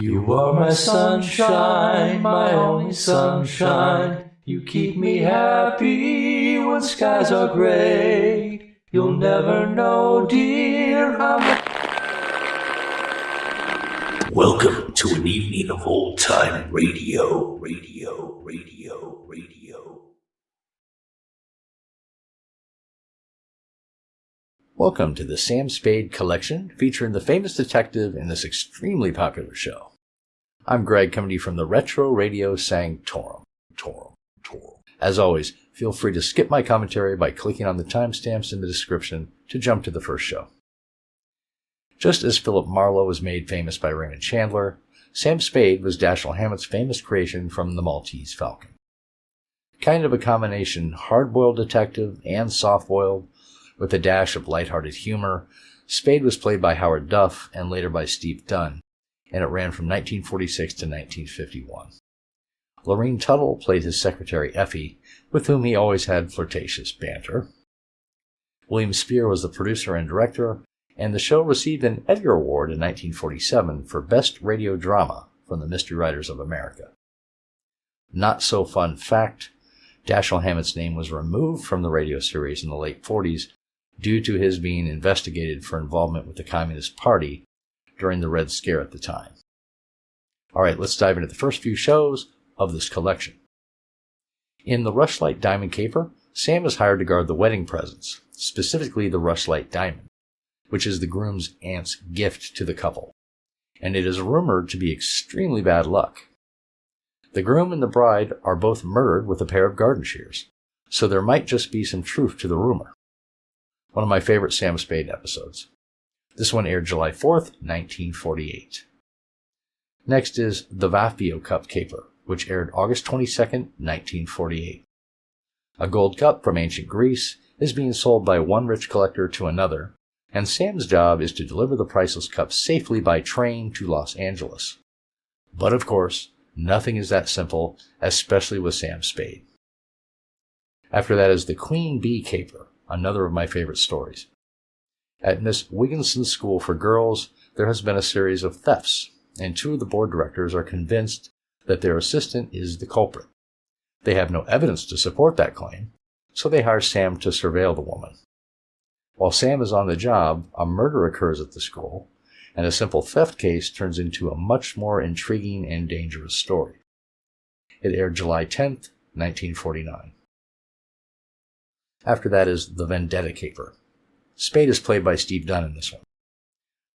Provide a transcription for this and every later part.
You are my sunshine, my only sunshine. You keep me happy when skies are gray. You'll never know, dear, Welcome to an evening of old-time radio. Welcome to the Sam Spade collection, featuring the famous detective in this extremely popular show. I'm Greg, coming to you from the Retro Radio Sanctorum. As always, feel free to skip my commentary by clicking on the timestamps in the description to jump to the first show. Just as Philip Marlowe was made famous by Raymond Chandler, Sam Spade was Dashiell Hammett's famous creation from the Maltese Falcon. Kind of a combination hard-boiled detective and soft-boiled, with a dash of lighthearted humor, Spade was played by Howard Duff and later by Steve Dunne, and it ran from 1946 to 1951. Lorene Tuttle played his secretary Effie, with whom he always had flirtatious banter. William Spear was the producer and director, and the show received an Edgar Award in 1947 for Best Radio Drama from the Mystery Writers of America. Not so fun fact, Dashiell Hammett's name was removed from the radio series in the late 40s due to his being investigated for involvement with the Communist Party during the Red Scare at the time. Alright, let's dive into the first few shows of this collection. In the Rushlight Diamond Caper, Sam is hired to guard the wedding presents, specifically the Rushlight Diamond, which is the groom's aunt's gift to the couple, and it is rumored to be extremely bad luck. The groom and the bride are both murdered with a pair of garden shears, so there might just be some truth to the rumor. One of my favorite Sam Spade episodes. This one aired July 4th, 1948. Next is the Vaphio Cup Caper, which aired August 22nd, 1948. A gold cup from ancient Greece is being sold by one rich collector to another, and Sam's job is to deliver the priceless cup safely by train to Los Angeles. But of course, nothing is that simple, especially with Sam Spade. After that is the Queen Bee Caper, another of my favorite stories. At Miss Wigginson's School for Girls, there has been a series of thefts, and two of the board directors are convinced that their assistant is the culprit. They have no evidence to support that claim, so they hire Sam to surveil the woman. While Sam is on the job, a murder occurs at the school, and a simple theft case turns into a much more intriguing and dangerous story. It aired July 10th, 1949. After that is the Vendetta Caper. Spade is played by Steve Dunne in this one.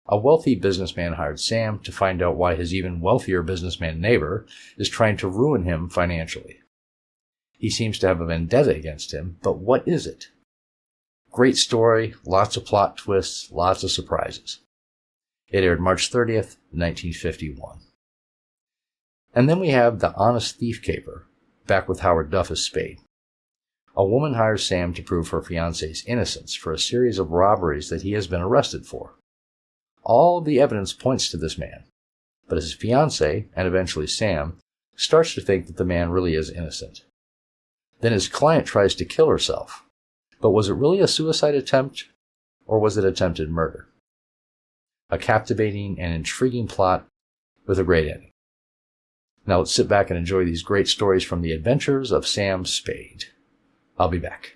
A wealthy businessman hired Sam to find out why his even wealthier businessman neighbor is trying to ruin him financially. He seems to have a vendetta against him, but what is it? Great story, lots of plot twists, lots of surprises. It aired March 30th, 1951. And then we have the Honest Thief Caper, back with Howard Duff as Spade. A woman hires Sam to prove her fiancé's innocence for a series of robberies that he has been arrested for. All of the evidence points to this man, but his fiancée, and eventually Sam, starts to think that the man really is innocent. Then his client tries to kill herself, but was it really a suicide attempt, or was it attempted murder? A captivating and intriguing plot with a great ending. Now let's sit back and enjoy these great stories from the Adventures of Sam Spade. I'll be back.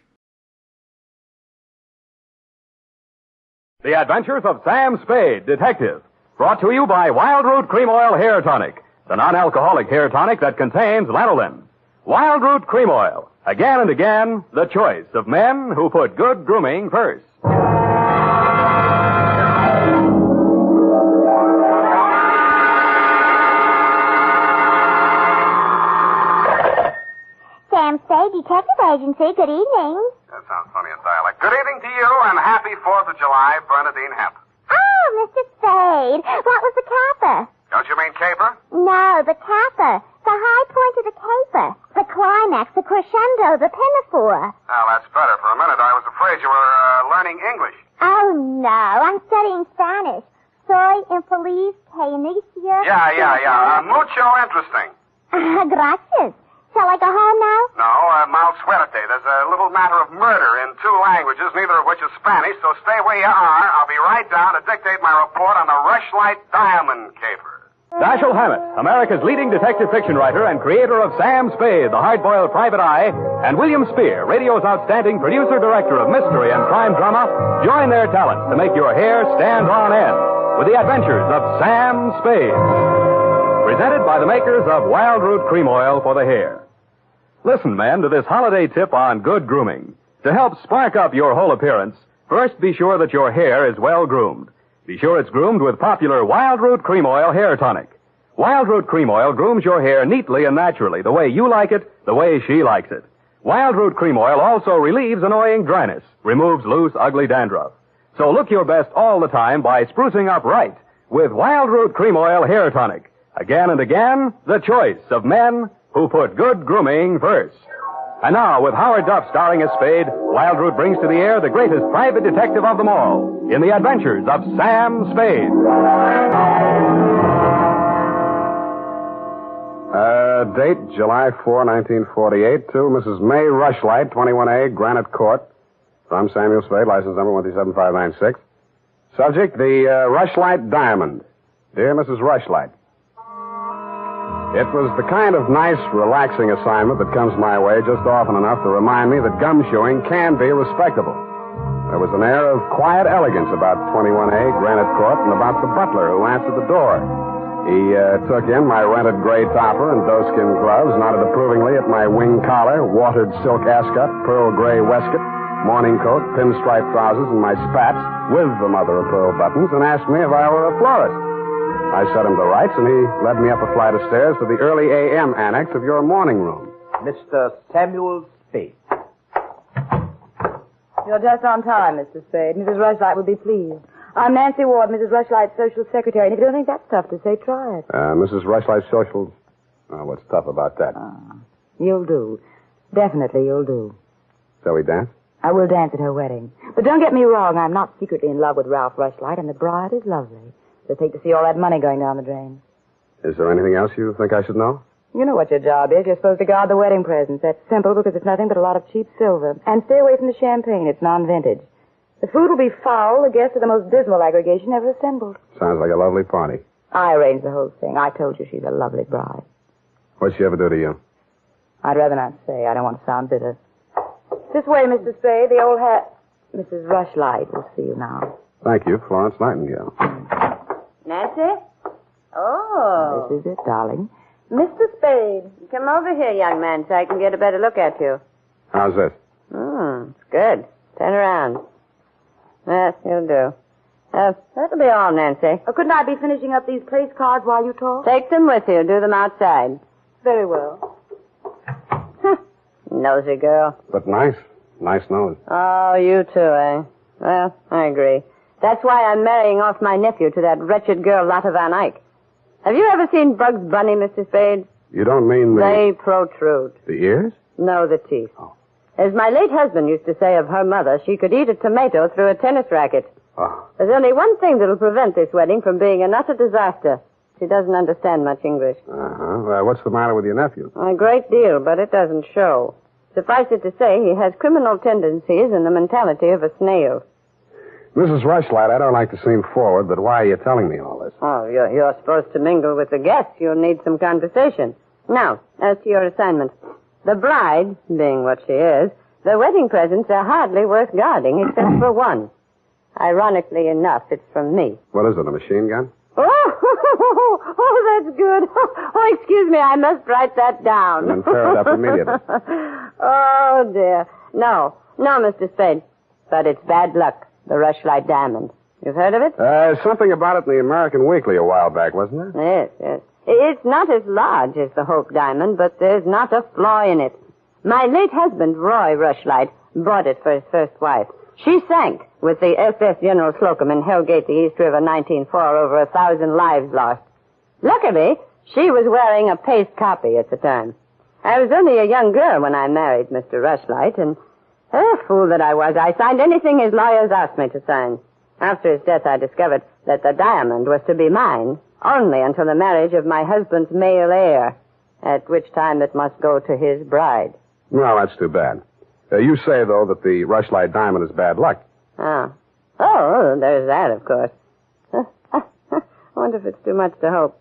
The Adventures of Sam Spade, Detective. Brought to you by Wild Root Cream Oil Hair Tonic, the non-alcoholic hair tonic that contains lanolin. Wild Root Cream Oil. Again and again, the choice of men who put good grooming first. Sam Spade, Detective Agency. Good evening. That sounds funny in dialect. Good evening to you, and happy 4th of July, Bernadine Hemp. Oh, Mr. Spade. What was the caper? Don't you mean caper? No, the caper. The high point of the caper. The climax, the crescendo, the pinafore. Oh, that's better. For a minute, I was afraid you were learning English. Oh, no. I'm studying Spanish. Soy infeliz que inicia... Yeah. Mucho interesting. Gracias. Shall I go home now? No, mal suerte. There's a little matter of murder in 2 languages, neither of which is Spanish, so stay where you are. I'll be right down to dictate my report on the Rushlight Diamond Caper. Dashiell Hammett, America's leading detective fiction writer and creator of Sam Spade, the hard-boiled private eye, and William Spear, radio's outstanding producer-director of mystery and crime drama, join their talents to make your hair stand on end with the adventures of Sam Spade. Presented by the makers of Wild Root Cream Oil for the hair. Listen, men, to this holiday tip on good grooming. To help spark up your whole appearance, first be sure that your hair is well groomed. Be sure it's groomed with popular Wild Root Cream Oil Hair Tonic. Wild Root Cream Oil grooms your hair neatly and naturally, the way you like it, the way she likes it. Wild Root Cream Oil also relieves annoying dryness, removes loose, ugly dandruff. So look your best all the time by sprucing up right with Wild Root Cream Oil Hair Tonic. Again and again, the choice of men who put good grooming first. And now, with Howard Duff starring as Spade, Wild Root brings to the air the greatest private detective of them all in the adventures of Sam Spade. Date, July 4, 1948, to Mrs. May Rushlight, 21A, Granite Court. From Samuel Spade, license number 137596. Subject, the Rushlight Diamond. Dear Mrs. Rushlight, it was the kind of nice, relaxing assignment that comes my way just often enough to remind me that gumshoeing can be respectable. There was an air of quiet elegance about 21A, Granite Court, and about the butler who answered the door. He took in my rented gray topper and doeskin gloves, nodded approvingly at my wing collar, watered silk ascot, pearl gray waistcoat, morning coat, pinstripe trousers, and my spats with the mother of pearl buttons, and asked me if I were a florist. I set him to rights, and he led me up a flight of stairs to the early A.M. annex of your morning room. Mr. Samuel Spade. You're just on time, Mr. Spade. Mrs. Rushlight will be pleased. I'm Nancy Ward, Mrs. Rushlight's social secretary, and if you don't think that's tough to say, try it. Mrs. Rushlight's social... what's tough about that? You'll do. Definitely you'll do. Shall we dance? I will dance at her wedding. But don't get me wrong, I'm not secretly in love with Ralph Rushlight, and the bride is lovely. They'll take to see all that money going down the drain. Is there anything else you think I should know? You know what your job is. You're supposed to guard the wedding presents. That's simple because it's nothing but a lot of cheap silver. And stay away from the champagne. It's non-vintage. The food will be foul. The guests are the most dismal aggregation ever assembled. Sounds like a lovely party. I arranged the whole thing. I told you she's a lovely bride. What'd she ever do to you? I'd rather not say. I don't want to sound bitter. This way, Mr. Spade. The old hat. Mrs. Rushlight will see you now. Thank you, Florence Nightingale. Nancy? Oh. This is it, darling. Mr. Spade. Come over here, young man, so I can get a better look at you. How's this? It's good. Turn around. Yes, you'll do. That'll be all, Nancy. Couldn't I be finishing up these place cards while you talk? Take them with you. Do them outside. Very well. Nosy girl. But nice. Nice nose. Oh, you too, eh? Well, I agree. That's why I'm marrying off my nephew to that wretched girl, Lotta Van Eyck. Have you ever seen Bugs Bunny, Mr. Spade? You don't mean the... They protrude. The ears? No, the teeth. Oh. As my late husband used to say of her mother, she could eat a tomato through a tennis racket. Oh. There's only one thing that'll prevent this wedding from being an utter disaster. She doesn't understand much English. Uh-huh. What's the matter with your nephew? A great deal, but it doesn't show. Suffice it to say, he has criminal tendencies and the mentality of a snail. Mrs. Rushlight, I don't like to seem forward, but why are you telling me all this? Oh, you're supposed to mingle with the guests. You'll need some conversation. Now, as to your assignment. The bride, being what she is, the wedding presents are hardly worth guarding, except for one. Ironically enough, it's from me. What is it, a machine gun? Oh, that's good. Oh, excuse me, I must write that down. And tear it up immediately. Oh, dear. No, Mr. Spade. But it's bad luck. The Rushlight Diamond. You've heard of it? Something about it in the American Weekly a while back, wasn't there? Yes. It's not as large as the Hope Diamond, but there's not a flaw in it. My late husband, Roy Rushlight, bought it for his first wife. She sank with the SS General Slocum in Hellgate, the East River, 1904, over 1,000 lives lost. Luckily, she was wearing a paste copy at the time. I was only a young girl when I married Mr. Rushlight, and fool that I was, I signed anything his lawyers asked me to sign. After his death, I discovered that the diamond was to be mine only until the marriage of my husband's male heir, at which time it must go to his bride. Well, that's too bad. You say, though, that the Rushlight Diamond is bad luck. Oh, there's that, of course. I wonder if it's too much to hope.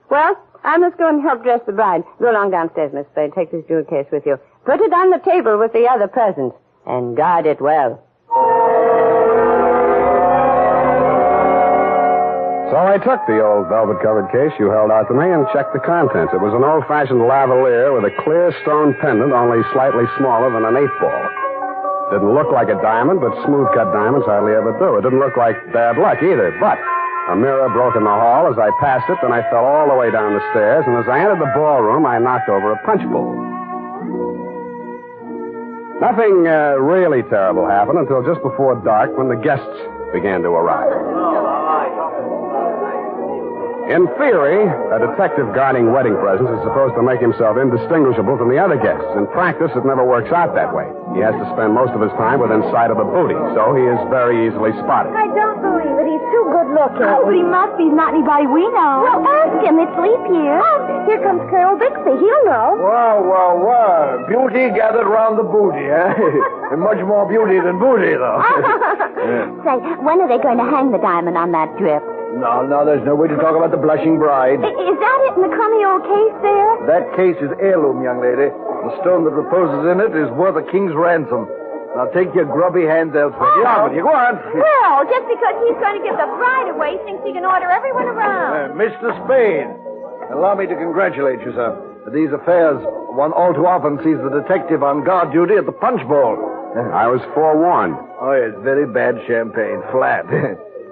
Well, I must go and help dress the bride. Go along downstairs, Miss Spade. Take this jewel case with you. Put it on the table with the other presents. And guard it well. So I took the old velvet-covered case you held out to me and checked the contents. It was an old-fashioned lavalier with a clear stone pendant only slightly smaller than an 8-ball. Didn't look like a diamond, but smooth-cut diamonds hardly ever do. It didn't look like bad luck either, but a mirror broke in the hall as I passed it, then I fell all the way down the stairs, and as I entered the ballroom, I knocked over a punch bowl. Nothing really terrible happened until just before dark when the guests began to arrive. In theory, a detective guarding wedding presents is supposed to make himself indistinguishable from the other guests. In practice, it never works out that way. He has to spend most of his time within sight of the booty, so he is very easily spotted. I don't believe it. He's too good looking. Oh, but he must be. He's not anybody we know. Well, ask him. It's leap year. Oh, here comes Colonel Bixby. He'll know. Wow. Beauty gathered round the booty, eh? And much more beauty than booty, though. Say, when are they going to hang the diamond on that drip? No, there's no way to talk about the blushing bride. Is that it in the crummy old case there? That case is heirloom, young lady. The stone that reposes in it is worth a king's ransom. Now take your grubby hands elsewhere. Oh. Yeah, but you go on. Well, just because he's going to give the bride away thinks he can order everyone around. Mr. Spade, allow me to congratulate you, sir. These affairs, one all too often sees the detective on guard duty at the punch bowl. I was forewarned. Oh, it's very bad champagne. Flat.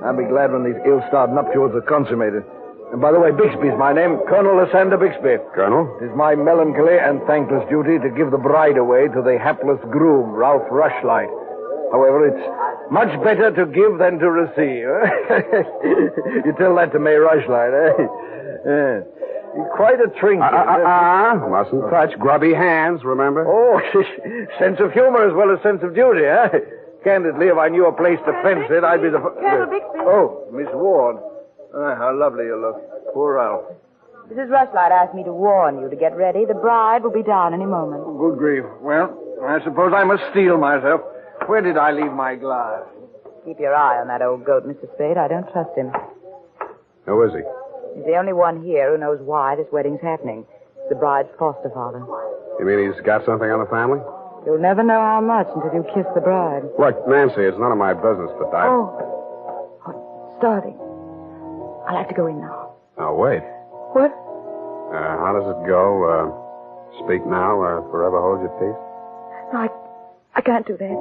I'll be glad when these ill-starred nuptials are consummated. And by the way, Bixby's my name, Colonel Lysander Bixby. Colonel? It is my melancholy and thankless duty to give the bride away to the hapless groom, Ralph Rushlight. However, it's much better to give than to receive. You tell that to May Rushlight, eh? You're quite a trinket. Mustn't touch. Grubby hands, remember? Oh, sense of humor as well as sense of duty, eh? Candidly, if I knew a place to fence it, I'd be the... Colonel Bixby. Oh, Miss Ward. How lovely you look. Poor Ralph. Mrs. Rushlight asked me to warn you to get ready. The bride will be down any moment. Oh, good grief. Well, I suppose I must steel myself. Where did I leave my glass? Keep your eye on that old goat, Mr. Spade. I don't trust him. Who is he? He's the only one here who knows why this wedding's happening. It's the bride's foster father. You mean he's got something on the family? You'll never know how much until you kiss the bride. Look, Nancy, it's none of my business, but I... Oh, starting. I'll have to go in now. Now, wait. What? How does it go? Speak now or forever hold your peace? No, I can't do that.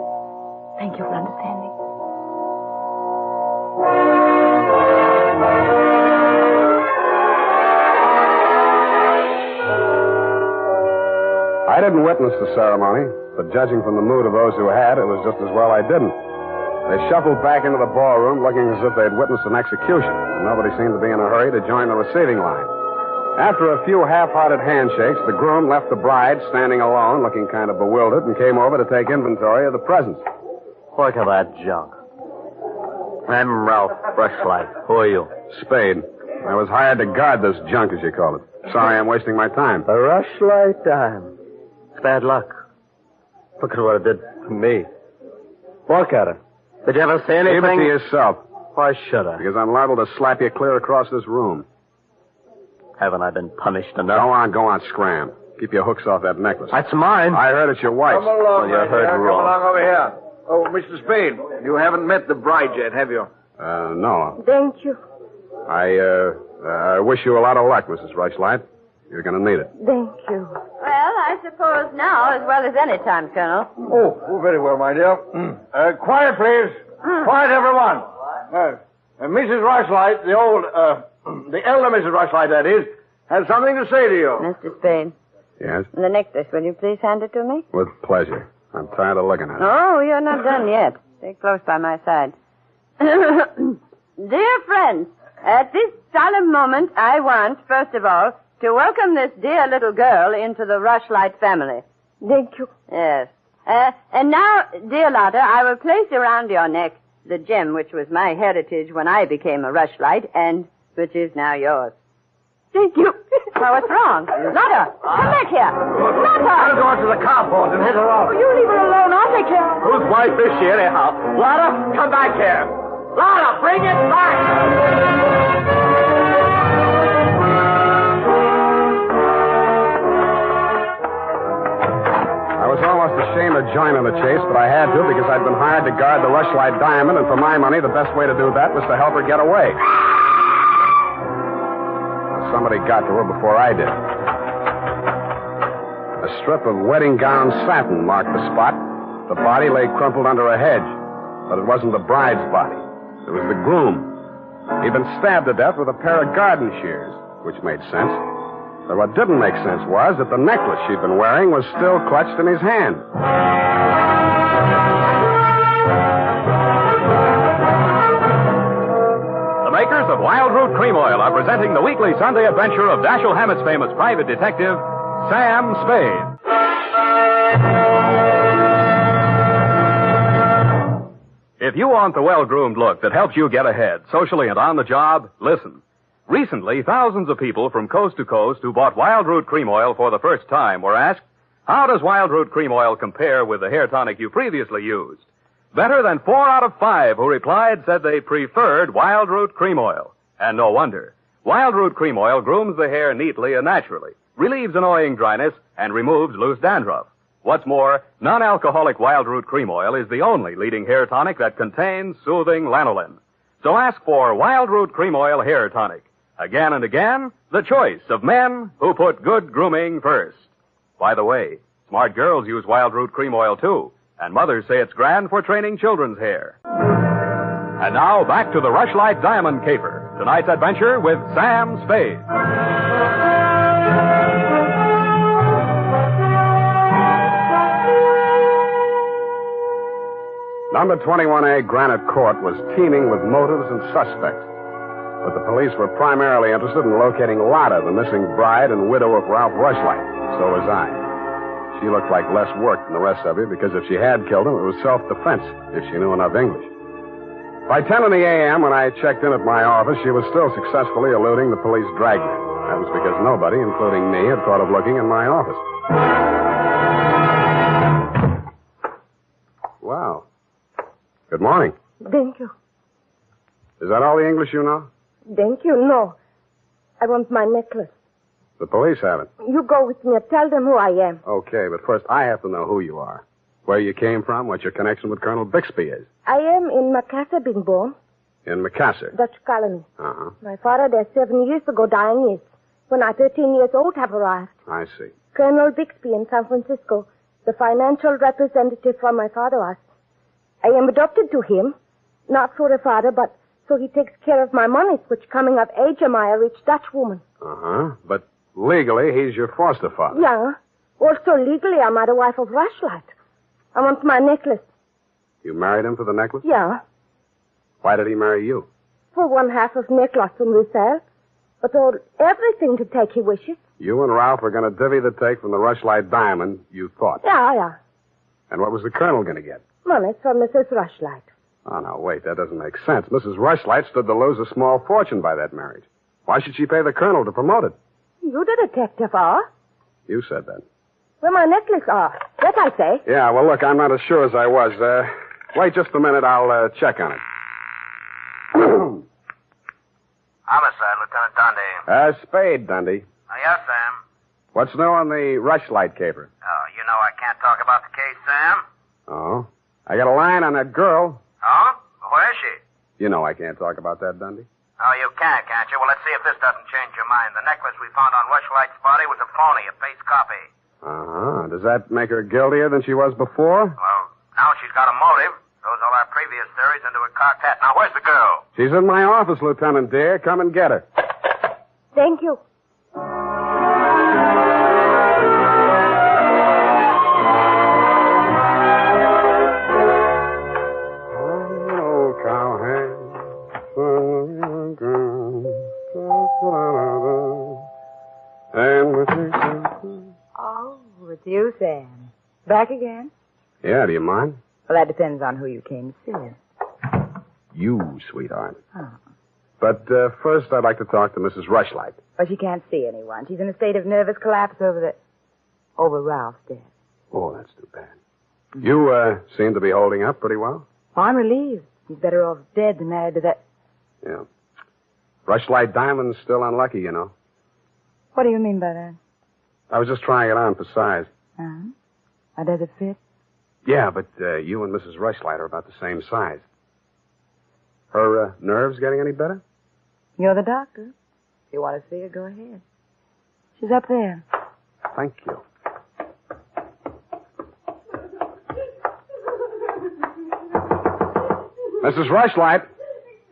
Thank you for understanding. I didn't witness the ceremony, but judging from the mood of those who had, it was just as well I didn't. They shuffled back into the ballroom looking as if they'd witnessed an execution, and nobody seemed to be in a hurry to join the receiving line. After a few half-hearted handshakes, the groom left the bride standing alone, looking kind of bewildered, and came over to take inventory of the presents. Look at that junk. I'm Ralph Rushlight. Who are you? Spade. I was hired to guard this junk, as you call it. Sorry I'm wasting my time. A Rushlight dime. It's bad luck. Look at what it did to me. Look at it. Did you ever say anything? Keep it to yourself. Why should I? Because I'm liable to slap you clear across this room. Haven't I been punished enough? Go on, scram. Keep your hooks off that necklace. That's mine. I heard it's your wife's. Come along, you heard Come wrong. along over here. Oh, Mr. Spade, you haven't met the bride yet, have you? No. Thank you. I wish you a lot of luck, Mrs. Rushlight. You're going to need it. Thank you. Well, I suppose now, as well as any time, Colonel. Oh, very well, my dear. Quiet, please. Quiet, everyone. Mrs. Rushlight, the elder Mrs. Rushlight, that is, has something to say to you. Mr. Spade. Yes? The necklace, will you please hand it to me? With pleasure. I'm tired of looking at it. Oh, you're not done yet. Stay close by my side. Dear friends, at this solemn moment, I want, first of all, to welcome this dear little girl into the Rushlight family. Thank you. Yes. And now, dear Lotta, I will place around your neck the gem which was my heritage when I became a Rushlight, and which is now yours. Thank you. Well, what's wrong? Lotta, come back here. Lotta! I'll go out to the carport and head her off. Oh, you leave her alone. I'll take care of her. Whose wife is she, anyhow? Lotta, come back here. Lotta, bring it back! join in the chase, but I had to because I'd been hired to guard the Rushlight diamond, and for my money, the best way to do that was to help her get away. Somebody got to her before I did. A strip of wedding gown satin marked the spot. The body lay crumpled under a hedge, but it wasn't the bride's body. It was the groom. He'd been stabbed to death with a pair of garden shears, which made sense. But what didn't make sense was that the necklace she'd been wearing was still clutched in his hand. The makers of Wild Root Cream Oil are presenting the weekly Sunday adventure of Dashiell Hammett's famous private detective, Sam Spade. If you want the well-groomed look that helps you get ahead, socially and on the job, listen. Recently, thousands of people from coast to coast who bought Wild Root Cream Oil for the first time were asked, how does Wild Root Cream Oil compare with the hair tonic you previously used? Better than 4 out of 5 who replied said they preferred Wild Root Cream Oil. And no wonder. Wild Root Cream Oil grooms the hair neatly and naturally, relieves annoying dryness, and removes loose dandruff. What's more, non-alcoholic Wild Root Cream Oil is the only leading hair tonic that contains soothing lanolin. So ask for Wild Root Cream Oil Hair Tonic. Again and again, the choice of men who put good grooming first. By the way, smart girls use Wild Root Cream Oil too, and mothers say it's grand for training children's hair. And now, back to the Rushlight Diamond Caper. Tonight's adventure with Sam Spade. Number 21A Granite Court was teeming with motives and suspects. But the police were primarily interested in locating Lotta, the missing bride and widow of Ralph Rushlight. So was I. She looked like less work than the rest of you because if she had killed him, it was self-defense, if she knew enough English. By 10 in the a.m., when I checked in at my office, she was still successfully eluding the police dragnet. That was because nobody, including me, had thought of looking in my office. Wow. Good morning. Thank you. Is that all the English you know? Thank you. No. I want my necklace. The police have it. You go with me and tell them who I am. Okay, but first I have to know who you are. Where you came from, what your connection with Colonel Bixby is. I am in Macassar being born. In Macassar? Dutch colony. Uh-huh. My father there 7 years ago dying is. When I 13 years old have arrived. I see. Colonel Bixby in San Francisco, the financial representative for my father was. I am adopted to him, not for a father, but so he takes care of my monies, which coming of age am I a rich Dutch woman. Uh-huh. But legally, he's your foster father. Yeah. Also legally, I'm the wife of Rushlight. I want my necklace. You married him for the necklace? Yeah. Why did he marry you? For one half of necklace from resale. But all everything to take he wishes. You and Ralph were going to divvy the take from the Rushlight diamond, you thought. Yeah. And what was the colonel going to get? Money from Mrs. Rushlight. Oh, no, wait, that doesn't make sense. Mrs. Rushlight stood to lose a small fortune by that marriage. Why should she pay the colonel to promote it? You the detective are. You said that. Where my necklace are. That I say. Yeah, well, look, I'm not as sure as I was. Wait just a minute, I'll check on it. Homicide, Lieutenant Dunne. Spade, Dundee. Oh, yes, Sam. What's new on the Rushlight caper? Oh, you know I can't talk about the case, Sam. Oh? I got a line on that girl. Oh? Where is she? You know I can't talk about that, Dundee. Oh, you can't you? Well, let's see if this doesn't change your mind. The necklace we found on Rushlight's body was a phony, a face copy. Uh-huh. Does that make her guiltier than she was before? Well, now she's got a motive. Throws all our previous theories into a cocked hat. Now, where's the girl? She's in my office, Lieutenant dear. Come and get her. Thank you. Oh, it's you, Sam. Back again? Yeah, do you mind? Well, that depends on who you came to see. You, sweetheart. Oh. But first, I'd like to talk to Mrs. Rushlight. Well, she can't see anyone. She's in a state of nervous collapse over Ralph's death. Oh, that's too bad. You seem to be holding up pretty well. Oh, I'm relieved. He's better off dead than married to that. Yeah. Rushlight Diamond's still unlucky, you know. What do you mean by that? I was just trying it on for size. Uh-huh. How does it fit? Yeah, but you and Mrs. Rushlight are about the same size. Her nerves getting any better? You're the doctor. If you want to see her, go ahead. She's up there. Thank you. Mrs. Rushlight.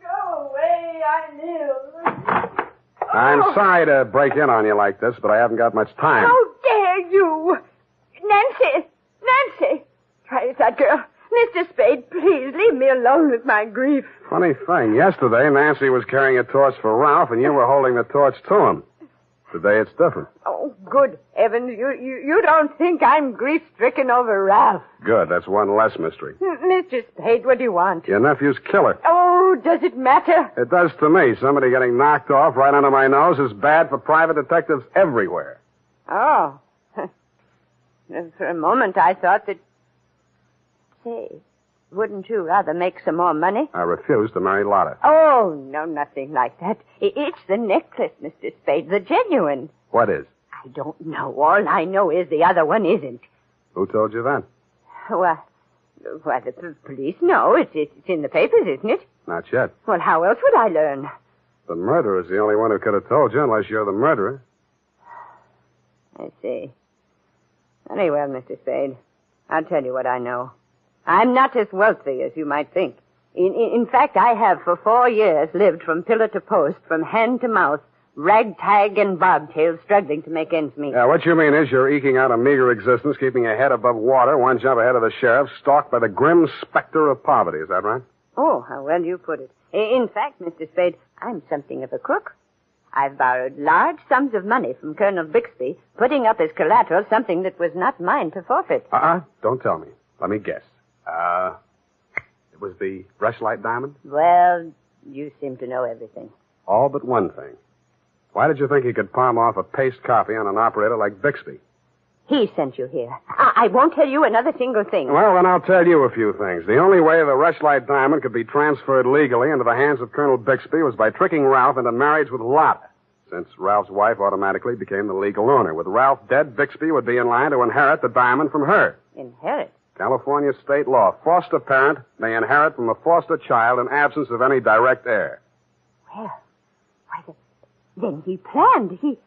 Go away, I live. I'm sorry to break in on you like this, but I haven't got much time. How dare you? Nancy! Nancy! Why, it's that girl. Mr. Spade, please, leave me alone with my grief. Funny thing. Yesterday, Nancy was carrying a torch for Ralph, and you were holding the torch to him. Today, it's different. Oh, good heavens. You don't think I'm grief-stricken over Ralph. Good. That's one less mystery. Mr. Spade, what do you want? Your nephew's killer. Oh, does it matter? It does to me. Somebody getting knocked off right under my nose is bad for private detectives everywhere. Oh. For a moment, I thought that... Say, wouldn't you rather make some more money? I refuse to marry Lotta. Oh, no, nothing like that. It's the necklace, Mr. Spade, the genuine. What is? I don't know. All I know is the other one isn't. Who told you that? Well, the police know. It's in the papers, isn't it? Not yet. Well, how else would I learn? The murderer's the only one who could have told you, unless you're the murderer. I see. Very well, Mr. Spade. I'll tell you what I know. I'm not as wealthy as you might think. In fact, I have for 4 years lived from pillar to post, from hand to mouth, ragtag and bobtail, struggling to make ends meet. Yeah, what you mean is you're eking out a meager existence, keeping your head above water, one jump ahead of the sheriff, stalked by the grim specter of poverty. Is that right? Oh, how well you put it. In fact, Mr. Spade, I'm something of a crook. I've borrowed large sums of money from Colonel Bixby, putting up as collateral something that was not mine to forfeit. Don't tell me. Let me guess. It was the Rushlight diamond? Well, you seem to know everything. All but one thing. Why did you think he could palm off a paste copy on an operator like Bixby? He sent you here. I won't tell you another single thing. Well, then I'll tell you a few things. The only way the Rushlight diamond could be transferred legally into the hands of Colonel Bixby was by tricking Ralph into marriage with Lotta, since Ralph's wife automatically became the legal owner. With Ralph dead, Bixby would be in line to inherit the diamond from her. Inherit? California state law. Foster parent may inherit from a foster child in absence of any direct heir. Well, why, then he planned. He'd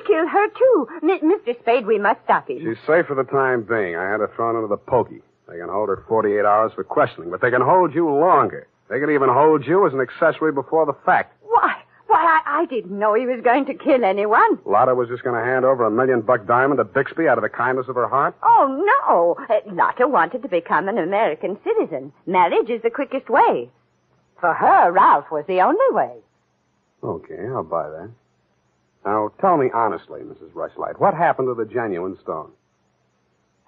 kill her, too. Mr. Spade, we must stop him. She's safe for the time being. I had her thrown into the pokey. They can hold her 48 hours for questioning, but they can hold you longer. They can even hold you as an accessory before the fact. Why, I didn't know he was going to kill anyone. Lotta was just going to hand over $1 million diamond to Bixby out of the kindness of her heart? Oh, no. Lotta wanted to become an American citizen. Marriage is the quickest way. For her, Ralph was the only way. Okay, I'll buy that. Now, tell me honestly, Mrs. Rushlight, what happened to the genuine stone?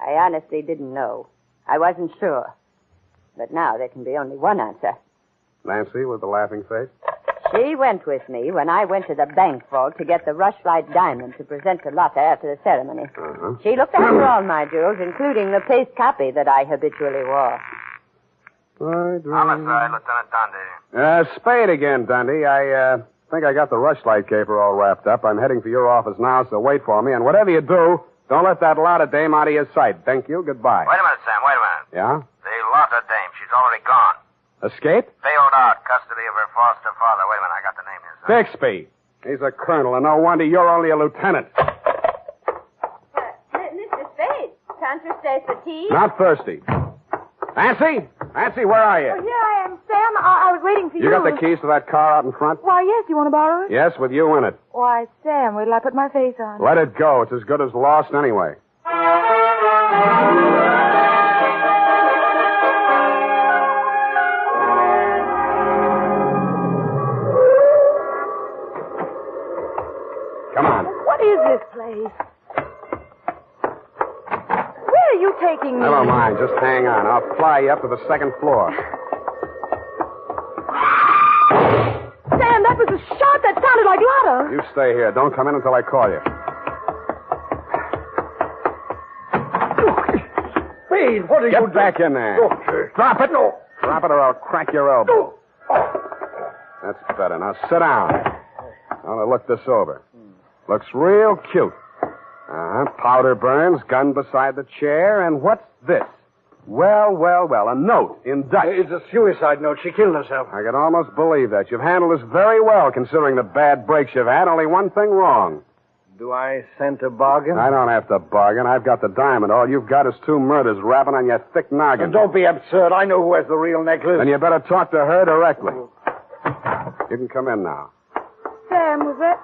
I honestly didn't know. I wasn't sure. But now there can be only one answer. Nancy with the laughing face? She went with me when I went to the bank vault to get the Rushlight diamond to present to Lotta after the ceremony. Uh-huh. She looked after all my jewels, including the paste copy that I habitually wore. Homicide, Lieutenant Dunne. Spade again, Dundee. I think I got the Rushlight caper all wrapped up. I'm heading for your office now, so wait for me. And whatever you do, don't let that Lotta dame out of your sight. Thank you. Goodbye. Wait a minute, Sam. Wait a minute. Yeah? The Lotta dame. She's already gone. Escape? Bailed out. Custody of her foster father. Wait a minute. I got the name here, sir. Bixby. He's a colonel, and no wonder you're only a lieutenant. Mr. Spade, can't you stay for tea? Not thirsty. Nancy? Nancy, where are you? Oh, here I am, Sam. I was waiting for you. You got the keys to that car out in front? Why, yes. You want to borrow it? Yes, with you in it. Why, Sam, wait till I put my face on. Let it go. It's as good as lost anyway. Come on. What is this place? Where are you taking me? Never mind. Just hang on. I'll fly you up to the second floor. Sam, that was a shot that sounded like Lotta. You stay here. Don't come in until I call you. Spade, what are you doing? Get back in there. Okay. Drop it. No. Drop it or I'll crack your elbow. That's better. Now sit down. I want to look this over. Looks real cute. Powder burns, gun beside the chair, and what's this? Well, a note in Dutch. It's a suicide note. She killed herself. I can almost believe that. You've handled this very well, considering the bad breaks you've had. Only one thing wrong. Do I scent a bargain? I don't have to bargain. I've got the diamond. All you've got is 2 murders rapping on your thick noggin. Don't be absurd. I know who has the real necklace. Then you better talk to her directly. You can come in now. Sam, was that...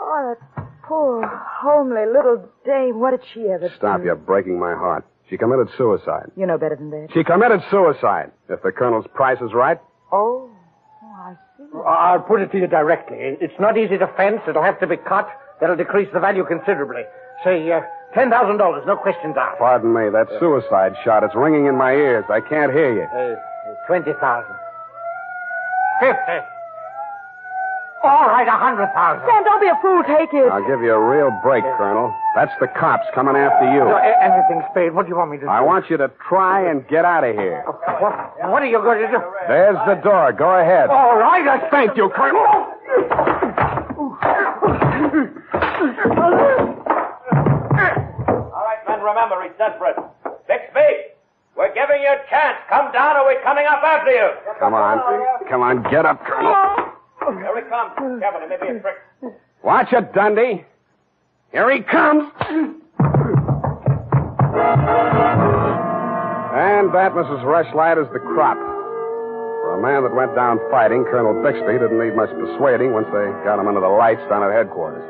Oh, that poor, homely little dame. What did she ever do? Stop, you're breaking my heart. She committed suicide. You know better than that. She committed suicide. If the Colonel's price is right. Oh, I see. I'll put it to you directly. It's not easy to fence. It'll have to be cut. That'll decrease the value considerably. Say, $10,000, no questions asked. Pardon me, that suicide shot, it's ringing in my ears. I can't hear you. 20,000. 50. All right, 100,000. Sam, don't be a fool. Take it. I'll give you a real break, Colonel. That's the cops coming after you. Anything, Spade. What do you want me to do? I want you to try and get out of here. What are you going to do? There's the door. Go ahead. All right, Thank you, Colonel. All right, men, remember, he's desperate. 6 feet. We're giving you a chance. Come down or we're coming up after you. Come on, get up, Colonel. Here he comes. Kevin, it may be a trick. Watch it, Dundee. Here he comes. And that, Mrs. Rushlight, is the crop. For a man that went down fighting, Colonel Bixby didn't need much persuading once they got him under the lights down at headquarters.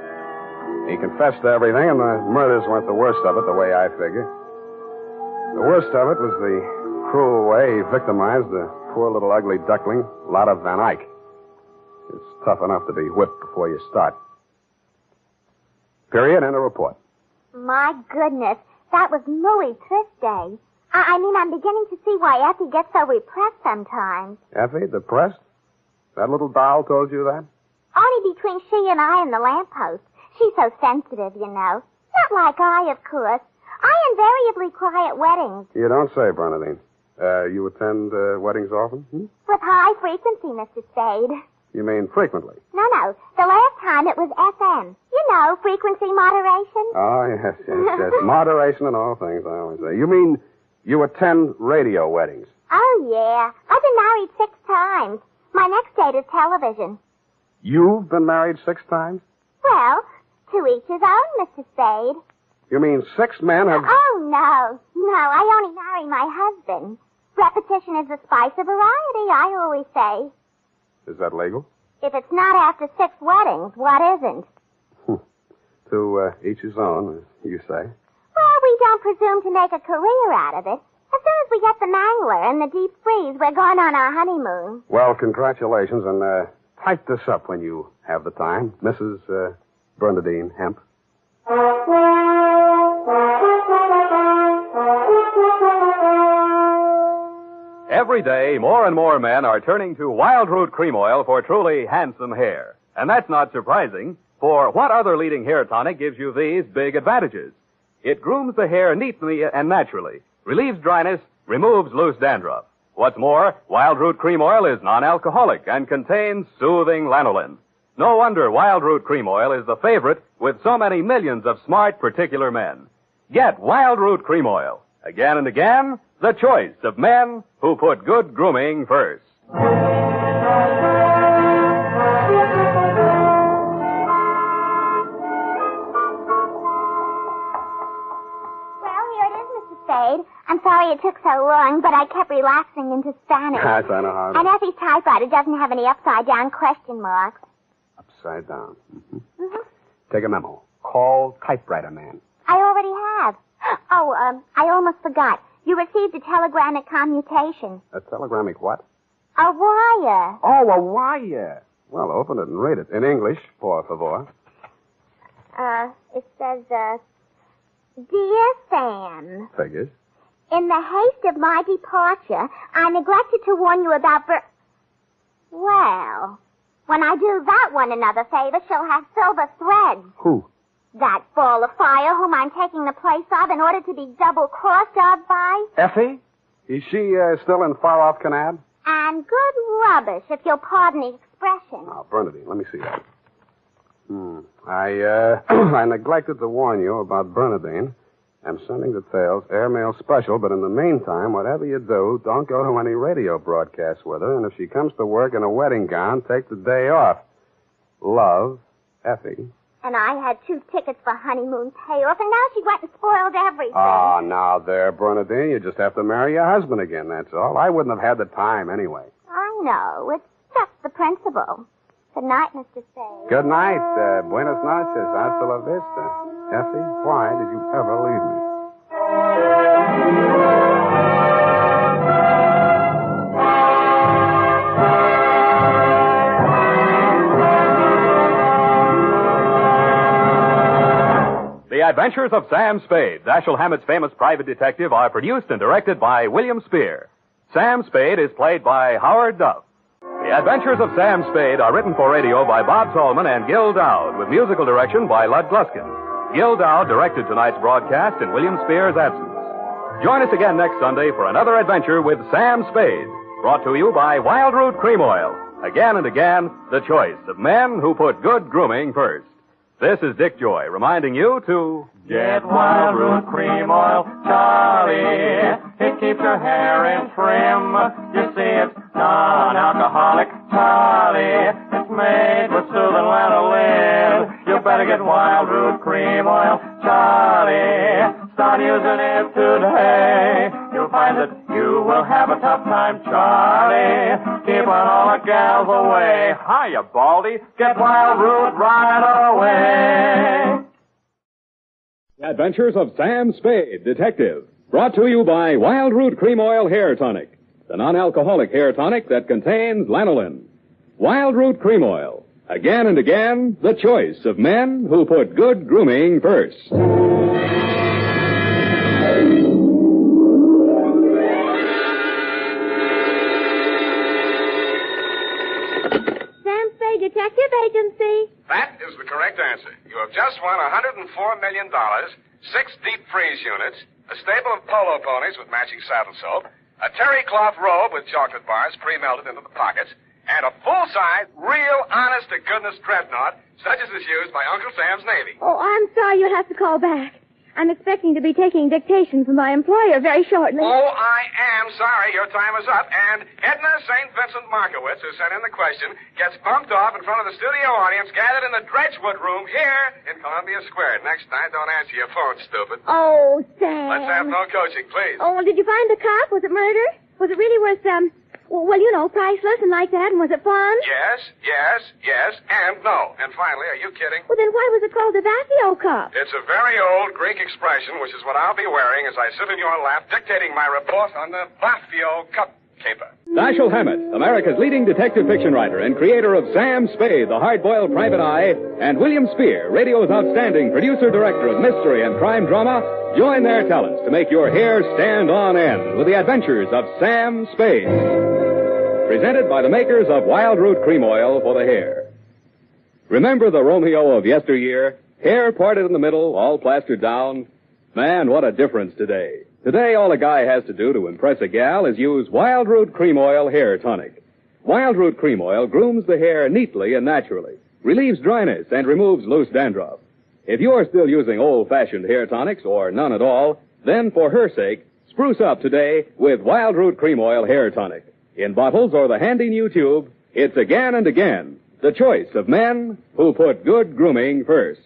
He confessed to everything, and the murders weren't the worst of it, the way I figure. The worst of it was the cruel way he victimized the poor little ugly duckling, Lotta Van Eyck. It's tough enough to be whipped before you start. Period. End of report. My goodness, that was muy triste. I mean, I'm beginning to see why Effie gets so repressed sometimes. Effie, depressed? That little doll told you that? Only between she and I and the lamppost. She's so sensitive, you know. Not like I, of course. I invariably cry at weddings. You don't say, Bernadine. You attend weddings often? With high frequency, Mr. Spade. You mean frequently? No. The last time it was FM. You know, frequency moderation. Oh, yes. Moderation in all things, I always say. You mean you attend radio weddings? Oh, yeah. I've been married 6 times. My next date is television. You've been married 6 times? Well, to each his own, Mr. Spade. You mean 6 men have... Oh, no. No, I only marry my husband. Repetition is the spice of variety, I always say. Is that legal? If it's not after 6 weddings, what isn't? To each his own, as you say. Well, we don't presume to make a career out of it. As soon as we get the mangler and the deep freeze, we're going on our honeymoon. Well, congratulations, and type this up when you have the time. Mrs. Bernadine Hemp. Every day, more and more men are turning to Wild Root Cream Oil for truly handsome hair. And that's not surprising, for what other leading hair tonic gives you these big advantages? It grooms the hair neatly and naturally, relieves dryness, removes loose dandruff. What's more, Wild Root Cream Oil is non-alcoholic and contains soothing lanolin. No wonder Wild Root Cream Oil is the favorite with so many millions of smart, particular men. Get Wild Root Cream Oil. Again and again, the choice of men who put good grooming first. I'm sorry it took so long, but I kept relaxing into Spanish. Yes, I know how. And Effie's typewriter doesn't have any upside-down question marks. Upside down. Take a memo. Call typewriter man. I already have. Oh, I almost forgot. You received a telegramic commutation. A telegramic what? A wire. Oh, a wire. Well, open it and read it. In English, por favor. It says, Dear Sam. Figures. In the haste of my departure, I neglected to warn you about Well, when I do that one another favor, she'll have silver threads. Who? That ball of fire whom I'm taking the place of in order to be double-crossed of by. Effie? Is she still in far-off Canad? And good rubbish, if you'll pardon the expression. Oh, Bernadine, let me see that. I neglected to warn you about Bernadine I'm sending details, airmail special, but in the meantime, whatever you do, don't go to any radio broadcasts with her, and if she comes to work in a wedding gown, take the day off. Love, Effie. And I had 2 tickets for honeymoon payoff, and now she went and spoiled everything. Oh, now there, Bernadine, you just have to marry your husband again, that's all. I wouldn't have had the time anyway. I know. It's just the principle. Good night, Mr. Spade. Good night. Buenas noches. Hasta la vista. Effie, why did you ever leave me? The Adventures of Sam Spade, Dashiell Hammett's famous private detective, are produced and directed by William Spear. Sam Spade is played by Howard Duff. The Adventures of Sam Spade are written for radio by Bob Tallman and Gil Dowd, with musical direction by Lud Gluskin. Gil Dowd directed tonight's broadcast in William Spear's absence. Join us again next Sunday for another adventure with Sam Spade, brought to you by Wild Root Cream Oil. Again and again, the choice of men who put good grooming first. This is Dick Joy reminding you to get Wild Root Cream Oil, Charlie. It keeps your hair in trim. You see, it's non-alcoholic, Charlie. It's made with soothing lanolin. You better get Wild Root Cream Oil, Charlie. Start using it today. You'll find that you will have a tough time, Charlie. Keep on all the gals away. Hiya, Baldy. Get Wild Root right away. The Adventures of Sam Spade, Detective, brought to you by Wild Root Cream Oil Hair Tonic, the non-alcoholic hair tonic that contains lanolin. Wild Root Cream Oil, again and again, the choice of men who put good grooming first. Sam Spade Detective Agency. That is the correct answer. You have just won $104 million, 6 deep freeze units, a stable of polo ponies with matching saddle soap, a terry cloth robe with chocolate bars pre-melted into the pockets, and a full-size, real, honest-to-goodness dreadnought, such as is used by Uncle Sam's Navy. Oh, I'm sorry you'll have to call back. I'm expecting to be taking dictation from my employer very shortly. Oh, I am sorry. Your time is up. And Edna St. Vincent Markowitz, who sent in the question, gets bumped off in front of the studio audience gathered in the Dredgewood room here in Columbia Square. Next time, don't answer your phone, stupid. Oh, Sam. Let's have no coaching, please. Oh, well, did you find the cop? Was it murder? Was it really worth, well, you know, priceless and like that, and was it fun? Yes, and no. And finally, are you kidding? Well, then why was it called the Vaphio Cup? It's a very old Greek expression, which is what I'll be wearing as I sit in your lap dictating my report on the Vaphio Cup Caper. Dashiell Hammett, America's leading detective fiction writer and creator of Sam Spade, the hard-boiled private eye, and William Spear, radio's outstanding producer-director of mystery and crime drama, join their talents to make your hair stand on end with the Adventures of Sam Spade. Presented by the makers of Wild Root Cream Oil for the hair. Remember the Romeo of yesteryear? Hair parted in the middle, all plastered down? Man, what a difference today. Today, all a guy has to do to impress a gal is use Wild Root Cream Oil Hair Tonic. Wild Root Cream Oil grooms the hair neatly and naturally, relieves dryness, and removes loose dandruff. If you're still using old-fashioned hair tonics, or none at all, then for her sake, spruce up today with Wild Root Cream Oil Hair Tonic. In bottles or the handy new tube, it's again and again the choice of men who put good grooming first.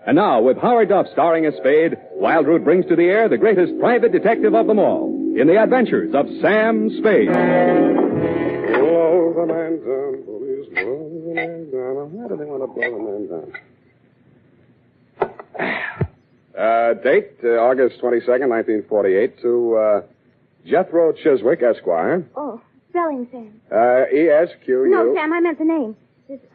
And now, with Howard Duff starring as Spade, Wild Root brings to the air the greatest private detective of them all in the Adventures of Sam Spade. Blow the man down, police, blow the man down. Why do they want to blow the man down? Date, August 22nd, 1948, to Jethro Chiswick, Esquire. Oh, spelling, Sam. E-S-Q-U. No, Sam, I meant the name. It's,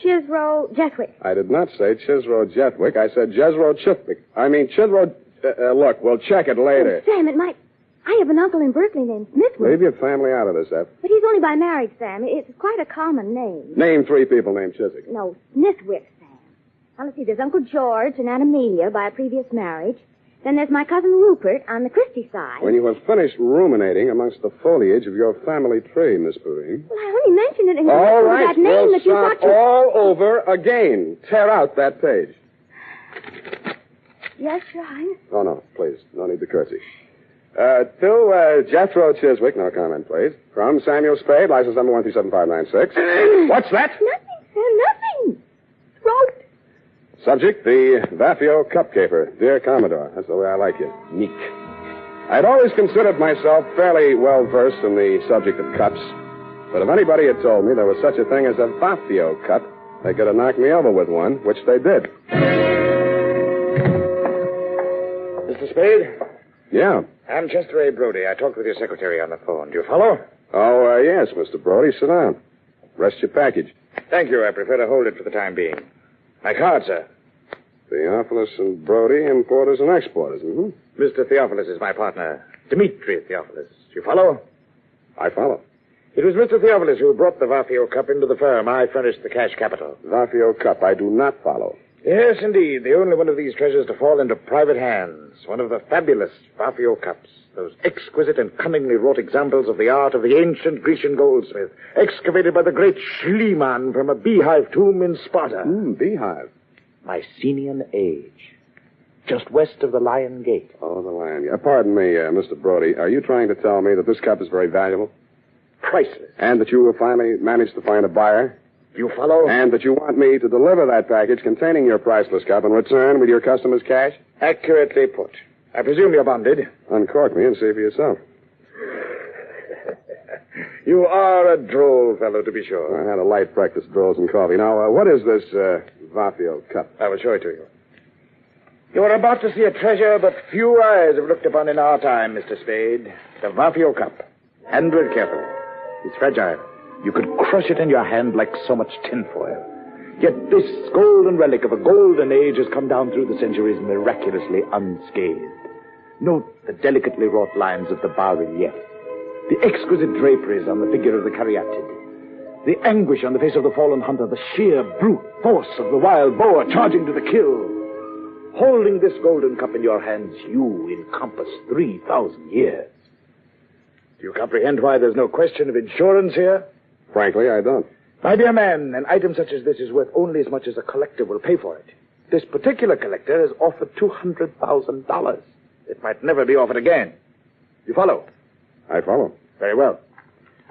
Chisro Jethwick. I did not say Chisro Jethwick. I said Jethro Chithwick. I mean, Chisro... look, we'll check it later. Oh, Sam, it might... I have an uncle in Berkeley named Smithwick. Leave your family out of this, Eph. But he's only by marriage, Sam. It's quite a common name. Name 3 people named Chiswick. No, Smithwick, Sam. Now, let's see. There's Uncle George and Aunt Amelia by a previous marriage. Then there's my cousin Rupert on the Christie side. When you have finished ruminating amongst the foliage of your family tree, Miss Boudin. Well, I only mentioned it in all right, that name we'll that you start thought you... all over again. Tear out that page. Yes, Your Highness. Oh, no, please. No need to curtsy. To Jethro Chiswick, no comment, please. From Samuel Spade, license number 1375596. What's that? Nothing, sir, nothing. Throat. Subject, the Vaphio Cup Caper. Dear Commodore, that's the way I like you. Meek. I'd always considered myself fairly well versed in the subject of cups. But if anybody had told me there was such a thing as a Vaphio Cup, they could have knocked me over with one, which they did. Mr. Spade? Yeah. I'm Chester A. Brody. I talked with your secretary on the phone. Do you follow? Oh, yes, Mr. Brody. Sit down. Rest your package. Thank you. I prefer to hold it for the time being. My card, sir. Theophilus and Brody, importers and exporters, mm-hmm. Mr. Theophilus is my partner. Dimitri Theophilus. Do you follow? I follow. It was Mr. Theophilus who brought the Vaphio Cup into the firm. I furnished the cash capital. Vaphio Cup, I do not follow. Yes, indeed. The only one of these treasures to fall into private hands. One of the fabulous Vaphio Cups. Those exquisite and cunningly wrought examples of the art of the ancient Grecian goldsmith, excavated by the great Schliemann from a beehive tomb in Sparta. Beehive. Mycenaean age. Just west of the Lion Gate. Oh, the Lion Gate. Pardon me, Mr. Brody. Are you trying to tell me that this cup is very valuable? Priceless. And that you will finally manage to find a buyer? You follow? And that you want me to deliver that package containing your priceless cup in return with your customer's cash? Accurately put. I presume you're bonded. Uncork me and see for yourself. You are a droll fellow, to be sure. I had a light breakfast, rolls and coffee. Now, what is this Vaphio Cup? I will show it to you. You are about to see a treasure but few eyes have looked upon in our time, Mr. Spade. The Vaphio Cup. Handle it carefully. It's fragile. You could crush it in your hand like so much tinfoil. Yet this golden relic of a golden age has come down through the centuries miraculously unscathed. Note the delicately wrought lines of the bas-relief. The exquisite draperies on the figure of the caryatid. The anguish on the face of the fallen hunter. The sheer brute force of the wild boar charging to the kill. Holding this golden cup in your hands, you encompass 3,000 years. Do you comprehend why there's no question of insurance here? Frankly, I don't. My dear man, an item such as this is worth only as much as a collector will pay for it. This particular collector has offered $200,000. It might never be offered again. You follow? I follow. Very well.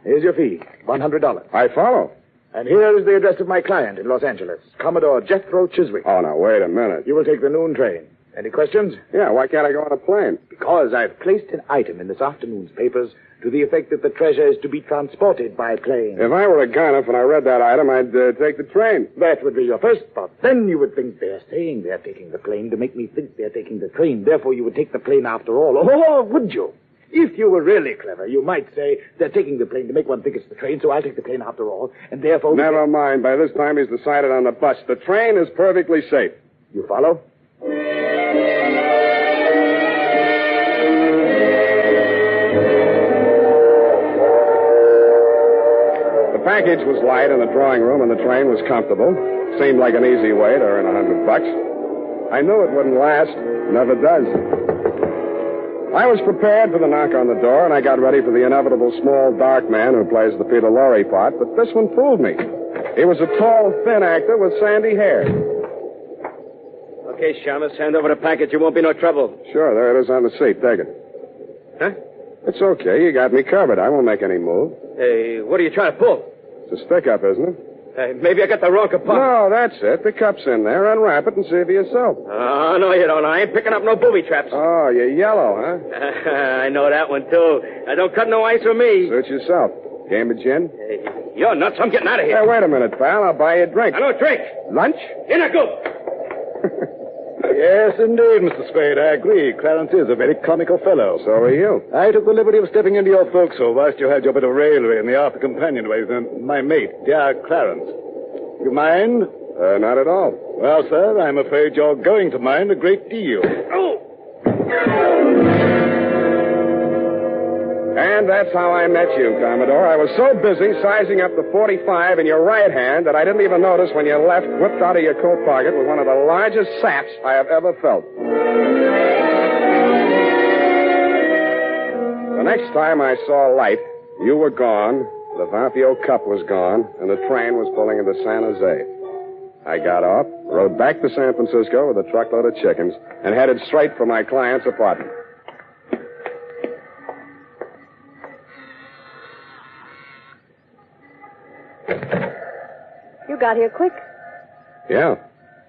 Here's your fee, $100. I follow. And here is the address of my client in Los Angeles, Commodore Jethro Chiswick. Oh, now, wait a minute. You will take the noon train. Any questions? Yeah, why can't I go on a plane? Because I've placed an item in this afternoon's papers to the effect that the treasure is to be transported by plane. If I were a gunner and I read that item, I'd take the train. That would be your first thought. Then you would think they're saying they're taking the plane to make me think they're taking the train. Therefore, you would take the plane after all. Or would you? If you were really clever, you might say they're taking the plane to make one think it's the train, so I'll take the plane after all, and therefore... Never mind. By this time, he's decided on the bus. The train is perfectly safe. You follow? The package was light in the drawing room, and the train was comfortable. Seemed like an easy way to earn $100. I knew it wouldn't last. Never does. I was prepared for the knock on the door, and I got ready for the inevitable small, dark man who plays the Peter Lorre part, but this one fooled me. He was a tall, thin actor with sandy hair. Okay, Shamus, hand over the package. It won't be no trouble. Sure, there it is on the seat. Take it. Huh? It's okay. You got me covered. I won't make any move. Hey, what are you trying to pull? It's a stick-up, isn't it? Hey, maybe I got the wrong compartment. No, that's it. The cup's in there. Unwrap it and see for yourself. Oh, no, you don't. I ain't picking up no booby traps. Oh, you're yellow, huh? I know that one, too. Now, don't cut no ice for me. Suit yourself. Game of gin? Hey, you're nuts. I'm getting out of here. Hey, wait a minute, pal. I'll buy you a drink. I don't drink. Lunch? In I go. Yes, indeed, Mr. Spade. I agree. Clarence is a very comical fellow. So are you. I took the liberty of stepping into your forecastle whilst you had your bit of raillery in the after companionway with my mate, dear Clarence. You mind? Not at all. Well, sir, I'm afraid you're going to mind a great deal. Oh! And that's how I met you, Commodore. I was so busy sizing up the .45 in your right hand that I didn't even notice when you left, whipped out of your coat pocket with one of the largest saps I have ever felt. The next time I saw light, you were gone, the Vaphio Cup was gone, and the train was pulling into San Jose. I got off, rode back to San Francisco with a truckload of chickens, and headed straight for my client's apartment. You got here quick. Yeah.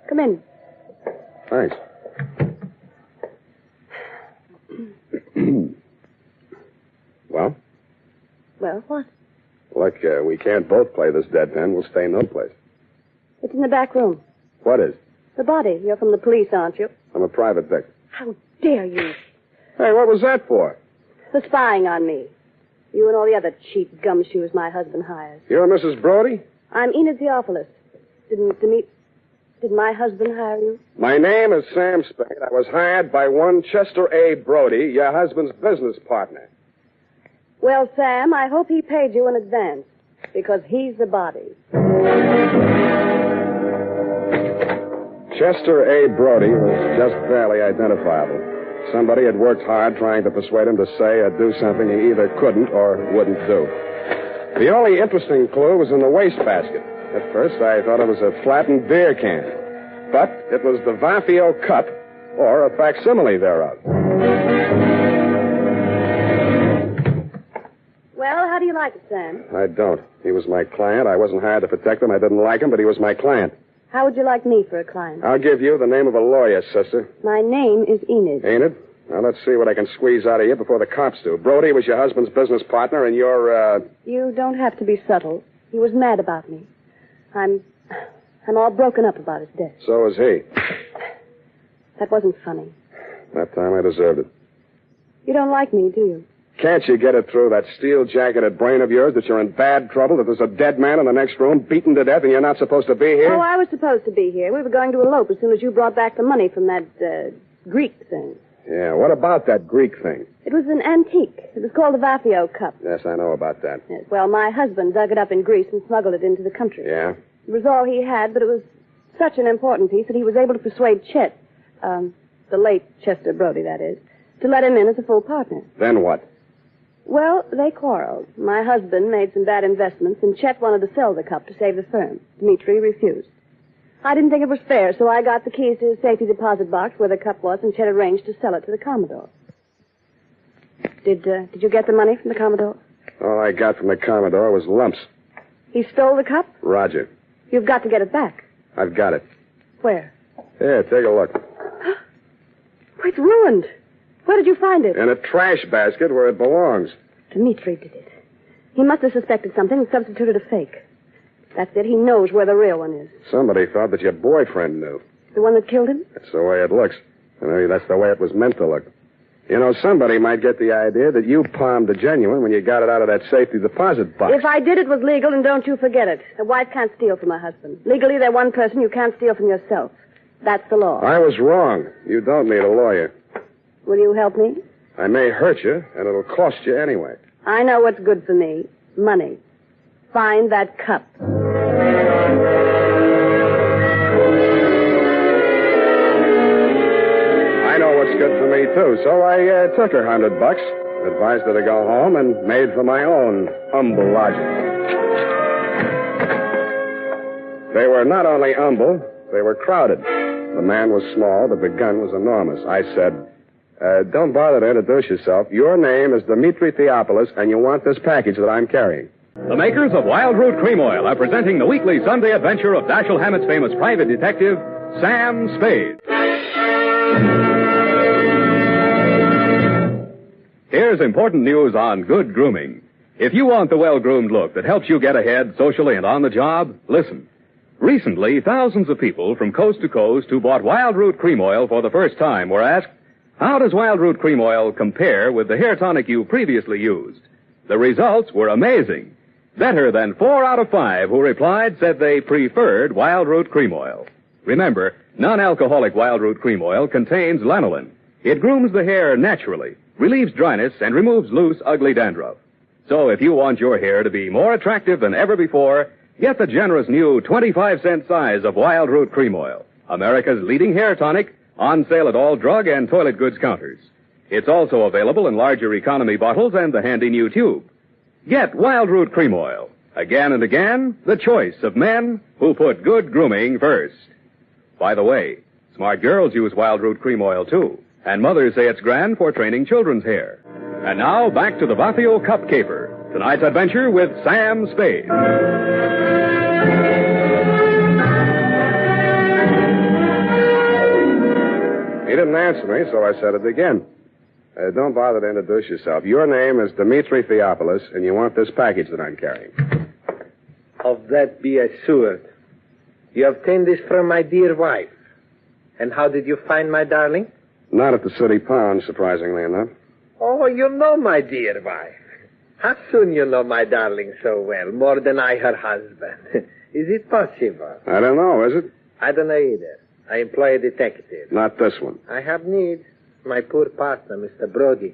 Come in. Thanks. Well? Well, what? Look, we can't both play this deadpan. We'll stay no place. It's in the back room. What is? The body. You're from the police, aren't you? I'm a private dick. How dare you? Hey, what was that for? For spying on me. You and all the other cheap gumshoes my husband hires. You're Mrs. Brody? I'm Enid Theophilus. Did my husband hire you? My name is Sam Spade. I was hired by one Chester A. Brody, your husband's business partner. Well, Sam, I hope he paid you in advance, because he's the body. Chester A. Brody was just barely identifiable. Somebody had worked hard trying to persuade him to say or do something he either couldn't or wouldn't do. The only interesting clue was in the wastebasket. At first, I thought it was a flattened beer can. But it was the Vaphio Cup, or a facsimile thereof. Well, how do you like it, Sam? I don't. He was my client. I wasn't hired to protect him. I didn't like him, but he was my client. How would you like me for a client? I'll give you the name of a lawyer, sister. My name is Enid. Ain't it? Now, let's see what I can squeeze out of you before the cops do. Brody was your husband's business partner, and you're, You don't have to be subtle. He was mad about me. I'm all broken up about his death. So is he. That wasn't funny. That time I deserved it. You don't like me, do you? Can't you get it through that steel-jacketed brain of yours that you're in bad trouble, that there's a dead man in the next room, beaten to death, and you're not supposed to be here? Oh, I was supposed to be here. We were going to elope as soon as you brought back the money from that, Greek thing. Yeah, what about that Greek thing? It was an antique. It was called the Vaphio Cup. Yes, I know about that. Yes, well, my husband dug it up in Greece and smuggled it into the country. Yeah? It was all he had, but it was such an important piece that he was able to persuade Chet, the late Chester Brody, that is, to let him in as a full partner. Then what? Well, they quarreled. My husband made some bad investments, and Chet wanted to sell the cup to save the firm. Dmitri refused. I didn't think it was fair, so I got the keys to his safety deposit box where the cup was, and Chet arranged to sell it to the Commodore. Did you get the money from the Commodore? All I got from the Commodore was lumps. He stole the cup? Roger. You've got to get it back. I've got it. Where? Here, take a look. It's ruined. Where did you find it? In a trash basket where it belongs. Dmitri did it. He must have suspected something and substituted a fake. That's it. He knows where the real one is. Somebody thought that your boyfriend knew. The one that killed him? That's the way it looks. And maybe that's the way it was meant to look. You know, somebody might get the idea that you palmed the genuine when you got it out of that safety deposit box. If I did, it was legal, and don't you forget it. A wife can't steal from her husband. Legally, they're one person. You can't steal from yourself. That's the law. I was wrong. You don't need a lawyer. Will you help me? I may hurt you, and it'll cost you anyway. I know what's good for me. Money. Find that cup. I know what's good for me, too, so I took her $100, advised her to go home, and made for my own humble lodging. They were not only humble, they were crowded. The man was small, but the gun was enormous. I said, don't bother to introduce yourself. Your name is Dmitri Theophilus, and you want this package that I'm carrying. The makers of Wild Root Cream Oil are presenting the weekly Sunday adventure of Dashiell Hammett's famous private detective, Sam Spade. Here's important news on good grooming. If you want the well-groomed look that helps you get ahead socially and on the job, listen. Recently, thousands of people from coast to coast who bought Wild Root Cream Oil for the first time were asked, how does Wild Root Cream Oil compare with the hair tonic you previously used? The results were amazing. Better than 4 out of 5 who replied said they preferred Wild Root Cream Oil. Remember, non-alcoholic Wild Root Cream Oil contains lanolin. It grooms the hair naturally, relieves dryness, and removes loose, ugly dandruff. So if you want your hair to be more attractive than ever before, get the generous new 25-cent size of Wild Root Cream Oil, America's leading hair tonic, on sale at all drug and toilet goods counters. It's also available in larger economy bottles and the handy new tube. Get Wild Root Cream Oil. Again and again, the choice of men who put good grooming first. By the way, smart girls use Wild Root Cream Oil, too. And mothers say it's grand for training children's hair. And now, back to the Vaphio Cup Caper. Tonight's adventure with Sam Spade. He didn't answer me, so I said it again. Don't bother to introduce yourself. Your name is Dmitri Theophilus, and you want this package that I'm carrying. Of that be assured. You obtained this from my dear wife. And how did you find my darling? Not at the city pond, surprisingly enough. Oh, you know my dear wife. How soon you know my darling so well, more than I her husband? Is it possible? I don't know, is it? I don't know either. I employ a detective. Not this one. I have need. My poor partner, Mr. Brody.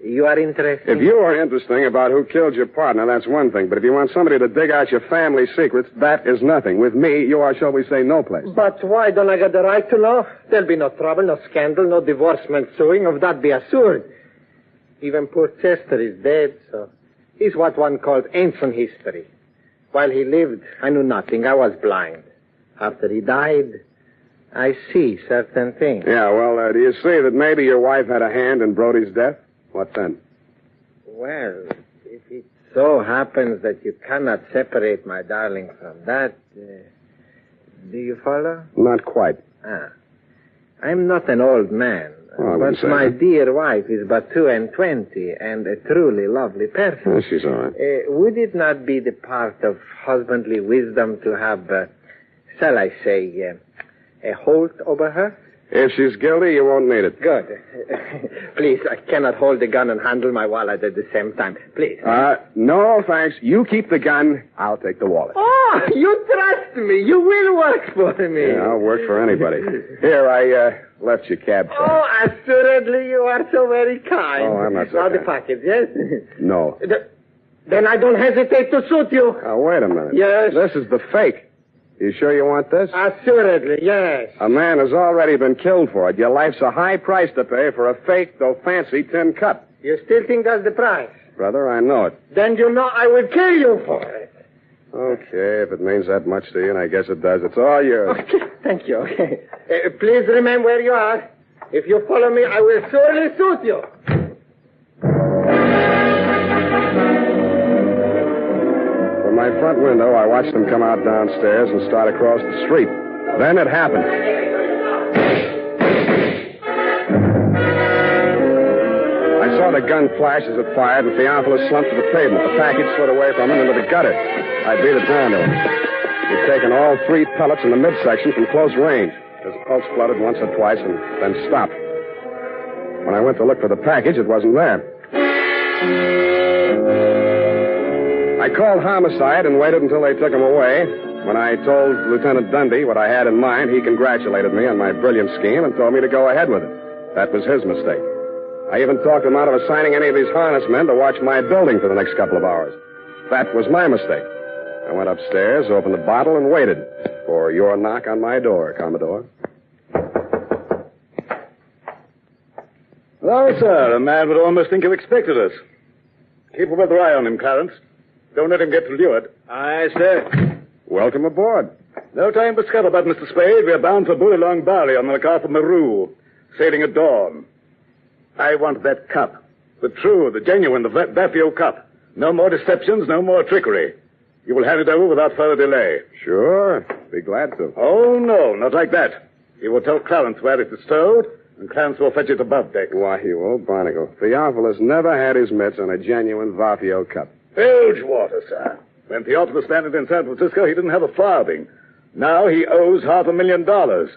You are interested? If you are interesting about who killed your partner, that's one thing. But if you want somebody to dig out your family secrets, that is nothing. With me, you are, shall we say, no place. But why don't I get the right to know? There'll be no trouble, no scandal, no divorcement suing. Of that be assured. Even poor Chester is dead, so he's what one calls ancient history. While he lived, I knew nothing. I was blind. After he died, I see certain things. Yeah, well, do you see that maybe your wife had a hand in Brody's death? What then? Well, if it so happens that you cannot separate my darling from that, do you follow? Not quite. I'm not an old man, but my dear wife is but 22 and a truly lovely person. Oh, she's all right. Would it not be the part of husbandly wisdom to have, shall I say, a hold over her? If she's guilty, you won't need it. Good. Please, I cannot hold the gun and handle my wallet at the same time. Please. No, thanks. You keep the gun. I'll take the wallet. Oh, you trust me. You will work for me. Yeah, I'll work for anybody. Here, I left your cab fare. Oh, assuredly, you are so very kind. Oh, I'm not so Now kind. the package, yes? No. Then I don't hesitate to suit you. Wait a minute. Yes? This is the fake. You sure you want this? Assuredly, yes. A man has already been killed for it. Your life's a high price to pay for a fake, though fancy, tin cup. You still think that's the price? Brother, I know it. Then you know I will kill you for it. Okay, if it means that much to you, and I guess it does, it's all yours. Okay, thank you. Okay. Please remain where you are. If you follow me, I will surely suit you. From my front window, I watched them come out downstairs and start across the street. Then it happened. I saw the gun flash as it fired, and Theophilus slumped to the pavement. The package slid away from him into the gutter. I beat it down to him. He'd taken all 3 pellets in the midsection from close range. His pulse fluttered once or twice and then stopped. When I went to look for the package, it wasn't there. I called homicide and waited until they took him away. When I told Lieutenant Dundee what I had in mind, he congratulated me on my brilliant scheme and told me to go ahead with it. That was his mistake. I even talked him out of assigning any of his harness men to watch my building for the next couple of hours. That was my mistake. I went upstairs, opened the bottle, and waited for your knock on my door, Commodore. Well, sir, a man would almost think you expected us. Keep a weather eye on him, Clarence. Don't let him get lured. Aye, sir. Welcome aboard. No time for scuttlebutt, Mr. Spade. We're bound for Bullylong Bali on the lookout for Maru, sailing at dawn. I want that cup. The true, the genuine, the Vaphio Cup. No more deceptions, no more trickery. You will hand it over without further delay. Sure. Be glad to. Oh, no, not like that. You will tell Clarence where it is stowed, and Clarence will fetch it above deck. Why, you old barnacle. Theophilus never had his mitts on a genuine Vaphio Cup. Bilge water, sir. When Theophilus landed in San Francisco, he didn't have a farthing. Now he owes $500,000.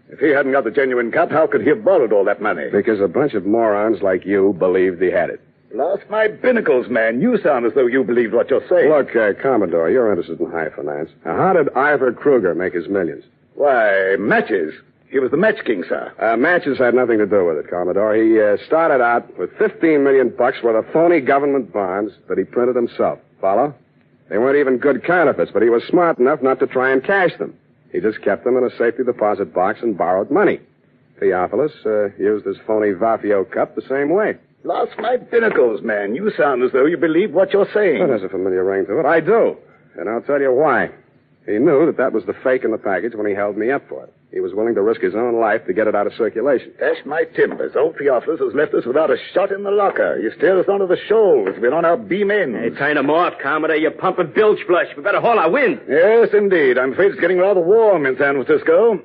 If he hadn't got the genuine cup, how could he have borrowed all that money? Because a bunch of morons like you believed he had it. Lost my binnacles, man. You sound as though you believed what you're saying. Look, Commodore, you're interested in high finance. Now, how did Ivor Kruger make his millions? Why, matches. He was the match king, sir. Matches had nothing to do with it, Commodore. He started out with $15 million worth of phony government bonds that he printed himself. Follow? They weren't even good counterfeits, but he was smart enough not to try and cash them. He just kept them in a safety deposit box and borrowed money. Theophilus used his phony Vaphio Cup the same way. Lost my binnacles, man. You sound as though you believe what you're saying. Well, there's a familiar ring to it. I do. And I'll tell you why. He knew that was the fake in the package when he held me up for it. He was willing to risk his own life to get it out of circulation. Dash my timbers. Old Theophilus has left us without a shot in the locker. You steered us onto the shoals. We're on our beam ends. Hey, turn them off, Commodore. You're pumping bilge flush. We better haul our wind. Yes, indeed. I'm afraid it's getting rather warm in San Francisco.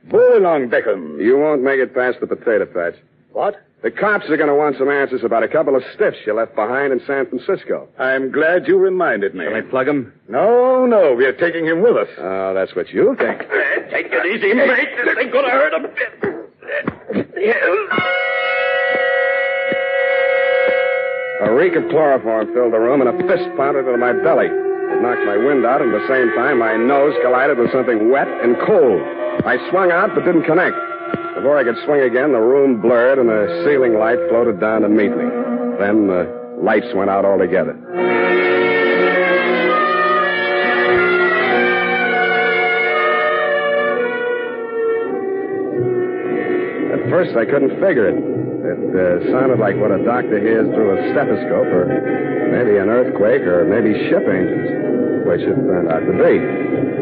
Pull along, Beckham. You won't make it past the potato patch. What? The cops are going to want some answers about a couple of stiffs you left behind in San Francisco. I'm glad you reminded me. Shall I plug him? No, we're taking him with us. Oh, that's what you think. Take it easy, mate. This ain't gonna hurt a bit. A reek of chloroform filled the room, and a fist pounded into my belly. It knocked my wind out, and at the same time, my nose collided with something wet and cold. I swung out, but didn't connect. Before I could swing again, the room blurred, and a ceiling light floated down to meet me. Then the lights went out altogether. At first, I couldn't figure it. It sounded like what a doctor hears through a stethoscope, or maybe an earthquake, or maybe ship engines, which it turned out to be.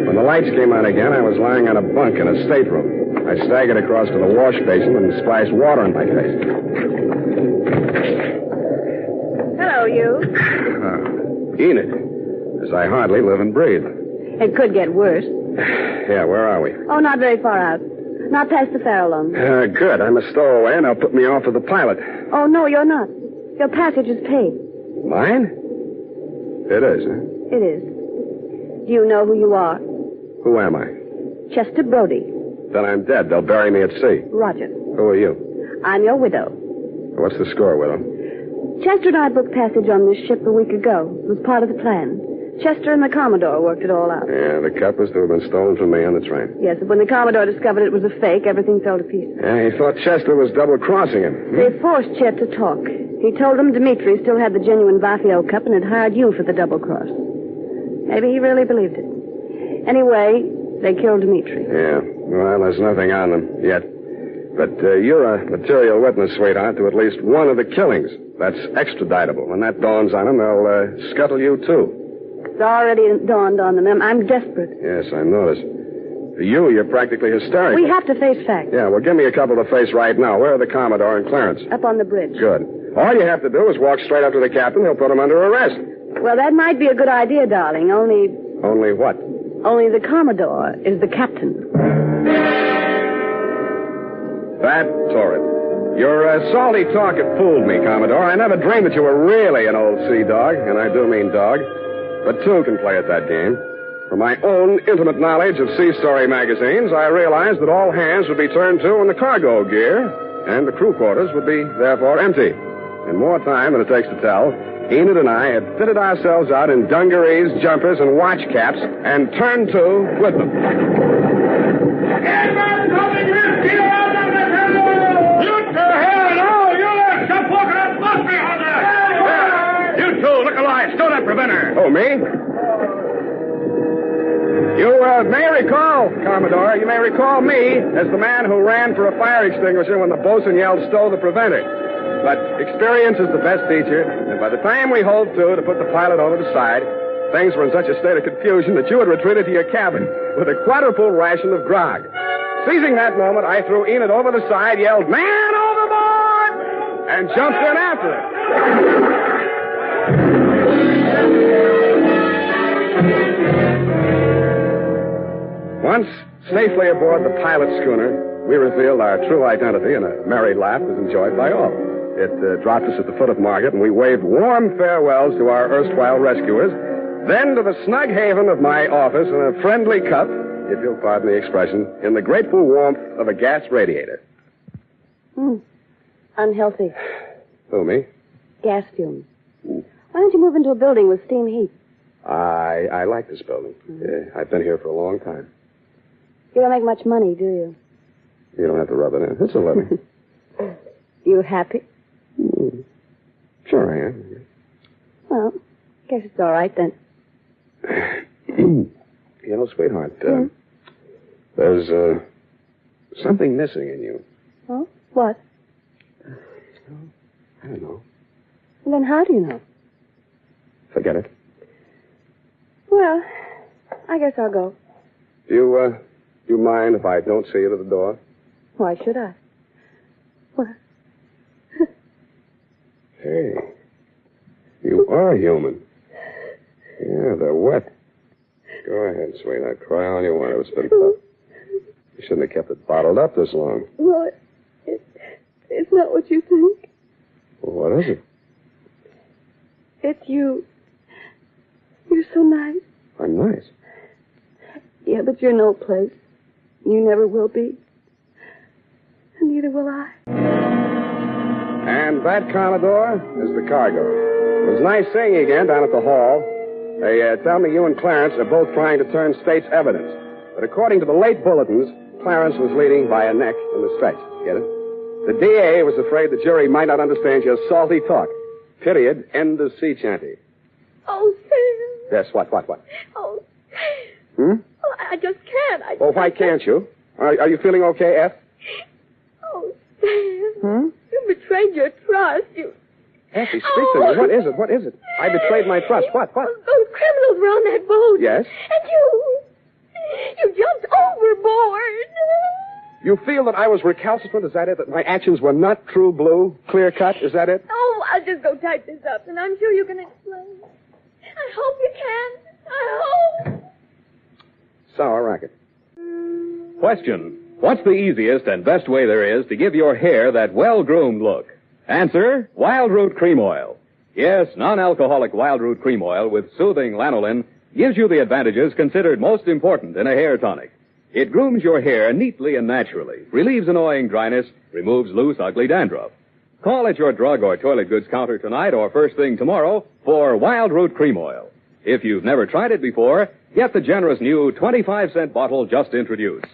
When the lights came on again, I was lying on a bunk in a stateroom. I staggered across to the wash basin and splashed water in my face. Hello, you. Enid, as I hardly live and breathe. It could get worse. Yeah, where are we? Oh, not very far out. Not past the Farallon. Good. I'm a stowaway, and they'll put me off with the pilot. Oh, no, you're not. Your passage is paid. Mine? It is, huh? It is. Do you know who you are? Who am I? Chester Brody. Then I'm dead. They'll bury me at sea. Roger. Who are you? I'm your widow. What's the score with them? Chester and I booked passage on this ship a week ago. It was part of the plan. Chester and the Commodore worked it all out. Yeah, the cup was to have been stolen from me on the train. Yes, but when the Commodore discovered it was a fake, everything fell to pieces. Yeah, he thought Chester was double-crossing him. They forced Chet to talk. He told them Dimitri still had the genuine Vaphio Cup and had hired you for the double cross. Maybe he really believed it. Anyway, they killed Dimitri. Yeah, well, there's nothing on them yet. But you're a material witness, sweetheart, to at least one of the killings. That's extraditable. When that dawns on them, they'll scuttle you, too. It's already dawned on them. I'm desperate. Yes, I noticed. For you, you're practically hysterical. We have to face facts. Yeah, well, give me a couple to face right now. Where are the Commodore and Clarence? Up on the bridge. Good. All you have to do is walk straight up to the captain. He'll put him under arrest. Well, that might be a good idea, darling, only... Only what? Only the Commodore is the captain. That's horrid. Your salty talk had fooled me, Commodore. I never dreamed that you were really an old sea dog, and I do mean dog. But two can play at that game. From my own intimate knowledge of sea story magazines, I realized that all hands would be turned to in the cargo gear, and the crew quarters would be, therefore, empty. In more time than it takes to tell, Enid and I had fitted ourselves out in dungarees, jumpers, and watch caps, and turned to with them. You two, look alive. Stow that preventer. Oh, me? You may recall, Commodore, you may recall me as the man who ran for a fire extinguisher when the bosun yelled, stow the preventer. But experience is the best teacher, and by the time we hove to put the pilot over the side, things were in such a state of confusion that you had retreated to your cabin with a quadruple ration of grog. Seizing that moment, I threw Enid over the side, yelled, man overboard, and jumped in after her. Once safely aboard the pilot schooner, we revealed our true identity, and a merry laugh was enjoyed by all. It dropped us at the foot of Market, and we waved warm farewells to our erstwhile rescuers, then to the snug haven of my office in a friendly cup, if you'll pardon the expression, in the grateful warmth of a gas radiator. Unhealthy. Who, me? Gas fumes. Why don't you move into a building with steam heat? I like this building. I've been here for a long time. You don't make much money, do you? You don't have to rub it in. It's a living. You happy? Sure I am. Well, guess it's all right then. You know, sweetheart, there's something missing in you. Oh? What? I don't know. Well, then how do you know? Forget it. Well, I guess I'll go. You mind if I don't see you to the door? Why should I? What? Hey, you are human. Yeah, they're wet. Go ahead, sweetheart. Cry all you want. It was pretty tough. You shouldn't have kept it bottled up this long. Well, it's not what you think. Well, what is it? It's you. You're so nice. I'm nice. Yeah, but you're no place. You never will be. And neither will I. And that, Commodore, is the cargo. It was nice seeing you again down at the hall. They tell me you and Clarence are both trying to turn state's evidence. But according to the late bulletins, Clarence was leading by a neck in the stretch. Get it? The DA was afraid the jury might not understand your salty talk. Period. End of sea chanty. Oh, Sam. Yes, what? Oh, Hmm? oh, I just can't. Well, why can't you? Are you feeling okay, F? Oh, Sam. Hmm? You betrayed your trust. You... Effie, speak to me. What is it? I betrayed my trust. What? Those criminals were on that boat. Yes? And you jumped overboard. You feel that I was recalcitrant? Is that it? That my actions were not true blue, clear cut? Is that it? Oh, I'll just go type this up, and I'm sure you can explain. I hope you can. I hope. Sour racket. Question. What's the easiest and best way there is to give your hair that well-groomed look? Answer, Wild Root Cream Oil. Yes, non-alcoholic Wild Root Cream Oil with soothing lanolin gives you the advantages considered most important in a hair tonic. It grooms your hair neatly and naturally, relieves annoying dryness, removes loose, ugly dandruff. Call at your drug or toilet goods counter tonight or first thing tomorrow for Wild Root Cream Oil. If you've never tried it before, get the generous new 25-cent bottle just introduced.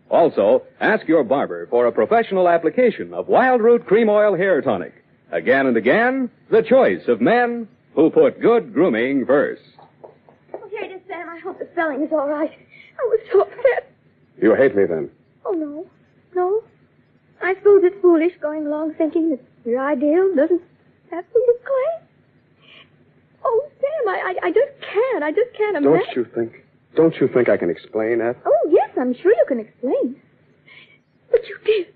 Also, ask your barber for a professional application of Wild Root Cream Oil Hair Tonic. Again and again, the choice of men who put good grooming first. Oh, here it is, Sam. I hope the spelling is all right. I was so upset. You hate me then? Oh, no. I suppose it's foolish going along thinking that your ideal doesn't have to be claim. Oh, Sam, I just can't imagine. Don't you think I can explain that? Oh, yes, I'm sure you can explain. But you did.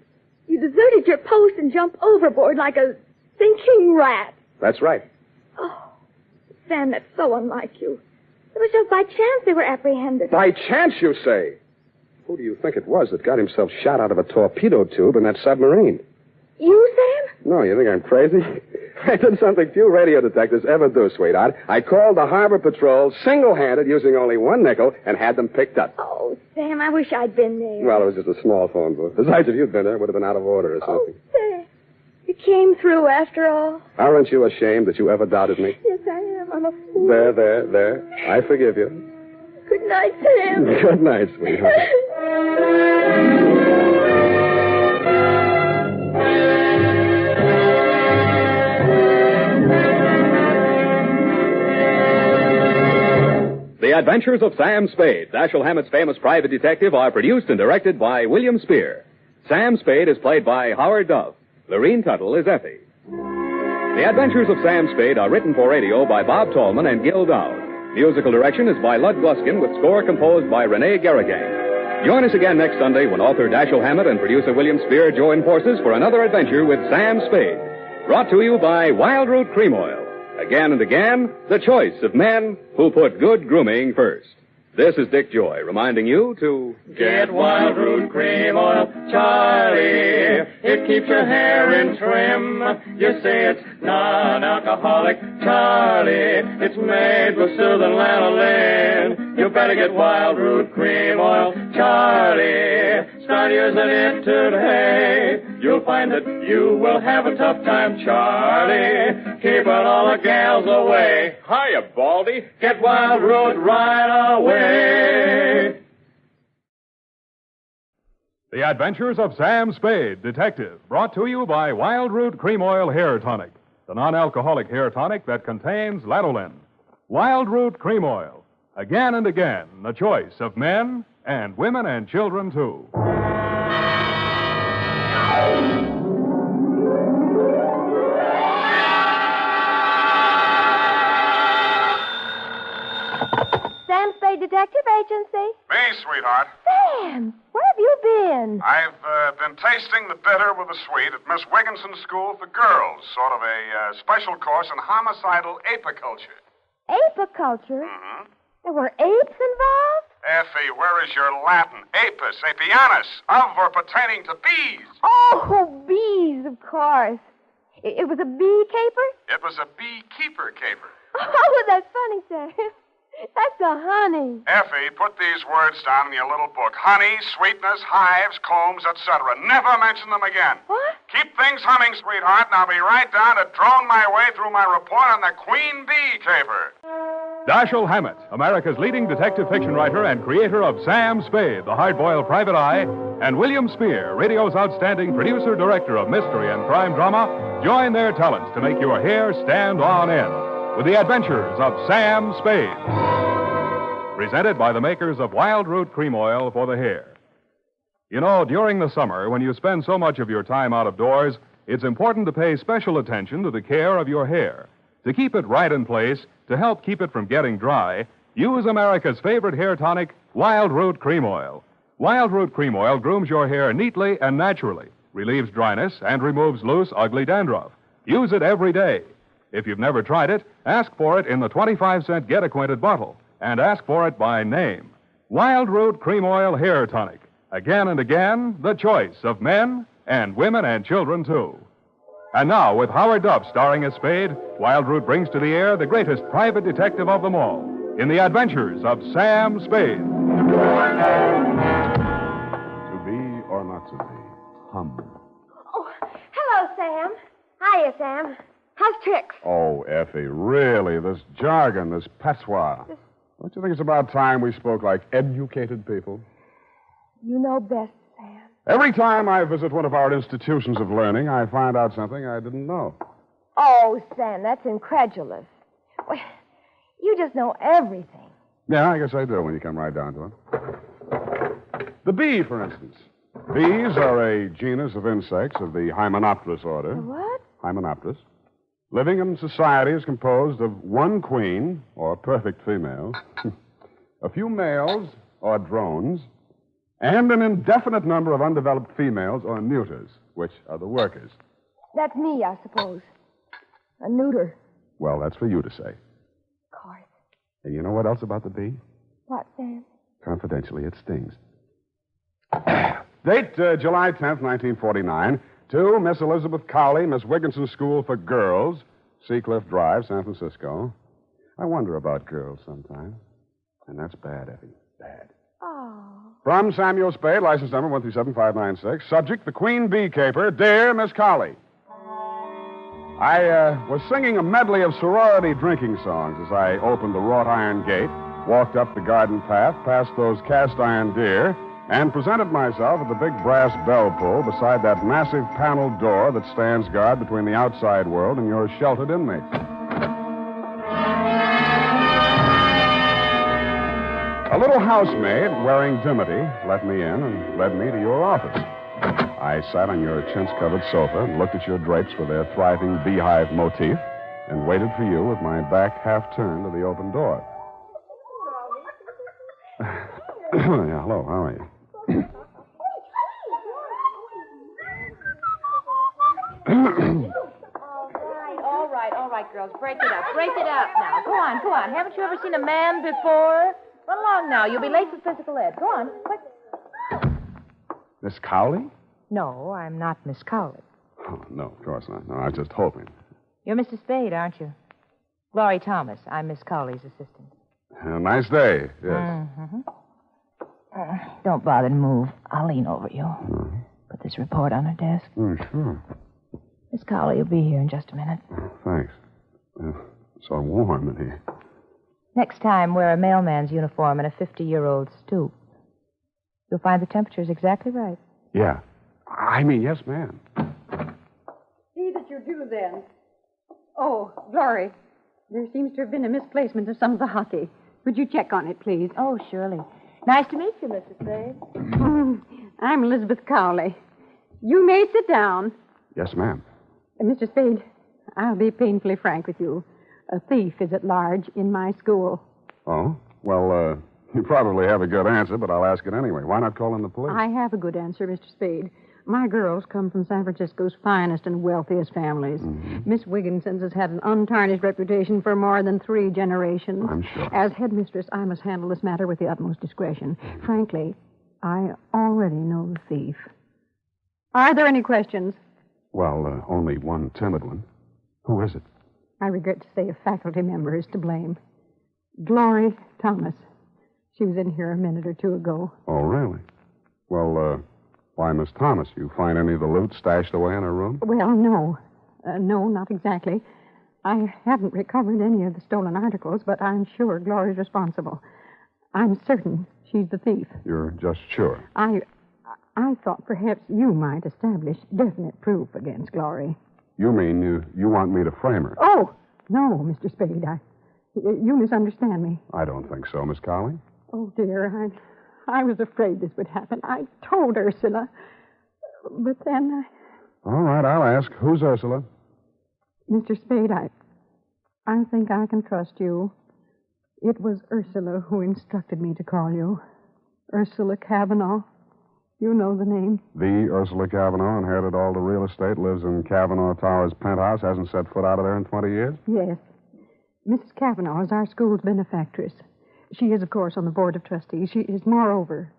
You deserted your post and jumped overboard like a sinking rat. That's right. Oh, Sam, that's so unlike you. It was just by chance they were apprehended. By chance, you say? Who do you think it was that got himself shot out of a torpedo tube in that submarine? You, Sam? No, you think I'm crazy? I did something few radio detectives ever do, sweetheart. I called the Harbor Patrol single-handed using only one nickel and had them picked up. Oh, Sam, I wish I'd been there. Well, it was just a small phone booth. Besides, if you'd been there, it would have been out of order or something. Oh, Sam, you came through after all. Aren't you ashamed that you ever doubted me? Yes, I am. I'm a fool. There. I forgive you. Good night, Sam. Good night, sweetheart. The Adventures of Sam Spade, Dashiell Hammett's famous private detective, are produced and directed by William Spear. Sam Spade is played by Howard Duff. Lorene Tuttle is Effie. The Adventures of Sam Spade are written for radio by Bob Tallman and Gil Dowd. Musical direction is by Lud Gluskin with score composed by Rene Garrigan. Join us again next Sunday when author Dashiell Hammett and producer William Spear join forces for another adventure with Sam Spade. Brought to you by Wild Root Cream Oil. Again and again, the choice of men who put good grooming first. This is Dick Joy reminding you to get Wild Root Cream Oil, Charlie. It keeps your hair in trim. You say it's non-alcoholic, Charlie. It's made with soothing lanolin. You better get Wild Root Cream Oil, Charlie. Start using it today. You'll find that you will have a tough time, Charlie. Keeping all the gals away. Hiya, Baldy. Get Wild Root right away. The Adventures of Sam Spade, Detective, brought to you by Wild Root Cream Oil Hair Tonic, the non-alcoholic hair tonic that contains lanolin. Wild Root Cream Oil. Again and again, the choice of men and women and children, too. Sam Sam Spade Detective Agency. Me, sweetheart. Sam, where have you been? I've been tasting the bitter with the sweet at Miss Wigginson's School for Girls, sort of a special course in homicidal apiculture. Apiculture? Mm-hmm. There were apes involved? Effie, where is your Latin? Apis, apianus, of or pertaining to bees. Oh, bees, of course. It was a bee caper? It was a beekeeper caper. Oh, that's funny, Sam. That's a honey. Effie, put these words down in your little book. Honey, sweetness, hives, combs, etc. Never mention them again. What? Keep things humming, sweetheart, and I'll be right down to drone my way through my report on the queen bee caper. Dashiell Hammett, America's leading detective fiction writer and creator of Sam Spade, the hard-boiled private eye, and William Spear, radio's outstanding producer-director of mystery and crime drama, join their talents to make your hair stand on end with the Adventures of Sam Spade. Presented by the makers of Wild Root Cream Oil for the hair. You know, during the summer, when you spend so much of your time out of doors, it's important to pay special attention to the care of your hair. To keep it right in place, to help keep it from getting dry, use America's favorite hair tonic, Wild Root Cream Oil. Wild Root Cream Oil grooms your hair neatly and naturally, relieves dryness, and removes loose, ugly dandruff. Use it every day. If you've never tried it, ask for it in the 25-cent Get Acquainted bottle, and ask for it by name. Wild Root Cream Oil Hair Tonic. Again and again, the choice of men and women and children, too. And now, with Howard Duff starring as Spade, Wild Root brings to the air the greatest private detective of them all, in the Adventures of Sam Spade. To be or not to be? Hum. Oh, hello, Sam. Hiya, Sam. How's tricks? Oh, Effie, really, this jargon, this patois. Don't you think it's about time we spoke like educated people? You know best, Sam. Every time I visit one of our institutions of learning, I find out something I didn't know. Oh, Sam, that's incredulous. Well, you just know everything. Yeah, I guess I do when you come right down to it. The bee, for instance. Bees are a genus of insects of the Hymenopterous order. The what? Hymenopterous. Living in society is composed of one queen, or perfect female, a few males, or drones, and an indefinite number of undeveloped females, or neuters, which are the workers. That's me, I suppose. A neuter. Well, that's for you to say. Of course. And you know what else about the bee? What, Sam? Confidentially, it stings. Date, July 10th, 1949. To Miss Elizabeth Cowley, Miss Wigginson's School for Girls, Seacliff Drive, San Francisco. I wonder about girls sometimes. And that's bad, Effie. Bad. Oh. From Samuel Spade, license number 137596. Subject, the Queen Bee Caper. Dear Miss Cowley. I was singing a medley of sorority drinking songs as I opened the wrought iron gate, walked up the garden path, past those cast iron deer, and presented myself at the big brass bell pull beside that massive paneled door that stands guard between the outside world and your sheltered inmates. A little housemaid wearing dimity let me in and led me to your office. I sat on your chintz-covered sofa and looked at your drapes with their thriving beehive motif and waited for you with my back half turned to the open door. Yeah, hello, how are you? All right, girls. Break it up. Break it up now. Go on. Haven't you ever seen a man before? Run along now. You'll be late for physical ed. Go on, quick. Miss Cowley? No, I'm not Miss Cowley. Oh, no, of course not. No, I was just hoping. You're Mr. Spade, aren't you? Glory Thomas. I'm Miss Cowley's assistant. Nice day, yes. Mm-hmm. Don't bother to move. I'll lean over you. Put this report on her desk. Sure. Miss Cowley will be here in just a minute. Thanks. It's so warm in here. Next time, wear a mailman's uniform and a 50-year-old stoop. You'll find the temperature's exactly right. Yeah. I mean, yes, ma'am. See that you do, then. Oh, Glory, there seems to have been a misplacement of some of the hockey. Would you check on it, please? Oh, surely. Nice to meet you, Mrs. Spade. I'm Elizabeth Cowley. You may sit down. Yes, ma'am. Mr. Spade, I'll be painfully frank with you. A thief is at large in my school. Oh? Well, you probably have a good answer, but I'll ask it anyway. Why not call in the police? I have a good answer, Mr. Spade. My girls come from San Francisco's finest and wealthiest families. Mm-hmm. Miss Wigginson's has had an untarnished reputation for more than 3 generations. I'm sure. As headmistress, I must handle this matter with the utmost discretion. Frankly, I already know the thief. Are there any questions? Well, only one timid one. Who is it? I regret to say a faculty member is to blame. Glory Thomas. She was in here a minute or 2 ago. Oh, really? Well, why, Miss Thomas, you find any of the loot stashed away in her room? Well, no. No, not exactly. I haven't recovered any of the stolen articles, but I'm sure Glory's responsible. I'm certain she's the thief. You're just sure? I thought perhaps you might establish definite proof against Glory. You mean you want me to frame her? Oh, no, Mr. Spade. You misunderstand me. I don't think so, Miss Cowley. Oh, dear, I was afraid this would happen. I told Ursula, but then All right, I'll ask. Who's Ursula? Mr. Spade, I think I can trust you. It was Ursula who instructed me to call you. Ursula Kavanaugh. You know the name. The Ursula Kavanaugh inherited all the real estate, lives in Kavanaugh Towers penthouse, hasn't set foot out of there in 20 years? Yes. Mrs. Kavanaugh is our school's benefactress. She is, of course, on the board of trustees. She is, moreover,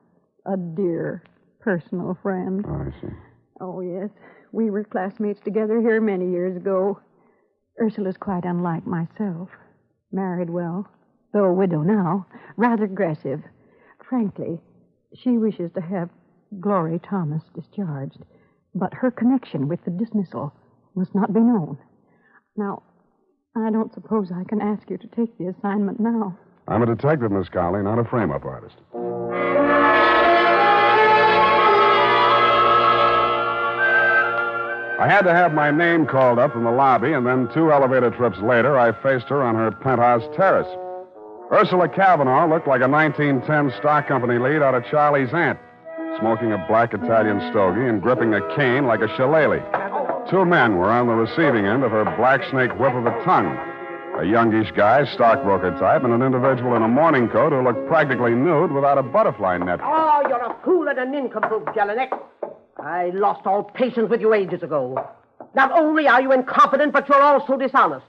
a dear personal friend. Oh, I see. Oh, yes. We were classmates together here many years ago. Ursula's quite unlike myself. Married well, though a widow now. Rather aggressive. Frankly, she wishes to have Glory Thomas discharged. But her connection with the dismissal must not be known. Now, I don't suppose I can ask you to take the assignment now. I'm a detective, Miss Cowley, not a frame-up artist. I had to have my name called up from the lobby, and then 2 elevator trips later, I faced her on her penthouse terrace. Ursula Kavanaugh looked like a 1910 stock company lead out of Charlie's Aunt, smoking a black Italian stogie and gripping a cane like a shillelagh. 2 men were on the receiving end of her black snake whip of a tongue. A youngish guy, stockbroker type, and an individual in a morning coat who looked practically nude without a butterfly net. Oh, you're a fool and a nincompoop, Jelinek. I lost all patience with you ages ago. Not only are you incompetent, but you're also dishonest.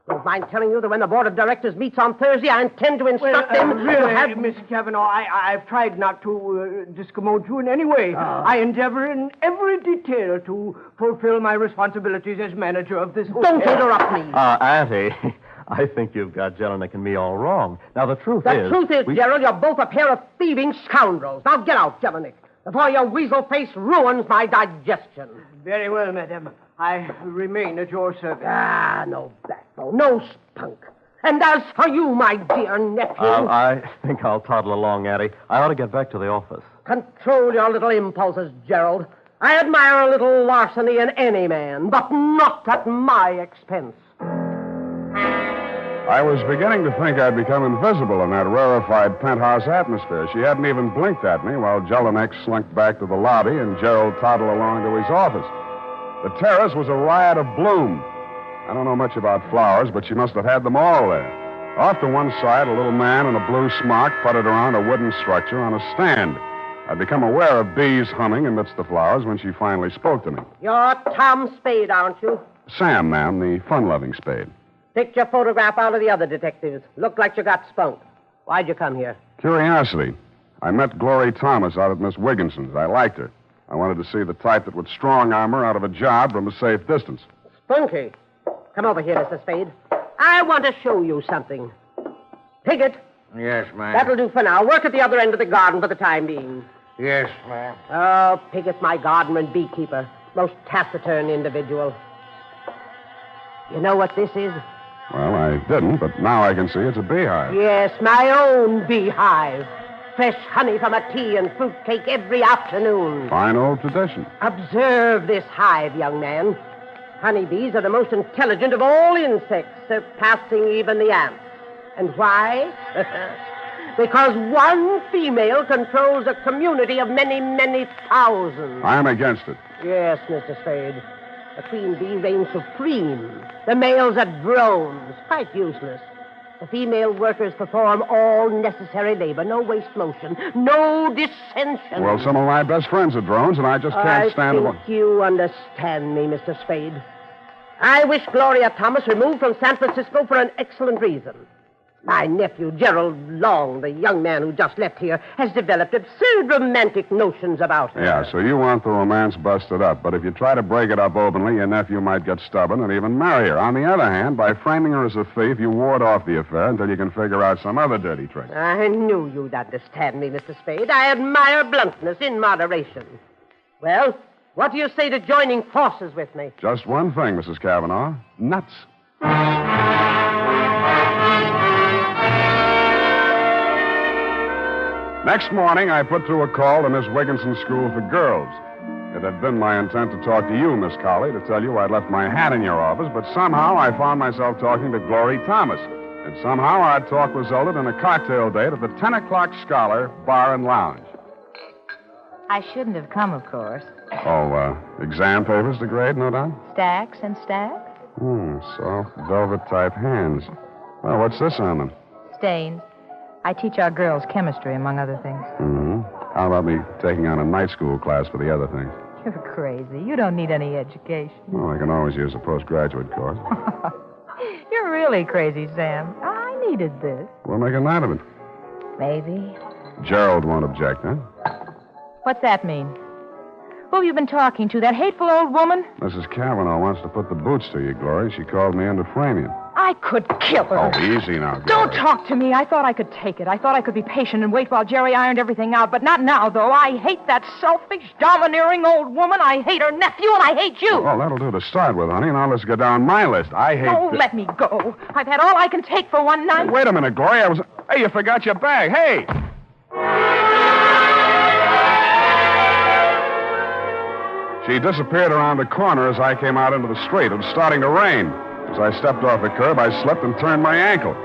Don't mind telling you that when the board of directors meets on Thursday, I intend to instruct them really, to have... Miss Kavanaugh, I've tried not to discommode you in any way. I endeavor in every detail to fulfill my responsibilities as manager of this hotel. Don't interrupt me. Auntie, I think you've got Jelinek and me all wrong. Now, the truth is... The truth is, Gerald, you're both a pair of thieving scoundrels. Now get out, Jelinek, before your weasel face ruins my digestion. Very well, madam. I remain at your service. Ah, no backbone, no spunk. And as for you, my dear nephew... I think I'll toddle along, Auntie. I ought to get back to the office. Control your little impulses, Gerald. I admire a little larceny in any man, but not at my expense. I was beginning to think I'd become invisible in that rarefied penthouse atmosphere. She hadn't even blinked at me while Jelinek slunk back to the lobby and Gerald toddled along to his office. The terrace was a riot of bloom. I don't know much about flowers, but she must have had them all there. Off to one side, a little man in a blue smock putted around a wooden structure on a stand. I'd become aware of bees humming amidst the flowers when she finally spoke to me. You're Tom Spade, aren't you? Sam, ma'am, the fun-loving Spade. Picked your photograph out of the other detectives. Looked like you got spunked. Why'd you come here? Curiosity. I met Glory Thomas out at Miss Wigginson's. I liked her. I wanted to see the type that would strong-arm her out of a job from a safe distance. Spunky. Come over here, Mr. Spade. I want to show you something. Piggott. Yes, ma'am. That'll do for now. Work at the other end of the garden for the time being. Yes, ma'am. Oh, Piggott's my gardener and beekeeper. Most taciturn individual. You know what this is? Well, I didn't, but now I can see it's a beehive. Yes, my own beehive. Fresh honey from a tea and fruit cake every afternoon. Fine old tradition. Observe this hive, young man. Honeybees are the most intelligent of all insects, surpassing even the ants. And why? Because one female controls a community of many, many thousands. I'm against it. Yes, Mr. Spade. The queen bee reigns supreme. The males are drones, quite useless. The female workers perform all necessary labor. No waste motion. No dissension. Well, some of my best friends are drones, and I just can't stand them. I think you understand me, Mr. Spade. I wish Gloria Thomas removed from San Francisco for an excellent reason. My nephew, Gerald Long, the young man who just left here, has developed absurd romantic notions about her. Yeah, so you want the romance busted up, but if you try to break it up openly, your nephew might get stubborn and even marry her. On the other hand, by framing her as a thief, you ward off the affair until you can figure out some other dirty trick. I knew you'd understand me, Mr. Spade. I admire bluntness in moderation. Well, what do you say to joining forces with me? Just one thing, Mrs. Cavanaugh. Nuts. Next morning, I put through a call to Miss Wigginson's School for Girls. It had been my intent to talk to you, Miss Colley, to tell you I'd left my hat in your office, but somehow I found myself talking to Glory Thomas. And somehow our talk resulted in a cocktail date at the 10 o'clock Scholar Bar and Lounge. I shouldn't have come, of course. Oh, exam papers to grade, no doubt? Stacks and stacks? Soft velvet-type hands. Well, what's this on them? Stains. I teach our girls chemistry, among other things. How about me taking on a night school class for the other things? You're crazy. You don't need any education. Well, I can always use a postgraduate course. You're really crazy, Sam. I needed this. We'll make a night of it. Maybe. Gerald won't object, huh? What's that mean? Who have you been talking to? That hateful old woman? Mrs. Cavanaugh wants to put the boots to you, Glory. She called me in to frame you. I could kill her. Oh, easy now, Glory. Don't talk to me. I thought I could take it. I thought I could be patient and wait while Jerry ironed everything out. But not now, though. I hate that selfish, domineering old woman. I hate her nephew, and I hate you. Well, that'll do to start with, honey. Now let's go down my list. I hate... Don't let me go. I've had all I can take for one night. Hey, wait a minute, Glory. Hey, you forgot your bag. Hey! She disappeared around the corner as I came out into the street. It was starting to rain. As I stepped off the curb, I slipped and turned my ankle.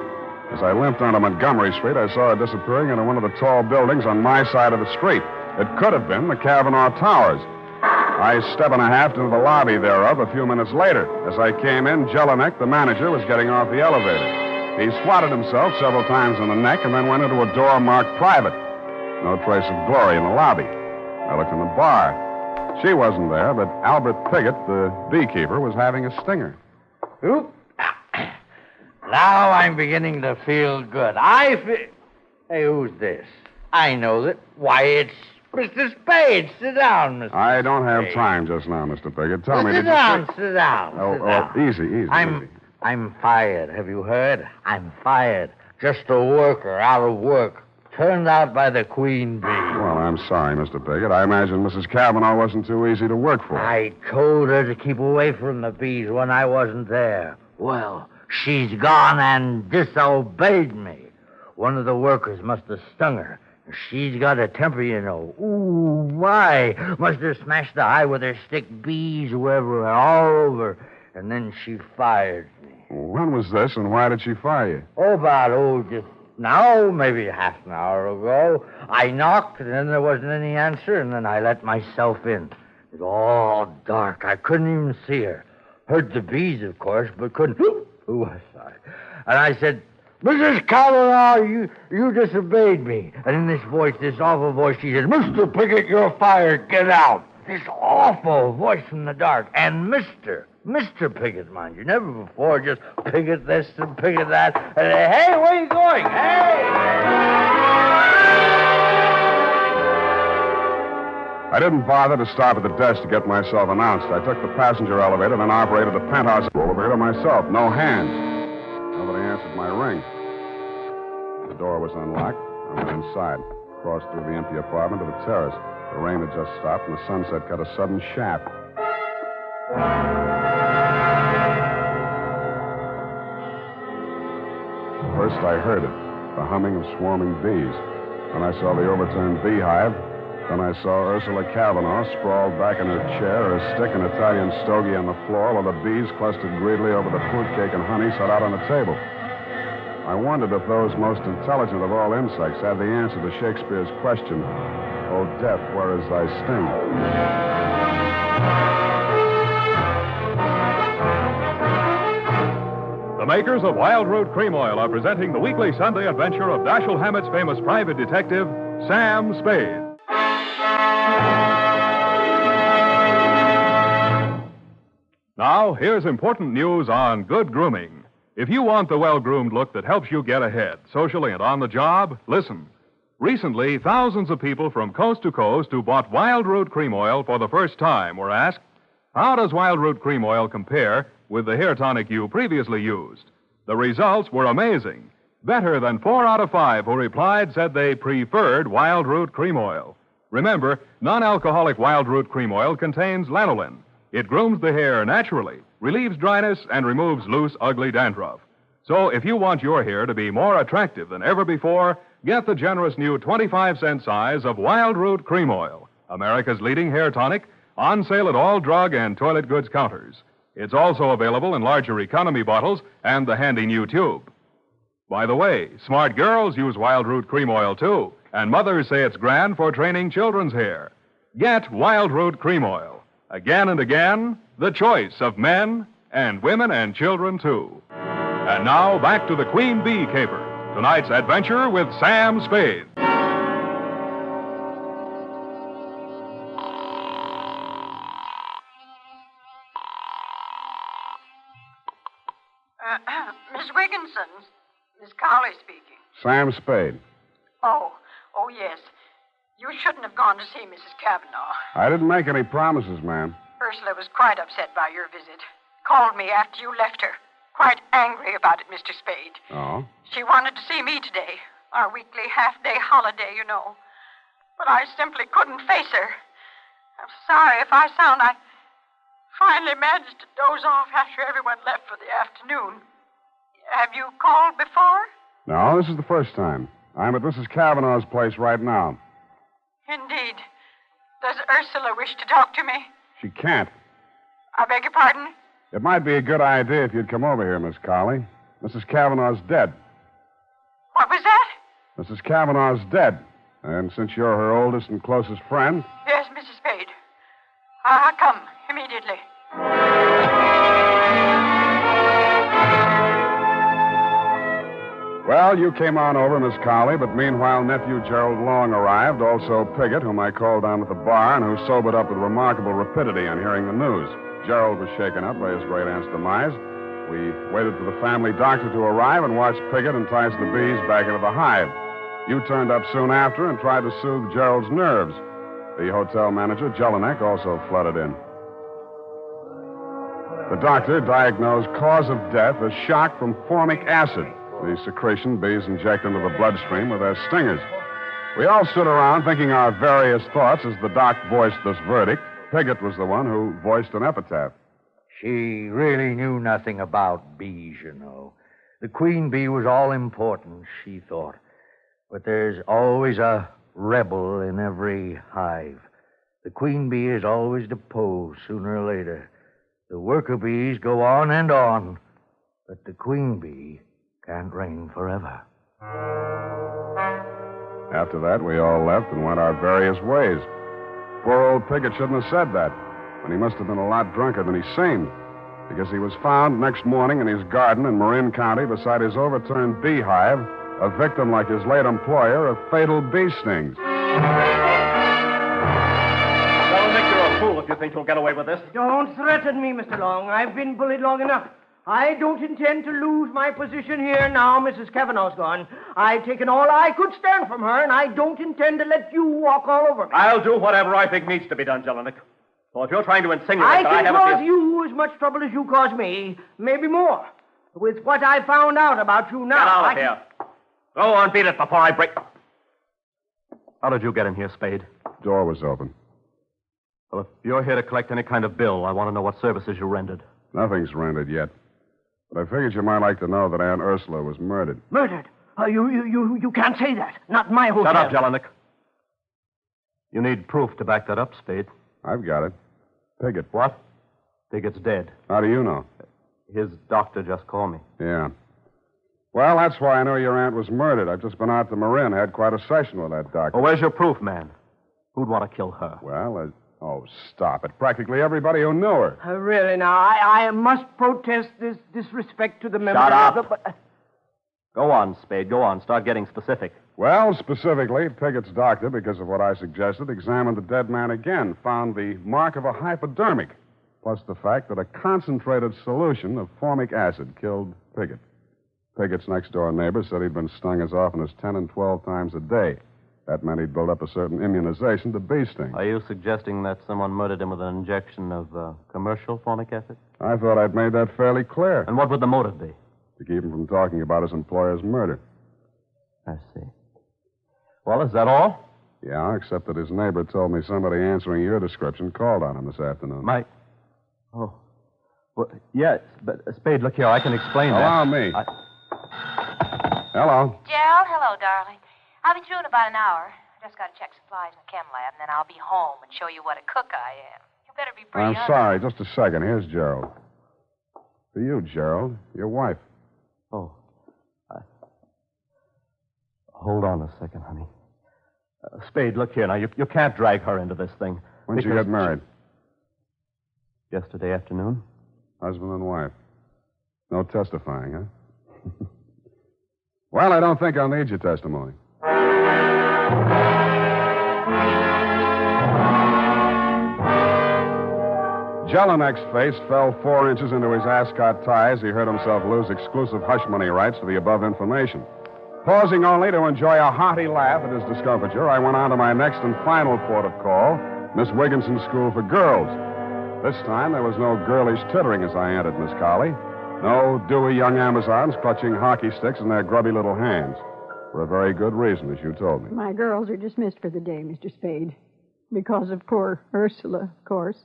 As I limped onto Montgomery Street, I saw her disappearing into one of the tall buildings on my side of the street. It could have been the Cavanaugh Towers. I step and a half into the lobby thereof a few minutes later. As I came in, Jelinek, the manager, was getting off the elevator. He swatted himself several times in the neck and then went into a door marked private. No trace of Glory in the lobby. I looked in the bar. She wasn't there, but Albert Piggott, the beekeeper, was having a stinger. Oop. Now I'm beginning to feel good. Hey, who's this? I know that. Why, it's Mr. Spade. Sit down, Mr. I don't have Spade. time just now, Mr. Piggott. Tell me, Sit down, sit down. Easy. I'm fired. Have you heard? I'm fired. Just a worker out of work. Turned out by the queen bee. Well, I'm sorry, Mr. Piggott. I imagine Mrs. Cavanaugh wasn't too easy to work for. I told her to keep away from the bees when I wasn't there. Well, she's gone and disobeyed me. One of the workers must have stung her. She's got a temper, you know. Ooh, why? Must have smashed the eye with her stick. Bees were everywhere, all over. And then she fired me. When was this, and why did she fire you? Just now, maybe half an hour ago. I knocked, and then there wasn't any answer, and then I let myself in. It was all dark. I couldn't even see her. Heard the bees, of course, but couldn't... Ooh, sorry. And I said, Mrs. Cavanaugh, you disobeyed me. And in this voice, this awful voice, she said, Mr. Piggott, you're fired. Get out. This awful voice from the dark. And Mr. Piggott, mind you. Never before, just Piggott this and Piggott that. And hey, where are you going? Hey! I didn't bother to stop at the desk to get myself announced. I took the passenger elevator, then operated the penthouse elevator myself. No hands. Nobody answered my ring. The door was unlocked. I went inside, crossed through the empty apartment to the terrace. The rain had just stopped, and the sunset cut a sudden shaft. First, I heard it, the humming of swarming bees. Then I saw the overturned beehive. Then I saw Ursula Cavanaugh sprawled back in her chair, her stick and Italian stogie on the floor, while the bees clustered greedily over the fruit cake and honey set out on the table. I wondered if those most intelligent of all insects had the answer to Shakespeare's question, "O death, where is thy sting?" The The makers of Wild Root Cream Oil are presenting the weekly Sunday adventure of Dashiell Hammett's famous private detective, Sam Spade. Now, here's important news on good grooming. If you want the well-groomed look that helps you get ahead, socially and on the job, listen. Recently, thousands of people from coast to coast who bought Wild Root Cream Oil for the first time were asked, how does Wild Root Cream Oil compare with the hair tonic you previously used? The results were amazing. Better than 4 out of 5 who replied said they preferred Wild Root Cream Oil. Remember, non-alcoholic Wild Root Cream Oil contains lanolin. It grooms the hair naturally, relieves dryness, and removes loose, ugly dandruff. So if you want your hair to be more attractive than ever before, get the generous new 25-cent size of Wild Root Cream Oil, America's leading hair tonic, on sale at all drug and toilet goods counters. It's also available in larger economy bottles and the handy new tube. By the way, smart girls use Wild Root Cream Oil, too, and mothers say it's grand for training children's hair. Get Wild Root Cream Oil. Again and again, the choice of men and women and children, too. And now, back to the Queen Bee Caper, tonight's adventure with Sam Spade. Miss Wigginson, Miss Cowley speaking. Sam Spade. Oh, yes. You shouldn't have gone to see Mrs. Kavanaugh. I didn't make any promises, ma'am. Ursula was quite upset by your visit. Called me after you left her. Quite angry about it, Mr. Spade. Oh? She wanted to see me today. Our weekly half-day holiday, you know. But I simply couldn't face her. I'm sorry if I finally managed to doze off after everyone left for the afternoon. Have you called before? No, this is the first time. I'm at Mrs. Kavanaugh's place right now. Indeed. Does Ursula wish to talk to me? She can't. I beg your pardon? It might be a good idea if you'd come over here, Miss Cowley. Mrs. Kavanaugh's dead. What was that? Mrs. Kavanaugh's dead. And since you're her oldest and closest friend... Yes, Mrs. Spade. I'll come immediately. Well, you came on over, Miss Cowley, but meanwhile, nephew Gerald Long arrived, also Piggott, whom I called down at the bar and who sobered up with remarkable rapidity on hearing the news. Gerald was shaken up by his great aunt's demise. We waited for the family doctor to arrive and watched Piggott entice the bees back into the hive. You turned up soon after and tried to soothe Gerald's nerves. The hotel manager, Jelinek, also flooded in. The doctor diagnosed cause of death as shock from formic acid, the secretion bees inject into the bloodstream with their stingers. We all stood around thinking our various thoughts as the doc voiced this verdict. Piggott was the one who voiced an epitaph. She really knew nothing about bees, you know. The queen bee was all important, she thought. But there's always a rebel in every hive. The queen bee is always deposed sooner or later. The worker bees go on and on, but the queen bee can't reign forever. After that, we all left and went our various ways. Poor old Piggott shouldn't have said that, and he must have been a lot drunker than he seemed, because he was found next morning in his garden in Marin County beside his overturned beehive, a victim like his late employer of fatal bee stings. That'll make you a fool if you think you'll get away with this. Don't threaten me, Mr. Long. I've been bullied long enough. I don't intend to lose my position here now Mrs. Kavanaugh's gone. I've taken all I could stand from her, and I don't intend to let you walk all over me. I'll do whatever I think needs to be done, Jelinek. So if you're trying to insinuate I that I can haven't... cause you as much trouble as you cause me, maybe more. With what I found out about you now... Get out of here. Go on, beat it before I break... How did you get in here, Spade? Door was open. Well, if you're here to collect any kind of bill, I want to know what services you rendered. Nothing's rendered yet. But I figured you might like to know that Aunt Ursula was murdered. Murdered? You can't say that. Not in my hotel. Shut up, Jelinek. You need proof to back that up, Spade. I've got it. Piggott. What? Piggott's dead. How do you know? His doctor just called me. Yeah. Well, that's why I know your aunt was murdered. I've just been out to Marin, had quite a session with that doctor. Well, where's your proof, man? Who'd want to kill her? Well, Oh, stop it. Practically everybody who knew her. Really, now, I must protest this disrespect to the memory Shut up. of the... Go on, Spade. Go on. Start getting specific. Well, specifically, Pigot's doctor, because of what I suggested, examined the dead man again, found the mark of a hypodermic, plus the fact that a concentrated solution of formic acid killed Pigot. Pigot's next-door neighbor said he'd been stung as often as 10 and 12 times a day. That meant he'd built up a certain immunization to bee stings. Are you suggesting that someone murdered him with an injection of commercial formic acid? I thought I'd made that fairly clear. And what would the motive be? To keep him from talking about his employer's murder. I see. Well, is that all? Yeah, except that his neighbor told me somebody answering your description called on him this afternoon. Oh. Well, yes, but Spade, look here, I can explain that. Allow me. Hello. Gerald, hello, darling. I'll be through in about an hour. I just got to check supplies in the chem lab, and then I'll be home and show you what a cook I am. You better be pretty. I'm sorry, just a second. Here's Gerald. For you, Gerald, your wife. Oh. Hold on a second, honey. Spade, look here now. You can't drag her into this thing. When did you get married? Yesterday afternoon. Husband and wife. No testifying, huh? Well, I don't think I'll need your testimony. Jelinek's face fell 4 inches into his ascot tie as he heard himself lose exclusive hush money rights to the above information. Pausing only to enjoy a hearty laugh at his discomfiture, I went on to my next and final port of call, Miss Wigginson's School for Girls. This time, there was no girlish tittering as I entered, Miss Colley. No dewy young Amazons clutching hockey sticks in their grubby little hands. For a very good reason, as you told me. My girls are dismissed for the day, Mr. Spade. Because of poor Ursula, of course.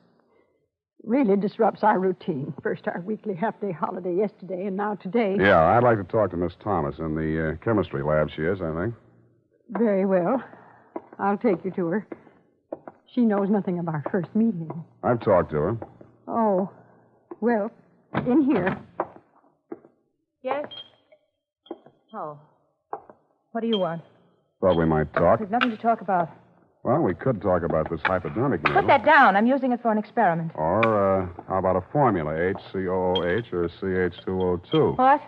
Really disrupts our routine. First our weekly half-day holiday yesterday, and now today. Yeah, I'd like to talk to Miss Thomas in the chemistry lab, she is, I think. Very well. I'll take you to her. She knows nothing of our first meeting. I've talked to her. Oh, well, in here. Yes? Oh. What do you want? Thought we might talk. There's nothing to talk about. Well, we could talk about this hypodermic needle. Put that down. I'm using it for an experiment. Or, how about a formula, HCOOH or CH2O2? What?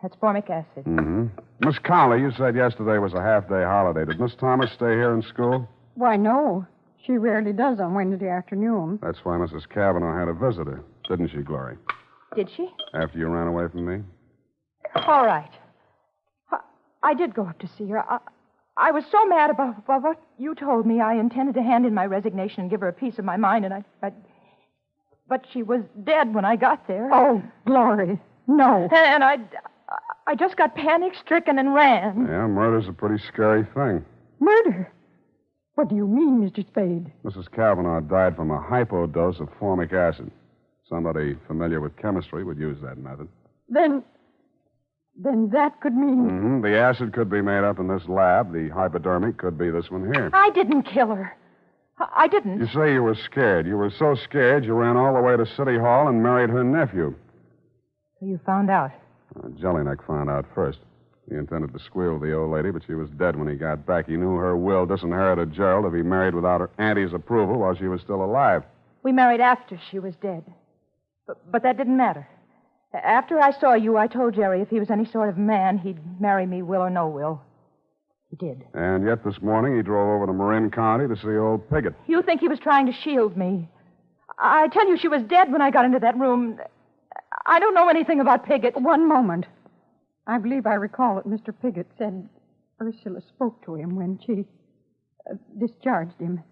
That's formic acid. Mm-hmm. Miss Colley, you said yesterday was a half-day holiday. Did Miss Thomas stay here in school? Why, no. She rarely does on Wednesday afternoon. That's why Mrs. Cavanaugh had a visitor, didn't she, Glory? Did she? After you ran away from me? All right. I did go up to see her. I was so mad about what you told me, I intended to hand in my resignation and give her a piece of my mind, and but she was dead when I got there. Oh, Glory, no. And I just got panic-stricken and ran. Yeah, murder's a pretty scary thing. Murder? What do you mean, Mr. Spade? Mrs. Cavanaugh died from a hypodose of formic acid. Somebody familiar with chemistry would use that method. Then that could mean... Mm-hmm. The acid could be made up in this lab. The hypodermic could be this one here. I didn't kill her. I didn't. You say you were scared. You were so scared you ran all the way to City Hall and married her nephew. So you found out? Jelinek found out first. He intended to squeal the old lady, but she was dead when he got back. He knew her will disinherited Gerald if he married without her auntie's approval while she was still alive. We married after she was dead. But that didn't matter. After I saw you, I told Jerry if he was any sort of man, he'd marry me, will or no will. He did. And yet this morning he drove over to Marin County to see old Piggott. You think he was trying to shield me. I tell you, she was dead when I got into that room. I don't know anything about Piggott. One moment. I believe I recall that Mr. Piggott said Ursula spoke to him when she discharged him.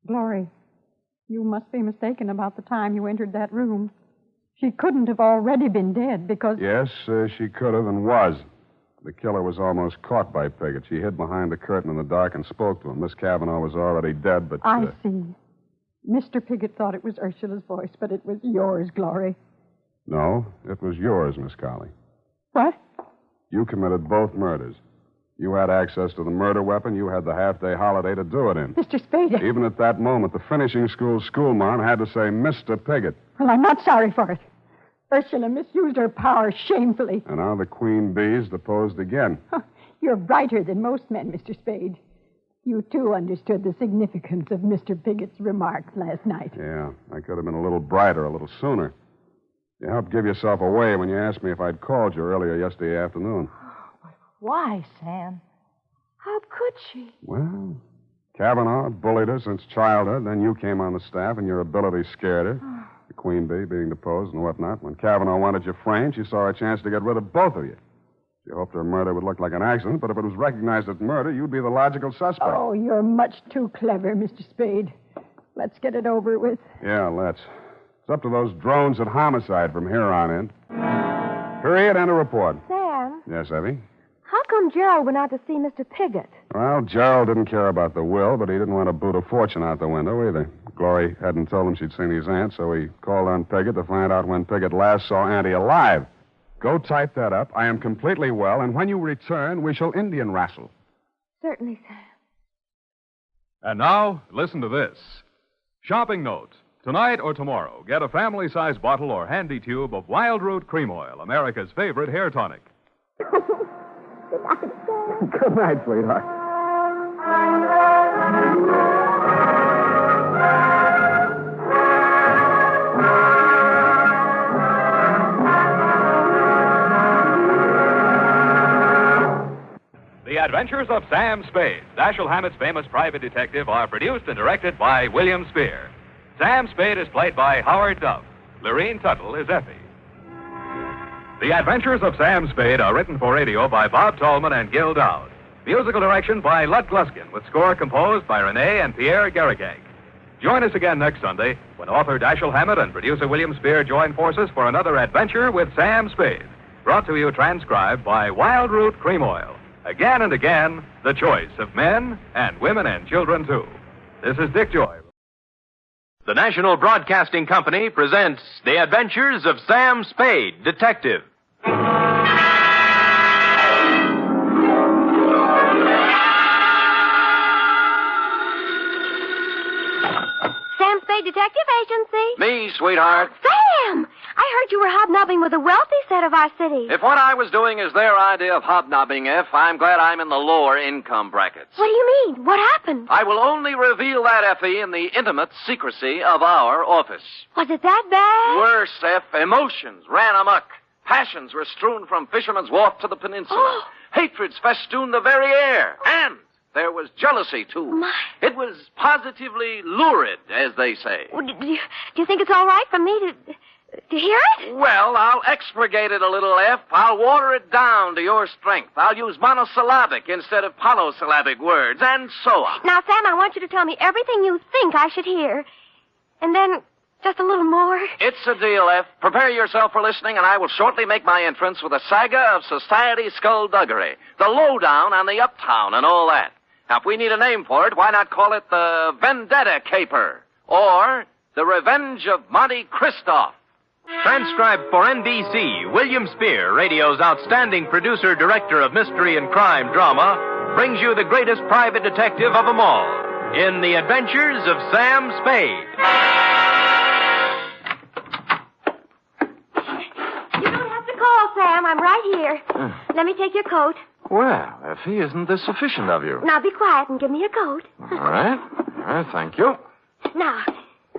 Glory, you must be mistaken about the time you entered that room. She couldn't have already been dead because... Yes, she could have and was. The killer was almost caught by Piggott. She hid behind the curtain in the dark and spoke to him. Miss Cavanaugh was already dead, but... I see. Mr. Piggott thought it was Ursula's voice, but it was yours, Glory. No, it was yours, Miss Colley. What? You committed both murders. You had access to the murder weapon. You had the half-day holiday to do it in. Mr. Spade... Even at that moment, the finishing school schoolmarm had to say Mr. Piggott. Well, I'm not sorry for it. Ursula misused her power shamefully. And now the queen bee's deposed again. You're brighter than most men, Mr. Spade. You, too, understood the significance of Mr. Pigot's remarks last night. Yeah, I could have been a little brighter a little sooner. You helped give yourself away when you asked me if I'd called you earlier yesterday afternoon. Why, Sam? How could she? Well, Kavanaugh bullied her since childhood. Then you came on the staff, and your ability scared her. The Queen Bee being deposed and whatnot. When Kavanaugh wanted you framed, she saw a chance to get rid of both of you. She hoped her murder would look like an accident, but if it was recognized as murder, you'd be the logical suspect. Oh, you're much too clever, Mr. Spade. Let's get it over with. Yeah, let's. It's up to those drones at homicide from here on in. Period, and a report. Sam, Yes, Evie? how come Gerald went out to see Mr. Pigot? Well, Gerald didn't care about the will, but he didn't want to boot a fortune out the window either. Glory hadn't told him she'd seen his aunt, so he called on Pigot to find out when Pigot last saw Auntie alive. Go type that up. I am completely well, and when you return, we shall Indian wrestle. Certainly, Sam. And now, listen to this. Shopping note. Tonight or tomorrow, get a family-size bottle or handy tube of Wild Root Cream Oil, America's favorite hair tonic. Good night, sweetheart. The Adventures of Sam Spade, Dashiell Hammett's famous private detective, are produced and directed by William Spear. Sam Spade is played by Howard Duff. Lorene Tuttle is Effie. The Adventures of Sam Spade are written for radio by Bob Tallman and Gil Dowd. Musical direction by Lud Gluskin, with score composed by Renee and Pierre Garrigang. Join us again next Sunday when author Dashiell Hammett and producer William Spear join forces for another adventure with Sam Spade. Brought to you transcribed by Wild Root Cream Oil. Again and again, the choice of men and women and children, too. This is Dick Joy. The National Broadcasting Company presents The Adventures of Sam Spade, Detective. Sam Spade Detective Agency. Me, sweetheart. Sam! I heard you were hobnobbing with a wealthy set of our city. If what I was doing is their idea of hobnobbing, I'm glad I'm in the lower income brackets. What do you mean? What happened? I will only reveal that, Effie, in the intimate secrecy of our office. Was it that bad? Worse, emotions ran amok. Passions were strewn from Fisherman's Wharf to the peninsula. Oh. Hatreds festooned the very air. And there was jealousy, too. My. It was positively lurid, as they say. Well, do you think it's all right for me to hear it? Well, I'll expurgate it a little, F. I'll water it down to your strength. I'll use monosyllabic instead of polysyllabic words, and so on. Now, Sam, I want you to tell me everything you think I should hear. And then just a little more. It's a deal, F. Prepare yourself for listening, and I will shortly make my entrance with a saga of society skullduggery, the lowdown on the uptown and all that. Now, if we need a name for it, why not call it the Vendetta Caper or the Revenge of Monte Christoph? Transcribed for NBC, William Spear, radio's outstanding producer-director of mystery and crime drama, brings you the greatest private detective of them all in The Adventures of Sam Spade. You don't have to call, Sam. I'm right here. Let me take your coat. Well, Effie, isn't this sufficient of you? Now be quiet and give me your coat. All right. Thank you. Now,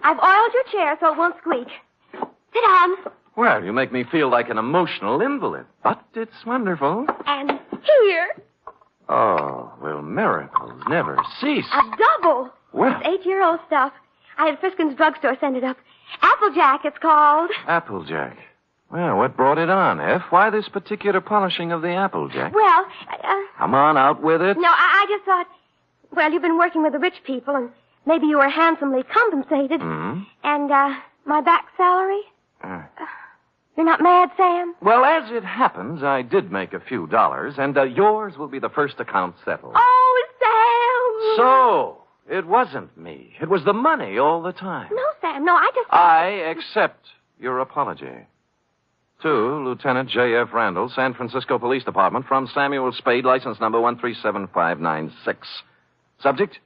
I've oiled your chair so it won't squeak. Sit down. Well, you make me feel like an emotional invalid, but it's wonderful. And here. Oh, will miracles never cease? A double. Well. It's 8-year-old stuff. I had Friskin's drugstore send it up. Applejack, it's called. Applejack. Well, what brought it on, F? Why this particular polishing of the Applejack? Well, Come on, out with it. no, I just thought, well, you've been working with the rich people, and maybe you were handsomely compensated. Hmm? And, my back salary? You're not mad, Sam? Well, as it happens, I did make a few dollars, and yours will be the first account settled. Oh, Sam! So, it wasn't me. It was the money all the time. No, Sam, no, I just... I accept your apology. To Lieutenant J.F. Randall, San Francisco Police Department, from Samuel Spade, license number 137596. Subject,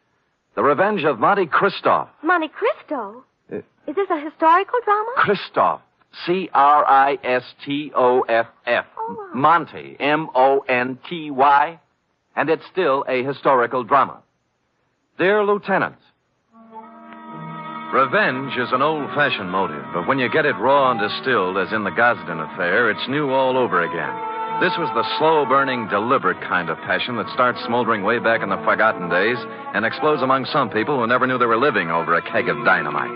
The Revenge of Monte Christoph. Monte Cristo? Is this a historical drama? Christoph. Christoff. Oh. Monty. Monty. And it's still a historical drama. Dear Lieutenant, revenge is an old-fashioned motive, but when you get it raw and distilled, as in the Gosden affair, it's new all over again. This was the slow-burning, deliberate kind of passion that starts smoldering way back in the forgotten days and explodes among some people who never knew they were living over a keg of dynamite.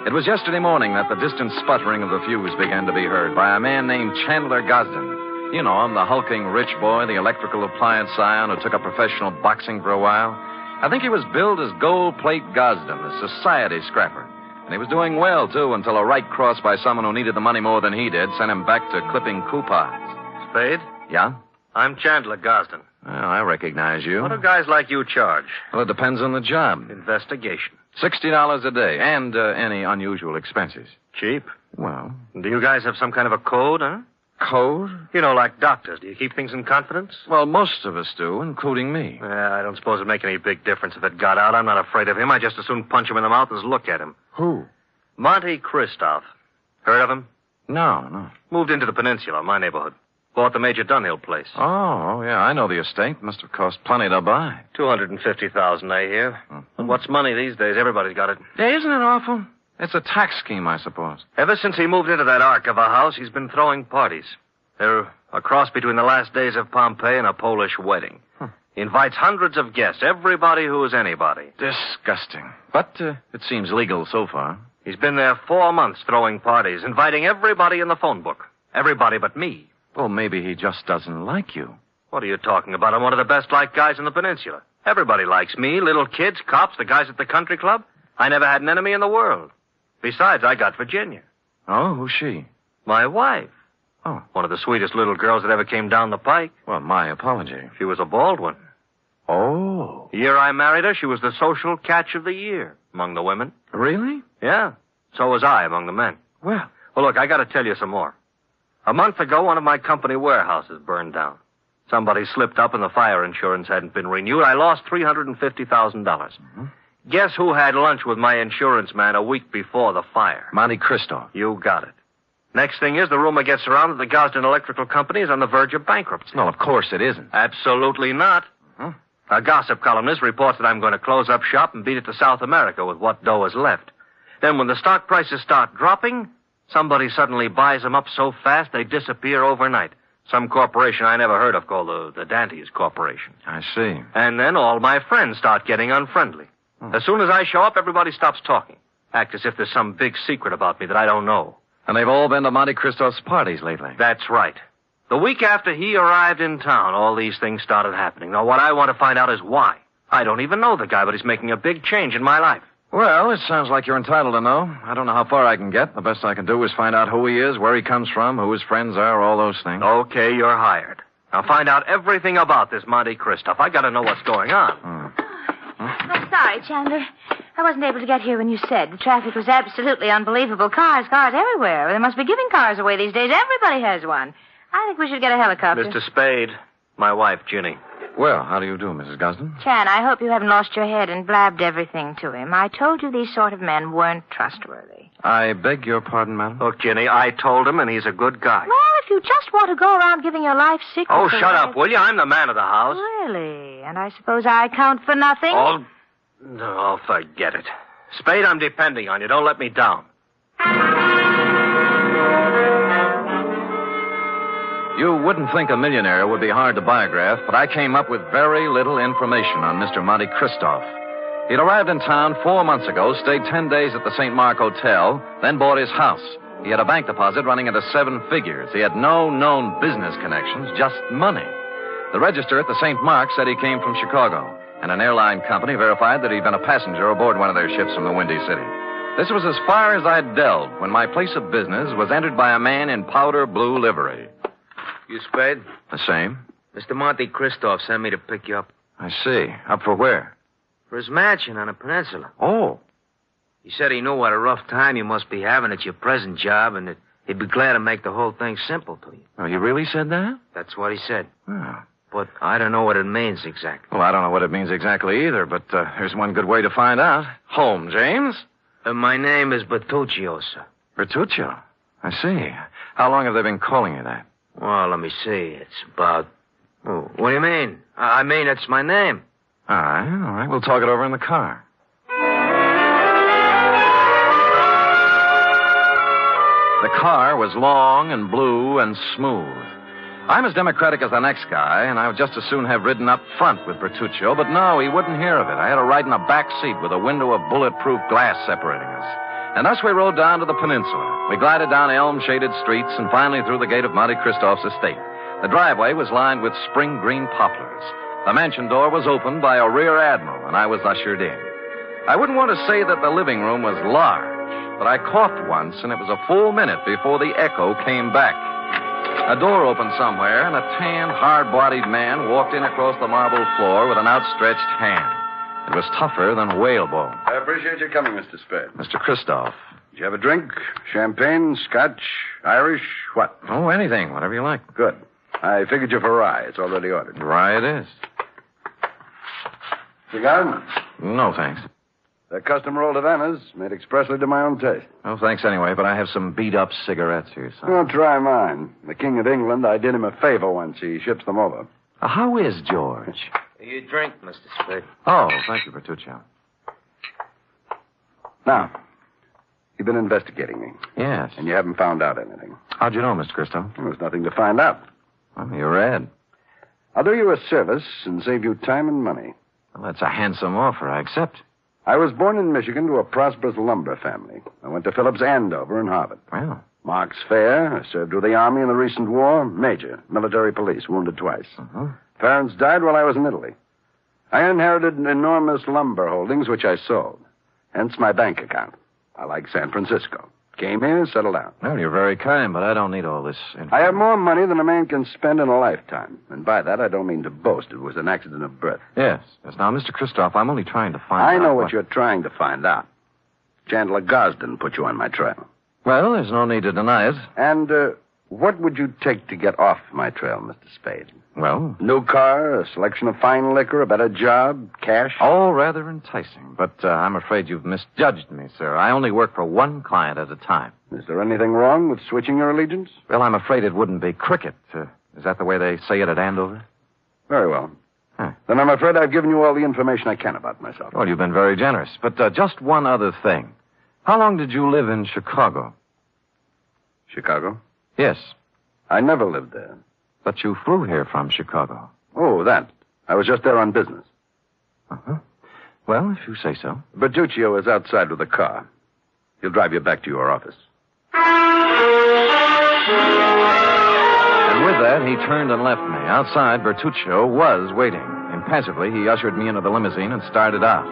It was yesterday morning that the distant sputtering of the fuse began to be heard by a man named Chandler Gosden. You know him, the hulking rich boy, the electrical appliance scion who took up professional boxing for a while. I think he was billed as Gold Plate Gosden, a society scrapper. And he was doing well, too, until a right cross by someone who needed the money more than he did sent him back to clipping coupons. Spade? Yeah? I'm Chandler Gosden. Well, I recognize you. What do guys like you charge? Well, it depends on the job. Investigation. $60 a day, and any unusual expenses. Cheap? Well. Do you guys have some kind of a code, huh? Code? You know, like doctors. Do you keep things in confidence? Well, most of us do, including me. Yeah, I don't suppose it'd make any big difference if it got out. I'm not afraid of him. I just as soon punch him in the mouth as look at him. Who? Monte Christoph. Heard of him? No. Moved into the peninsula, my neighborhood. Bought the Major Dunhill place. Oh, yeah, I know the estate. Must have cost plenty to buy. $250,000, I hear. Mm-hmm. What's money these days? Everybody's got it. Yeah, isn't it awful? It's a tax scheme, I suppose. Ever since he moved into that ark of a house, he's been throwing parties. They're a cross between the last days of Pompeii and a Polish wedding. He invites hundreds of guests, everybody who is anybody. Disgusting. But it seems legal so far. He's been there 4 months throwing parties, inviting everybody in the phone book. Everybody but me. Well, maybe he just doesn't like you. What are you talking about? I'm one of the best-liked guys in the peninsula. Everybody likes me, little kids, cops, the guys at the country club. I never had an enemy in the world. Besides, I got Virginia. Oh, who's she? My wife. Oh. One of the sweetest little girls that ever came down the pike. Well, my apology. She was a bald one. Oh. The year I married her, she was the social catch of the year among the women. Really? Yeah. So was I among the men. Well, look, I got to tell you some more. A month ago, one of my company warehouses burned down. Somebody slipped up and the fire insurance hadn't been renewed. I lost $350,000. Mm-hmm. Guess who had lunch with my insurance man a week before the fire? Monte Cristo. You got it. Next thing is, the rumor gets around that the Gosden Electrical Company is on the verge of bankruptcy. No, of course it isn't. Absolutely not. A gossip columnist reports that I'm going to close up shop and beat it to South America with what dough is left. Then when the stock prices start dropping, somebody suddenly buys them up so fast they disappear overnight. Some corporation I never heard of called the Dantes Corporation. I see. And then all my friends start getting unfriendly. As soon as I show up, everybody stops talking. Act as if there's some big secret about me that I don't know. And they've all been to Monte Cristo's parties lately. That's right. The week after he arrived in town, all these things started happening. Now, what I want to find out is why. I don't even know the guy, but he's making a big change in my life. Well, it sounds like you're entitled to know. I don't know how far I can get. The best I can do is find out who he is, where he comes from, who his friends are, all those things. Okay, you're hired. Now find out everything about this Monte Cristo. I got to know what's going on. I'm sorry, Chandler. I wasn't able to get here when you said. The traffic was absolutely unbelievable. Cars everywhere. They must be giving cars away these days. Everybody has one. I think we should get a helicopter. Mr. Spade, my wife, Ginny. Well, how do you do, Mrs. Gosden? Chan, I hope you haven't lost your head and blabbed everything to him. I told you these sort of men weren't trustworthy. I beg your pardon, madam? Look, Ginny, I told him, and he's a good guy. Well, if you just want to go around giving your life secrets... Oh, shut up, will you? I'm the man of the house. Really? And I suppose I count for nothing? Oh, no, forget it. Spade, I'm depending on you. Don't let me down. You wouldn't think a millionaire would be hard to biograph, but I came up with very little information on Mr. Monte Cristo. He'd arrived in town 4 months ago, stayed 10 days at the St. Mark Hotel, then bought his house. He had a bank deposit running into 7 figures. He had no known business connections, just money. The register at the St. Mark said he came from Chicago, and an airline company verified that he'd been a passenger aboard one of their ships from the Windy City. This was as far as I'd delved when my place of business was entered by a man in powder blue livery. You Spade? The same. Mr. Monte Cristo sent me to pick you up. I see. Up for where? For his mansion on the peninsula. Oh. He said he knew what a rough time you must be having at your present job and that he'd be glad to make the whole thing simple to you. Oh, you really said that? That's what he said. Oh. But I don't know what it means exactly. Well, I don't know what it means exactly either, but there's one good way to find out. Home, James? My name is Bertuccio, sir. Bertuccio? I see. How long have they been calling you that? Well, let me see. It's about... Oh, what do you mean? I mean, it's my name. All right. We'll talk it over in the car. The car was long and blue and smooth. I'm as democratic as the next guy, and I would just as soon have ridden up front with Bertuccio, but no, he wouldn't hear of it. I had to ride in a back seat with a window of bulletproof glass separating us. And thus we rode down to the peninsula. We glided down elm-shaded streets and finally through the gate of Monte Cristoff's estate. The driveway was lined with spring green poplars. The mansion door was opened by a rear admiral, and I was ushered in. I wouldn't want to say that the living room was large, but I coughed once, and it was a full minute before the echo came back. A door opened somewhere, and a tan, hard-bodied man walked in across the marble floor with an outstretched hand. It was tougher than whalebone. I appreciate your coming, Mr. Spade. Mr. Christoph. Did you have a drink? Champagne, Scotch, Irish, what? Oh, anything, whatever you like. Good. I figured you for rye. It's already ordered. Rye it is. Cigar? No, thanks. They're custom rolled Havanas, made expressly to my own taste. Oh, thanks anyway, but I have some beat-up cigarettes here, son. Oh, try mine. The King of England, I did him a favor once. He ships them over. How is George? You drink, Mr. Spade. Oh, thank you, Bertuccio. Now, you've been investigating me. Yes. And you haven't found out anything. How'd you know, Mr. Christo? There's nothing to find out. Well, you're red. I'll do you a service and save you time and money. Well, that's a handsome offer. I accept. I was born in Michigan to a prosperous lumber family. I went to Phillips Andover and Harvard. Well. Mark's fair. I served with the Army in the recent war. Major. Military police. Wounded twice. Uh-huh. Parents died while I was in Italy. I inherited enormous lumber holdings, which I sold. Hence my bank account. I like San Francisco. Came here, settled down. Well, you're very kind, but I don't need all this information. I have more money than a man can spend in a lifetime. And by that, I don't mean to boast. It was an accident of birth. Yes. Now, Mr. Christoph, I'm only trying to find out. I know what you're trying to find out. Chandler Gosden put you on my trail. Well, there's no need to deny it. And what would you take to get off my trail, Mr. Spade? Well? New car, a selection of fine liquor, a better job, cash? All rather enticing, but I'm afraid you've misjudged me, sir. I only work for one client at a time. Is there anything wrong with switching your allegiance? Well, I'm afraid it wouldn't be cricket. Is that the way they say it at Andover? Very well. Huh. Then I'm afraid I've given you all the information I can about myself. Well, you've been very generous. But just one other thing. How long did you live in Chicago? Chicago? Yes. I never lived there. But you flew here from Chicago. Oh, that. I was just there on business. Uh-huh. Well, if you say so. Bertuccio is outside with a car. He'll drive you back to your office. And with that, he turned and left me. Outside, Bertuccio was waiting. Impassively, he ushered me into the limousine and started out.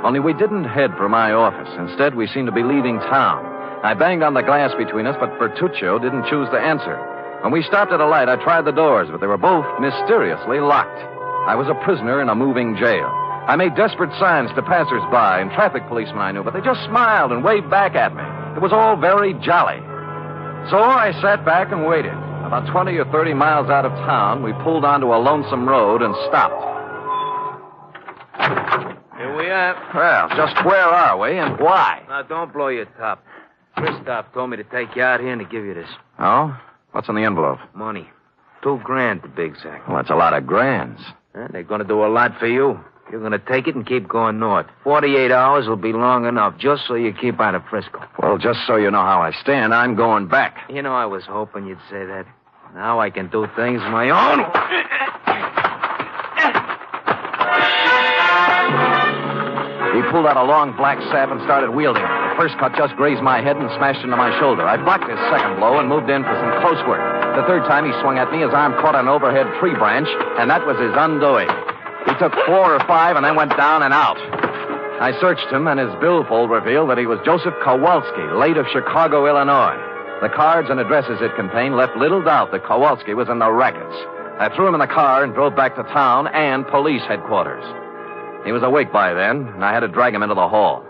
Only we didn't head for my office. Instead, we seemed to be leaving town. I banged on the glass between us, but Bertuccio didn't choose to answer. When we stopped at a light, I tried the doors, but they were both mysteriously locked. I was a prisoner in a moving jail. I made desperate signs to passers-by and traffic policemen I knew, but they just smiled and waved back at me. It was all very jolly. So I sat back and waited. About 20 or 30 miles out of town, we pulled onto a lonesome road and stopped. Here we are. Well, just where are we and why? Now, don't blow your top. Christoph told me to take you out here and to give you this. Oh? What's in the envelope? Money. $2,000 to be exact. Well, that's a lot of grands. They're going to do a lot for you. You're going to take it and keep going north. 48 hours will be long enough, just so you keep out of Frisco. Well, just so you know how I stand, I'm going back. You know, I was hoping you'd say that. Now I can do things my own. He pulled out a long black sap and started wielding it. The first cut just grazed my head and smashed into my shoulder. I blocked his second blow and moved in for some close work. The third time he swung at me, his arm caught an overhead tree branch, and that was his undoing. He took 4 or 5 and then went down and out. I searched him, and his billfold revealed that he was Joseph Kowalski, late of Chicago, Illinois. The cards and addresses it contained left little doubt that Kowalski was in the rackets. I threw him in the car and drove back to town and police headquarters. He was awake by then, and I had to drag him into the hall.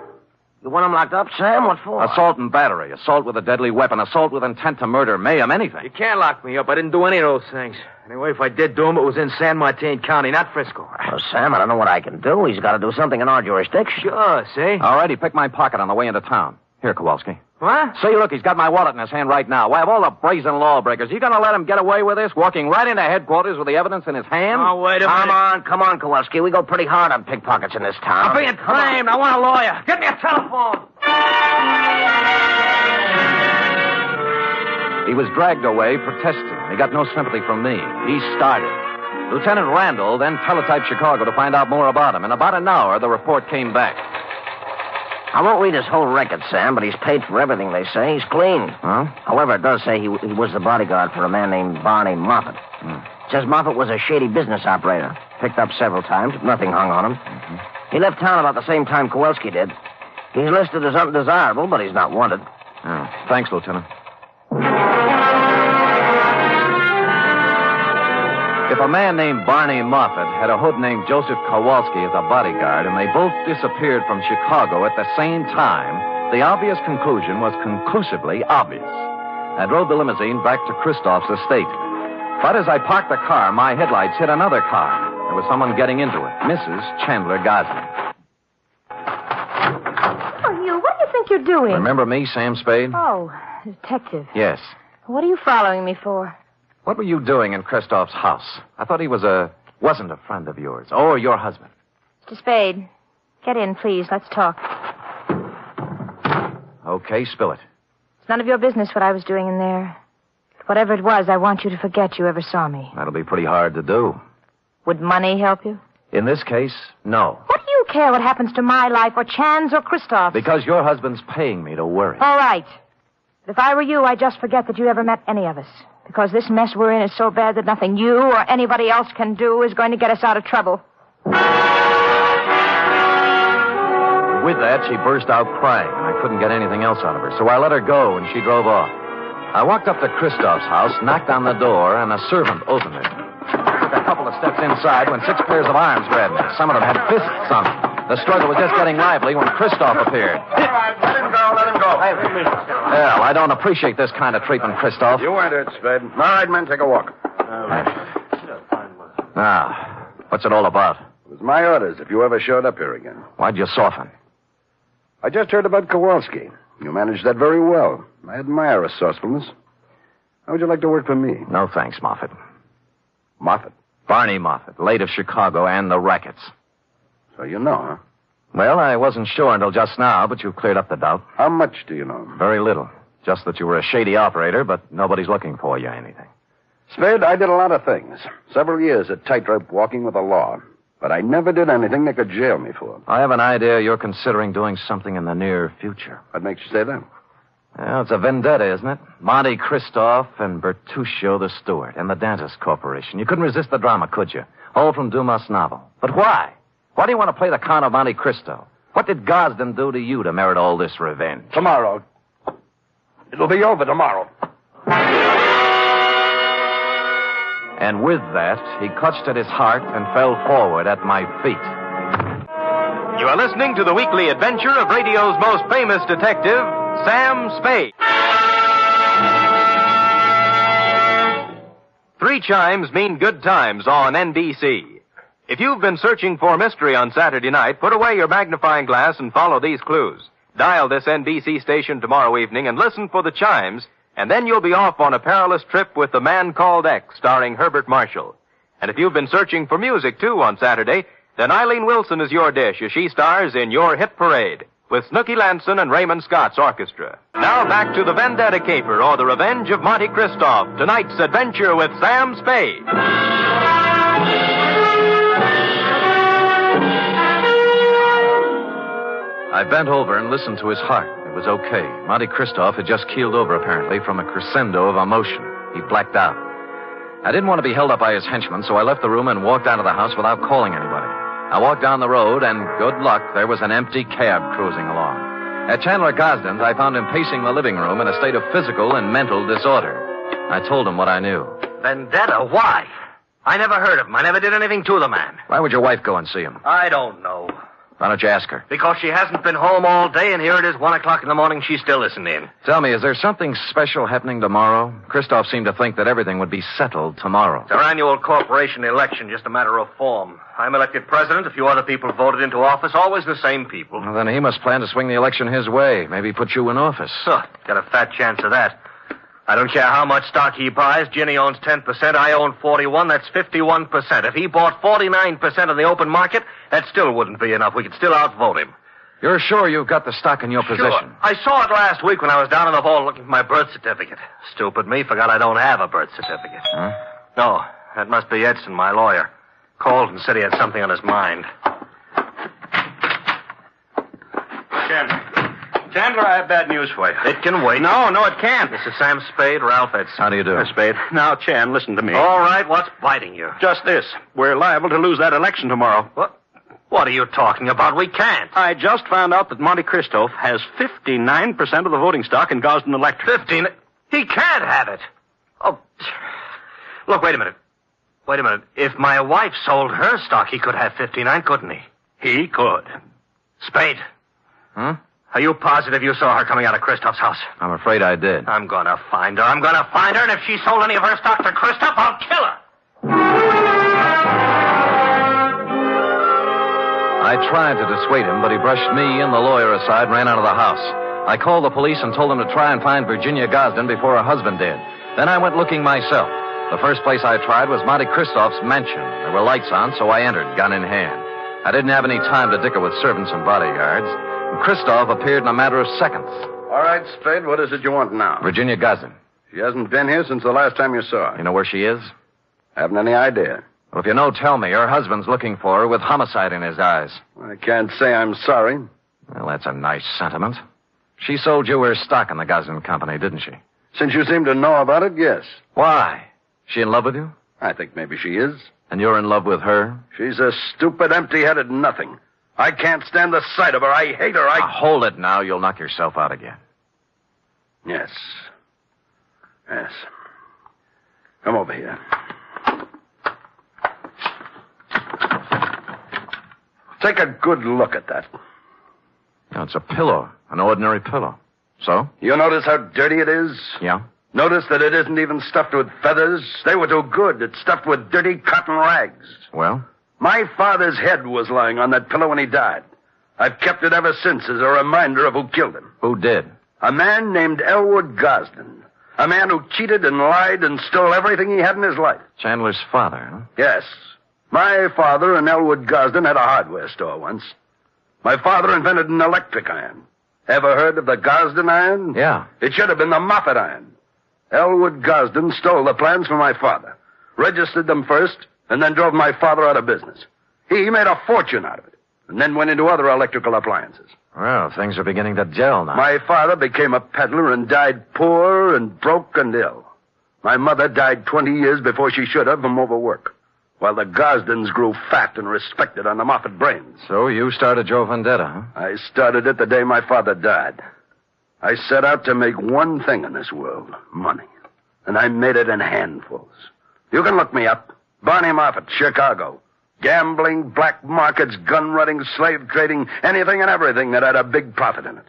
You want him locked up, Sam? What for? Assault and battery, assault with a deadly weapon, assault with intent to murder, mayhem, anything. You can't lock me up. I didn't do any of those things. Anyway, if I did do them, it was in San Martin County, not Frisco. Well, Sam, I don't know what I can do. He's got to do something in our jurisdiction. Sure, see? All right, he picked my pocket on the way into town. Here, Kowalski. What? See, look, he's got my wallet in his hand right now. Why, of all the brazen lawbreakers, you gonna let him get away with this, walking right into headquarters with the evidence in his hand? Oh, wait a minute. Come on, Kowalski. We go pretty hard on pickpockets in this town. I'm being claimed. I want a lawyer. Get me a telephone. He was dragged away protesting. He got no sympathy from me. He started. Lieutenant Randall then teletyped Chicago to find out more about him. In about an hour, the report came back. I won't read his whole record, Sam, but he's paid for everything, they say. He's clean. Huh? However, it does say he was the bodyguard for a man named Barney Moffat. It says Moffat was a shady business operator. Picked up several times, but nothing hung on him. He left town about the same time Kowalski did. He's listed as undesirable, but he's not wanted. Oh, thanks, Lieutenant. If a man named Barney Moffat had a hood named Joseph Kowalski as a bodyguard, and they both disappeared from Chicago at the same time, the obvious conclusion was conclusively obvious. I drove the limousine back to Christoph's estate. But as I parked the car, my headlights hit another car. There was someone getting into it, Mrs. Chandler Gosling. Oh, you, what do you think you're doing? Remember me, Sam Spade? Oh, detective. Yes. What are you following me for? What were you doing in Christoph's house? I thought he wasn't a friend of yours, or your husband. Mr. Spade, get in, please. Let's talk. Okay, spill it. It's none of your business what I was doing in there. Whatever it was, I want you to forget you ever saw me. That'll be pretty hard to do. Would money help you? In this case, no. What do you care what happens to my life or Chan's or Christoph's? Because your husband's paying me to worry. All right. But if I were you, I'd just forget that you ever met any of us. Because this mess we're in is so bad that nothing you or anybody else can do is going to get us out of trouble. With that, she burst out crying, and I couldn't get anything else out of her. So I let her go, and she drove off. I walked up to Christoph's house, knocked on the door, and a servant opened it. I took a couple of steps inside when 6 pairs of arms grabbed me. Some of them had fists on them. The struggle was just getting lively when Christoph appeared. All right, let him go. Well, I don't appreciate this kind of treatment, Christoph. You weren't it, Spade. All right, men, take a walk. Now, what's it all about? It was my orders if you ever showed up here again. Why'd you soften? I just heard about Kowalski. You managed that very well. I admire resourcefulness. How would you like to work for me? No thanks, Moffat. Moffat? Barney Moffat, late of Chicago and the rackets. So you know, huh? Well, I wasn't sure until just now, but you've cleared up the doubt. How much do you know? Very little. Just that you were a shady operator, but nobody's looking for you or anything. Spade, I did a lot of things. Several years at tightrope walking with the law. But I never did anything they could jail me for. I have an idea you're considering doing something in the near future. What makes you say that? Well, it's a vendetta, isn't it? Monte Christoph and Bertuccio the Steward and the Dentist Corporation. You couldn't resist the drama, could you? All from Dumas' novel. But why? Why do you want to play the Count of Monte Cristo? What did Gosden do to you to merit all this revenge? Tomorrow. It'll be over tomorrow. And with that, he clutched at his heart and fell forward at my feet. You are listening to the weekly adventure of radio's most famous detective, Sam Spade. 3 chimes mean good times on NBC. If you've been searching for mystery on Saturday night, put away your magnifying glass and follow these clues. Dial this NBC station tomorrow evening and listen for the chimes, and then you'll be off on a perilous trip with The Man Called X, starring Herbert Marshall. And if you've been searching for music, too, on Saturday, then Eileen Wilson is your dish as she stars in Your Hit Parade with Snooky Lanson and Raymond Scott's orchestra. Now back to the Vendetta Caper, or The Revenge of Monte Christoph, tonight's adventure with Sam Spade. I bent over and listened to his heart. It was okay. Monte Christoph had just keeled over, apparently, from a crescendo of emotion. He blacked out. I didn't want to be held up by his henchmen, so I left the room and walked out of the house without calling anybody. I walked down the road, and good luck, there was an empty cab cruising along. At Chandler Gosden's, I found him pacing the living room in a state of physical and mental disorder. I told him what I knew. Vendetta? Why? I never heard of him. I never did anything to the man. Why would your wife go and see him? I don't know. Why don't you ask her? Because she hasn't been home all day, and here it is, 1 o'clock in the morning, she still isn't in. Tell me, is there something special happening tomorrow? Christoph seemed to think that everything would be settled tomorrow. It's our annual corporation election, just a matter of form. I'm elected president, a few other people voted into office, always the same people. Well, then he must plan to swing the election his way. Maybe put you in office. Got a fat chance of that. I don't care how much stock he buys. Ginny owns 10%. I own 41. That's 51%. If he bought 49% in the open market, that still wouldn't be enough. We could still outvote him. You're sure you've got the stock in your possession? Sure. I saw it last week when I was down in the vault looking for my birth certificate. Stupid me, forgot I don't have a birth certificate. Huh? No, that must be Edson, my lawyer. Called and said he had something on his mind. Chandler, I have bad news for you. It can wait. No, it can't. This is Sam Spade, Ralph Edson. How do you do? Spade. Now, Chan, listen to me. All right, what's biting you? Just this. We're liable to lose that election tomorrow. What are you talking about? We can't. I just found out that Monte Cristo has 59% of the voting stock in Gosden Electric. 15? He can't have it. Oh, look, wait a minute. If my wife sold her stock, he could have 59, couldn't he? He could. Spade. Are you positive you saw her coming out of Christoph's house? I'm afraid I did. I'm gonna find her, and if she sold any of her stock to Christoph, I'll kill her. I tried to dissuade him, but he brushed me and the lawyer aside and ran out of the house. I called the police and told them to try and find Virginia Gosden before her husband did. Then I went looking myself. The first place I tried was Monte Christoph's mansion. There were lights on, so I entered, gun in hand. I didn't have any time to dicker with servants and bodyguards. Christoph appeared in a matter of seconds. All right, Spade, what is it you want now? Virginia Gosden. She hasn't been here since the last time you saw her. You know where she is? Haven't any idea. Well, if you know, tell me. Her husband's looking for her with homicide in his eyes. I can't say I'm sorry. Well, that's a nice sentiment. She sold you her stock in the Gosden Company, didn't she? Since you seem to know about it, yes. Why? She in love with you? I think maybe she is. And you're in love with her? She's a stupid, empty-headed nothing. I can't stand the sight of her. I hate her. Now, hold it now. You'll knock yourself out again. Yes. Come over here. Take a good look at that. No, it's a pillow. An ordinary pillow. So? You notice how dirty it is? Yeah. Notice that it isn't even stuffed with feathers. They were too good. It's stuffed with dirty cotton rags. Well? My father's head was lying on that pillow when he died. I've kept it ever since as a reminder of who killed him. Who did? A man named Elwood Gosden. A man who cheated and lied and stole everything he had in his life. Chandler's father, huh? Yes. My father and Elwood Gosden had a hardware store once. My father invented an electric iron. Ever heard of the Gosden iron? Yeah. It should have been the Moffat iron. Elwood Gosden stole the plans from my father, registered them first, and then drove my father out of business. He made a fortune out of it, and then went into other electrical appliances. Well, things are beginning to gel now. My father became a peddler and died poor and broke and ill. My mother died 20 years before she should have from overwork, while the Gosdens grew fat and respected on the Moffat brains. So you started your vendetta, huh? I started it the day my father died. I set out to make one thing in this world, money. And I made it in handfuls. You can look me up. Barney Moffat, Chicago. Gambling, black markets, gun running, slave trading, anything and everything that had a big profit in it.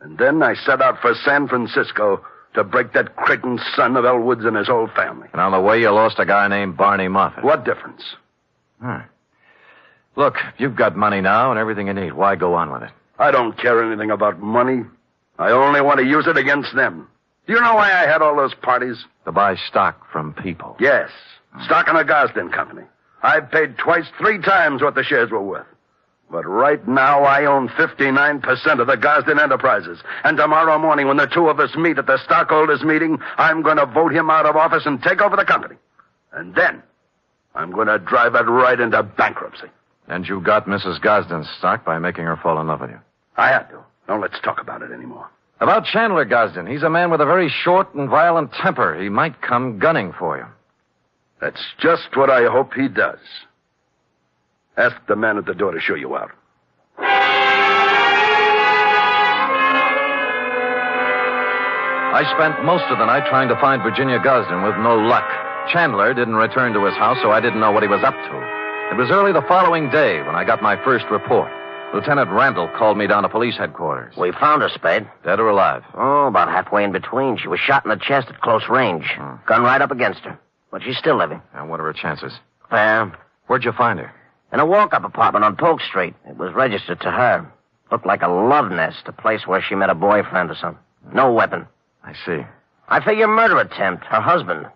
And then I set out for San Francisco to break that Creighton son of Elwood's and his whole family. And on the way, you lost a guy named Barney Moffat. What difference? Look, you've got money now and everything you need. Why go on with it? I don't care anything about money. I only want to use it against them. Do you know why I had all those parties? To buy stock from people. Yes. Stock in the Gosden Company. I've paid twice, 3 times what the shares were worth. But right now, I own 59% of the Gosden Enterprises. And tomorrow morning, when the two of us meet at the stockholders' meeting, I'm going to vote him out of office and take over the company. And then, I'm going to drive it right into bankruptcy. And you got Mrs. Gosden's stock by making her fall in love with you. I had to. Don't let's talk about it anymore. About Chandler Gosden, he's a man with a very short and violent temper. He might come gunning for you. That's just what I hope he does. Ask the man at the door to show you out. I spent most of the night trying to find Virginia Gosden with no luck. Chandler didn't return to his house, so I didn't know what he was up to. It was early the following day when I got my first report. Lieutenant Randall called me down to police headquarters. We found her, Spade. Dead or alive? Oh, about halfway in between. She was shot in the chest at close range. Gun right up against her. But she's still living. And what are her chances? Fair. Where'd you find her? In a walk-up apartment on Polk Street. It was registered to her. Looked like a love nest, a place where she met a boyfriend or something. No weapon. I see. I figure murder attempt, her husband.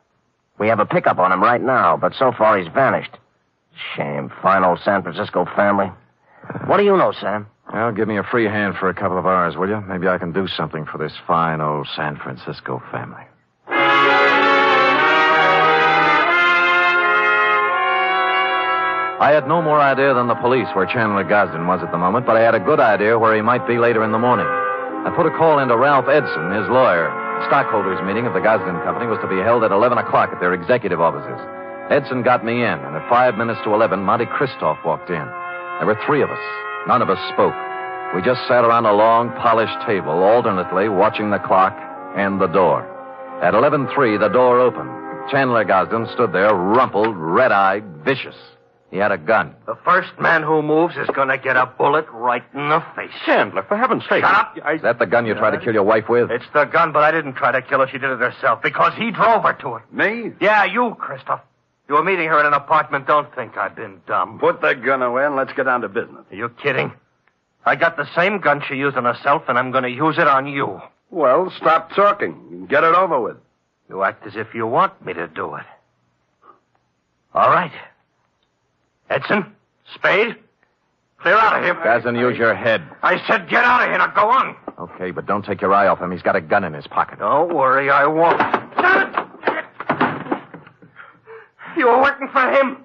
We have a pickup on him right now, but so far he's vanished. Shame. Fine old San Francisco family. What do you know, Sam? Well, give me a free hand for a couple of hours, will you? Maybe I can do something for this fine old San Francisco family. I had no more idea than the police where Chandler Gosden was at the moment, but I had a good idea where he might be later in the morning. I put a call into Ralph Edson, his lawyer. The stockholders' meeting of the Gosden Company was to be held at 11 o'clock at their executive offices. Edson got me in, and at 5 minutes to 11, Monty Christoph walked in. There were 3 of us. None of us spoke. We just sat around a long, polished table, alternately watching the clock and the door. At 11:03, the door opened. Chandler Gosden stood there, rumpled, red-eyed, vicious. He had a gun. The first man who moves is going to get a bullet right in the face. Chandler, for heaven's sake. Shut up. Is that the gun you tried to kill your wife with? It's the gun, but I didn't try to kill her. She did it herself because he drove her to it. Me? Yeah, you, Christoph. You were meeting her in an apartment. Don't think I've been dumb. Put the gun away and let's get down to business. Are you kidding? I got the same gun she used on herself, and I'm going to use it on you. Well, stop talking. Get it over with. You act as if you want me to do it. All right. Edson, Spade, clear out of here. Gosden, use your head. I said get out of here. Now go on. Okay, but don't take your eye off him. He's got a gun in his pocket. Don't worry, I won't. You were working for him.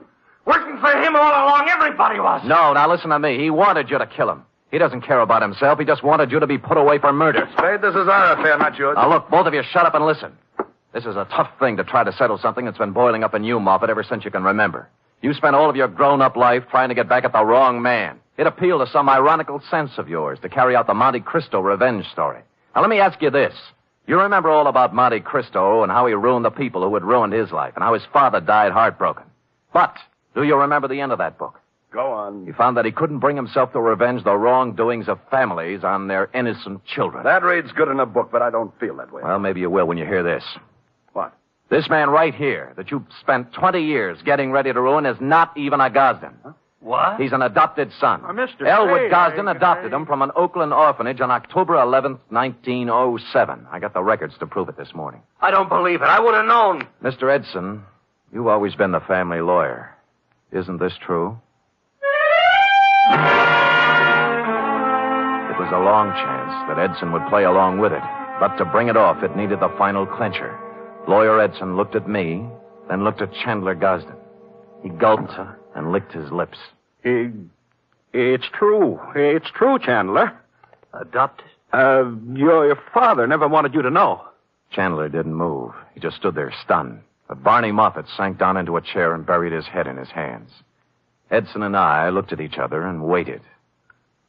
Working for him all along. Everybody was. No, now listen to me. He wanted you to kill him. He doesn't care about himself. He just wanted you to be put away for murder. Spade, this is our affair, not yours. Now, look, both of you shut up and listen. This is a tough thing to try to settle something that's been boiling up in you, Moffat, ever since you can remember. You spent all of your grown-up life trying to get back at the wrong man. It appealed to some ironical sense of yours to carry out the Monte Cristo revenge story. Now, let me ask you this. You remember all about Monte Cristo and how he ruined the people who had ruined his life and how his father died heartbroken. But do you remember the end of that book? Go on. He found that he couldn't bring himself to revenge the wrongdoings of families on their innocent children. That reads good in a book, but I don't feel that way. Well, maybe you will when you hear this. What? This man right here that you spent 20 years getting ready to ruin is not even a Gosden. Huh? What? He's an adopted son. Mr. Elwood Gosden adopted him from an Oakland orphanage on October 11th, 1907. I got the records to prove it this morning. I don't believe it. I would have known. Mr. Edson, you've always been the family lawyer. Isn't this true? It was a long chance that Edson would play along with it. But to bring it off, it needed the final clincher. Lawyer Edson looked at me, then looked at Chandler Gosden. He gulped and licked his lips. It's true. It's true, Chandler. Adopted? Your father never wanted you to know. Chandler didn't move. He just stood there stunned. But Barney Moffat sank down into a chair and buried his head in his hands. Edson and I looked at each other and waited.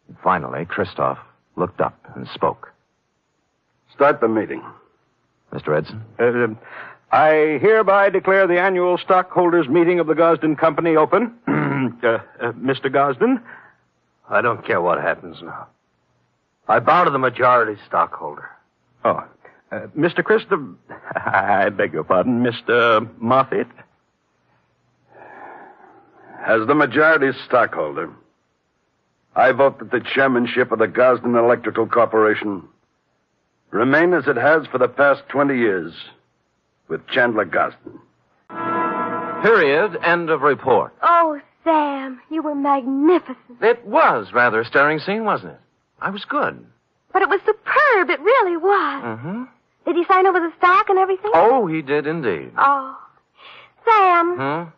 And finally, Christoph looked up and spoke. Start the meeting. Mr. Edson? I hereby declare the annual stockholders' meeting of the Gosden Company open. Mr. Gosden? I don't care what happens now. I bow to the majority stockholder. Oh. Mr. Christopher... I beg your pardon, Mr. Moffat. As the majority stockholder, I vote that the chairmanship of the Gosden Electrical Corporation remain as it has for the past 20 years, with Chandler Gosden. Period. End of report. Oh, Sam, you were magnificent. It was rather a stirring scene, wasn't it? I was good. But it was superb. It really was. Mm-hmm. Did he sign over the stock and everything? Oh, he did indeed. Oh. Sam,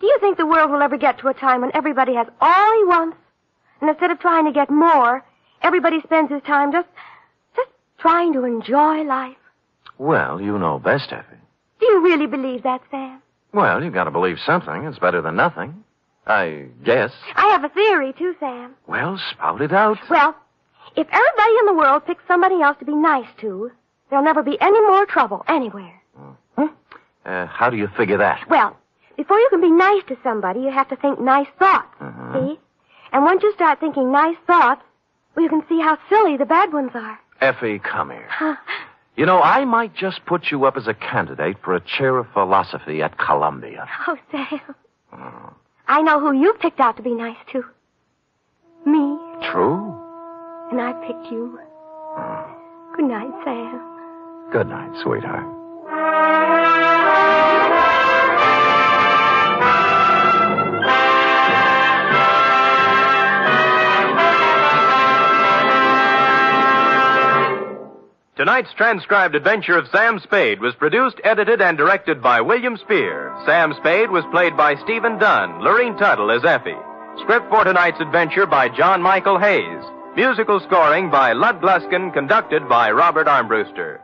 do you think the world will ever get to a time when everybody has all he wants, and instead of trying to get more, everybody spends his time just trying to enjoy life? Well, you know best, Effie. Do you really believe that, Sam? Well, you've got to believe something. It's better than nothing. I guess. I have a theory, too, Sam. Well, spout it out. Well, if everybody in the world picks somebody else to be nice to, there'll never be any more trouble anywhere. How do you figure that? Well, before you can be nice to somebody, you have to think nice thoughts, see? And once you start thinking nice thoughts, well, you can see how silly the bad ones are. Effie, come here. You know, I might just put you up as a candidate for a chair of philosophy at Columbia. Oh, Sam. I know who you picked out to be nice to. Me. True? And I picked you. Good night, Sam. Good night, sweetheart. Tonight's transcribed Adventure of Sam Spade was produced, edited, and directed by William Spear. Sam Spade was played by Stephen Dunne, Lorene Tuttle as Effie. Script for tonight's adventure by John Michael Hayes. Musical scoring by Lud Gluskin, conducted by Robert Armbruster.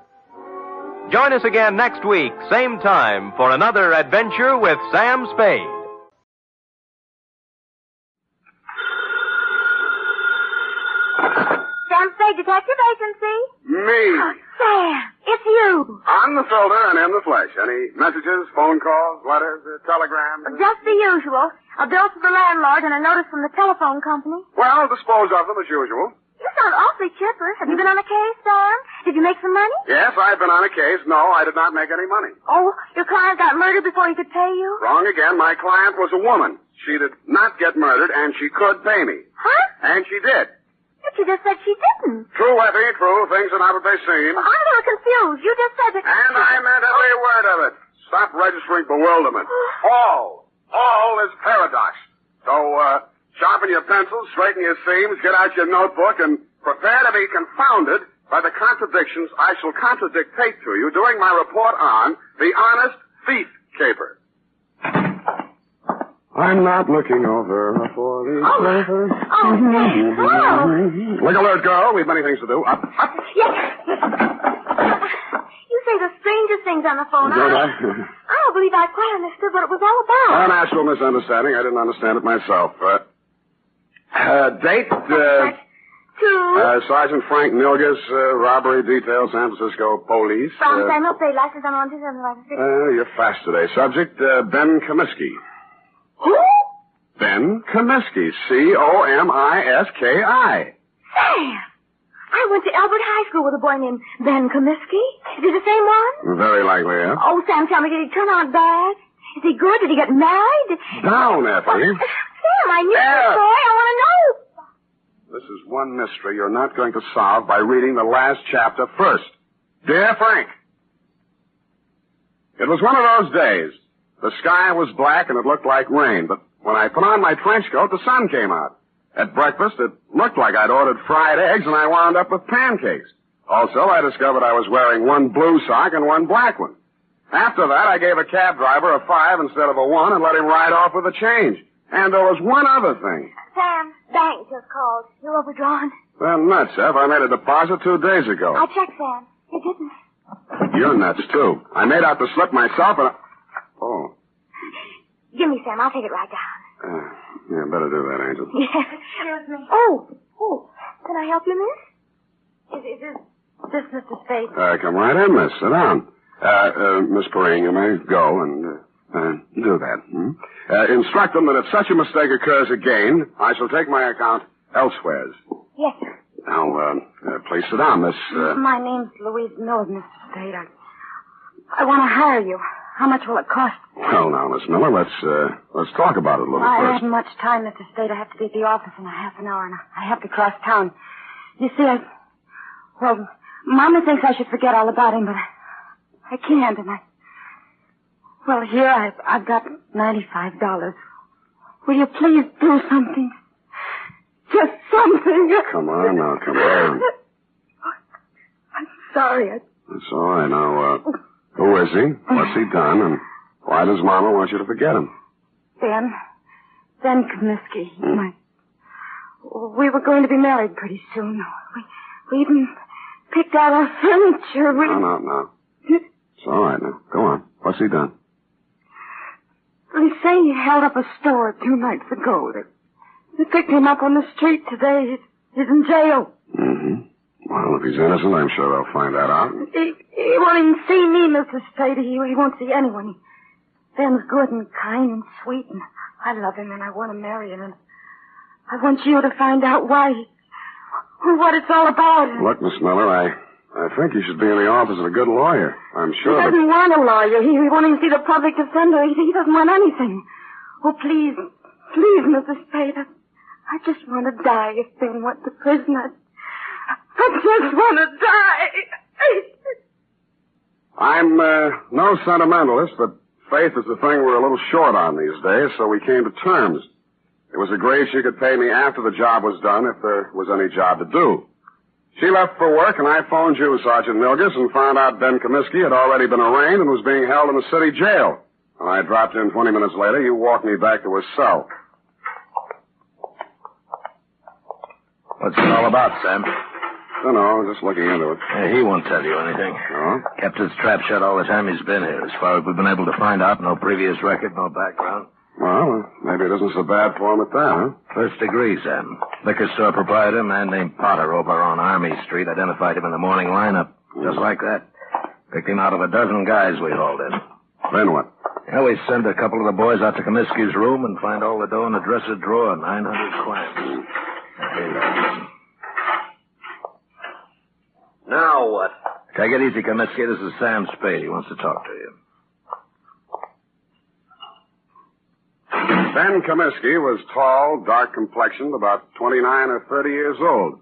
Join us again next week, same time, for another adventure with Sam Spade. Sam Spade, Detective Agency? Me. Oh, Sam, it's you. On the filter and in the flesh. Any messages, phone calls, letters, telegrams? Just the usual. A bill to the landlord and a notice from the telephone company. Well, dispose of them as usual. You sound awfully chipper. Have you been on a case, Sam? Did you make some money? Yes, I've been on a case. No, I did not make any money. Oh, your client got murdered before he could pay you? Wrong again. My client was a woman. She did not get murdered, and she could pay me. Huh? And she did. But you just said she didn't. True, Effie, true. Things are not what they seem. Well, I'm a little confused. You just said that... And I meant every word of it. Stop registering bewilderment. All is paradox. So, sharpen your pencils, straighten your seams, get out your notebook, and prepare to be confounded by the contradictions I shall contradictate to you during my report on the honest thief caper. I'm not looking over for the... Look alert, girl. We've many things to do. Up. Yes. You say the strangest things on the phone. Don't I? I don't believe I quite understood what it was all about. A natural misunderstanding. I didn't understand it myself. Date, Sergeant Frank Nilgus, robbery detail, San Francisco Police. From Samuel Spade, license number 127. You're fast today. Subject, Ben Comiskey. Who? Ben Comiskey. Comiski. Sam! I went to Albert High School with a boy named Ben Comiskey. Is he the same one? Very likely, yeah. Oh, Sam, tell me, did he turn out bad? Is he good? Did he get married? Down, Effie. Sam, I knew the story. I want to know. This is one mystery you're not going to solve by reading the last chapter first. Dear Frank, it was one of those days. The sky was black and it looked like rain, but when I put on my trench coat, the sun came out. At breakfast, it looked like I'd ordered fried eggs, and I wound up with pancakes. Also, I discovered I was wearing one blue sock and one black one. After that, I gave a cab driver a 5 instead of a 1 and let him ride off with a change. And there was one other thing. Sam, bank just called. You're overdrawn. They're nuts, Ev. I made a deposit 2 days ago. I checked, Sam. You didn't. You're nuts, too. I made out the slip myself, and Oh. Give me, Sam. I'll take it right down. Yeah, better do that, Angel. Yes. Excuse me. Oh. Can I help you, miss? Is this Mr. Spade? Come right in, miss. Sit down. Miss Perrine, you may go and do that. Instruct them that if such a mistake occurs again, I shall take my account elsewhere. Yes, sir. Now, please sit down, Miss... My name's Louise Miller, Mr. Spade. I want to hire you. How much will it cost? Well, now, Miss Miller, let's talk about it a little I first. haven't much time, Mr. Spade. I have to be at the office in a half an hour, and I have to cross town. You see, Well, Mama thinks I should forget all about him, but I can't, and Well, here I've got $95. Will you please do something? Just something. Come on now, come on. I'm sorry. That's all right. Now, who is he? What's he done? And why does Mama want you to forget him? Ben Comiskey. We were going to be married pretty soon. We even picked out our furniture. No. It's all right now. Go on. What's he done? They say he held up a store 2 nights ago. They picked him up on the street today. He's in jail. Mm-hmm. Well, if he's innocent, I'm sure they'll find that out. He won't even see me, Mr. Spade. He won't see anyone. Ben's good and kind and sweet, and I love him, and I want to marry him. And I want you to find out why. What it's all about. Look, Miss Miller, I think you should be in the office of a good lawyer. I'm sure. He doesn't want a lawyer. He won't even see the public defender. He doesn't want anything. Oh, please, Mrs. Spade. I just want to die if Ben went to prison. I just want to die. I'm no sentimentalist, but faith is the thing we're a little short on these days, so we came to terms. It was agreed she could pay me after the job was done if there was any job to do. She left for work, and I phoned you, Sergeant Milgus, and found out Ben Comiskey had already been arraigned and was being held in the city jail. When I dropped in 20 minutes later, you walked me back to his cell. What's it all about, Sam? Don't know, just looking into it. Yeah, he won't tell you anything. Oh? Kept his trap shut all the time he's been here. As far as we've been able to find out, no previous record, no background. Well, maybe it isn't so bad for him at that, huh? First degree, Sam. Liquor store proprietor, a man named Potter over on Army Street, identified him in the morning lineup. Just like that. Picked him out of a dozen guys we hauled in. Then what? Yeah, we send a couple of the boys out to Comiskey's room and find all the dough in the dresser drawer, 900 clams. Now what? Take it easy, Comiskey. This is Sam Spade. He wants to talk to you. Ben Comiskey was tall, dark-complexioned, about 29 or 30 years old.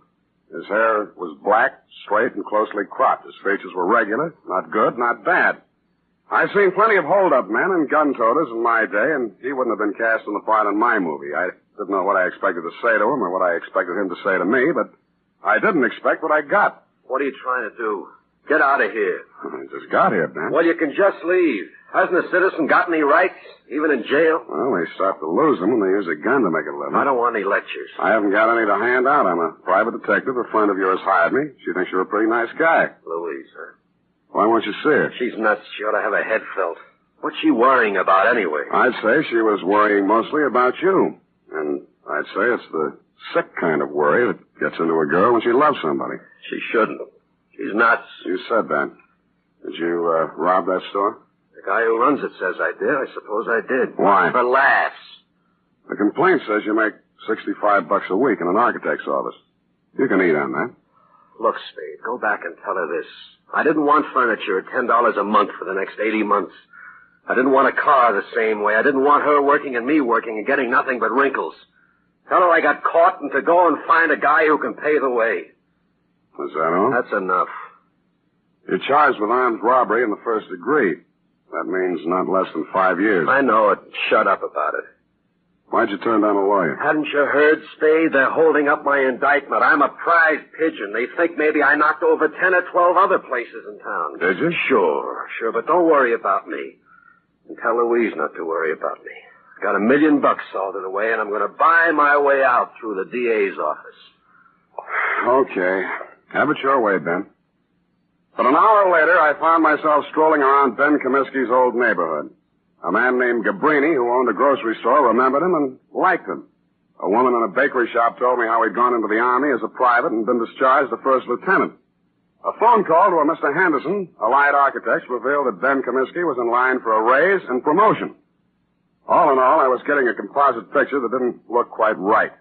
His hair was black, straight, and closely cropped. His features were regular, not good, not bad. I've seen plenty of hold-up men and gun-toters in my day, and he wouldn't have been cast in the part in my movie. I didn't know what I expected to say to him or what I expected him to say to me, but I didn't expect what I got. What are you trying to do? Get out of here. I just got here, Ben. Well, you can just leave. Hasn't a citizen got any rights, even in jail? Well, they start to lose them when they use a gun to make a living. I don't want any lectures. I haven't got any to hand out. I'm a private detective. A friend of yours hired me. She thinks you're a pretty nice guy. Louise, huh? Why won't you see her? She's nuts. She ought to have her head felt. What's she worrying about anyway? I'd say she was worrying mostly about you. And I'd say it's the sick kind of worry that gets into a girl when she loves somebody. She shouldn't. She's nuts. You said that. Did you rob that store? The guy who runs it says I did. I suppose I did. Why? For laughs. The complaint says you make $65 a week in an architect's office. You can eat on that. Look, Spade, go back and tell her this. I didn't want furniture at $10 a month for the next 80 months. I didn't want a car the same way. I didn't want her working and me working and getting nothing but wrinkles. Tell her I got caught and to go and find a guy who can pay the way. Is that all? That's enough. You're charged with armed robbery in the first degree. That means not less than 5 years. I know it. Shut up about it. Why'd you turn down a lawyer? Hadn't you heard, Spade? They're holding up my indictment. I'm a prize pigeon. They think maybe I knocked over 10 or 12 other places in town. Did you? Sure, but don't worry about me. And tell Louise not to worry about me. I've got $1 million salted away, and I'm going to buy my way out through the DA's office. Okay. Have it your way, Ben. But an hour later, I found myself strolling around Ben Comiskey's old neighborhood. A man named Gabrini, who owned a grocery store, remembered him and liked him. A woman in a bakery shop told me how he'd gone into the Army as a private and been discharged a first lieutenant. A phone call to a Mr. Henderson, Allied Architects, revealed that Ben Comiskey was in line for a raise and promotion. All in all, I was getting a composite picture that didn't look quite right.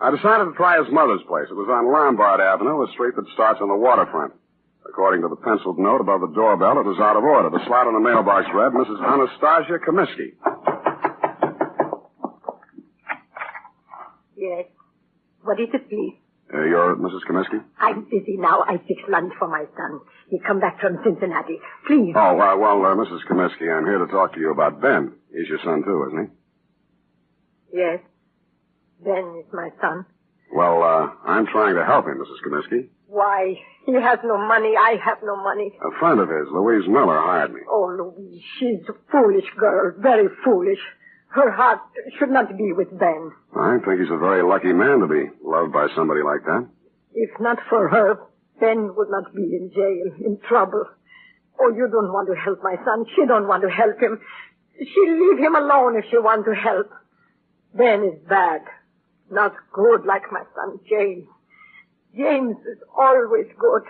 I decided to try his mother's place. It was on Lombard Avenue, a street that starts on the waterfront. According to the penciled note above the doorbell, it was out of order. The slot on the mailbox read, Mrs. Anastasia Comiskey. Yes. What is it, please? You're Mrs. Comiskey? I'm busy now. I fix lunch for my son. He come back from Cincinnati. Please. Oh, Mrs. Comiskey, I'm here to talk to you about Ben. He's your son, too, isn't he? Yes. Ben is my son. Well, I'm trying to help him, Mrs. Comiskey. Why? He has no money. I have no money. A friend of his, Louise Miller, hired me. Oh, Louise, she's a foolish girl. Very foolish. Her heart should not be with Ben. I think he's a very lucky man to be loved by somebody like that. If not for her, Ben would not be in jail, in trouble. Oh, you don't want to help my son. She don't want to help him. She'll leave him alone if she want to help. Ben is bad. Not good like my son James. James is always good.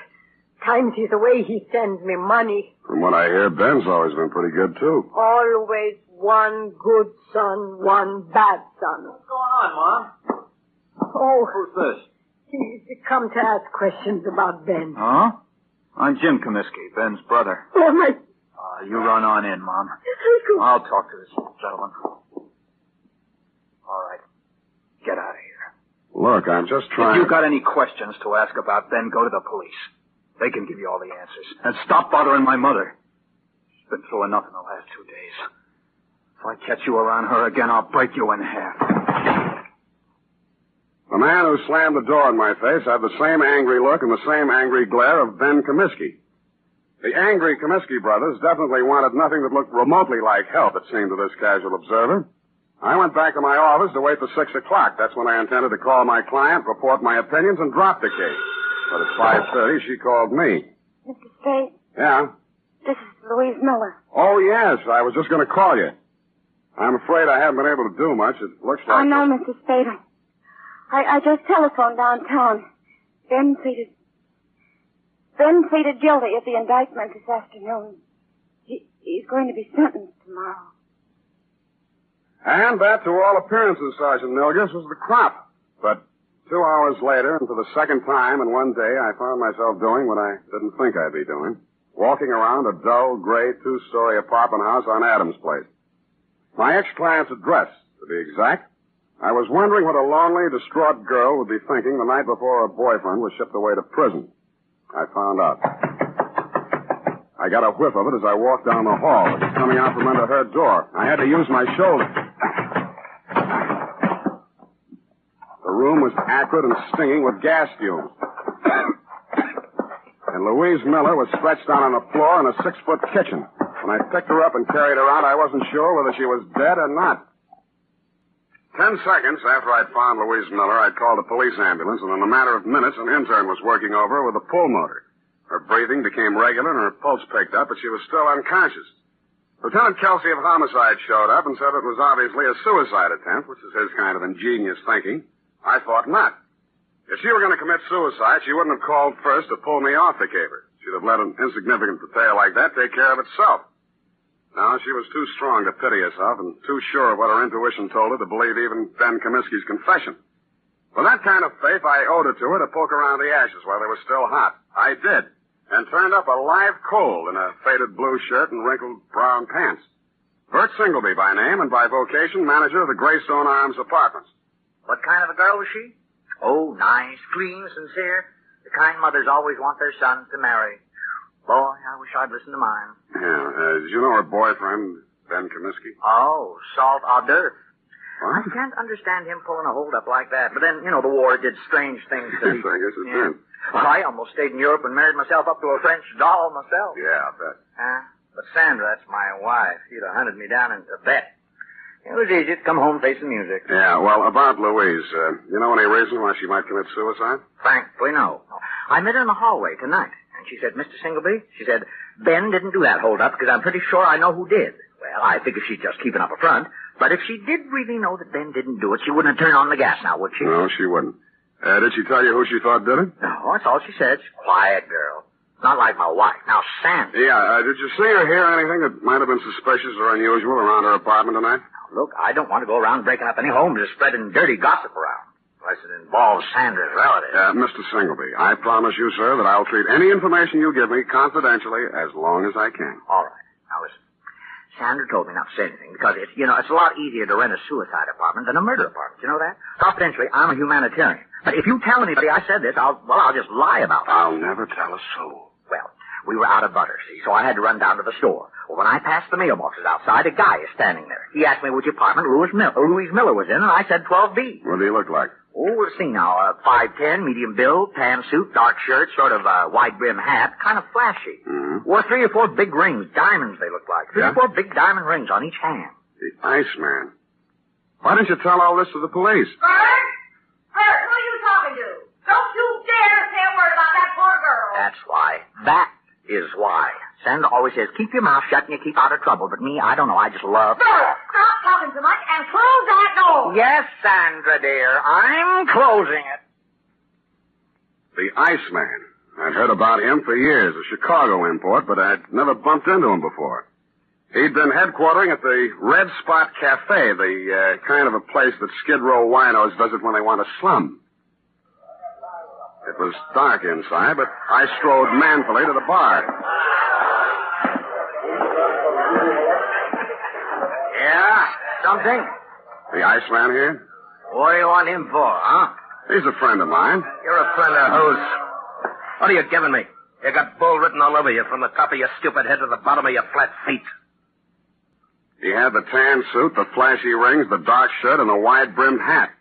Times he's away, he sends me money. From what I hear, Ben's always been pretty good, too. Always one good son, one bad son. What's going on, Mom? Oh. Who's this? He's come to ask questions about Ben. Huh? I'm Jim Comiskey, Ben's brother. Oh, my... You run on in, Mom. I'll talk to this gentleman. All right. Get out of here. Look, I'm just trying... If you've got any questions to ask about Ben, go to the police. They can give you all the answers. And stop bothering my mother. She's been through enough in the last 2 days. If I catch you around her again, I'll break you in half. The man who slammed the door in my face had the same angry look and the same angry glare of Ben Comiskey. The angry Comiskey brothers definitely wanted nothing that looked remotely like help, it seemed to this casual observer. I went back to my office to wait for 6 o'clock. That's when I intended to call my client, report my opinions, and drop the case. But at 5:30, she called me. Mr. Spade, Yeah? this is Louise Miller. Oh, yes. I was just going to call you. I'm afraid I haven't been able to do much. It looks like... I know, Mr. Spade. I just telephoned downtown. Ben pleaded guilty of the indictment this afternoon. He's going to be sentenced tomorrow. And that, to all appearances, Sergeant Milgus, was the crop. But 2 hours later, and for the second time in one day, I found myself doing what I didn't think I'd be doing. Walking around a dull, gray, 2-story apartment house on Adams Place. My ex-client's address, to be exact. I was wondering what a lonely, distraught girl would be thinking the night before her boyfriend was shipped away to prison. I found out. I got a whiff of it as I walked down the hall. It was coming out from under her door. I had to use my shoulder. The room was acrid and stinging with gas fumes. And Louise Miller was stretched out on the floor in a 6-foot kitchen. When I picked her up and carried her out, I wasn't sure whether she was dead or not. 10 seconds after I'd found Louise Miller, I'd called a police ambulance, and in a matter of minutes, an intern was working over her with a pull motor. Her breathing became regular, and her pulse picked up, but she was still unconscious. Lieutenant Kelsey of Homicide showed up and said it was obviously a suicide attempt, which is his kind of ingenious thinking. I thought not. If she were going to commit suicide, she wouldn't have called first to pull me off the caper. She'd have let an insignificant detail like that take care of itself. No, she was too strong to pity herself and too sure of what her intuition told her to believe even Ben Comiskey's confession. With that kind of faith, I owed it to her to poke around the ashes while they were still hot. I did, and turned up a live coal in a faded blue shirt and wrinkled brown pants. Bert Singleby by name and by vocation, manager of the Greystone Arms Apartments. What kind of a girl was she? Oh, nice, clean, sincere. The kind mothers always want their sons to marry. Boy, I wish I'd listened to mine. Yeah, did you know her boyfriend, Ben Comiskey? Oh, salt hors d'oeuvre. What? I can't understand him pulling a hold-up like that. But then, the war did strange things to me. I guess it did. Well, I almost stayed in Europe and married myself up to a French doll myself. Yeah, I bet. But Sandra, that's my wife. She'd have hunted me down in Tibet. It was easy to come home facing music. Yeah, well, about Louise, you know any reason why she might commit suicide? Frankly, no. I met her in the hallway tonight. She said, Mr. Singleby, she said, Ben didn't do that hold-up because I'm pretty sure I know who did. Well, I figure she's just keeping up a front. But if she did really know that Ben didn't do it, she wouldn't have turned on the gas now, would she? No, she wouldn't. Did she tell you who she thought did it? No, that's all she said. She's a quiet girl. Not like my wife. Now, Sandra. Yeah, did you see or hear anything that might have been suspicious or unusual around her apartment tonight? Now, look, I don't want to go around breaking up any homes or spreading dirty gossip around. Unless it involves Sandra's relatives. Mr. Singleby, I promise you, sir, that I'll treat any information you give me confidentially as long as I can. All right. Now, listen. Sandra told me not to say anything because it's a lot easier to rent a suicide apartment than a murder apartment. You know that? Confidentially, I'm a humanitarian. But if you tell anybody I said this, I'll just lie about it. I'll never tell a soul. Well, we were out of butter, see, so I had to run down to the store. Well, when I passed the mailboxes outside, a guy is standing there. He asked me which apartment Louise Miller was in, and I said 12B. What do you look like? Oh, we'll see now. 5'10", medium build, tan suit, dark shirt, sort of wide brim hat, kind of flashy. Mm-hmm. Wore 3 or 4 big rings, diamonds they looked like. 3 or 4 big diamond rings on each hand. The Iceman. Why didn't you tell all this to the police? Bert, who are you talking to? Don't you dare say a word about that poor girl. That's why. That is why. Sandra always says, keep your mouth shut and you keep out of trouble. But me, I don't know. I just love... Bert, stop talking so much and close that door. Yes, Sandra, dear. I'm closing it. The Iceman. I'd heard about him for years, a Chicago import, but I'd never bumped into him before. He'd been headquartering at the Red Spot Cafe, the kind of a place that Skid Row winos visit when they want to slum. It was dark inside, but I strode manfully to the bar. Yeah? Something? The Iceman here? What do you want him for, huh? He's a friend of mine. You're a friend of whose? What are you giving me? You got bull written all over you, from the top of your stupid head to the bottom of your flat feet. He had the tan suit, the flashy rings, the dark shirt, and the wide-brimmed hat.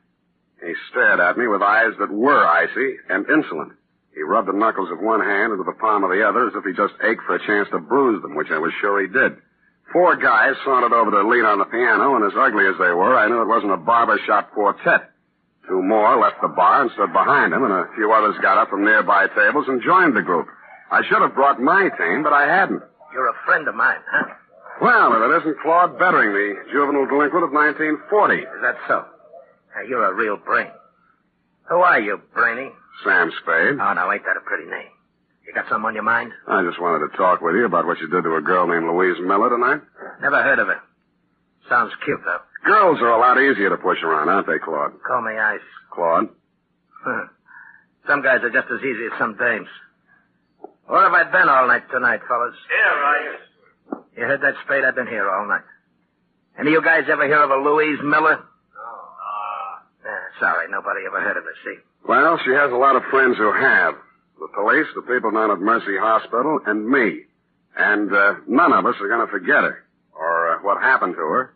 He stared at me with eyes that were icy and insolent. He rubbed the knuckles of one hand into the palm of the other as if he just ached for a chance to bruise them, which I was sure he did. 4 guys sauntered over to lean on the piano, and as ugly as they were, I knew it wasn't a barbershop quartet. 2 more left the bar and stood behind him, and a few others got up from nearby tables and joined the group. I should have brought my team, but I hadn't. You're a friend of mine, huh? Well, if it isn't Claude Bettering, the juvenile delinquent of 1940. Is that so? You're a real brain. Who are you, Brainy? Sam Spade. Oh, no, ain't that a pretty name? You got something on your mind? I just wanted to talk with you about what you did to a girl named Louise Miller tonight. Never heard of her. Sounds cute, though. Girls are a lot easier to push around, aren't they, Claude? Call me Ice. Claude? Some guys are just as easy as some dames. Where have I been all night tonight, fellas? Here, Ice. You heard that, Spade? I've been here all night. Any of you guys ever hear of a Louise Miller? No. Sorry, nobody ever heard of her, see? Well, she has a lot of friends who have. The police, the people down at Mercy Hospital, and me. And none of us are going to forget her. Or what happened to her.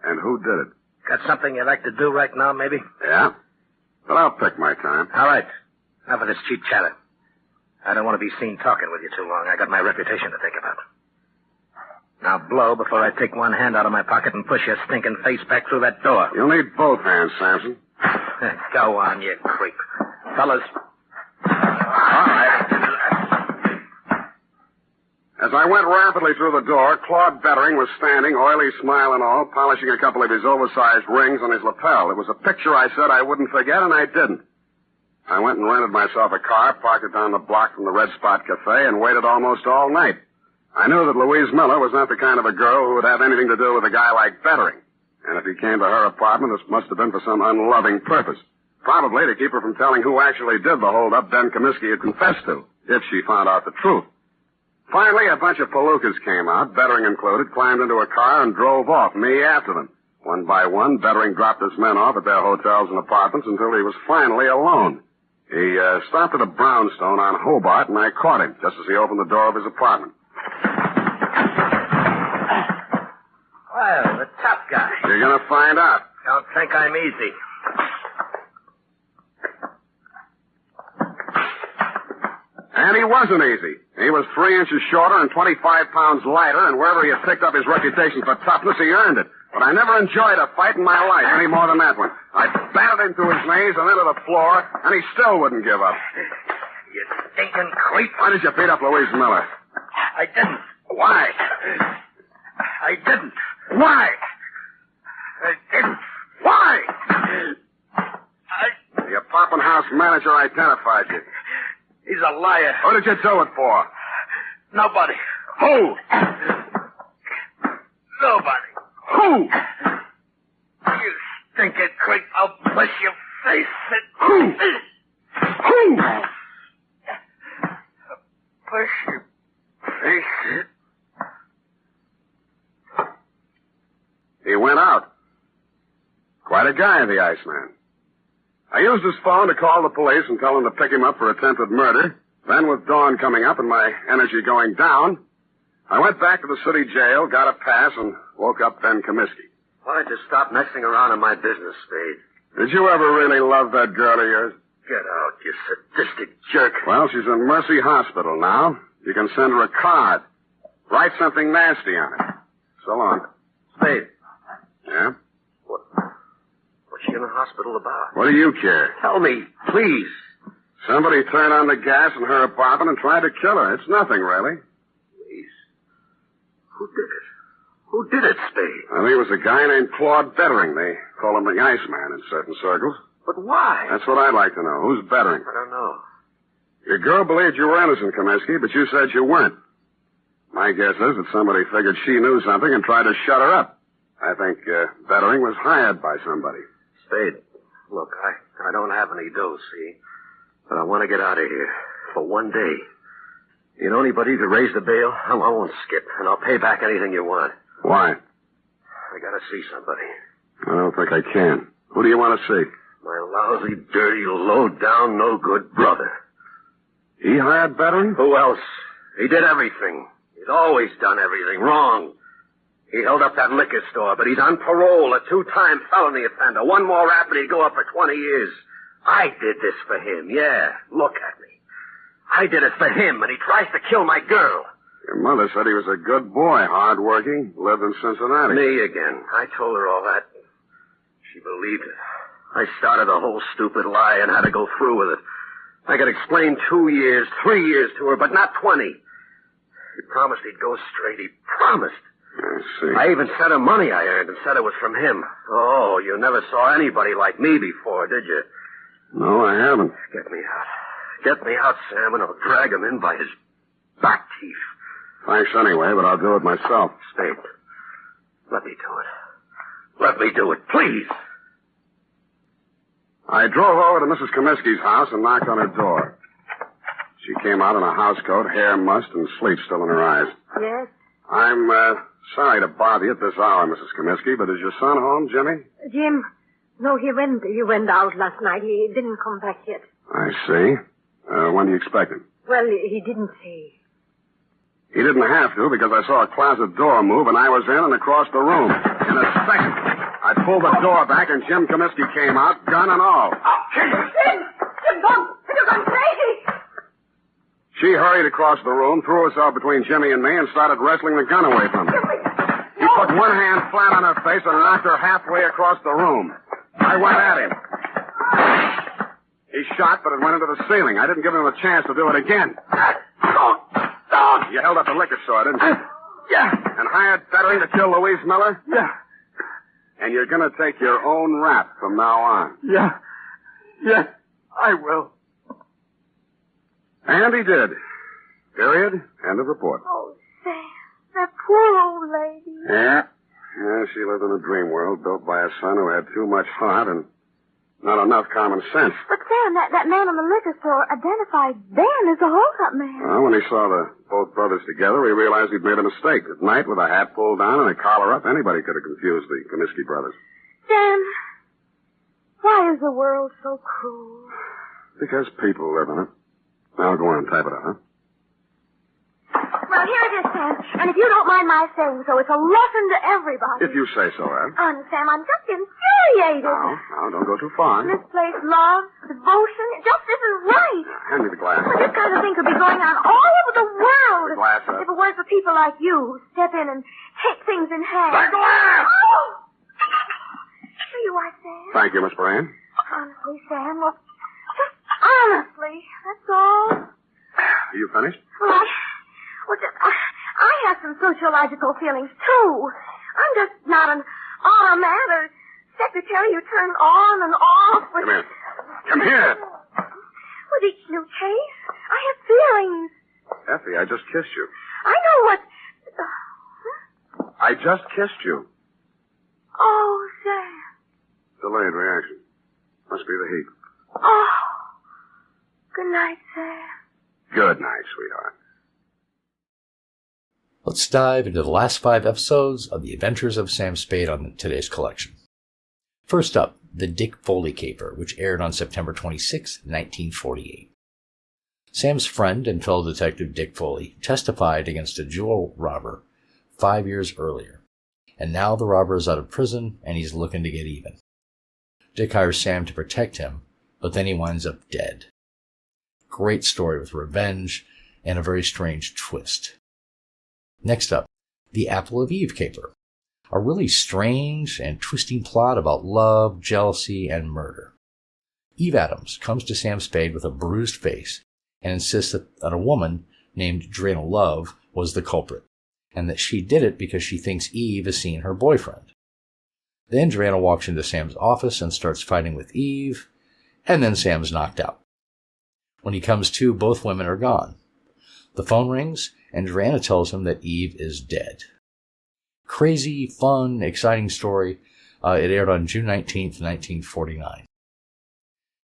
And who did it. Got something you'd like to do right now, maybe? Yeah. But I'll pick my time. All right. Enough of this cheap chatter. I don't want to be seen talking with you too long. I got my reputation to think about. Now blow before I take one hand out of my pocket and push your stinking face back through that door. You'll need both hands, Samson. Go on, you creep. Fellas. All right. As I went rapidly through the door, Claude Bettering was standing, oily smile and all, polishing a couple of his oversized rings on his lapel. It was a picture I said I wouldn't forget, and I didn't. I went and rented myself a car, parked it down the block from the Red Spot Cafe, and waited almost all night. I knew that Louise Miller was not the kind of a girl who would have anything to do with a guy like Bettering. And if he came to her apartment, this must have been for some unloving purpose. Probably to keep her from telling who actually did the hold-up Ben Comiskey had confessed to, if she found out the truth. Finally, a bunch of palookas came out, Bettering included, climbed into a car and drove off, me after them. One by one, Bettering dropped his men off at their hotels and apartments until he was finally alone. He stopped at a brownstone on Hobart, and I caught him just as he opened the door of his apartment. Well, the tough guy. You're going to find out. Don't think I'm easy. And he wasn't easy. He was 3 inches shorter and 25 pounds lighter, and wherever he had picked up his reputation for toughness, he earned it. But I never enjoyed a fight in my life any more than that one. I batted him to his knees and then to the floor, and he still wouldn't give up. You stinking creep. Why did you beat up Louise Miller? I didn't. Why? I didn't. Why? I didn't. Why? The apartment house manager identified you. He's a liar. What did you do it for? Nobody. Who? Nobody. Who? You stinking creep. I'll push your face in. Who? Who? Push your face in. He went out. Quite a guy, the Iceman. I used his phone to call the police and tell them to pick him up for attempted murder. Then, with dawn coming up and my energy going down, I went back to the city jail, got a pass, and woke up Ben Comiskey. Why don't you stop messing around in my business, Spade? Did you ever really love that girl of yours? Get out, you sadistic jerk. Well, she's in Mercy Hospital now. You can send her a card. Write something nasty on it. So long. Spade. Yeah? What's she in the hospital about? What do you care? Tell me, please. Somebody turned on the gas in her apartment and tried to kill her. It's nothing, really. Please. Who did it? Who did it, Spade? I think it was a guy named Claude Bettering. They call him the Iceman in certain circles. But why? That's what I'd like to know. Who's Bettering? I don't know. Your girl believed you were innocent, Comiskey, but you said you weren't. My guess is that somebody figured she knew something and tried to shut her up. I think Bettering was hired by somebody. Spade, look, I don't have any dough, see? But I want to get out of here for one day. You know anybody who could raise the bail? I won't skip, and I'll pay back anything you want. Why? I gotta see somebody. I don't think I can. Who do you want to see? My lousy, dirty, low-down, no-good brother. He hired Bettering? Who else? He did everything. He's always done everything wrong. He held up that liquor store, but he's on parole, a 2-time felony offender. One more rap and he'd go up for 20 years. I did this for him, yeah. Look at me. I did it for him, and he tries to kill my girl. Your mother said he was a good boy, hard-working, lived in Cincinnati. Me again. I told her all that. She believed it. I started a whole stupid lie and had to go through with it. I could explain 2 years, 3 years to her, but not 20. He promised he'd go straight. He promised. I see. I even sent him money I earned and said it was from him. Oh, you never saw anybody like me before, did you? No, I haven't. Get me out. Get me out, Sam, and I'll drag him in by his back teeth. Thanks anyway, but I'll do it myself. Spade, let me do it. Let me do it, please. I drove over to Mrs. Comiskey's house and knocked on her door. She came out in a housecoat, hair mussed, and sleep still in her eyes. Yes? I'm sorry to bother you at this hour, Mrs. Comiskey, but is your son home, Jimmy? Jim, no, he went out last night. He didn't come back yet. I see. When do you expect him? Well, he didn't say. He didn't have to, because I saw a closet door move, and I was in and across the room. In a second, I pulled the door back, and Jim Comiskey came out, gun and all. Jim, you're gone crazy. She hurried across the room, threw herself between Jimmy and me, and started wrestling the gun away from me. He put one hand flat on her face and knocked her halfway across the room. I went at him. He shot, but it went into the ceiling. I didn't give him a chance to do it again. You held up the liquor store, didn't you? Yeah. And hired Bettering to kill Louise Miller? Yeah. And you're going to take your own rap from now on? Yeah. Yes, I will. And he did. Period. End of report. Oh, Sam, that poor old lady. Yeah. Yeah, she lived in a dream world built by a son who had too much heart and not enough common sense. But, Sam, that man in the liquor store identified Ben as the hold-up man. Well, when he saw the both brothers together, he realized he'd made a mistake. At night, with a hat pulled down and a collar up, anybody could have confused the Comiskey brothers. Sam, why is the world so cruel? Because people live in it. Now, go on, type it out, huh? Well, here it is, Sam. And if you don't mind my saying so, it's a lesson to everybody. If you say so, Anne. Sam, I'm just infuriated. Now, don't go too far. Misplaced love, devotion, it just isn't right. Hand me the glass. Well, this kind of thing could be going on all over the world. The glass, If it weren't for people like you who step in and take things in hand. The glass! Oh! Here you are, Sam. Thank you, Miss Brand. Honestly, Sam, well, just honestly, that's all. Are you finished? Well, I have some sociological feelings, too. I'm just not an automat or secretary you turn on and off with... Come here. Come here. With each new case, I have feelings. Effie, I just kissed you. I know what... I just kissed you. Oh, Sam. Delayed reaction. Must be the heat. Oh. Good night, Sam. Good night, sweetheart. Let's dive into the last 5 episodes of The Adventures of Sam Spade on today's collection. First up, the Dick Foley Caper, which aired on September 26, 1948. Sam's friend and fellow detective Dick Foley testified against a jewel robber 5 years earlier, and now the robber is out of prison and he's looking to get even. Dick hires Sam to protect him, but then he winds up dead. Great story with revenge and a very strange twist. Next up, the Apple of Eve Caper, a really strange and twisting plot about love, jealousy, and murder. Eve Adams comes to Sam Spade with a bruised face and insists that a woman named Drana Love was the culprit, and that she did it because she thinks Eve is seeing her boyfriend. Then Drana walks into Sam's office and starts fighting with Eve, and then Sam's knocked out. When he comes to, both women are gone. The phone rings, and Joanna tells him that Eve is dead. Crazy, fun, exciting story. It aired on June 19th, 1949.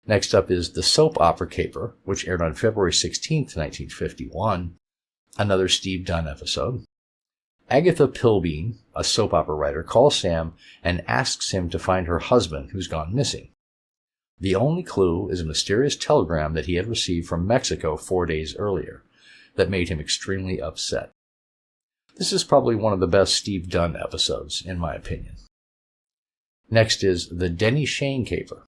Next up is The Soap Opera Caper, which aired on February 16th, 1951. Another Steve Dunne episode. Agatha Pilbeam, a soap opera writer, calls Sam and asks him to find her husband, who's gone missing. The only clue is a mysterious telegram that he had received from Mexico 4 days earlier that made him extremely upset. This is probably one of the best Steve Dunne episodes, in my opinion. Next is The Denny Shane Caper.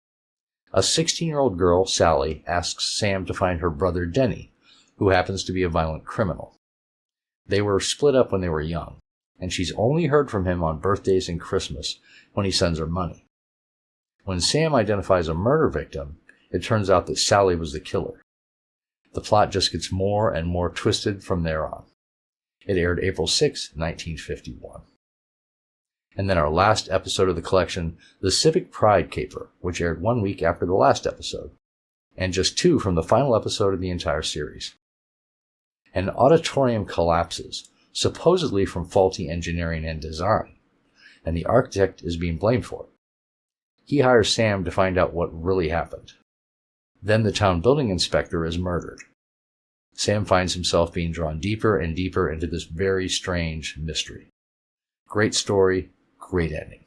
A 16-year-old girl, Sally, asks Sam to find her brother Denny, who happens to be a violent criminal. They were split up when they were young, and she's only heard from him on birthdays and Christmas when he sends her money. When Sam identifies a murder victim, it turns out that Sally was the killer. The plot just gets more and more twisted from there on. It aired April 6, 1951. And then our last episode of the collection, The Civic Pride Caper, which aired 1 week after the last episode, and just 2 from the final episode of the entire series. An auditorium collapses, supposedly from faulty engineering and design, and the architect is being blamed for it. He hires Sam to find out what really happened. Then the town building inspector is murdered. Sam finds himself being drawn deeper and deeper into this very strange mystery. Great story, great ending.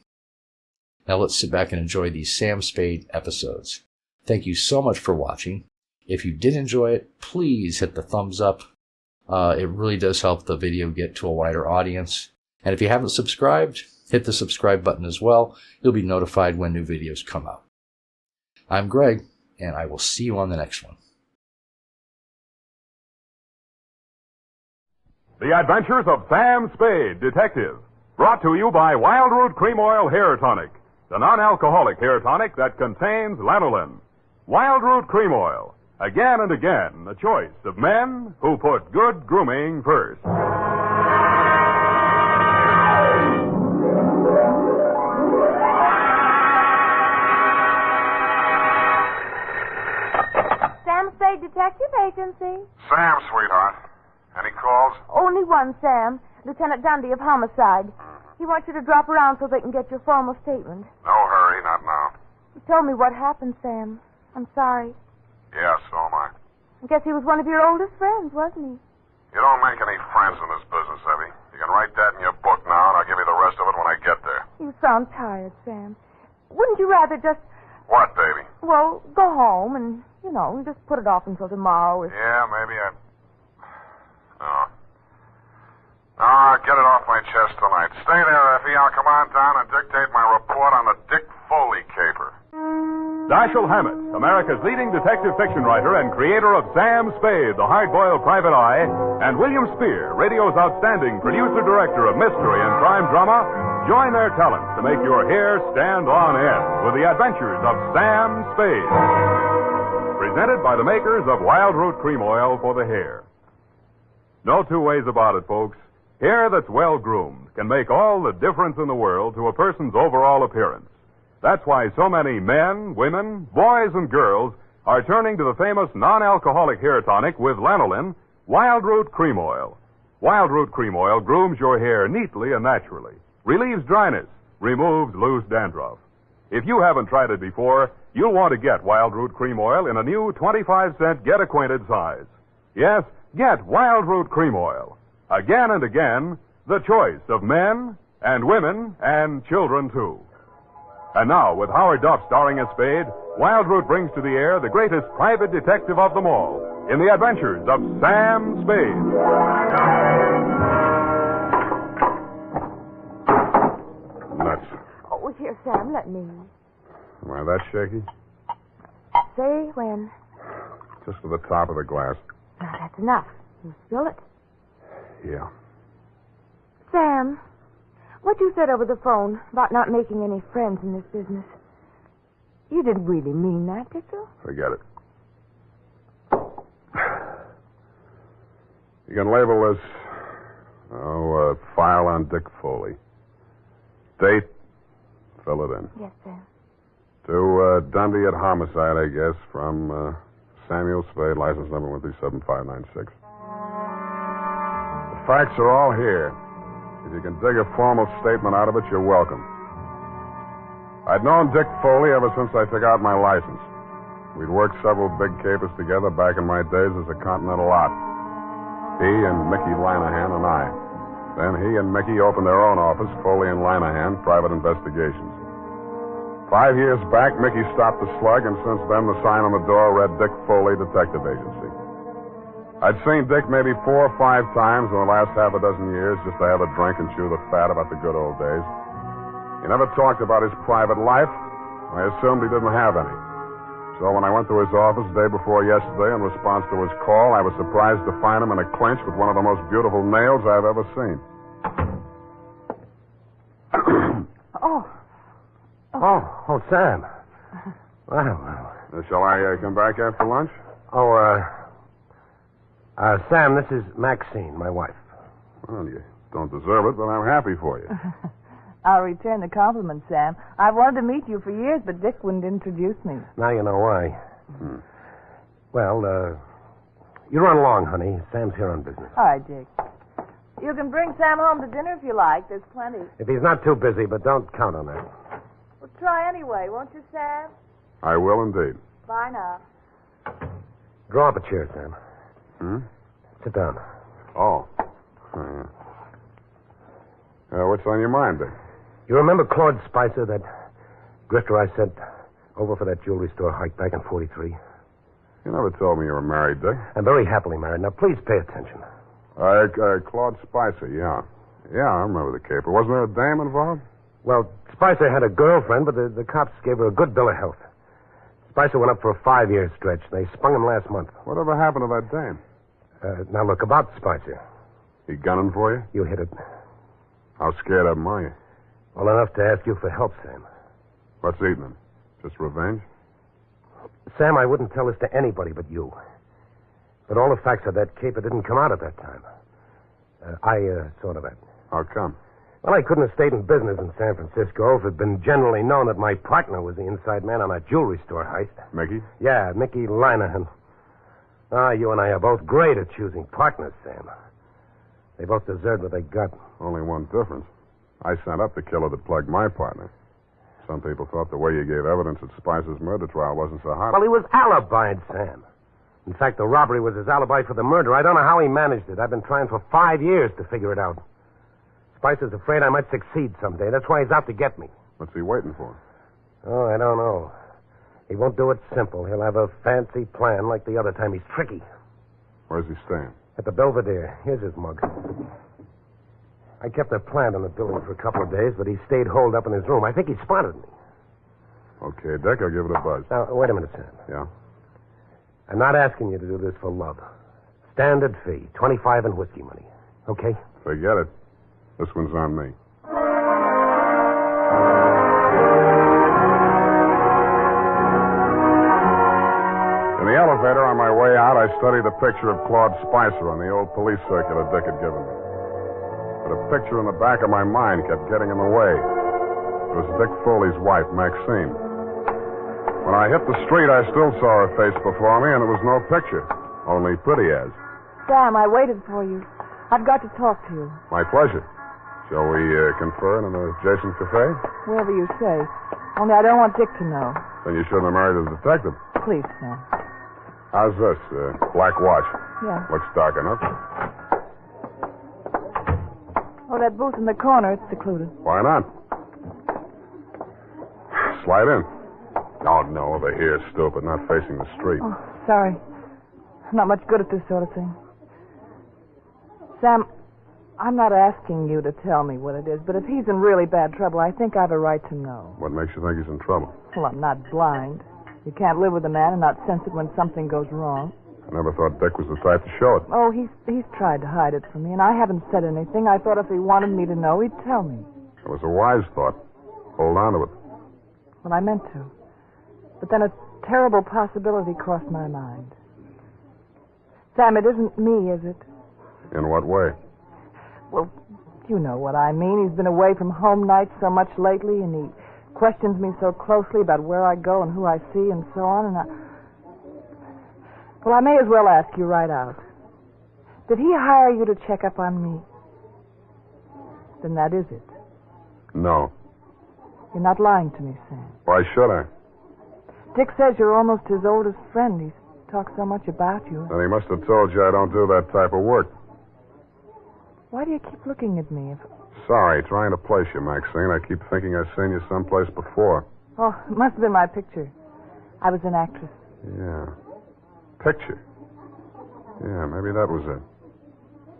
Now let's sit back and enjoy these Sam Spade episodes. Thank you so much for watching. If you did enjoy it, please hit the thumbs up. It really does help the video get to a wider audience. And if you haven't subscribed, hit the subscribe button as well. You'll be notified when new videos come out. I'm Greg, and I will see you on the next one. The Adventures of Sam Spade, Detective. Brought to you by Wild Root Cream Oil Hair Tonic, the non-alcoholic hair tonic that contains lanolin. Wild Root Cream Oil. Again and again, the choice of men who put good grooming first. Sam Spade Detective Agency. Sam, sweetheart. Any calls? Only one, Sam. Lieutenant Dundee of Homicide. He wants you to drop around so they can get your formal statement. No hurry, not now. He told me what happened, Sam. I'm sorry. Yeah, so am I. I guess he was one of your oldest friends, wasn't he? You don't make any friends in this business, Evie. You can write that in your book now, and I'll give you the rest of it when I get there. You sound tired, Sam. Wouldn't you rather just... What, baby? Well, go home and, just put it off until tomorrow. Yeah, maybe I... No. I'll get it off my chest tonight. Stay there, Effie. I'll come on down and dictate my report on the Dick Foley caper. Dashiell Hammett, America's leading detective fiction writer and creator of Sam Spade, the hard-boiled private eye, and William Spear, radio's outstanding producer-director of mystery and crime drama, join their talents to make your hair stand on end with the Adventures of Sam Spade. Presented by the makers of Wild Root Cream Oil for the hair. No two ways about it, folks. Hair that's well-groomed can make all the difference in the world to a person's overall appearance. That's why so many men, women, boys, and girls are turning to the famous non-alcoholic hair tonic with lanolin, Wild Root Cream Oil. Wild Root Cream Oil grooms your hair neatly and naturally, relieves dryness, removes loose dandruff. If you haven't tried it before, you'll want to get Wild Root Cream Oil in a new 25-cent get-acquainted size. Yes, get Wild Root Cream Oil. Again and again, the choice of men and women and children, too. And now, with Howard Duff starring as Spade, Wild Root brings to the air the greatest private detective of them all in the Adventures of Sam Spade. Nuts. Oh, here, Sam, let me. Am I that shaky? Say when. Just to the top of the glass. Now, that's enough. You spill it. Yeah. Sam, what you said over the phone about not making any friends in this business, you didn't really mean that, did you? Forget it. You can label this, file on Dick Foley. Date, fill it in. Yes, sir. To Dundee at Homicide, I guess, from Samuel Spade, license number 137596. facts are all here. If you can dig a formal statement out of it, you're welcome. I'd known Dick Foley ever since I took out my license. We'd worked several big capers together back in my days as a Continental lot. He and Mickey Linehan and I. Then he and Mickey opened their own office, Foley and Linehan, Private Investigations. 5 years back, Mickey stopped the slug, and since then the sign on the door read Dick Foley, Detective Agency. I'd seen Dick maybe 4 or 5 times in the last half a dozen years just to have a drink and chew the fat about the good old days. He never talked about his private life. I assumed he didn't have any. So when I went to his office the day before yesterday in response to his call, I was surprised to find him in a clinch with one of the most beautiful nails I've ever seen. Oh, Sam. Well. Shall I come back after lunch? Sam, this is Maxine, my wife. Well, you don't deserve it, but I'm happy for you. I'll return the compliment, Sam. I've wanted to meet you for years, but Dick wouldn't introduce me. Now you know why. Well, you run along, honey. Sam's here on business. All right, Dick. You can bring Sam home to dinner if you like. There's plenty. If he's not too busy, but don't count on that. Well, try anyway, won't you, Sam? I will indeed. Bye now. Draw up a chair, Sam. Sit down. Oh. What's on your mind, Dick? You remember Claude Spicer, that grifter I sent over for that jewelry store hike back in 43? You never told me you were married, Dick. I'm very happily married. Now, please pay attention. Claude Spicer, yeah. Yeah, I remember the caper. Wasn't there a dame involved? Well, Spicer had a girlfriend, but the cops gave her a good bill of health. Spicer went up for a 5-year stretch. They spun him last month. Whatever happened to that dame? Now, look, about Spicer. He gunning for you? You hit it. How scared of him are you? Well, enough to ask you for help, Sam. What's eating him? Just revenge? Sam, I wouldn't tell this to anybody but you. But all the facts of that caper didn't come out at that time. I thought of that. How come? Well, I couldn't have stayed in business in San Francisco if it had been generally known that my partner was the inside man on a jewelry store heist. Mickey? Yeah, Mickey Linehan. You and I are both great at choosing partners, Sam. They both deserved what they got. Only one difference. I sent up the killer that plugged my partner. Some people thought the way you gave evidence at Spicer's murder trial wasn't so hot. Well, he was alibied, Sam. In fact, the robbery was his alibi for the murder. I don't know how he managed it. I've been trying for 5 years to figure it out. Spicer's afraid I might succeed someday. That's why he's out to get me. What's he waiting for? Oh, I don't know. He won't do it simple. He'll have a fancy plan like the other time. He's tricky. Where's he staying? At the Belvedere. Here's his mug. I kept a plant in the building for a couple of days, but he stayed holed up in his room. I think he spotted me. Okay, Dick, I'll give it a buzz. Now, wait a minute, Sam. Yeah? I'm not asking you to do this for love. Standard fee, 25 in whiskey money. Okay? Forget it. This one's on me. In the elevator on my way out, I studied a picture of Claude Spicer on the old police circular Dick had given me. But a picture in the back of my mind kept getting in the way. It was Dick Foley's wife, Maxine. When I hit the street, I still saw her face before me, and there was no picture. Only pretty as. Sam, I waited for you. I've got to talk to you. My pleasure. Shall we confer in an adjacent cafe? Wherever you say. Only I don't want Dick to know. Then you shouldn't have married a detective. Please, Sam. How's this? Black watch. Yeah. Looks dark enough. Oh, that booth in the corner, it's secluded. Why not? Slide in. Oh, no, over here, stupid, not facing the street. Oh, sorry. I'm not much good at this sort of thing. Sam, I'm not asking you to tell me what it is, but if he's in really bad trouble, I think I have a right to know. What makes you think he's in trouble? Well, I'm not blind. You can't live with a man and not sense it when something goes wrong. I never thought Dick was the type to show it. Oh, he's tried to hide it from me, and I haven't said anything. I thought if he wanted me to know, he'd tell me. It was a wise thought. Hold on to it. Well, I meant to. But then a terrible possibility crossed my mind. Sam, it isn't me, is it? In what way? Well, you know what I mean. He's been away from home nights so much lately, and he questions me so closely about where I go and who I see and so on, and Well, I may as well ask you right out. Did he hire you to check up on me? Then that is it. No. You're not lying to me, Sam. Why should I? Dick says you're almost his oldest friend. He's talked so much about you. Then he must have told you I don't do that type of work. Why do you keep looking at me? Sorry, trying to place you, Maxine. I keep thinking I've seen you someplace before. Oh, it must have been my picture. I was an actress. Yeah. Picture. Yeah, maybe that was it.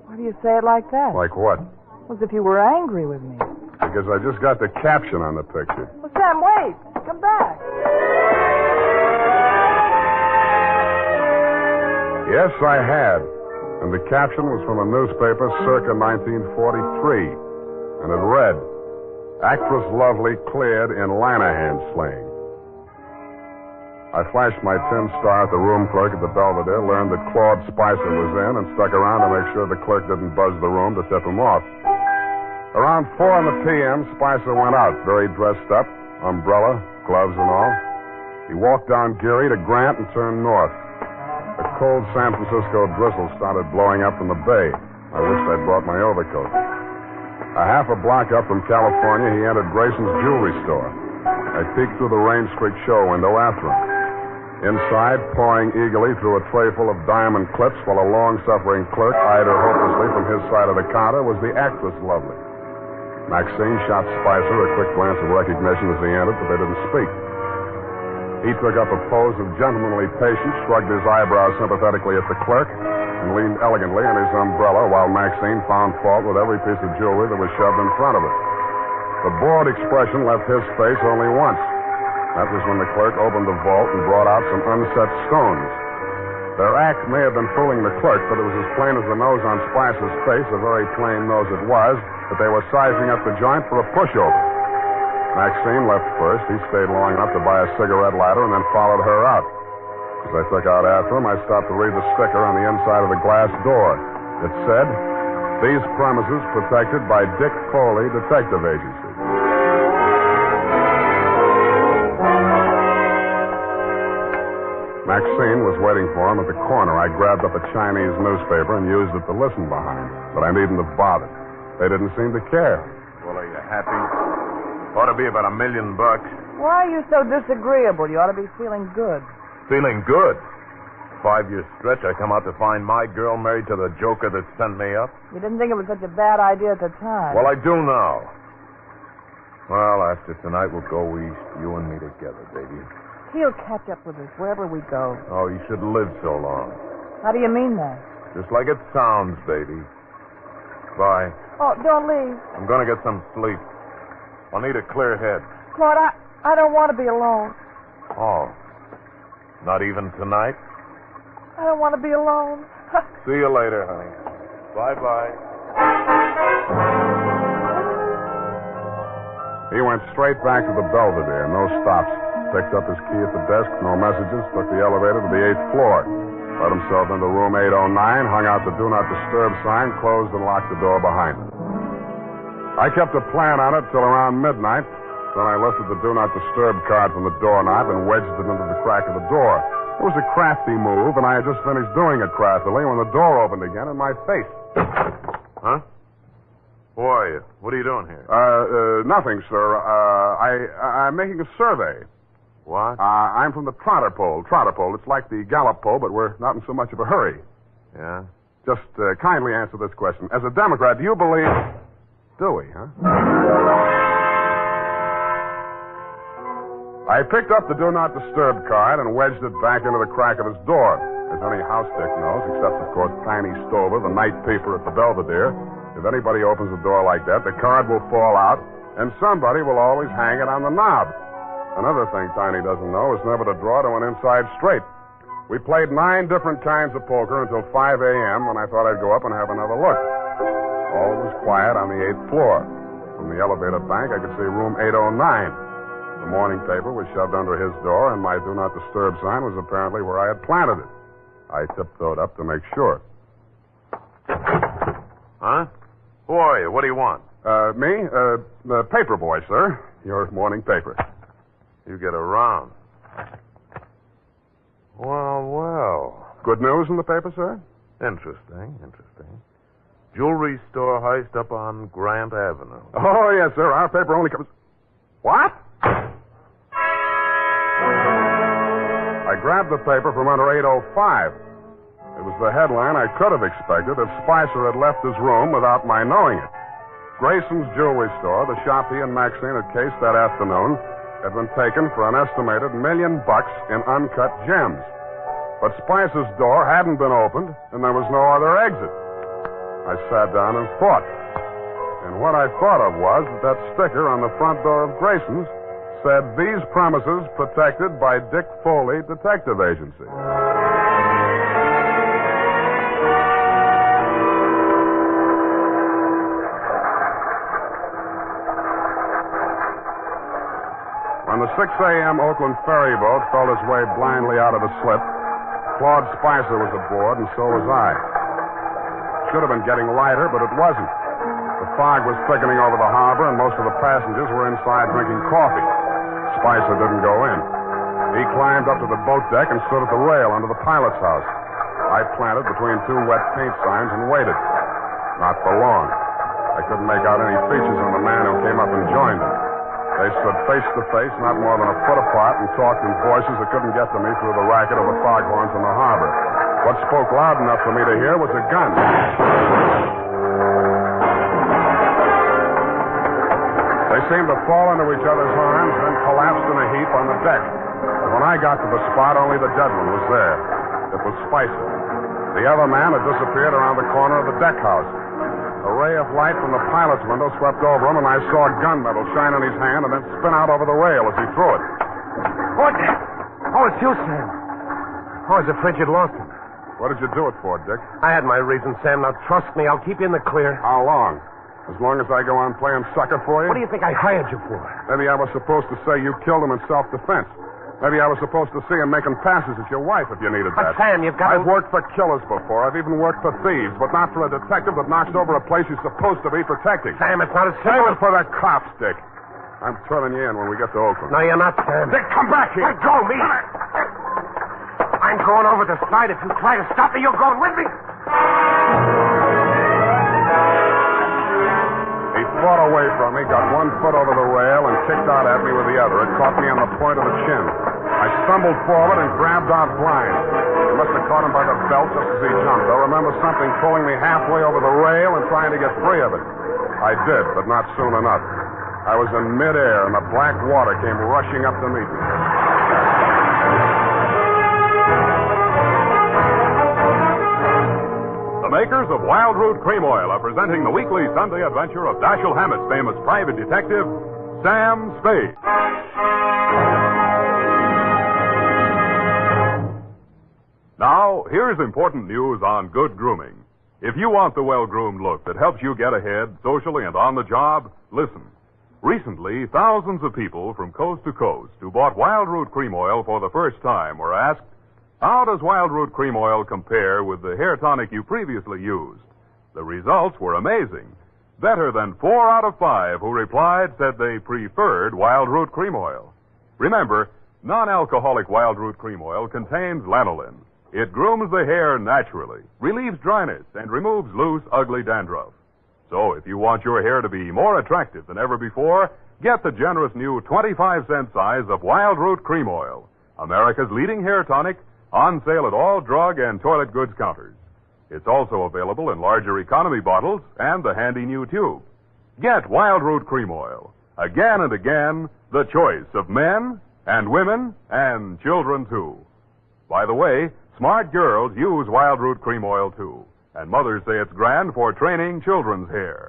Why do you say it like that? Like what? As if you were angry with me. Because I just got the caption on the picture. Well, Sam, wait. Come back. Yes, I had. And the caption was from a newspaper circa 1943. And it read, Actress Lovely cleared in Lanahan slaying. I flashed my tin star at the room clerk at the Belvedere, learned that Claude Spicer was in, and stuck around to make sure the clerk didn't buzz the room to tip him off. Around 4 p.m., Spicer went out, very dressed up, umbrella, gloves and all. He walked down Geary to Grant and turned north. A cold San Francisco drizzle started blowing up from the bay. I wished I'd brought my overcoat. A half a block up from California, he entered Grayson's jewelry store. I peeked through the rain streaked show window after him. Inside, pouring eagerly through a tray full of diamond clips while a long-suffering clerk eyed her hopelessly from his side of the counter was the actress Lovely. Maxine shot Spicer a quick glance of recognition as he entered, but they didn't speak. He took up a pose of gentlemanly patience, shrugged his eyebrows sympathetically at the clerk, and leaned elegantly on his umbrella while Maxine found fault with every piece of jewelry that was shoved in front of her. The bored expression left his face only once. That was when the clerk opened the vault and brought out some unset stones. Their act may have been fooling the clerk, but it was as plain as the nose on Spicer's face, a very plain nose it was, that they were sizing up the joint for a pushover. Maxine left first. He stayed long enough to buy a cigarette lighter and then followed her out. As I took out after him, I stopped to read the sticker on the inside of the glass door. It said, "These premises protected by Dick Foley Detective Agency." Maxine was waiting for him at the corner. I grabbed up a Chinese newspaper and used it to listen behind, but I needn't have bothered. They didn't seem to care. Well, are you happy? Ought to be about $1 million. Why are you so disagreeable? You ought to be feeling good. Feeling good? 5-year stretch, I come out to find my girl married to the joker that sent me up. You didn't think it was such a bad idea at the time. Well, I do now. Well, after tonight, we'll go east, you and me together, baby. He'll catch up with us wherever we go. Oh, you should live so long. How do you mean that? Just like it sounds, baby. Bye. Oh, don't leave. I'm going to get some sleep. I'll need a clear head. Claude, I don't want to be alone. Oh. Not even tonight? I don't want to be alone. See you later, honey. Bye-bye. He went straight back to the Belvedere, no stops. Picked up his key at the desk, no messages, took the elevator to the 8th floor. Let himself into room 809, hung out the Do Not Disturb sign, closed and locked the door behind him. I kept a plan on it till around midnight. Then I lifted the Do Not Disturb card from the doorknob and wedged it into the crack of the door. It was a crafty move, and I had just finished doing it craftily when the door opened again in my face. Huh? Who are you? What are you doing here? Nothing, sir. I'm making a survey. What? I'm from the Trotter Pole. Trotter Pole. It's like the Gallup Poll, but we're not in so much of a hurry. Yeah? Just kindly answer this question. As a Democrat, do you believe... Dewey, huh? I picked up the Do Not Disturb card and wedged it back into the crack of his door. As any house dick knows, except, of course, Tiny Stover, the night peeper at the Belvedere, if anybody opens a door like that, the card will fall out, and somebody will always hang it on the knob. Another thing Tiny doesn't know is never to draw to an inside straight. We played 9 different kinds of poker until 5 a.m. when I thought I'd go up and have another look. All was quiet on the 8th floor. From the elevator bank, I could see room 809. The morning paper was shoved under his door, and my Do Not Disturb sign was apparently where I had planted it. I tiptoed up to make sure. Huh? Who are you? What do you want? Me? The paper boy, sir. Your morning paper. You get around. Well. Good news in the paper, sir? Interesting. Jewelry store heist up on Grant Avenue. Oh, yes, sir. Our paper only comes... What? I grabbed the paper from under 805. It was the headline I could have expected if Spicer had left his room without my knowing it. Grayson's jewelry store, the shop he and Maxine had cased that afternoon, had been taken for an estimated $1 million in uncut gems. But Spicer's door hadn't been opened, and there was no other exit. I sat down and thought. And what I thought of was that sticker on the front door of Grayson's said, "These premises protected by Dick Foley Detective Agency." When the 6 a.m. Oakland ferry boat felt its way blindly out of the slip, Claude Spicer was aboard, and so was I. It should have been getting lighter, but it wasn't. The fog was thickening over the harbor, and most of the passengers were inside drinking coffee. Spicer didn't go in. He climbed up to the boat deck and stood at the rail under the pilot's house. I planted between 2 wet paint signs and waited. Not for long. I couldn't make out any features on the man who came up and joined them. They stood face to face, not more than a foot apart, and talked in voices that couldn't get to me through the racket of the foghorns in the harbor. What spoke loud enough for me to hear was a gun. They seemed to fall into each other's arms, then collapsed in a heap on the deck. And when I got to the spot, only the dead one was there. It was Spicer. The other man had disappeared around the corner of the deck house. A ray of light from the pilot's window swept over him, and I saw gunmetal shine in his hand and then spin out over the rail as he threw it. What? Oh, it's you, Sam. Oh, I was afraid you'd lost him. What did you do it for, Dick? I had my reasons, Sam. Now, trust me, I'll keep you in the clear. How long? As long as I go on playing sucker for you? What do you think I hired you for? Maybe I was supposed to say you killed him in self-defense. Maybe I was supposed to see him making passes at your wife if you needed that. But, Sam, you've got I've worked for killers before. I've even worked for thieves, but not for a detective that knocks over a place he's supposed to be protecting. Sam, it's not as Save simple. it for the cops, Dick. I'm turning you in when we get to Oakland. No, you're not, Sam. Dick, come back here. Let go, me. I'm going over the side. If you try to stop me, you're going with me. He fought away from me, got 1 foot over the rail, and kicked out at me with the other. It caught me on the point of the chin. I stumbled forward and grabbed out blind. I must have caught him by the belt just as he jumped. I remember something pulling me halfway over the rail and trying to get free of it. I did, but not soon enough. I was in midair, and the black water came rushing up to meet me. The makers of Wild Root Cream Oil are presenting the weekly Sunday adventure of Dashiell Hammett's famous private detective, Sam Spade. Now, here's important news on good grooming. If you want the well-groomed look that helps you get ahead socially and on the job, listen. Recently, thousands of people from coast to coast who bought Wild Root Cream Oil for the first time were asked, how does Wild Root Cream Oil compare with the hair tonic you previously used? The results were amazing. Better than 4 out of 5 who replied said they preferred Wild Root Cream Oil. Remember, non-alcoholic Wild Root Cream Oil contains lanolin. It grooms the hair naturally, relieves dryness, and removes loose, ugly dandruff. So if you want your hair to be more attractive than ever before, get the generous new 25-cent size of Wild Root Cream Oil, America's leading hair tonic, on sale at all drug and toilet goods counters. It's also available in larger economy bottles and the handy new tube. Get Wild Root Cream Oil. Again and again, the choice of men and women and children, too. By the way, smart girls use Wild Root Cream Oil, too. And mothers say it's grand for training children's hair.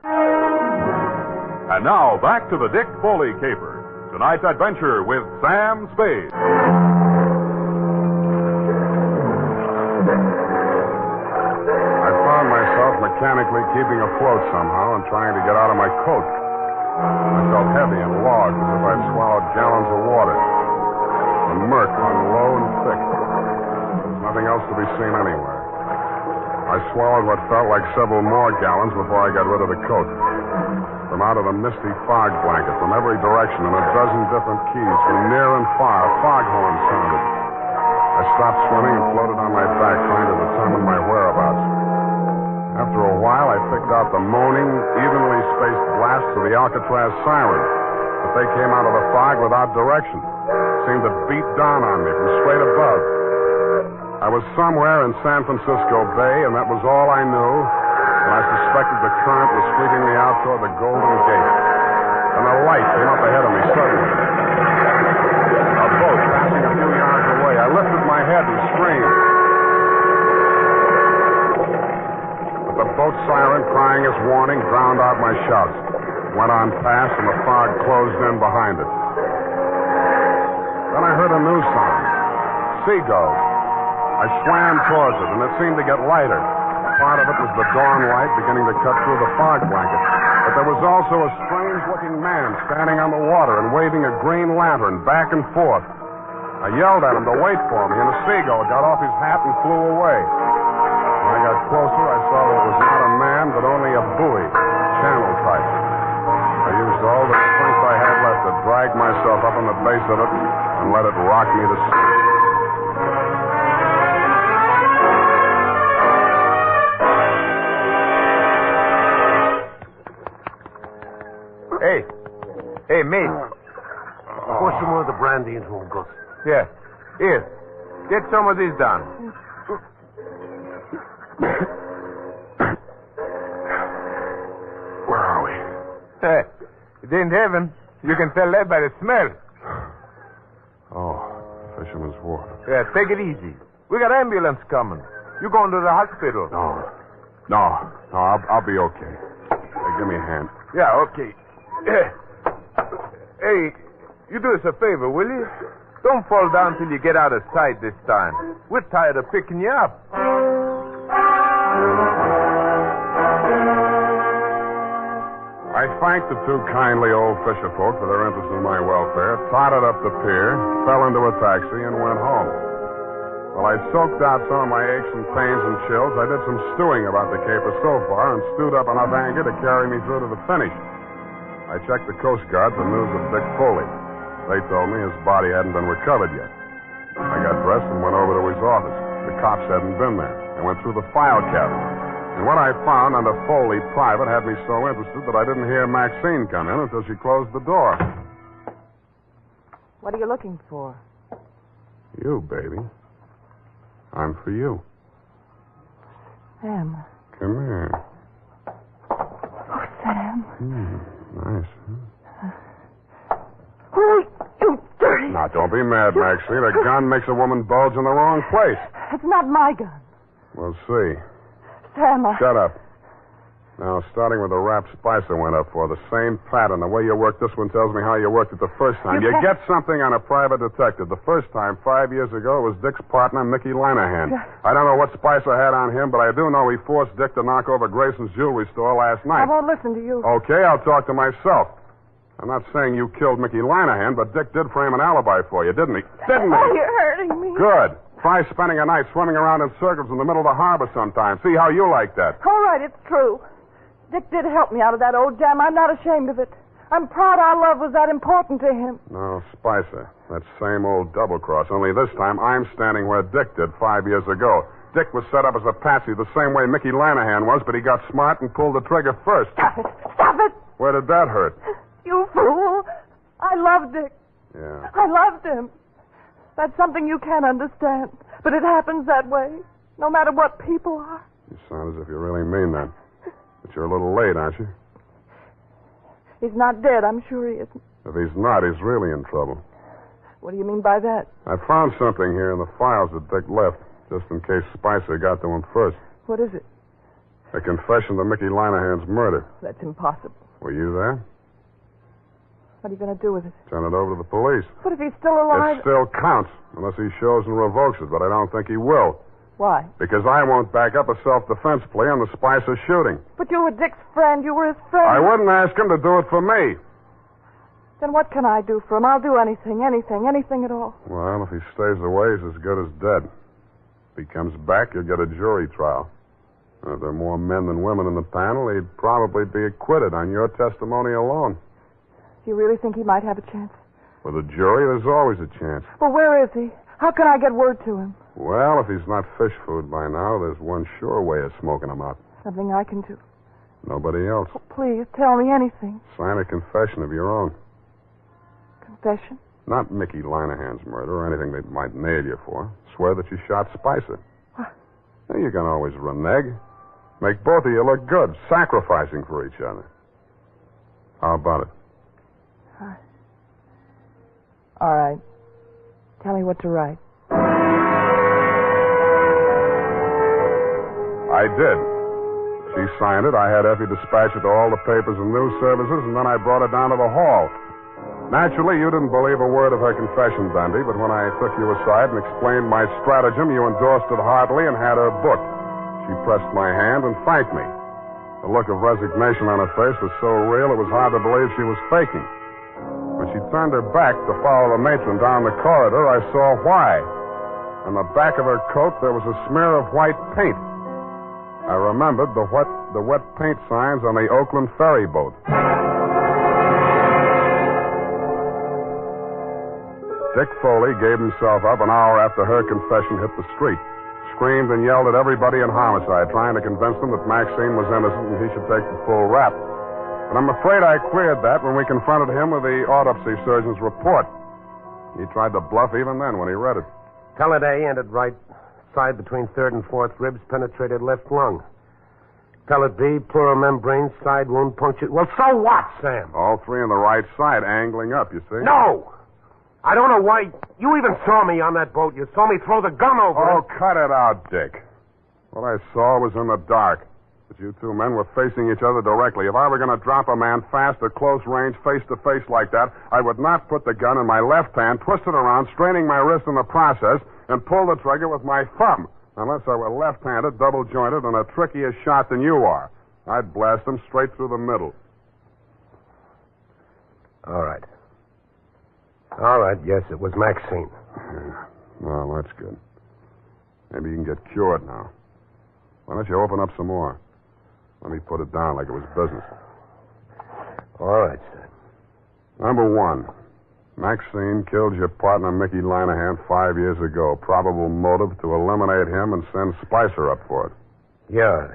And now, back to the Dick Foley Caper. Tonight's adventure with Sam Spade. I found myself mechanically keeping afloat somehow and trying to get out of my coat. I felt heavy and logged as if I'd swallowed gallons of water. The murk hung low and thick. There was nothing else to be seen anywhere. I swallowed what felt like several more gallons before I got rid of the coat. From out of the misty fog blanket, from every direction, in a dozen different keys, from near and far, foghorns sounded. I stopped swimming and floated on my back, trying to determine my whereabouts. picked out the moaning, evenly spaced blasts of the Alcatraz siren. But they came out of the fog without direction. Seemed to beat down on me from straight above. I was somewhere in San Francisco Bay, and that was all I knew. And I suspected the current was sweeping me out toward the Golden Gate. And a light came up ahead of me suddenly. A boat passing a few yards away. I lifted my head and screamed. But the boat siren, crying its warning, drowned out my shouts. Went on past, and the fog closed in behind it. Then I heard a new sound. Seagulls. I swam towards it, and it seemed to get lighter. Part of it was the dawn light beginning to cut through the fog blanket. But there was also a strange-looking man standing on the water and waving a green lantern back and forth. I yelled at him to wait for me, and a seagull got off his hat and flew away. When I got closer, I saw that it was not a man, but only a buoy, channel type. I used all the strength I had left to drag myself up on the base of it and let it rock me to sleep. Hey, mate. Pour some more of the brandy into him, Gus. Yeah. Here. Get some of this down. Where are we? Hey, it ain't heaven. You can tell that by the smell. Oh, Fisherman's Wharf. Yeah, take it easy. We got ambulance coming. You going to the hospital? No, I'll be okay. Hey, give me a hand. Yeah, okay. Hey, you do us a favor, will you? Don't fall down till you get out of sight this time. We're tired of picking you up. I thanked the two kindly old fisher folk for their interest in my welfare, totted up the pier, fell into a taxi, and went home. While I soaked out some of my aches and pains and chills, I did some stewing about the caper so far and stewed up enough anger to carry me through to the finish. I checked the Coast Guard for news of Dick Foley. They told me his body hadn't been recovered yet. I got dressed and went over to his office. The cops hadn't been there. I went through the file cabinet. And what I found under Foley Private had me so interested that I didn't hear Maxine come in until she closed the door. What are you looking for? You, baby. I'm for you. Sam. Come here. Oh, Sam. Nice. Oh, you dirty. Now, don't be mad, Maxine. A gun makes a woman bulge in the wrong place. It's not my gun. We'll see. Sam, Shut up. Now, starting with the rap Spicer went up for, the same pattern. The way you worked this one tells me how you worked it the first time. You get something on a private detective. The first time, 5 years ago, it was Dick's partner, Mickey Linehan. I don't know what Spicer had on him, but I do know he forced Dick to knock over Grayson's jewelry store last night. I won't listen to you. Okay, I'll talk to myself. I'm not saying you killed Mickey Linehan, but Dick did frame an alibi for you, didn't he? Didn't he? Oh, you're hurting me. Good. Try spending a night swimming around in circles in the middle of the harbor sometime. See how you like that. All right, it's true. Dick did help me out of that old jam. I'm not ashamed of it. I'm proud our love was that important to him. No, Spicer. That same old double-cross. Only this time I'm standing where Dick did 5 years ago. Dick was set up as a patsy the same way Mickey Linehan was, but he got smart and pulled the trigger first. Stop it. Stop it. Where did that hurt? You fool. I loved Dick. Yeah. I loved him. That's something you can't understand. But it happens that way, no matter what people are. You sound as if you really mean that. But you're a little late, aren't you? He's not dead. I'm sure he isn't. If he's not, he's really in trouble. What do you mean by that? I found something here in the files that Dick left, just in case Spicer got to him first. What is it? A confession to Mickey Linehan's murder. That's impossible. Were you there? What are you going to do with it? Turn it over to the police. But if he's still alive... It still counts, unless he shows and revokes it, but I don't think he will. Why? Because I won't back up a self-defense plea on the Spicer shooting. But you were Dick's friend. You were his friend. I wouldn't ask him to do it for me. Then what can I do for him? I'll do anything at all. Well, if he stays away, he's as good as dead. If he comes back, you'll get a jury trial. And if there are more men than women in the panel, he'd probably be acquitted on your testimony alone. Do you really think he might have a chance? With a jury, there's always a chance. Well, where is he? How can I get word to him? Well, if he's not fish food by now, there's one sure way of smoking him out. Something I can do. Nobody else. Oh, please, tell me anything. Sign a confession of your own. Confession? Not Mickey Linehan's murder or anything they might nail you for. Swear that you shot Spicer. What? Now, you can always renege. Make both of you look good, sacrificing for each other. How about it? All right. Tell me what to write. I did. She signed it. I had Effie dispatch it to all the papers and news services, and then I brought it down to the hall. Naturally, you didn't believe a word of her confession, Dundee, but when I took you aside and explained my stratagem, you endorsed it heartily and had her booked. She pressed my hand and thanked me. The look of resignation on her face was so real it was hard to believe she was faking. When she turned her back to follow the matron down the corridor, I saw why. On the back of her coat, there was a smear of white paint. I remembered the wet paint signs on the Oakland ferry boat. Dick Foley gave himself up an hour after her confession hit the street. Screamed and yelled at everybody in homicide, trying to convince them that Maxine was innocent and he should take the full rap. But I'm afraid I cleared that when we confronted him with the autopsy surgeon's report. He tried to bluff even then when he read it. Pellet A ended right side between third and fourth ribs, penetrated left lung. Pellet B, pleural membrane, side wound punctured. Well, so what, Sam? All three on the right side, angling up, you see? No! I don't know why. You even saw me on that boat. You saw me throw the gun over Oh, it. cut it out, Dick. What I saw was in the dark. But you two men were facing each other directly. If I were going to drop a man fast at close range, face to face like that, I would not put the gun in my left hand, twist it around, straining my wrist in the process, and pull the trigger with my thumb. Unless I were left-handed, double-jointed, and a trickier shot than you are. I'd blast him straight through the middle. All right. All right, yes, it was Maxine. Well, that's good. Maybe you can get cured now. Why don't you open up some more? Let me put it down like it was business. All right, sir. Number one, Maxine killed your partner, Mickey Linehan, 5 years ago. Probable motive to eliminate him and send Spicer up for it. Yeah.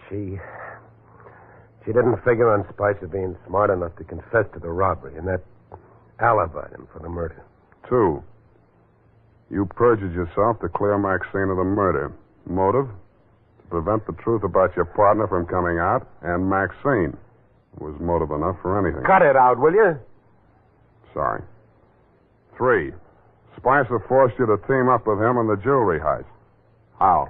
She didn't figure on Spicer being smart enough to confess to the robbery, and that alibied him for the murder. 2, you perjured yourself to clear Maxine of the murder. Motive? To prevent the truth about your partner from coming out, and Maxine. It was motive enough for anything. Cut it out, will you? Sorry. 3, Spicer forced you to team up with him in the jewelry heist. How?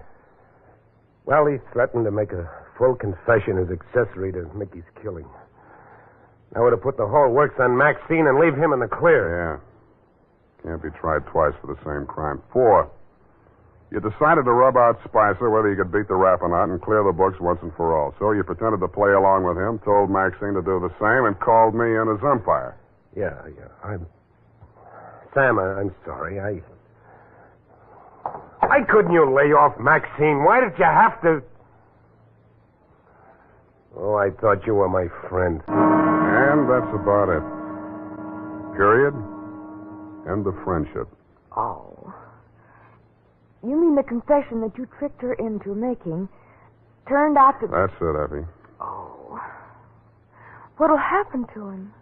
Well, he threatened to make a full confession as accessory to Mickey's killing. I would have put the whole works on Maxine and leave him in the clear. Yeah. Can't be tried twice for the same crime. 4, you decided to rub out Spicer whether you could beat the rap or not and clear the books once and for all. So you pretended to play along with him, told Maxine to do the same, and called me in his umpire. Yeah. Sam, I'm sorry. Why couldn't you lay off Maxine? Why did you have to... Oh, I thought you were my friend. And that's about it. Period. End of friendship. Oh. You mean the confession that you tricked her into making turned out to... That's it, Effie. Oh. What'll happen to him?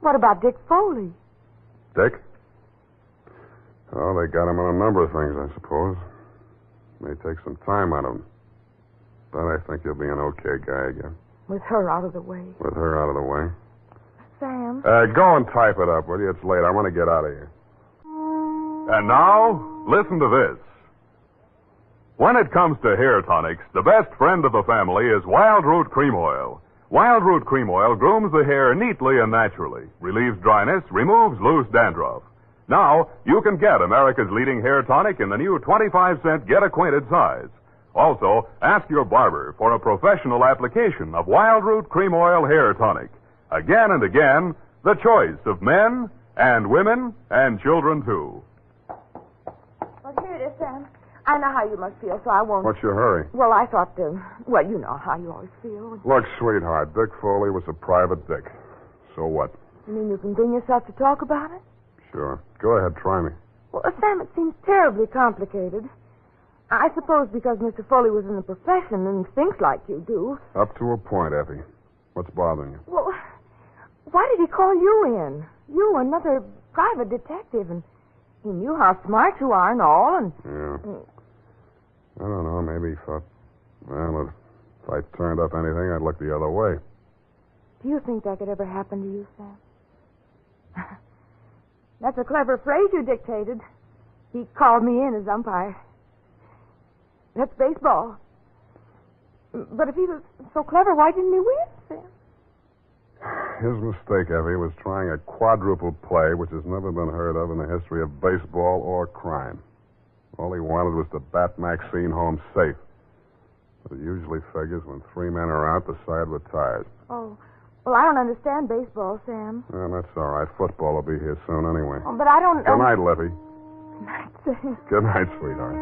What about Dick Foley? Dick? Oh, they got him on a number of things, I suppose. May take some time out of him. But I think he'll be an okay guy again. With her out of the way. With her out of the way. Sam? Go and type it up, will you? It's late. I want to get out of here. And now, listen to this. When it comes to hair tonics, the best friend of the family is Wild Root Cream Oil. Wild Root Cream Oil grooms the hair neatly and naturally, relieves dryness, removes loose dandruff. Now, you can get America's leading hair tonic in the new 25-cent Get Acquainted size. Also, ask your barber for a professional application of Wild Root Cream Oil Hair Tonic. Again and again, the choice of men and women and children, too. Well, here it is, Sam. I know how you must feel, so I won't... What's your hurry? Well, I thought, well, you know how you always feel. Look, sweetheart, Dick Foley was a private dick. So what? You mean you can bring yourself to talk about it? Sure. Go ahead, try me. Well, Sam, it seems terribly complicated. I suppose because Mr. Foley was in the profession and thinks like you do. Up to a point, Effie. What's bothering you? Well, why did he call you in? You, another private detective, and he knew how smart you are and all, and... Yeah. I don't know. Maybe he thought, well, if I turned up anything, I'd look the other way. Do you think that could ever happen to you, Sam? That's a clever phrase you dictated. He called me in as umpire. That's baseball. But if he was so clever, why didn't he win, Sam? His mistake, Effie, was trying a quadruple play, which has never been heard of in the history of baseball or crime. All he wanted was to bat Maxine home safe. But it usually figures when 3 men are out, the side retires. Oh, well, I don't understand baseball, Sam. Well, that's all right. Football will be here soon anyway. Oh, but I don't... Good night, Leffie. Good night, Sam. Good night, sweetheart.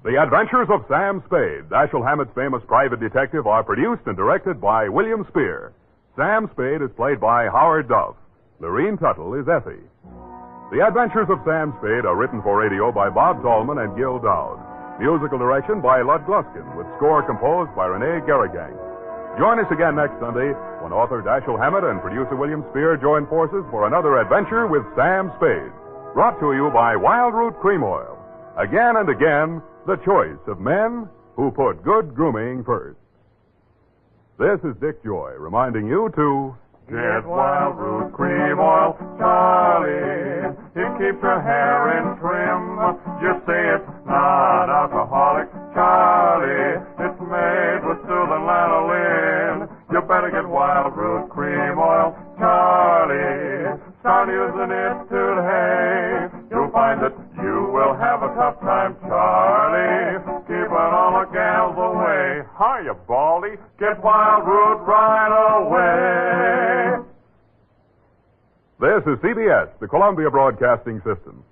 The Adventures of Sam Spade, Dashiell Hammett's famous private detective, are produced and directed by William Spear. Sam Spade is played by Howard Duff. Lorene Tuttle is Effie. The Adventures of Sam Spade are written for radio by Bob Tallman and Gil Dowd. Musical direction by Lud Gluskin, with score composed by Renee Garrigang. Join us again next Sunday when author Dashiell Hammett and producer William Spear join forces for another adventure with Sam Spade. Brought to you by Wild Root Cream Oil. Again and again, the choice of men who put good grooming first. This is Dick Joy reminding you to get Wild Root Cream Oil, Charlie. It keeps your hair in trim. Just say it's not alcoholic, Charlie. It's made with soothing lanolin. You better get Wild Root Cream Oil, Charlie. Start using it today. You'll find that you will have a tough time, Charlie. Keeping all the gals away. Hiya, Baldy. Get Wild Root right away. This is CBS, the Columbia Broadcasting System.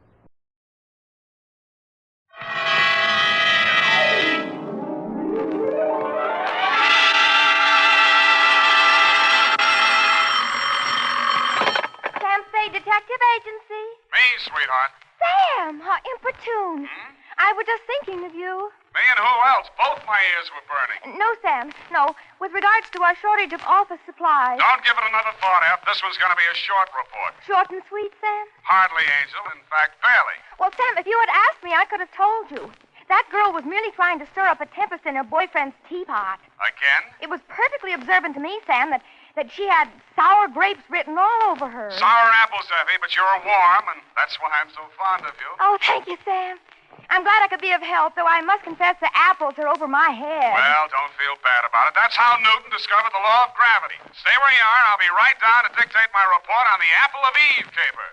Sam Spade Detective Agency. Me, sweetheart. Sam, how importune. I was just thinking of you. Me and who else? Both my ears were burning. No, Sam, no. With regards to our shortage of office supplies. Don't give it another thought, Eph. This one's going to be a short report. Short and sweet, Sam? Hardly, Angel. In fact, barely. Well, Sam, if you had asked me, I could have told you. That girl was merely trying to stir up a tempest in her boyfriend's teapot. Again? It was perfectly observant to me, Sam, that she had sour grapes written all over her. Sour apples, Effie, but you're warm, and that's why I'm so fond of you. Oh, thank you, Sam. I'm glad I could be of help, though I must confess the apples are over my head. Well, don't feel bad about it. That's how Newton discovered the law of gravity. Stay where you are, and I'll be right down to dictate my report on the Apple of Eve caper.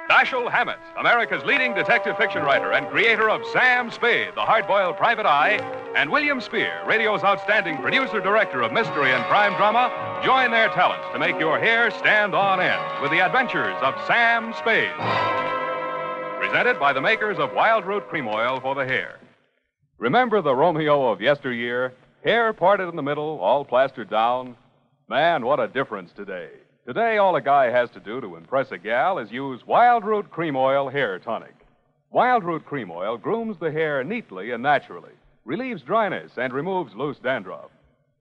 Dashiell Hammett, America's leading detective fiction writer and creator of Sam Spade, the hard-boiled private eye, and William Spear, radio's outstanding producer-director of mystery and crime drama, join their talents to make your hair stand on end with the Adventures of Sam Spade. Presented by the makers of Wild Root Cream Oil for the hair. Remember the Romeo of yesteryear? Hair parted in the middle, all plastered down? Man, what a difference today. Today, all a guy has to do to impress a gal is use Wild Root Cream Oil Hair Tonic. Wild Root Cream Oil grooms the hair neatly and naturally, relieves dryness, and removes loose dandruff.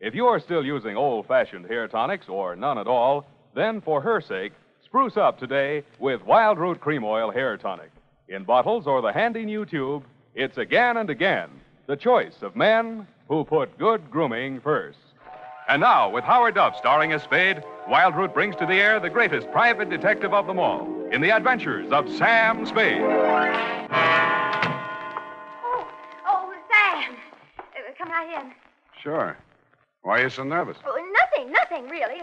If you're still using old-fashioned hair tonics or none at all, then for her sake, spruce up today with Wild Root Cream Oil Hair Tonic. In bottles or the handy new tube, it's again and again the choice of men who put good grooming first. And now, with Howard Duff starring as Spade, Wild Root brings to the air the greatest private detective of them all in the Adventures of Sam Spade. Oh, Sam. Come right in. Sure. Why are you so nervous? Oh, nothing, really.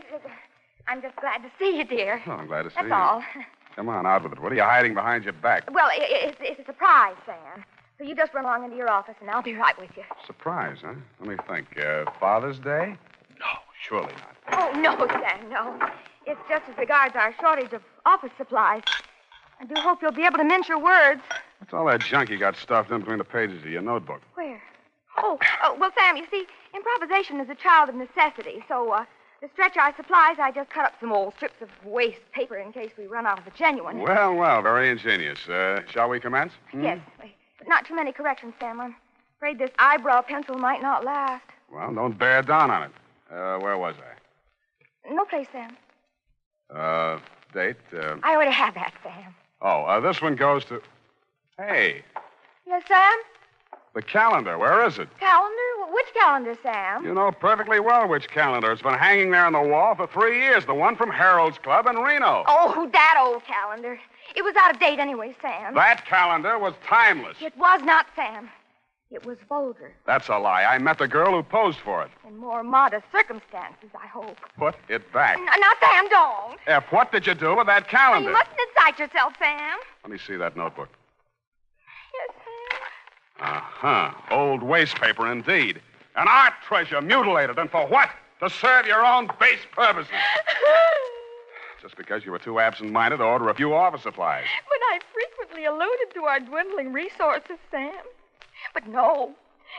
I'm just glad to see you, dear. Oh, I'm glad to see That's you. all. Come on, out with it. What are you hiding behind your back? Well, it's a surprise, Sam. So you just run along into your office, and I'll be right with you. Surprise, huh? Let me think. Father's Day? No, surely not. Oh, no, Sam, no. It's just as regards our shortage of office supplies. I do hope you'll be able to mince your words. What's all that junk you got stuffed in between the pages of your notebook? Where? Well, Sam, you see, improvisation is a child of necessity. So, to stretch our supplies, I just cut up some old strips of waste paper in case we run out of the genuine. Well, very ingenious. Shall we commence? Yes, but not too many corrections, Sam. I'm afraid this eyebrow pencil might not last. Well, don't bear down on it. Where was I? No place, Sam. Date? I already have that, Sam. This one goes to... Hey, Yes, Sam? the calendar. Where is it? Calendar? Which calendar, Sam? You know perfectly well which calendar. It's been hanging there on the wall for 3 years. The one from Harold's Club in Reno. Oh, that old calendar. It was out of date anyway, Sam. That calendar was timeless. It was not, Sam. It was vulgar. That's a lie. I met the girl who posed for it. In more modest circumstances, I hope. Put it back. Now, Sam, don't. F, what did you do with that calendar? You mustn't excite yourself, Sam. Let me see that notebook. Yes, Sam. Uh-huh. Old waste paper, indeed. An art treasure mutilated. And for what? To serve your own base purposes. Just because you were too absent-minded to order a few office supplies. But I frequently alluded to our dwindling resources, Sam. But no,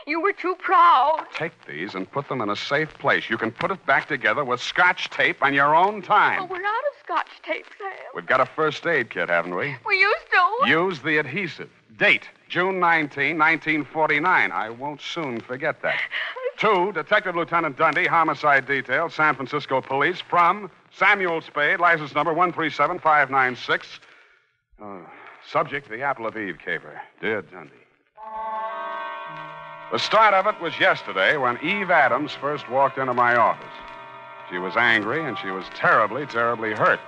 you were too proud. Take these and put them in a safe place. You can put it back together with Scotch tape on your own time. Oh, we're out of Scotch tape, Sam. We've got a first aid kit, haven't we? We used to. Use the adhesive. Date, June 19, 1949. I won't soon forget that. 2, Detective Lieutenant Dundee, Homicide Detail, San Francisco Police, from Samuel Spade, license number 137596. Subject, the Apple of Eve caper. Dear Dundee. The start of it was yesterday when Eve Adams first walked into my office. She was angry, and she was terribly, terribly hurt.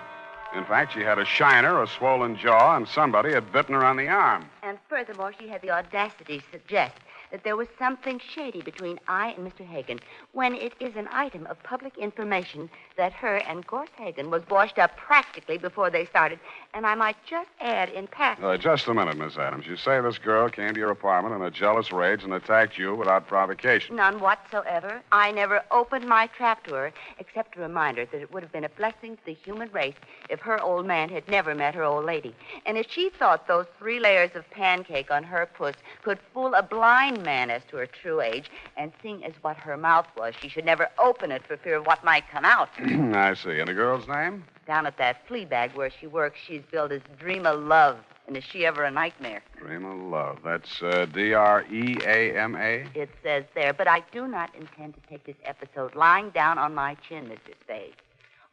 In fact, she had a shiner, a swollen jaw, and somebody had bitten her on the arm. And furthermore, she had the audacity to suggest that there was something shady between I and Mr. Hagen, when it is an item of public information that her and Gorse Hagen was washed up practically before they started. And I might just add in passing... Just a minute, Miss Adams. You say this girl came to your apartment in a jealous rage and attacked you without provocation. None whatsoever. I never opened my trap to her, except to remind her that it would have been a blessing to the human race if her old man had never met her old lady. And if she thought those 3 layers of pancake on her puss could fool a blind man as to her true age, and seeing as what her mouth was, she should never open it for fear of what might come out. I see. And the girl's name? Down at that flea bag where she works, she's billed as Dream of Love. And is she ever a nightmare? Dream of Love. That's D-R-E-A-M-A? It says there, but I do not intend to take this episode lying down on my chin, Mr. Spade.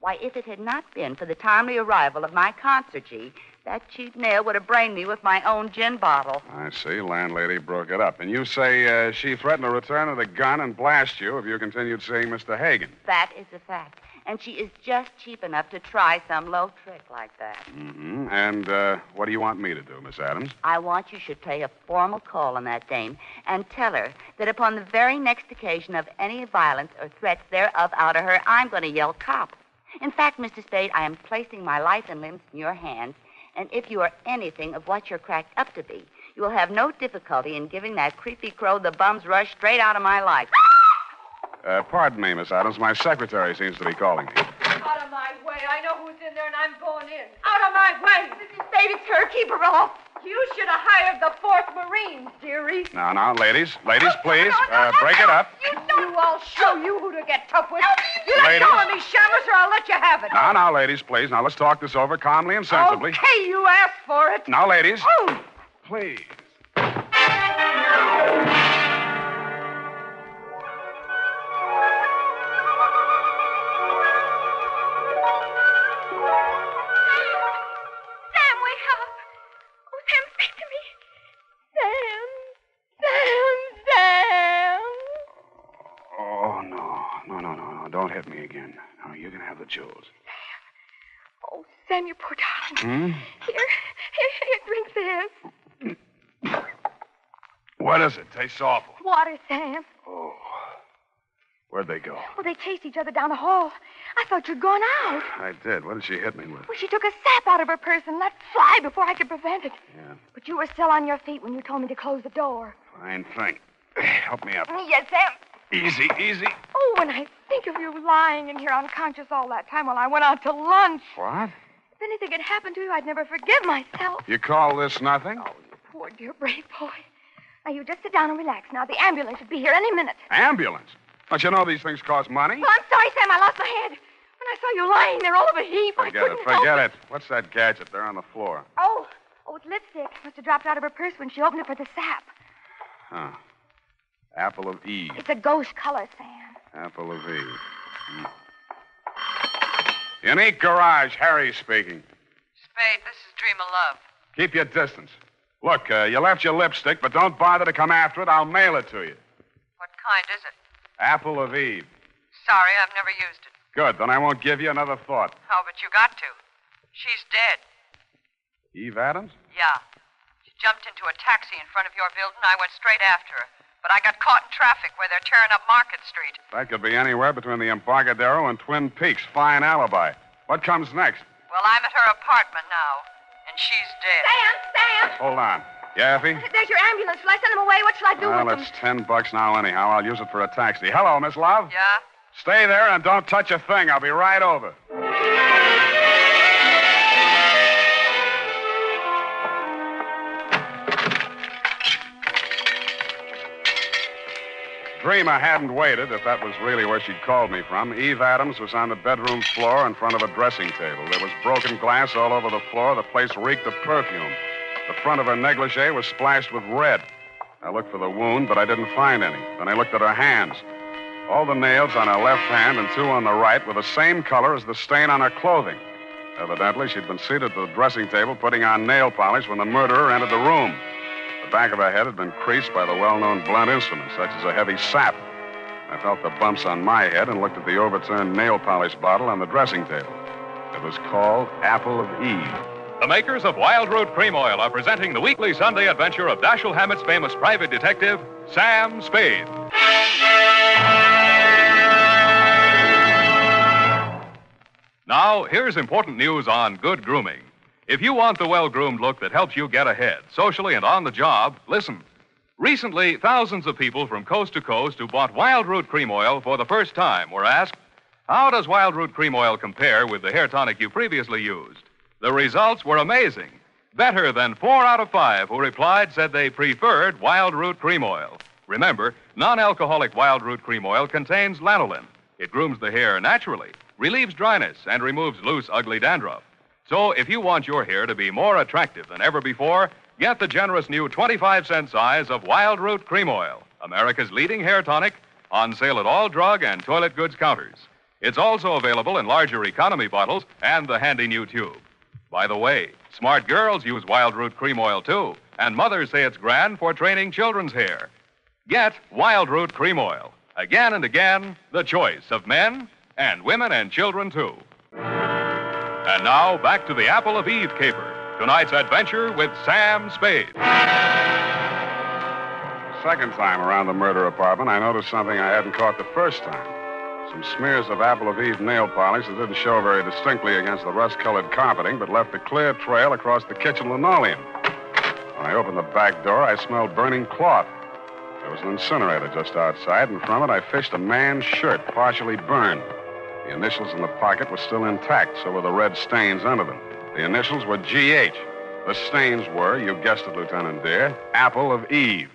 Why, if it had not been for the timely arrival of my concertee, that cheap nail would have brained me with my own gin bottle. I see. Landlady broke it up. And you say she threatened to return with a gun and blast you if you continued seeing Mr. Hagen. That is a fact. And she is just cheap enough to try some low trick like that. Mm-hmm. And what do you want me to do, Miss Adams? I want you should pay a formal call on that dame and tell her that upon the very next occasion of any violence or threats thereof out of her, I'm going to yell cop. In fact, Mr. Spade, I am placing my life and limbs in your hands, and if you are anything of what you're cracked up to be, you will have no difficulty in giving that creepy crow the bum's rush straight out of my life. Pardon me, Miss Adams. My secretary seems to be calling me. Out of my way. I know who's in there, and I'm going in. Out of my way. Mrs. Spade, it's her. Keep her off. You should have hired the 4th Marines, dearie. Now, ladies. Ladies, please. Break it up. I'll show you who to get tough with. You let Ladies. go of me, Shamus, or I'll let you have it. Now, ladies, please. Now, let's talk this over calmly and sensibly. Okay, you asked for it. Now, ladies. Oh. Please. Don't hit me again. Now, you can have the jewels. Oh, Sam, you poor darling. Here, drink this. What is it? Tastes awful. Water, Sam. Oh. Where'd they go? Well, they chased each other down the hall. I thought you'd gone out. I did. What did she hit me with? Well, she took a sap out of her purse and let fly before I could prevent it. Yeah. But you were still on your feet when you told me to close the door. Fine thing. Help me up. Yes, Sam. Easy, easy. Oh, when I think of you lying in here unconscious all that time while I went out to lunch. What? If anything had happened to you, I'd never forgive myself. You call this nothing? Oh, you poor, dear, brave boy. Now, you just sit down and relax. Now, the ambulance should be here any minute. Ambulance? Don't you know these things cost money? Oh, I'm sorry, Sam. I lost my head. When I saw you lying there all of a heap, I couldn't help Forget it. What's that gadget there on the floor? Oh, it's lipstick. Must have dropped out of her purse when she opened it for the sap. Huh. Apple of Eve. It's a ghost color, Sam. Apple of Eve. Unique Garage, Harry speaking. Spade, this is Dream of Love. Keep your distance. Look, you left your lipstick, but don't bother to come after it. I'll mail it to you. What kind is it? Apple of Eve. Sorry, I've never used it. Good, then I won't give you another thought. Oh, but you got to. She's dead. Eve Adams? Yeah. She jumped into a taxi in front of your building. I went straight after her. But I got caught in traffic where they're tearing up Market Street. That could be anywhere between the Embarcadero and Twin Peaks. Fine alibi. What comes next? Well, I'm at her apartment now, and she's dead. Sam! Hold on. Yeah, Effie? There's your ambulance. Shall I send them away? What shall I do Well, with it's them? $10 now anyhow. I'll use it for a taxi. Hello, Miss Love? Yeah? Stay there and don't touch a thing. I'll be right over. Dreamer hadn't waited, if that was really where she'd called me from. Eve Adams was on the bedroom floor in front of a dressing table. There was broken glass all over the floor. The place reeked of perfume. The front of her negligee was splashed with red. I looked for the wound, but I didn't find any. Then I looked at her hands. All the nails on her left hand and two on the right were the same color as the stain on her clothing. Evidently, she'd been seated at the dressing table putting on nail polish when the murderer entered the room. The back of her head had been creased by the well-known blunt instrument, such as a heavy sap. I felt the bumps on my head and looked at the overturned nail polish bottle on the dressing table. It was called Apple of Eve. The makers of Wild Root Cream Oil are presenting the weekly Sunday adventure of Dashiell Hammett's famous private detective, Sam Spade. Now, here's important news on good grooming. If you want the well-groomed look that helps you get ahead, socially and on the job, listen. Recently, thousands of people from coast to coast who bought Wild Root Cream Oil for the first time were asked, how does Wild Root Cream Oil compare with the hair tonic you previously used? The results were amazing. Better than 4 out of 5 who replied said they preferred Wild Root Cream Oil. Remember, non-alcoholic Wild Root Cream Oil contains lanolin. It grooms the hair naturally, relieves dryness, and removes loose, ugly dandruff. So if you want your hair to be more attractive than ever before, get the generous new 25-cent size of Wild Root Cream Oil, America's leading hair tonic, on sale at all drug and toilet goods counters. It's also available in larger economy bottles and the handy new tube. By the way, smart girls use Wild Root Cream Oil, too, and mothers say it's grand for training children's hair. Get Wild Root Cream Oil. Again and again, the choice of men and women and children, too. And now, back to the Apple of Eve caper. Tonight's adventure with Sam Spade. Second time around the murder apartment, I noticed something I hadn't caught the first time. Some smears of Apple of Eve nail polish that didn't show very distinctly against the rust-colored carpeting, but left a clear trail across the kitchen linoleum. When I opened the back door, I smelled burning cloth. There was an incinerator just outside, and from it I fished a man's shirt, partially burned. The initials in the pocket were still intact, so were the red stains under them. The initials were G.H. The stains were, you guessed it, Lieutenant Dear, Apple of Eve.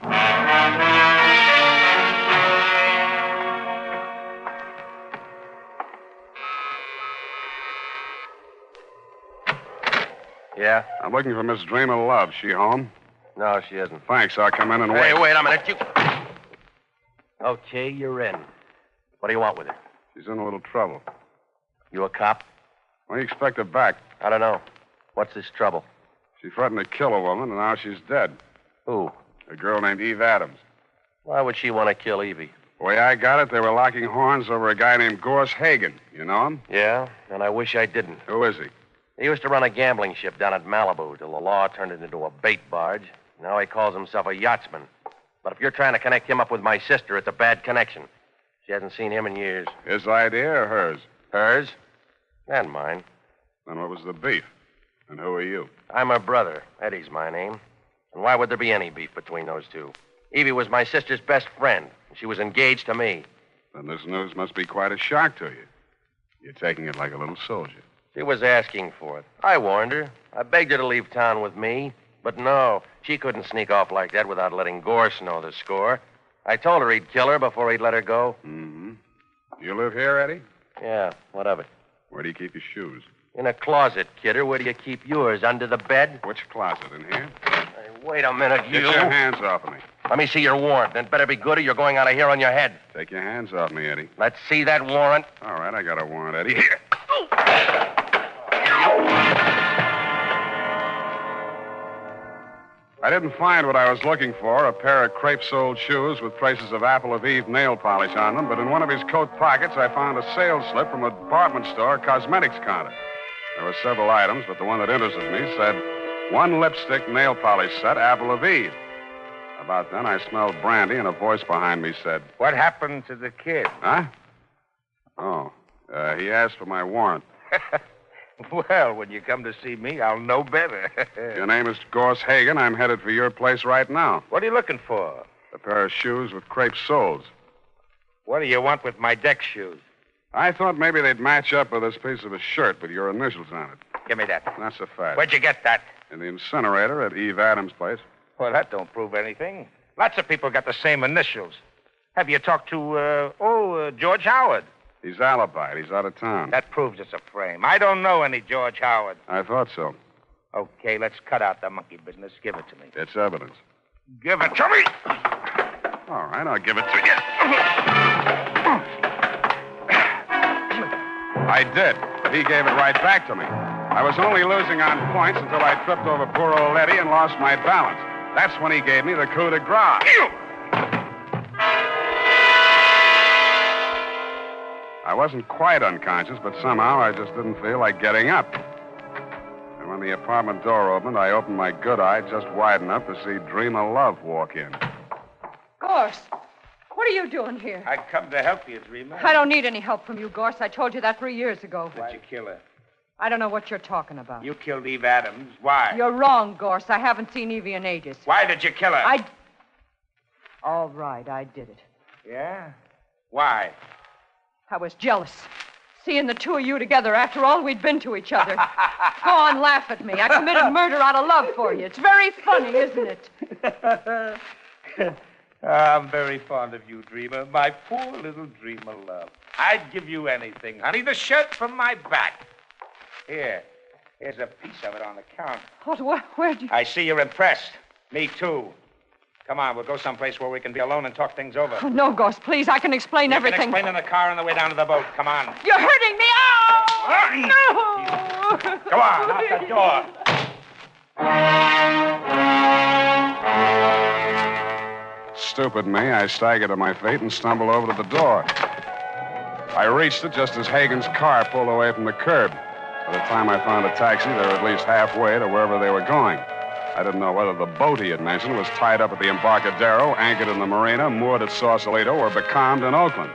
Yeah? I'm looking for Miss Dream of Love. She home? No, she isn't. Thanks. I'll come in and wait. Hey, wait a minute. Okay, you're in. What do you want with her? She's in a little trouble. You a cop? When do you expect her back? I don't know. What's this trouble? She threatened to kill a woman, and now she's dead. Who? A girl named Eve Adams. Why would she want to kill Evie? The way I got it, they were locking horns over a guy named Gorse Hagen. You know him? Yeah, and I wish I didn't. Who is he? He used to run a gambling ship down at Malibu till the law turned it into a bait barge. Now he calls himself a yachtsman. But if you're trying to connect him up with my sister, it's a bad connection. She hasn't seen him in years. His idea or hers? Hers? And mine. Then what was the beef? And who are you? I'm her brother. Eddie's my name. And why would there be any beef between those two? Evie was my sister's best friend, and she was engaged to me. Then this news must be quite a shock to you. You're taking it like a little soldier. She was asking for it. I warned her. I begged her to leave town with me. But no, she couldn't sneak off like that without letting Gorse know the score. I told her he'd kill her before he'd let her go. Mm-hmm. You live here, Eddie? Yeah, what of it? Where do you keep your shoes? In a closet, kidder. Where do you keep yours? Under the bed? Which closet? In here? Hey, wait a minute, Get your hands off of me. Let me see your warrant. It better be good or you're going out of here on your head. Take your hands off me, Eddie. Let's see that warrant. All right, I got a warrant, Eddie. Here. I didn't find what I was looking for, a pair of crepe-soled shoes with traces of Apple of Eve nail polish on them, but in one of his coat pockets I found a sales slip from a department store cosmetics counter. There were several items, but the one that interested me said, 1 lipstick nail polish set, Apple of Eve. About then, I smelled brandy, and a voice behind me said, What happened to the kid? Huh? Oh, he asked for my warrant. Well, when you come to see me, I'll know better. Your name is Gorse Hagen. I'm headed for your place right now. What are you looking for? A pair of shoes with crepe soles. What do you want with my deck shoes? I thought maybe they'd match up with this piece of a shirt with your initials on it. Give me that. That's a fact. Where'd you get that? In the incinerator at Eve Adams' place. Well, that don't prove anything. Lots of people got the same initials. Have you talked to, George Howard? He's alibied. He's out of town. That proves it's a frame. I don't know any George Howard. I thought so. Okay, let's cut out the monkey business. Give it to me. It's evidence. Give it to me! All right, I'll give it to you. I did, but he gave it right back to me. I was only losing on points until I tripped over poor old Eddie and lost my balance. That's when he gave me the coup de grace. I wasn't quite unconscious, but somehow I just didn't feel like getting up. And when the apartment door opened, I opened my good eye just wide enough to see Dream of Love walk in. Gorse, what are you doing here? I come to help you, Dreamer. I don't need any help from you, Gorse. I told you that 3 years ago. Did you kill her? I don't know what you're talking about. You killed Eve Adams. Why? You're wrong, Gorse. I haven't seen Evie in ages. Why did you kill her? All right, I did it. Yeah? Why? I was jealous. Seeing the two of you together after all we'd been to each other. Go on, laugh at me. I committed murder out of love for you. It's very funny, isn't it? I'm very fond of you, Dreamer. My poor little Dreamer love. I'd give you anything, honey. The shirt from my back. Here's a piece of it on the count. What? Where'd you... I see you're impressed. Me, too. Come on, we'll go someplace where we can be alone and talk things over. Oh, no, Gorse, please. I can explain everything. You can explain in the car on the way down to the boat. Come on. You're hurting me. Oh! No! Come on, out the door. Stupid me, I staggered to my feet and stumbled over to the door. I reached it just as Hagen's car pulled away from the curb. By the time I found a taxi, they were at least halfway to wherever they were going. I didn't know whether the boat he had mentioned was tied up at the Embarcadero, anchored in the marina, moored at Sausalito, or becalmed in Oakland.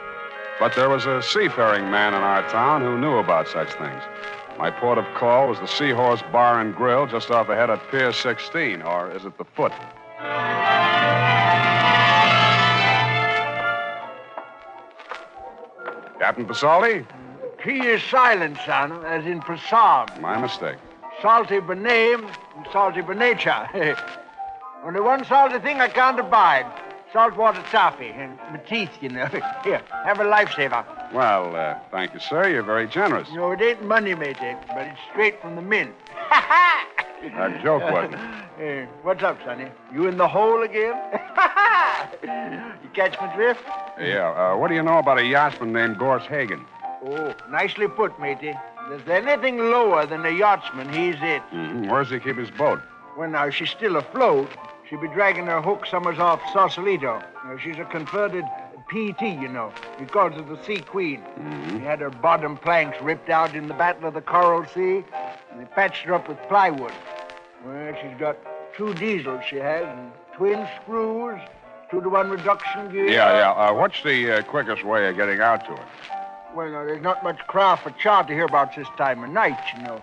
But there was a seafaring man in our town who knew about such things. My port of call was the Seahorse Bar and Grill just off ahead at Pier 16, or is it the Foot? Captain Pasoldi? P is silent, son, as in Prasad. My mistake. Salty by name and salty by nature. Only one salty thing I can't abide. Saltwater toffee. And my teeth, you know. Here, have a lifesaver. Well, thank you, sir. You're very generous. No, it ain't money, matey, but it's straight from the mint. A joke, wasn't it? Hey, what's up, sonny? You in the hole again? You catch my drift? Yeah. What do you know about a yachtsman named Gorse Hagen? Oh, nicely put, matey. If there's anything lower than a yachtsman, he's it. Mm-hmm. Where does he keep his boat? Well, now, she's still afloat. She'll be dragging her hook summers off Sausalito. Now, she's a converted PT, you know. He calls her the Sea Queen. Mm-hmm. He had her bottom planks ripped out in the Battle of the Coral Sea, and they patched her up with plywood. Well, she's got 2 diesels, she has, and twin screws, 2-to-1 reduction gear. Yeah. What's the quickest way of getting out to her? Well, now, there's not much craft for charter hereabouts this time of night, you know.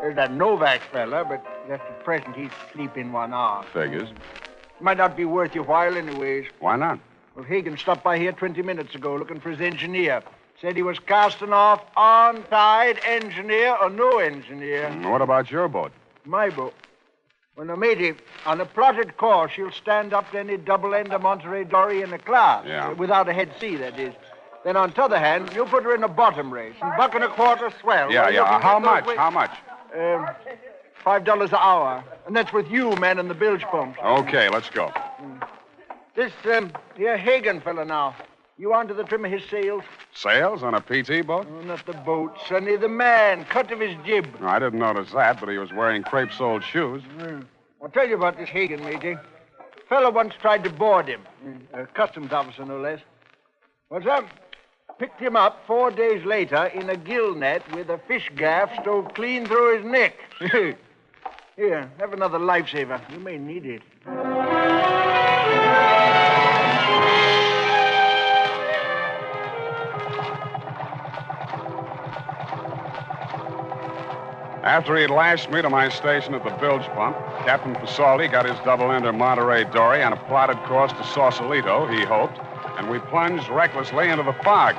There's that Novak fella, but just at present he's asleep in 1 hour. Figures. Might not be worth your while anyways. Why not? Well, Hagen stopped by here 20 minutes ago looking for his engineer. Said he was casting off on tide, engineer or no engineer. What about your boat? My boat? Well, now, matey, on a plotted course, you'll stand up to any double-ender Monterey dory in the class. Yeah. Without a head sea, that is. Then, on t'other hand, you put her in a bottom race, and buck and a quarter swell. Yeah, Well, yeah. How much? How much? $5 an hour. And that's with you, man, and the bilge pumps. Okay, let's go. This, here Hagen fella now. You onto the trim of his sails? Sails on a PT boat? Oh, not the boat, Sonny, the man. Cut of his jib. No, I didn't notice that, but he was wearing crepe-soled shoes. I'll tell you about this Hagen, matey. Fellow once tried to board him. A customs officer, no less. What's up? Picked him up 4 days later in a gill net with a fish gaff stove clean through his neck. Here, have another lifesaver. You may need it. After he'd lashed me to my station at the bilge pump, Captain Pasoldi got his double-ender Monterey dory on a plotted course to Sausalito, he hoped, and we plunged recklessly into the fog.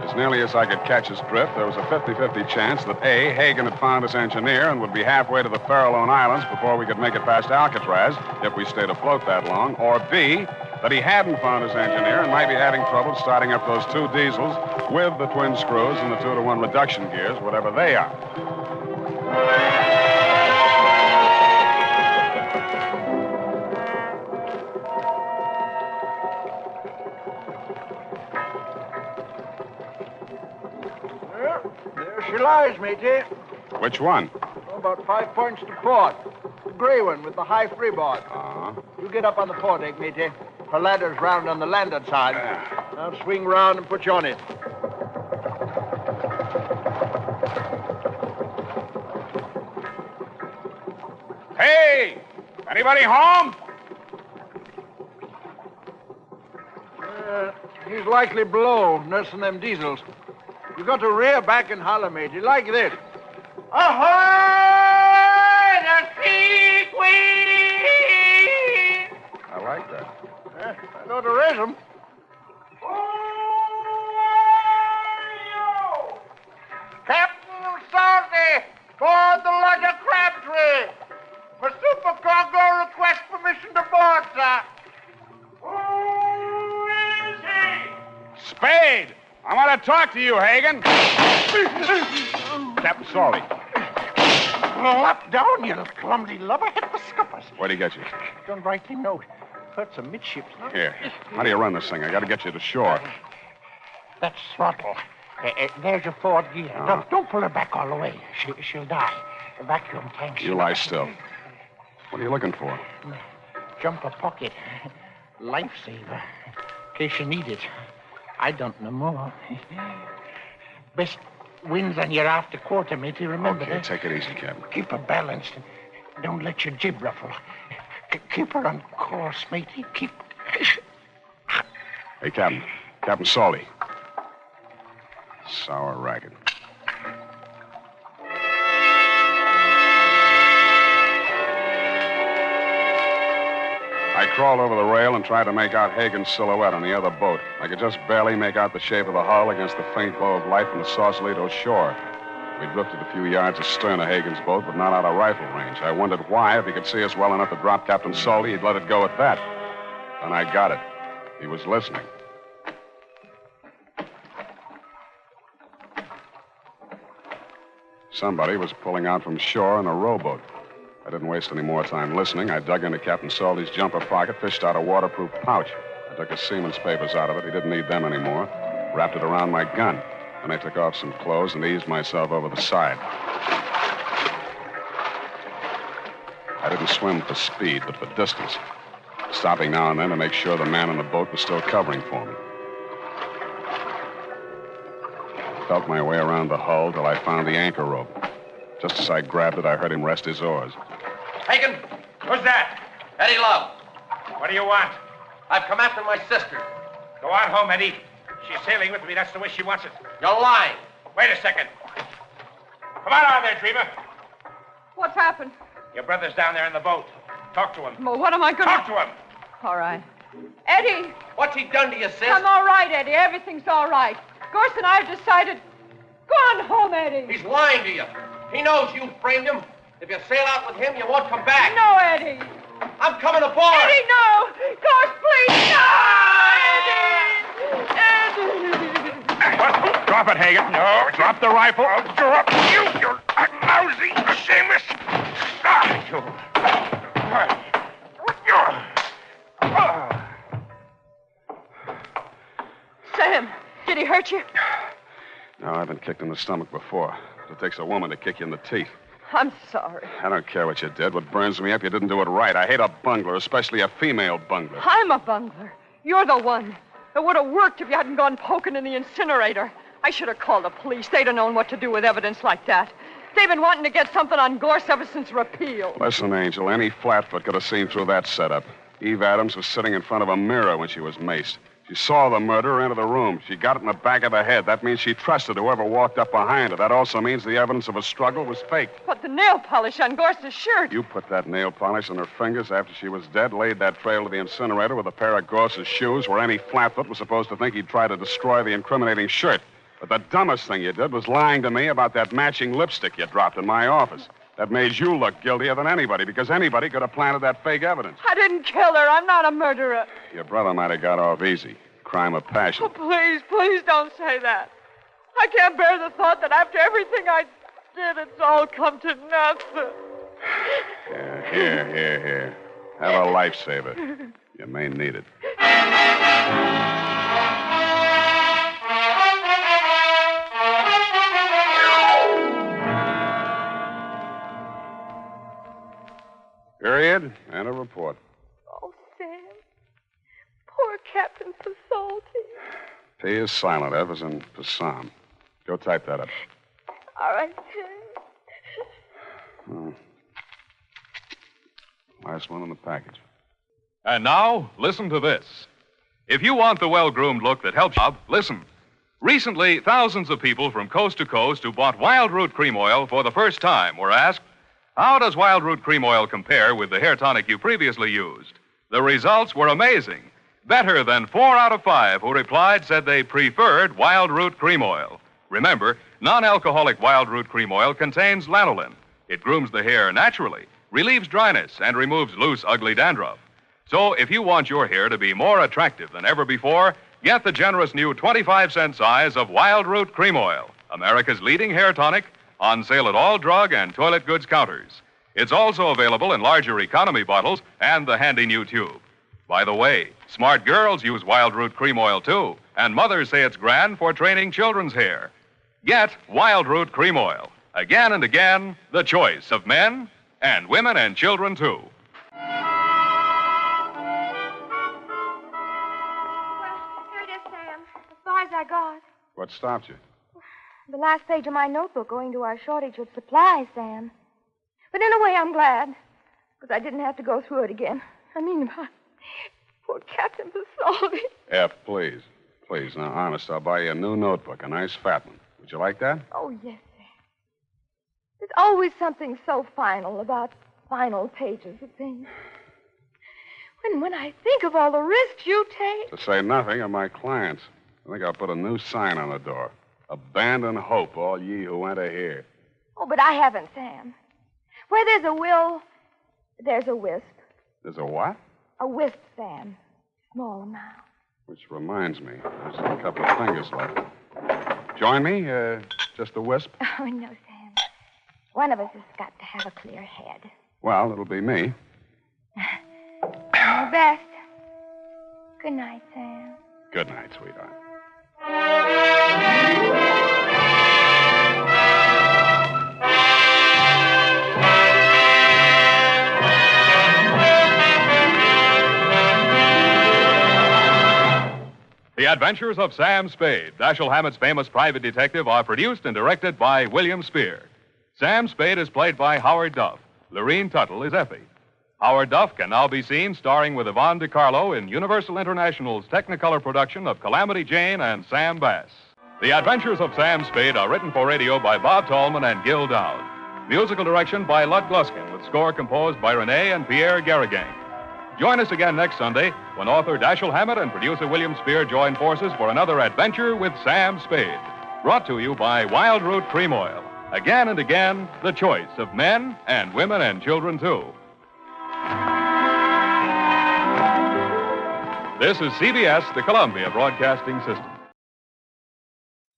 As nearly as I could catch his drift, there was a 50-50 chance that A, Hagen had found his engineer and would be halfway to the Farallone Islands before we could make it past Alcatraz, if we stayed afloat that long, or B, that he hadn't found his engineer and might be having trouble starting up those two diesels with the twin screws and the 2-to-1 reduction gears, whatever they are. Well, there she lies, matey. Which one? Oh, about 5 points to port. The gray one with the high freeboard. You get up on the port deck, matey. Her ladder's round on the landward side. I'll swing round and put you on it. Hey! Anybody home? He's likely below, nursing them diesels. You got to rear back and holler, matey, like this. Ahoy! The Sea Queen! I like that. I ought to raise them. Captain Salty, board the lugger Crabtree. My supercargo requests permission to board, sir. Who is he? Spade! I want to talk to you, Hagen. Captain Salty. Slap down, you clumsy lubber. Hit the scuppers. Where'd he get you? Don't rightly know. Hurts amidships, no? Here. How do you run this thing? I got to get you to shore. That's throttle. There's your forward gear. Don't pull her back all the way. She'll die. The vacuum tank. You lie still. What are you looking for? Jumper pocket. Lifesaver. In case you need it. I don't know more. Best wins on your after quarter, matey. Remember Okay, that? take it easy, Captain. Keep her balanced. And don't let your jib ruffle. Keep her on course, matey. Keep... Hey, Captain. Captain Salty. Sour racket. I crawled over the rail and tried to make out Hagen's silhouette on the other boat. I could just barely make out the shape of the hull against the faint glow of light from the Sausalito shore. We drifted a few yards astern of Hagen's boat, but not out of rifle range. I wondered why. If he could see us well enough to drop Captain Salty, he'd let it go at that. Then I got it. He was listening. Somebody was pulling out from shore in a rowboat. I didn't waste any more time listening. I dug into Captain Salty's jumper pocket, fished out a waterproof pouch. I took his seaman's papers out of it. He didn't need them anymore. Wrapped it around my gun. Then I took off some clothes and eased myself over the side. I didn't swim for speed, but for distance, stopping now and then to make sure the man in the boat was still covering for me. Felt my way around the hull till I found the anchor rope. Just as I grabbed it, I heard him rest his oars. Hagen, who's that? Eddie Love. What do you want? I've come after my sister. Go on home, Eddie. She's sailing with me. That's the way she wants it. You're lying. Wait a second. Come on out there, Dreamer. What's happened? Your brother's down there in the boat. Talk to him. Well, what am I going to... Talk to him. All right. Eddie! What's he done to you, sis? I'm all right, Eddie. Everything's all right. Gorse and I have decided... Go on home, Eddie. He's lying to you. He knows you framed him. If you sail out with him, you won't come back. No, Eddie. I'm coming aboard. Eddie, no! Gosh, please, no! Eddie! Drop it, Hagen. No, drop the rifle. I'll drop you, you lousy, shameless. Sam, did he hurt you? No, I've been kicked in the stomach before. It takes a woman to kick you in the teeth. I'm sorry. I don't care what you did. What burns me up, you didn't do it right. I hate a bungler, especially a female bungler. I'm a bungler. You're the one. It would have worked if you hadn't gone poking in the incinerator. I should have called the police. They'd have known what to do with evidence like that. They've been wanting to get something on Gorse ever since repeal. Listen, Angel, any flatfoot could have seen through that setup. Eve Adams was sitting in front of a mirror when she was maced. She saw the murderer enter the room. She got it in the back of the head. That means she trusted whoever walked up behind her. That also means the evidence of a struggle was fake. But the nail polish on Gorse's shirt. You put that nail polish on her fingers after she was dead, laid that trail to the incinerator with a pair of Gorse's shoes where any flatfoot was supposed to think he'd try to destroy the incriminating shirt. But the dumbest thing you did was lying to me about that matching lipstick you dropped in my office. That made you look guiltier than anybody, because anybody could have planted that fake evidence. I didn't kill her. I'm not a murderer. Your brother might have got off easy. Crime of passion. Oh, please, please don't say that. I can't bear the thought that after everything I did, it's all come to nothing. Here. Have a lifesaver. You may need it. Period. And a report. Oh, Sam. Poor Captain Pasolti. P is silent, F is in Passam. Go type that up. All right, Sam. Last one in the package. And now, listen to this. If you want the well-groomed look that helps you, listen. Recently, thousands of people from coast to coast who bought Wild Root Cream Oil for the first time were asked, how does Wild Root Cream Oil compare with the hair tonic you previously used? The results were amazing. Better than 4 out of 5 who replied said they preferred Wild Root Cream Oil. Remember, non-alcoholic Wild Root Cream Oil contains lanolin. It grooms the hair naturally, relieves dryness, and removes loose, ugly dandruff. So if you want your hair to be more attractive than ever before, get the generous new 25-cent size of Wild Root Cream Oil, America's leading hair tonic, on sale at all drug and toilet goods counters. It's also available in larger economy bottles and the handy new tube. By the way, smart girls use Wild Root Cream Oil, too, and mothers say it's grand for training children's hair. Get Wild Root Cream Oil. Again and again, the choice of men and women and children, too. Well, here it is, Sam. As far as I got. What stopped you? The last page of my notebook owing to our shortage of supplies, Sam. But in a way, I'm glad. Because I didn't have to go through it again. I mean, poor Captain Pasolti. F, please. Please, now, honest, I'll buy you a new notebook, a nice fat one. Would you like that? Oh, yes, Sam. There's always something so final about final pages of things. When I think of all the risks you take. To say nothing of my clients. I think I'll put a new sign on the door. Abandon hope, all ye who enter here. Oh, but I haven't, Sam. Where there's a will, there's a wisp. There's a what? A wisp, Sam. Small amount. Which reminds me, there's a couple of fingers left. Join me? Just a wisp? Oh, no, Sam. One of us has got to have a clear head. Well, it'll be me. Your best. Good night, Sam. Good night, sweetheart. The Adventures of Sam Spade, Dashiell Hammett's famous private detective, are produced and directed by William Spear. Sam Spade is played by Howard Duff. Lorene Tuttle is Effie. Howard Duff can now be seen starring with Yvonne DiCarlo in Universal International's Technicolor production of Calamity Jane and Sam Bass. The Adventures of Sam Spade are written for radio by Bob Tallman and Gil Dowd. Musical direction by Lud Gluskin, with score composed by Renee and Pierre Garrigang. Join us again next Sunday when author Dashiell Hammett and producer William Spear join forces for another adventure with Sam Spade. Brought to you by Wild Root Cream Oil, Again and again, the choice of men and women and children, too. This is CBS, the Columbia Broadcasting System.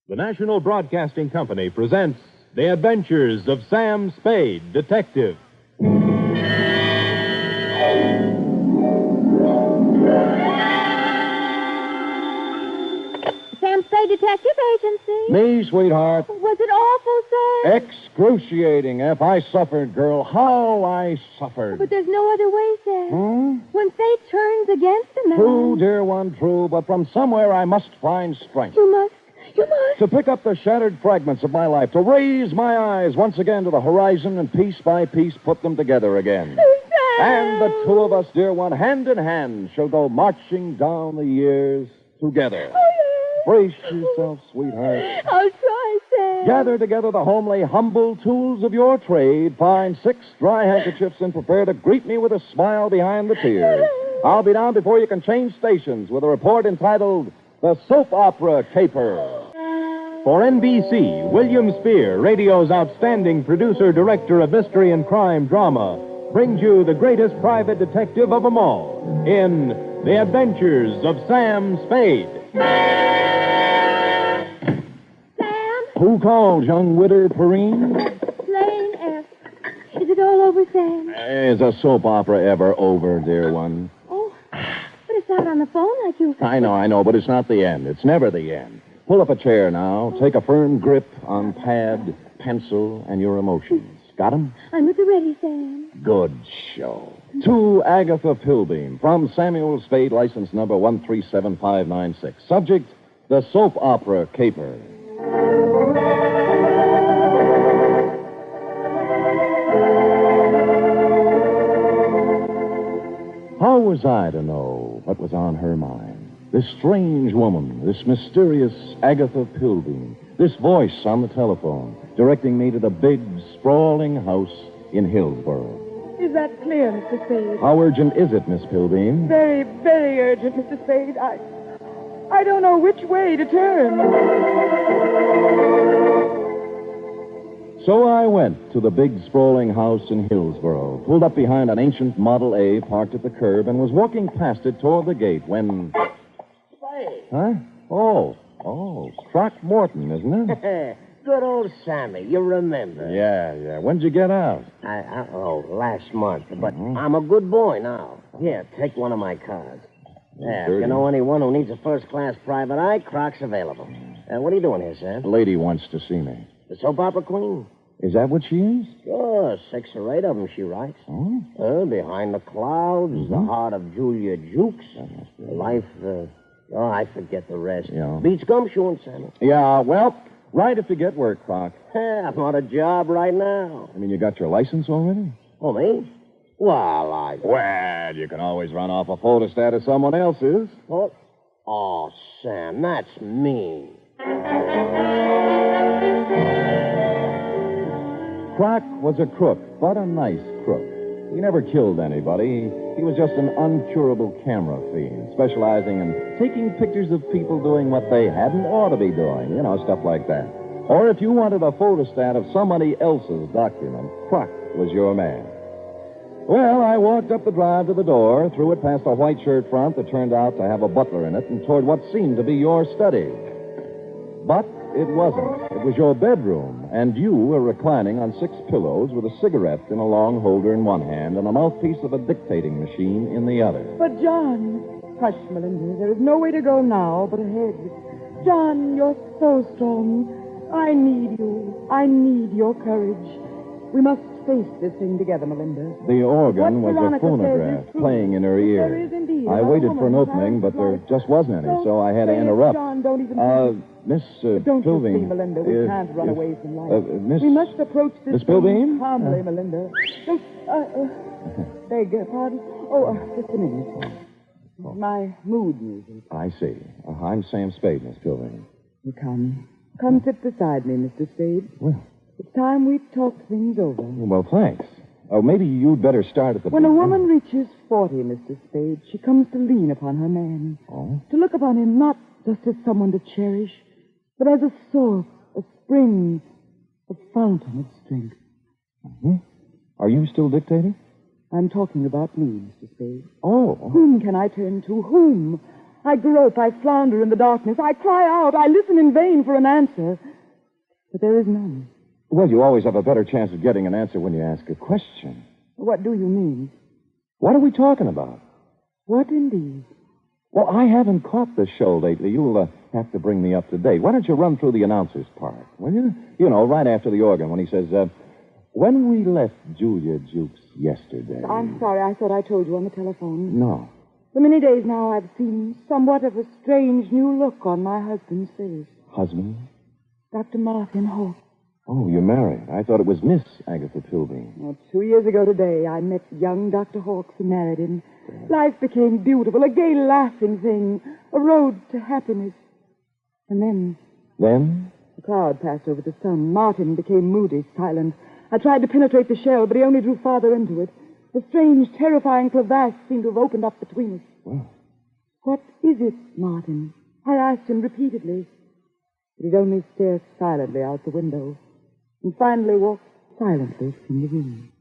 The National Broadcasting Company presents The Adventures of Sam Spade, Detective. Sam Spade Detective Agency. Me, sweetheart. Was it awful, Sam? Excruciating, F. I suffered, girl. How I suffered. But there's no other way, Sam. When fate turns against a man. True, dear one, true. But from somewhere I must find strength. You must. To pick up the shattered fragments of my life, to raise my eyes once again to the horizon and piece by piece put them together again. And the two of us, dear one, hand in hand, shall go marching down the years together. Brace yourself, sweetheart. I'll try, Sam. Gather together the homely, humble tools of your trade. Find 6 dry handkerchiefs and prepare to greet me with a smile behind the tears. I'll be down before you can change stations with a report entitled The Soap Opera Caper. For NBC, William Spear, radio's outstanding producer-director of mystery and crime drama, brings you the greatest private detective of them all in The Adventures of Sam Spade. Sam? Who called, young widder Perrine? Lane F. Is it all over, Sam? Is a soap opera ever over, dear one? Oh, but it's not on the phone like you... I know, but it's not the end. It's never the end. Pull up a chair now. Take a firm grip on pad, pencil, and your emotions. Got 'em? I'm at the ready, Sam. Good show. To Agatha Pilbeam, from Samuel Spade, license number 137596. Subject, The Soap Opera Caper. How was I to know what was on her mind? This strange woman, this mysterious Agatha Pilbeam, this voice on the telephone, directing me to the big, sprawling house in Hillsborough. Is that clear, Mr. Spade? How urgent is it, Miss Pilbeam? Very, very urgent, Mr. Spade. I don't know which way to turn. So I went to the big, sprawling house in Hillsborough, pulled up behind an ancient Model A parked at the curb, and was walking past it toward the gate when... Huh? Oh, Throckmorton, isn't it? Good old Sammy, you remember. Yeah. When'd you get out? Last month. But I'm a good boy now. Here, take one of my cars. Yeah, if you know anyone who needs a first-class private eye, Croc's available. What are you doing here, Sam? A lady wants to see me. The soap opera queen? Is that what she is? Sure, 6 or 8 of them, she writes. Oh? Behind the Clouds, The Heart of Julia Jukes, Life, I forget the rest. Yeah. Beats gumshoeing, Sammy. Yeah, well, right if you get work, Croc. I'm on a job right now. I mean, you got your license already? Oh, me? Well, Well, you can always run off a photostat of someone else's. What? Oh, Sam, that's mean. Croc was a crook, but a nice crook. He never killed anybody. He was just an uncurable camera fiend, specializing in taking pictures of people doing what they hadn't ought to be doing. You know, stuff like that. Or if you wanted a photostat of somebody else's document, Croc was your man. Well, I walked up the drive to the door, threw it past a white shirt front that turned out to have a butler in it, and toward what seemed to be your study. But it wasn't. It was your bedroom, and you were reclining on 6 pillows with a cigarette in a long holder in one hand and a mouthpiece of a dictating machine in the other. But, John... Hush, Melinda. There is no way to go now but ahead. John, you're so strong. I need you. I need your courage. We must face this thing together, Melinda. The organ What was a Veronica phonograph says is true. playing in her ear. There is indeed. I waited for an opening, but there just wasn't any, so I had to interrupt. John, don't even... Miss Don't you Pilbeam. see, Melinda? We can't run away from life. Miss... We must approach this Miss thing Pilbeam? calmly, Melinda. Beg your pardon? Just a minute. My mood music. I see. I'm Sam Spade, Miss Pilbeam. You come. Come sit beside me, Mr. Spade. Well. It's time we talked things over. Well, thanks. Oh, maybe you'd better start at the When a beginning. woman reaches 40, Mr. Spade, she comes to lean upon her man. Oh? To look upon him not just as someone to cherish, but as a source, a spring, A fountain of strength. Mm-hmm. Are you still dictating? I'm talking about me, Mr. Spade. Oh. Whom can I turn to? Whom? I grope, I flounder in the darkness. I cry out, I listen in vain for an answer. But there is none. Well, you always have a better chance of getting an answer when you ask a question. What do you mean? What are we talking about? What indeed? Well, I haven't caught the show lately. You'll have to bring me up to date. Why don't you run through the announcer's part, will you? You know, right after the organ when he says, when we left Julia Jukes yesterday... I'm sorry, I thought I told you on the telephone. No. For many days now I've seen somewhat of a strange new look on my husband's face. Husband? Dr. Martin Hawk. Oh, you're married. I thought it was Miss Agatha Pilbeam. Well, 2 years ago today, I met young Dr. Hawks and married him. Life became beautiful, a gay, laughing thing, a road to happiness. And then... Then? A cloud passed over the sun. Martin became moody, silent. I tried to penetrate the shell, but he only drew farther into it. The strange, terrifying crevasse seemed to have opened up between us. Well. What is it, Martin? I asked him repeatedly. But he'd only stare silently out the window and finally walked silently from the room.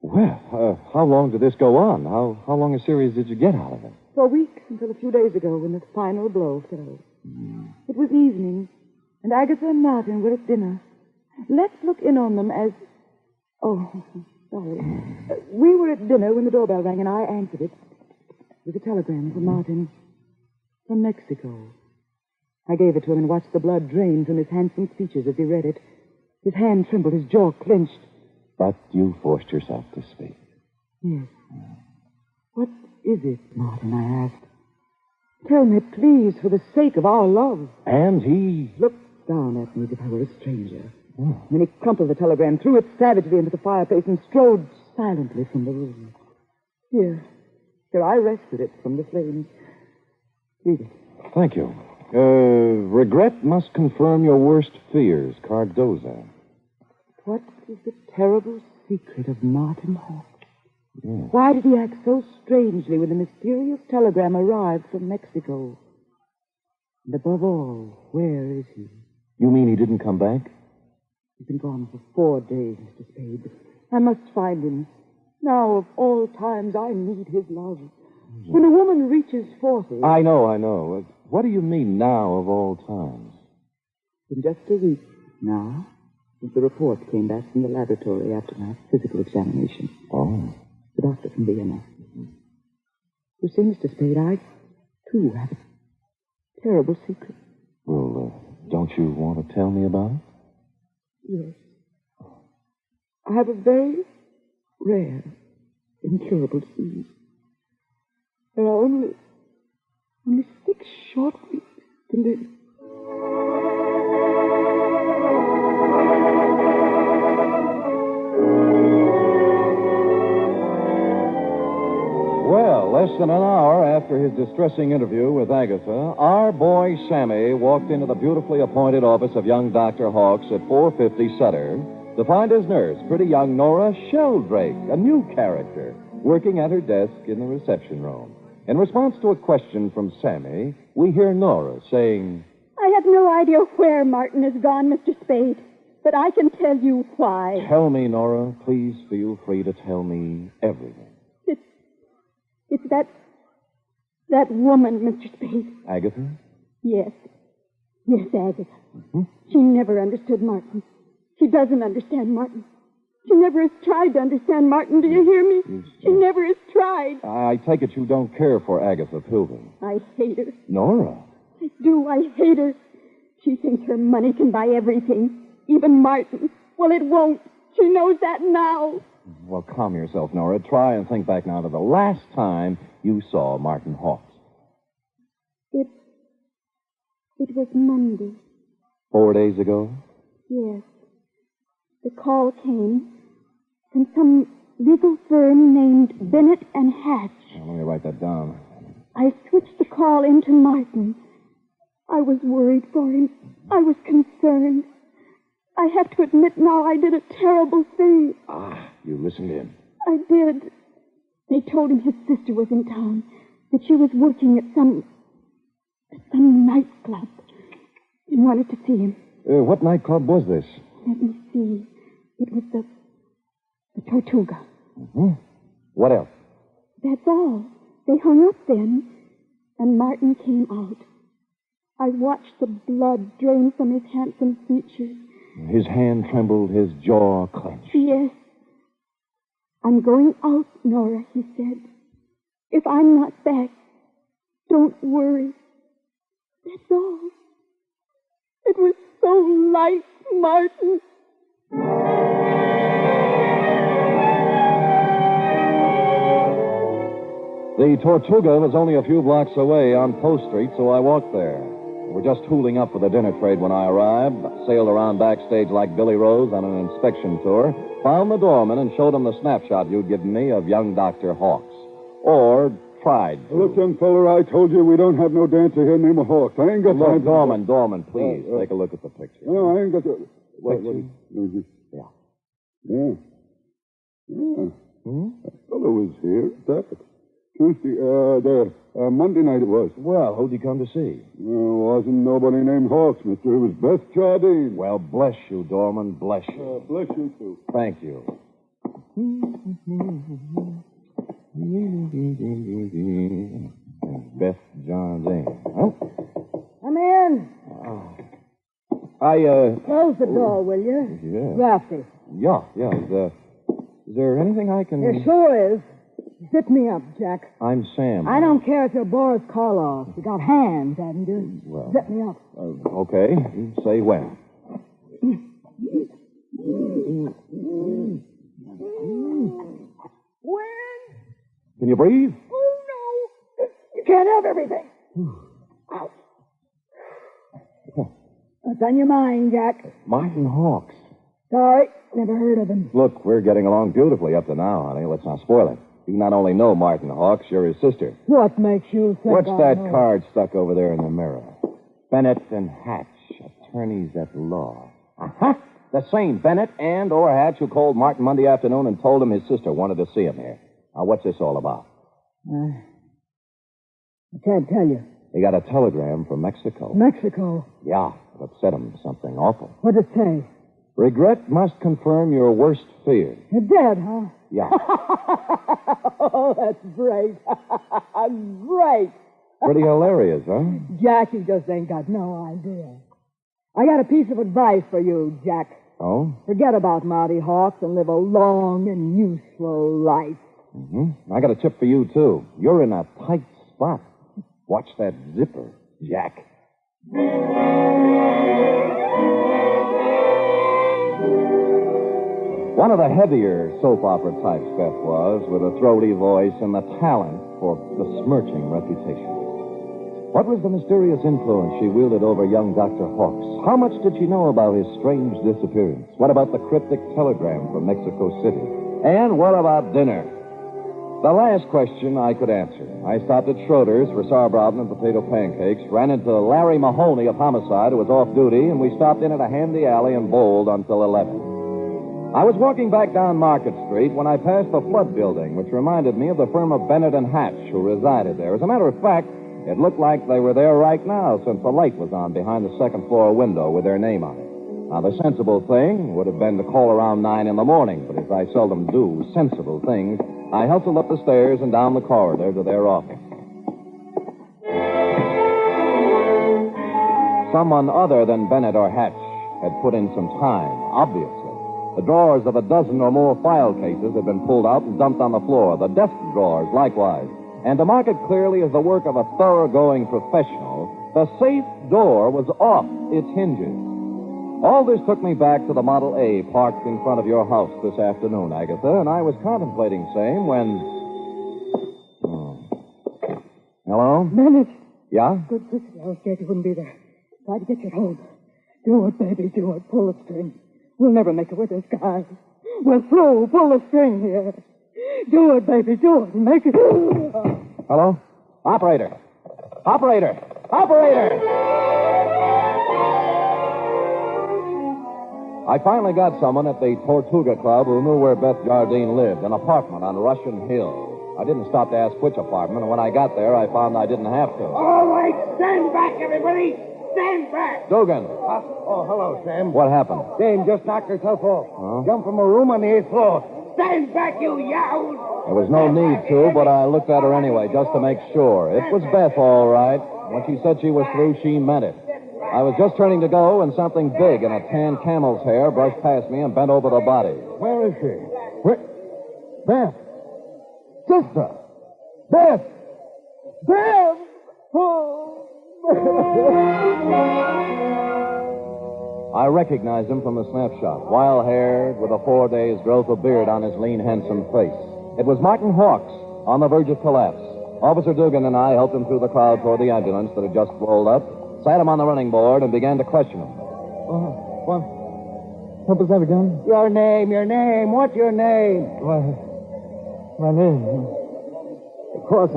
Well, how long did this go on? How long a series did you get out of it? For weeks, until a few days ago when the final blow fell. It was evening, and Agatha and Martin were at dinner. Let's look in on them as... Oh, sorry. We were at dinner when the doorbell rang, and I answered it. It was a telegram from Martin. From Mexico. I gave it to him and watched the blood drain from his handsome features as he read it. His hand trembled, his jaw clenched. But you forced yourself to speak. Yes. What is it, Martin, I asked. Tell me, please, for the sake of our love. And he... Looked down at me as if I were a stranger. Oh. Then he crumpled the telegram, threw it savagely into the fireplace, and strode silently from the room. Here I rescued it from the flames. Read it. Thank you. Regret must confirm your worst fears, Cardoza. What is the terrible secret of Martin Hawk? Yes. Why did he act so strangely when the mysterious telegram arrived from Mexico? And above all, where is he? You mean he didn't come back? He's been gone for 4 days, Mr. Spade. I must find him. Now, of all times, I need his love. When a woman reaches 40... I know. What do you mean, now of all times? In just a week now, since the report came back from the laboratory after my physical examination. Oh. The doctor from Vienna. You see, Mr. Spade, I, too, have a terrible secret. Well, don't you want to tell me about it? Yes. I have a very rare, incurable disease. There are only 6 short weeks to live. Well, less than an hour after his distressing interview with Agatha, our boy Sammy walked into the beautifully appointed office of young Dr. Hawks at 450 Sutter to find his nurse, pretty young Nora Sheldrake, a new character, working at her desk in the reception room. In response to a question from Sammy, we hear Nora saying, I have no idea where Martin has gone, Mr. Spade, but I can tell you why. Tell me, Nora. Please feel free to tell me everything. It's that woman, Mr. Spade. Agatha? Yes, Agatha. Mm-hmm. She never understood Martin. She doesn't understand Martin. She never has tried to understand Martin. Do you hear me? She never has tried. I take it you don't care for Agatha Pilbeam. I hate her. Nora? I do. I hate her. She thinks her money can buy everything, even Martin. Well, it won't. She knows that now. Well, calm yourself, Nora. Try and think back now to the last time you saw Martin Hawks. It was Monday. 4 days ago? Yes. The call came from some legal firm named Bennett and Hatch. Well, let me write that down. I switched the call into Martin. I was worried for him. I was concerned. I have to admit now I did a terrible thing. You listened in. I did. They told him his sister was in town, that she was working at some nightclub, and wanted to see him. What nightclub was this? Let me see. It was the Tortuga. Mm-hmm. What else? That's all. They hung up then, and Martin came out. I watched the blood drain from his handsome features. His hand trembled, his jaw clenched. Yes. I'm going out, Nora, he said. If I'm not back, don't worry. That's all. It was so like Martin. The Tortuga was only a few blocks away on Post Street, so I walked there. We were just tooling up for the dinner trade when I arrived, sailed around backstage like Billy Rose on an inspection tour, found the doorman and showed him the snapshot you'd given me of young Dr. Hawks. Or tried to. Look, young feller, I told you we don't have no dancer here named Hawks. I ain't got time to... Doorman, please, take a look at the picture. No, I ain't got to... Picture? Yeah. That fellow was here at that. Tuesday, Monday night it was. Well, who'd you come to see? Wasn't nobody named Hawks, mister. It was Beth Jardine. Well, bless you, Doorman, bless you. Bless you, too. Thank you. Beth Jardine. Huh? Come in. Close the door, will you? Yeah. Drafty. Yeah. Is there anything I can... There sure is. Zip me up, Jack. I'm Sam. I don't care if you're Boris Karloff. You got hands, haven't you? Well... Zip me up. Okay. You say when. When? Can you breathe? Oh, no. You can't have everything. Out. What's on your mind, Jack? Martin Hawks. Sorry, never heard of him. Look, we're getting along beautifully up to now, honey. Let's not spoil it. You not only know Martin Hawks, you're his sister. What makes you think What's I that know? card stuck over there in the mirror? Bennett and Hatch, attorneys at law. Uh-huh. The same Bennett and or Hatch who called Martin Monday afternoon and told him his sister wanted to see him here. Now, what's this all about? I can't tell you. He got a telegram from Mexico. Mexico? Yeah, it upset him something awful. What'd it say? Regret must confirm your worst fear. You're dead, huh? Yeah. Oh, that's great. Great. Pretty hilarious, huh? Jack, you just ain't got no idea. I got a piece of advice for you, Jack. Oh? Forget about Marty Hawks and live a long and useful life. Mm-hmm. I got a tip for you, too. You're in a tight spot. Watch that zipper, Jack. One of the heavier soap opera types Beth was, with a throaty voice and the talent for besmirching reputation. What was the mysterious influence she wielded over young Dr. Hawks? How much did she know about his strange disappearance? What about the cryptic telegram from Mexico City? And what about dinner? The last question I could answer. I stopped at Schroeder's for sauerbraten and potato pancakes, ran into Larry Mahoney of Homicide, who was off duty, and we stopped in at a handy alley and bowled until 11. I was walking back down Market Street when I passed the Flood Building, which reminded me of the firm of Bennett and Hatch, who resided there. As a matter of fact, it looked like they were there right now, since the light was on behind the second-floor window with their name on it. Now, the sensible thing would have been to call around 9 in the morning, but as I seldom do sensible things, I hustled up the stairs and down the corridor to their office. Someone other than Bennett or Hatch had put in some time, obviously. The drawers of a dozen or more file cases had been pulled out and dumped on the floor, the desk drawers likewise. And to mark it clearly as the work of a thoroughgoing professional, the safe door was off its hinges. All this took me back to the Model A parked in front of your house this afternoon, Agatha, and I was contemplating same when... Hello? Bennett. Yeah? Good sister, I was scared you wouldn't be there. Tried to get you home. Do it, baby, do it. Pull the string. We'll never make it with this guy. We're through. Pull the string here. Do it, baby, do it. Make it. Hello? Operator! Operator! Operator! I finally got someone at the Tortuga Club who knew where Beth Jardine lived, an apartment on Russian Hill. I didn't stop to ask which apartment, and when I got there, I found I didn't have to. All right, stand back, everybody. Stand back! Dugan. Oh, hello, Sam. What happened? Dame just knocked herself off. Huh? Jumped from a room on the 8th floor. Stand back, you yahoos! There was no need to, but I looked at her anyway, just to make sure. It was Beth, all right. When she said she was through, she meant it. I was just turning to go, and something big in a tan camel's hair brushed past me and bent over the body. Where is she? Where? Beth! Sister! Beth! Beth! Oh! I recognized him from the snapshot. Wild-haired, with a 4 days' growth of beard on his lean, handsome face. It was Martin Hawks, on the verge of collapse. Officer Dugan and I helped him through the crowd toward the ambulance that had just rolled up, sat him on the running board, and began to question him. What was that again? Your name. What's your name? My name. Of course,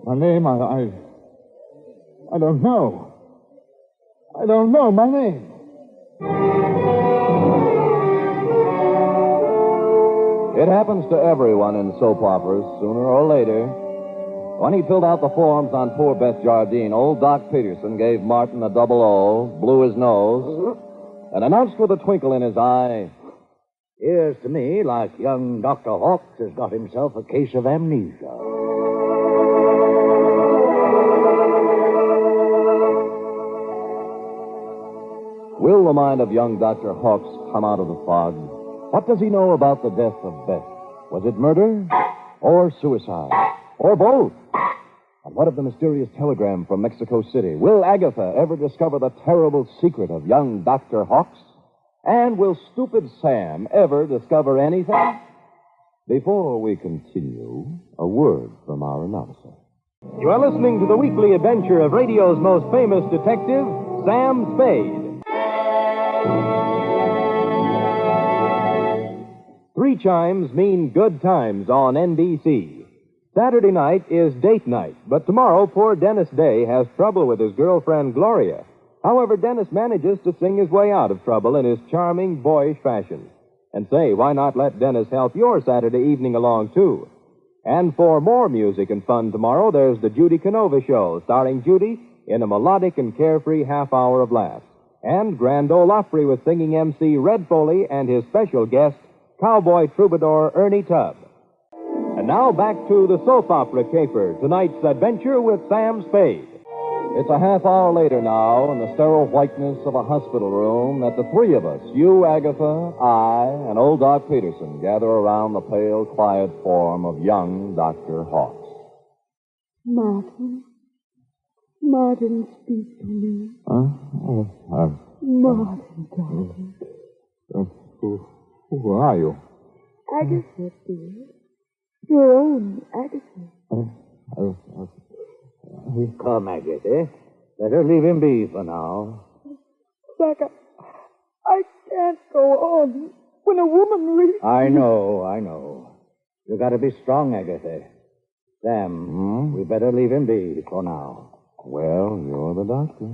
my name, I don't know. I don't know my name. It happens to everyone in soap operas, sooner or later. When he filled out the forms on poor Beth Jardine, old Doc Peterson gave Martin a double O, blew his nose, and announced with a twinkle in his eye, Appears to me like young Dr. Hawks has got himself a case of amnesia. Will the mind of young Dr. Hawks come out of the fog? What does he know about the death of Beth? Was it murder? Or suicide? Or both? And what of the mysterious telegram from Mexico City? Will Agatha ever discover the terrible secret of young Dr. Hawks? And will stupid Sam ever discover anything? Before we continue, a word from our announcer. You are listening to the weekly adventure of radio's most famous detective, Sam Spade. 3 chimes mean good times on NBC. Saturday night is date night, but tomorrow poor Dennis Day has trouble with his girlfriend Gloria. However, Dennis manages to sing his way out of trouble in his charming, boyish fashion. And say, why not let Dennis help your Saturday evening along, too? And for more music and fun tomorrow, there's the Judy Canova Show, starring Judy in a melodic and carefree half hour of laughs. And Grand Ole Opry with singing MC Red Foley and his special guest, cowboy troubadour Ernie Tubb. And now back to the soap opera caper, tonight's adventure with Sam Spade. It's a half hour later now, in the sterile whiteness of a hospital room, that the 3 of us, you, Agatha, I, and old Doc Peterson, gather around the pale, quiet form of young Dr. Hawks. Martin. Martin, speak to me. Martin, darling. Who are you? Agatha, dear. Your own Agatha. Come, Agatha. Better leave him be for now. Jack, I can't go on when a woman really... I know. You gotta be strong, Agatha. Sam, we better leave him be for now. Well, you're the doctor.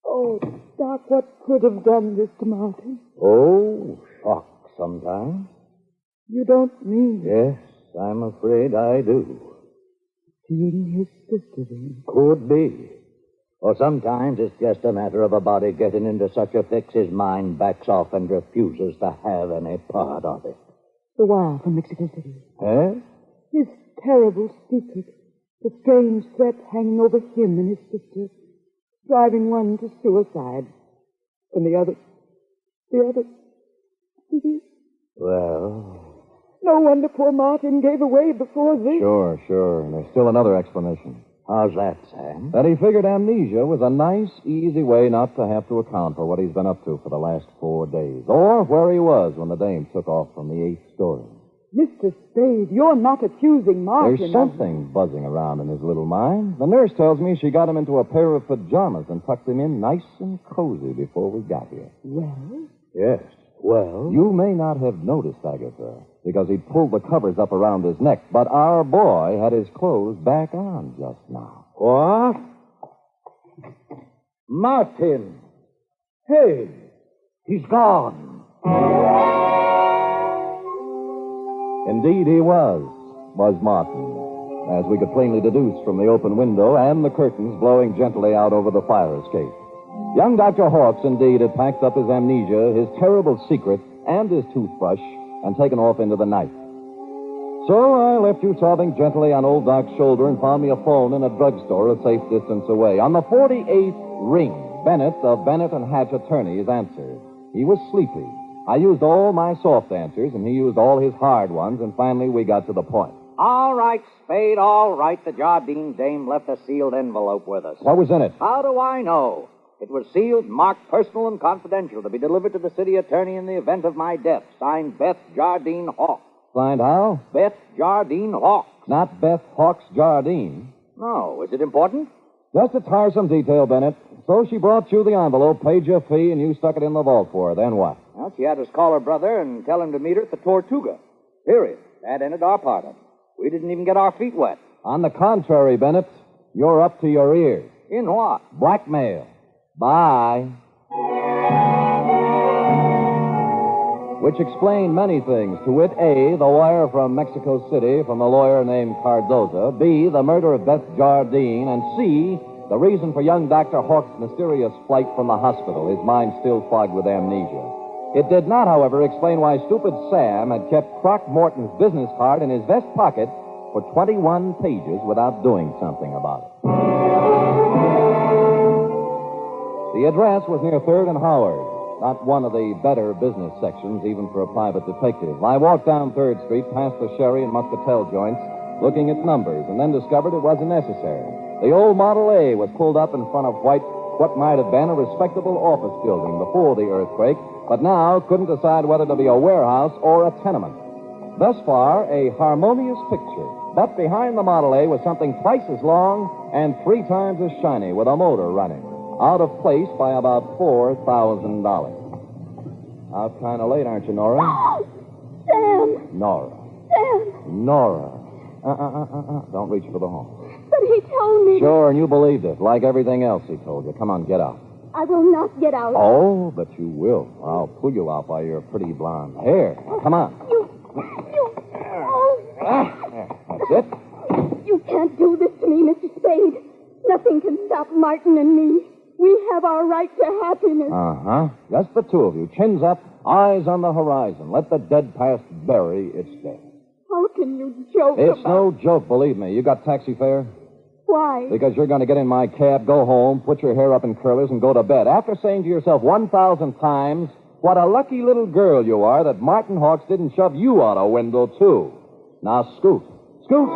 Oh, Doc, what could have done this to Martin? Oh, shock sometimes. You don't mean... Yes, I'm afraid I do. Seeing his sister, then? Could be. Or sometimes it's just a matter of a body getting into such a fix his mind backs off and refuses to have any part of it. The wire from Mexico City. Eh? His terrible secret. The strange threat hanging over him and his sister. Driving one to suicide. And the other... Well... No wonder poor Martin gave away before this. Sure. And there's still another explanation. How's that, Sam? That he figured amnesia was a nice, easy way not to have to account for what he's been up to for the last 4 days. Or where he was when the dame took off from the 8th story. Mr. Spade, you're not accusing Martin. There's something buzzing around in his little mind. The nurse tells me she got him into a pair of pajamas and tucked him in nice and cozy before we got here. Well? Yes. Well? You may not have noticed, Agatha, because he'd pulled the covers up around his neck, but our boy had his clothes back on just now. What? Martin! Hey! He's gone. Indeed he was Martin. as we could plainly deduce from the open window and the curtains blowing gently out over the fire escape. Young Dr. Hawks, indeed, had packed up his amnesia, his terrible secret, and his toothbrush, and taken off into the night. So I left you sobbing gently on old Doc's shoulder and found me a phone in a drugstore a safe distance away. On the 48th ring, Bennett of Bennett and Hatch attorneys answered. He was sleepy. I used all my soft answers, and he used all his hard ones, and finally we got to the point. All right, Spade, all right. The Jardine dame left a sealed envelope with us. What was in it? How do I know? It was sealed, marked personal and confidential, to be delivered to the city attorney in the event of my death. Signed Beth Jardine Hawks. Signed how? Beth Jardine Hawks. Not Beth Hawks Jardine. No. Is it important? Just a tiresome detail, Bennett. So she brought you the envelope, paid your fee, and you stuck it in the vault for her. Then what? Well, she had us call her brother and tell him to meet her at the Tortuga. Period. That ended our part of it. We didn't even get our feet wet. On the contrary, Bennett, you're up to your ears. In what? Blackmail. Bye. Which explained many things. To wit, A, the wire from Mexico City from a lawyer named Cardoza. B, the murder of Beth Jardine. And C, the reason for young Dr. Hawks' mysterious flight from the hospital, his mind still fogged with amnesia. It did not, however, explain why stupid Sam had kept Croc Morton's business card in his vest pocket for 21 pages without doing something about it. The address was near 3rd and Howard, not one of the better business sections, even for a private detective. I walked down 3rd Street past the sherry and muscatel joints, looking at numbers, and then discovered it wasn't necessary. The old Model A was pulled up in front of what might have been a respectable office building before the earthquake, but now couldn't decide whether to be a warehouse or a tenement. Thus far, a harmonious picture. But behind the Model A was something twice as long and 3 times as shiny, with a motor running, out of place by about $4,000. Out kind of late, aren't you, Nora? Sam! Nora. Sam! Nora. Don't reach for the horn. But he told me... Sure, and you believed it, like everything else he told you. Come on, get out. I will not get out. Oh, but you will. I'll pull you out by your pretty blonde hair. Come on. You... Oh. There, that's it. You can't do this to me, Mr. Spade. Nothing can stop Martin and me. We have our right to happiness. Uh-huh. Just the two of you. Chins up, eyes on the horizon. Let the dead past bury its dead. How can you joke It's about... no joke, believe me. You got taxi fare? Why? Because you're going to get in my cab, go home, put your hair up in curlers, and go to bed. After saying to yourself 1,000 times, what a lucky little girl you are that Martin Hawks didn't shove you out a window, too. Now, scoot. Scoot!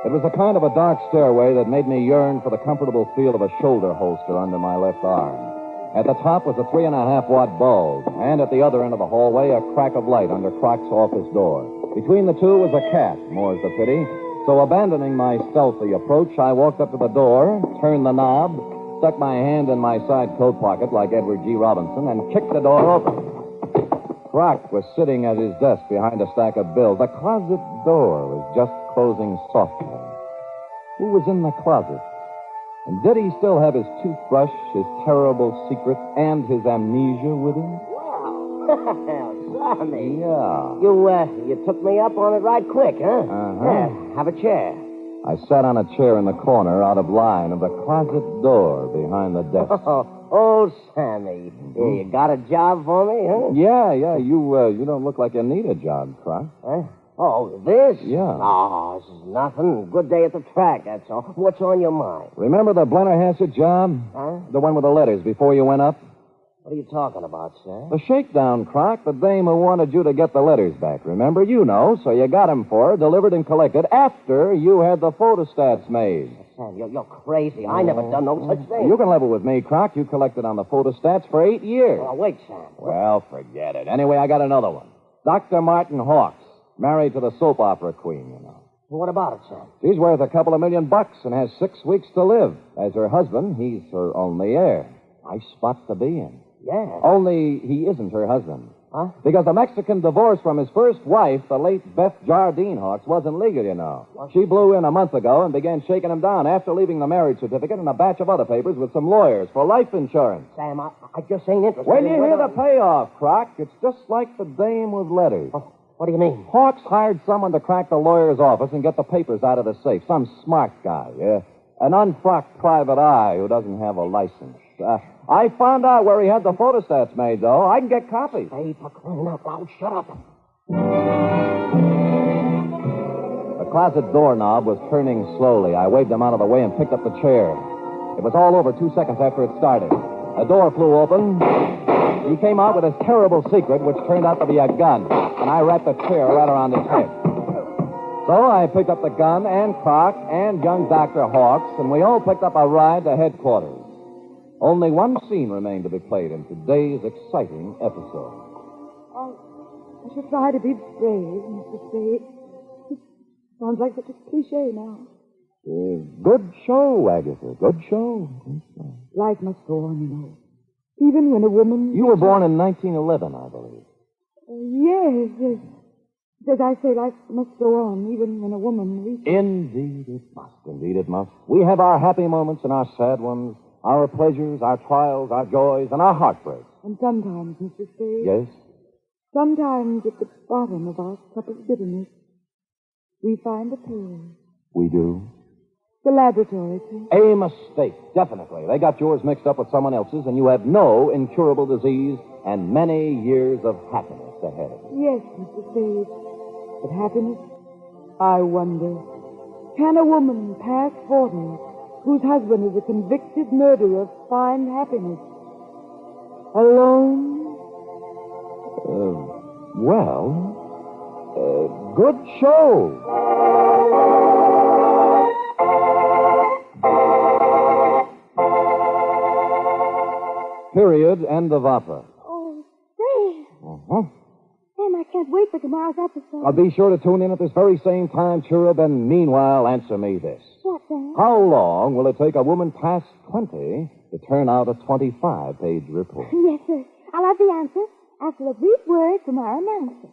It was a kind of a dark stairway that made me yearn for the comfortable feel of a shoulder holster under my left arm. At the top was a 3.5-watt bulb, and at the other end of the hallway, a crack of light under Croc's office door. Between the two was a cat, more's the pity. So abandoning my stealthy approach, I walked up to the door, turned the knob, stuck my hand in my side coat pocket like Edward G. Robinson, and kicked the door open. Croc was sitting at his desk behind a stack of bills. The closet door was just closing softly. Who was in the closet? And did he still have his toothbrush, his terrible secret, and his amnesia with him? Sonny. Yeah. You took me up on it right quick, huh? Uh-huh. Yeah, have a chair. I sat on a chair in the corner out of line of the closet door behind the desk. Oh, Sammy. You got a job for me, huh? Yeah. You don't look like you need a job, Croc. Huh? Oh, this? Yeah. Oh, this is nothing. Good day at the track, that's all. What's on your mind? Remember the Blennerhassett job? Huh? The one with the letters before you went up? What are you talking about, sir? The shakedown, Croc. The dame who wanted you to get the letters back. Remember? You know. So you got them for her, delivered and collected after you had the photostats made. Sam, you're crazy. I never done no such thing. You can level with me, Croc. You collected on the photostats for 8 years. Oh, wait, Sam. Well, forget it. Anyway, I got another one. Dr. Martin Hawks. Married to the soap opera queen, you know. Well, what about it, Sam? She's worth a couple of $1 million and has 6 weeks to live. As her husband, he's her only heir. Nice spot to be in. Yeah. Only he isn't her husband. Huh? Because the Mexican divorce from his first wife, the late Beth Jardine Hawks, wasn't legal, you know. She blew in a month ago and began shaking him down after leaving the marriage certificate and a batch of other papers with some lawyers for life insurance. Sam, I just ain't interested When in you hear whether... the payoff, Croc, it's just like the dame with letters. What do you mean? Hawks hired someone to crack the lawyer's office and get the papers out of the safe. Some smart guy, an unfrocked private eye who doesn't have a license. I found out where he had the photostats made, though. I can get copies. Hey, for crying out loud, shut up. The closet doorknob was turning slowly. I waved him out of the way and picked up the chair. It was all over 2 seconds after it started. The door flew open. He came out with his terrible secret, which turned out to be a gun, and I wrapped the chair right around his head. So I picked up the gun and Croc and young Dr. Hawks, and we all picked up a ride to headquarters. Only one scene remained to be played in today's exciting episode. I should try to be brave, Mr. Spade. Sounds like such a cliche now. Good show, Agatha. Good show. Life must go on, you know. Even when a woman... You were born in 1911, I believe. Yes. As I say, life must go on, even when a woman reaches... Indeed it must. Indeed it must. We have our happy moments and our sad ones, our pleasures, our trials, our joys, and our heartbreaks. And sometimes, Mr. Spade... Yes? Sometimes at the bottom of our cup of bitterness, we find a pearl. We do? The laboratory, too. A mistake, definitely. They got yours mixed up with someone else's, and you have no incurable disease and many years of happiness ahead of you. Yes, Mr. Spade. But happiness, I wonder, can a woman past 40, whose husband is a convicted murderer, find happiness? Alone? Good show. Period. End of opera. Oh, Sam. Uh-huh. Sam, I can't wait for tomorrow's episode. I'll be sure to tune in at this very same time, Cherub, and meanwhile, answer me this. What, Sam? How long will it take a woman past 20 to turn out a 25-page report? Yes, sir. I'll have the answer after a brief word from our announcer.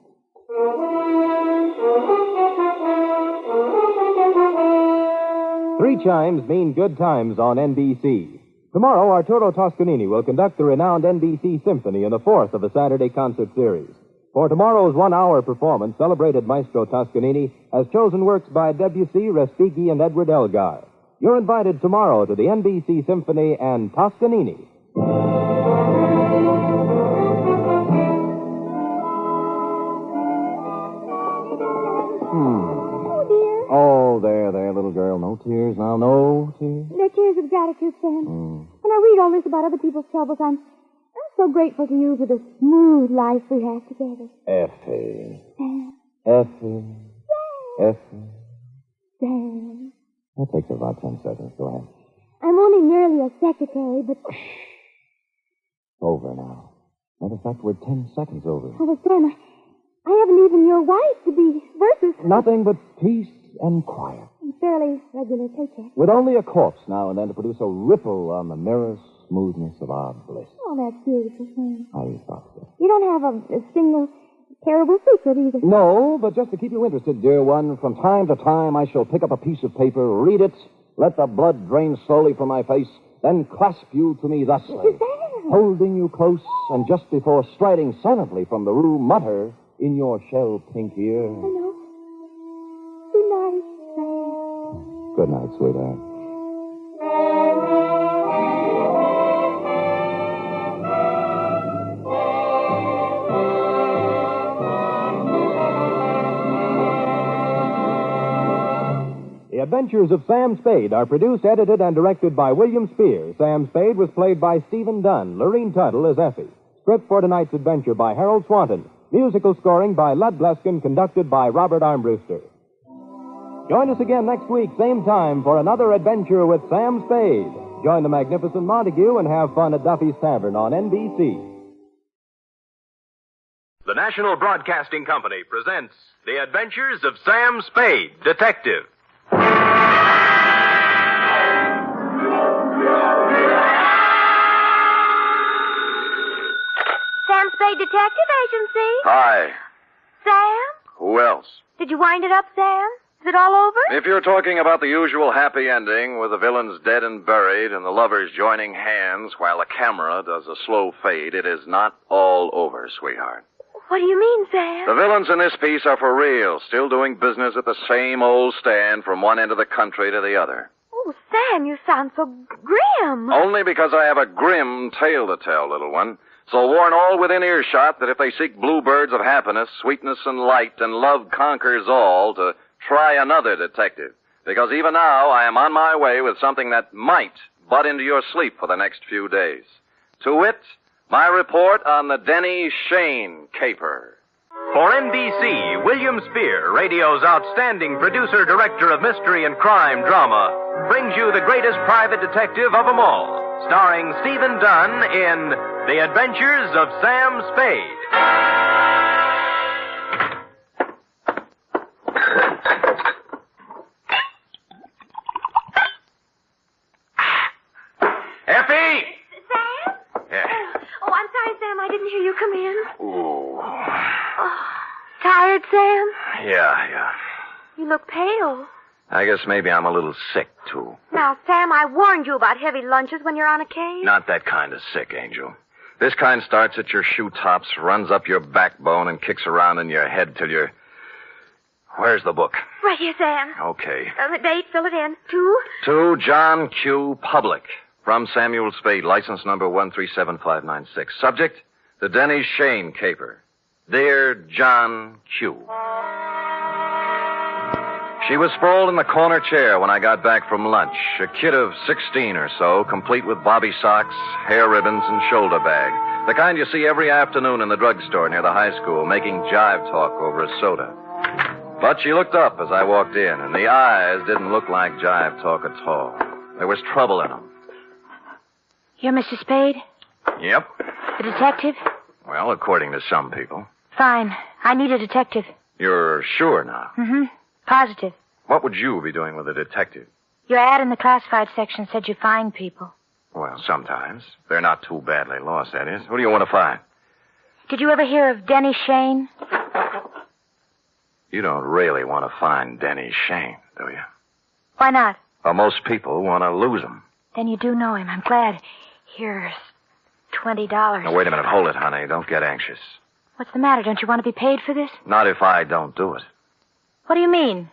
Three chimes mean good times on NBC. Tomorrow, Arturo Toscanini will conduct the renowned NBC Symphony in the fourth of a Saturday concert series. For tomorrow's one-hour performance, celebrated Maestro Toscanini has chosen works by Debussy, Respighi, and Edward Elgar. You're invited tomorrow to the NBC Symphony and Toscanini. Oh, there, little girl. No tears now, no tears. They're tears of gratitude, Sam. When I read all this about other people's troubles, I'm so grateful to you for the smooth life we have together. Effie. Sam. Effie. Effie. Sam. That takes about 10 seconds. Go ahead. I'm only merely a secretary, but... Over now. Matter of fact, we're 10 seconds over. Oh, but Sam, I haven't even your wife to be versus... Nothing but peace and quiet. A fairly regular paycheck. With only a corpse now and then to produce a ripple on the mirror smoothness of our bliss. Oh, that's beautiful, Sam. I thought so. You don't have a single terrible secret either. No, but just to keep you interested, dear one, from time to time I shall pick up a piece of paper, read it, let the blood drain slowly from my face, then clasp you to me thusly, holding you close, and just before striding silently from the room, mutter in your shell-pink ear. I know. Good night, Sam. Good night, sweetheart. The Adventures of Sam Spade are produced, edited, and directed by William Spear. Sam Spade was played by Stephen Dunne. Lorene Tuttle as Effie. Script for tonight's adventure by Harold Swanton. Musical scoring by Lud Gluskin, conducted by Robert Armbruster. Join us again next week, same time, for another adventure with Sam Spade. Join the magnificent Montague and have fun at Duffy's Tavern on NBC. The National Broadcasting Company presents The Adventures of Sam Spade, Detective. Sam Spade Detective Agency. Hi. Sam? Who else? Did you wind it up, Sam? Is it all over? If you're talking about the usual happy ending with the villains dead and buried and the lovers joining hands while the camera does a slow fade, it is not all over, sweetheart. What do you mean, Sam? The villains in this piece are for real, still doing business at the same old stand from one end of the country to the other. Oh, Sam, you sound so grim. Only because I have a grim tale to tell, little one. So warn all within earshot that if they seek bluebirds of happiness, sweetness, and light, and love conquers all, to try another detective. Because even now I am on my way with something that might butt into your sleep for the next few days. To wit, my report on the Denny Shane Caper. For NBC, William Spear, radio's outstanding producer-director of mystery and crime drama, brings you the greatest private detective of them all, starring Stephen Dunne in The Adventures of Sam Spade. Effie! Sam? Yeah. Oh, I'm sorry, Sam. I didn't hear you come in. Ooh. Oh, tired, Sam? Yeah. You look pale. I guess maybe I'm a little sick, too. Now, Sam, I warned you about heavy lunches when you're on a case. Not that kind of sick, Angel. This kind starts at your shoe tops, runs up your backbone, and kicks around in your head till you're... Where's the book? Right here, Sam. Okay. The date, fill it in. 2? To John Q. Public. From Samuel Spade, license number 137596. Subject, the Denny Shane Caper. Dear John Q. She was sprawled in the corner chair when I got back from lunch. A kid of 16 or so, complete with bobby socks, hair ribbons, and shoulder bag. The kind you see every afternoon in the drugstore near the high school, making jive talk over a soda. But she looked up as I walked in, and the eyes didn't look like jive talk at all. There was trouble in them. You're Mr. Spade? Yep. The detective? Well, according to some people. Fine. I need a detective. You're sure now? Mm-hmm. Positive. What would you be doing with a detective? Your ad in the classified section said you find people. Well, sometimes. They're not too badly lost, that is. Who do you want to find? Did you ever hear of Denny Shane? You don't really want to find Denny Shane, do you? Why not? Well, most people want to lose him. Then you do know him. I'm glad. Here's $20. Now, wait a minute. Hold it, honey. Don't get anxious. What's the matter? Don't you want to be paid for this? Not if I don't do it. What do you mean?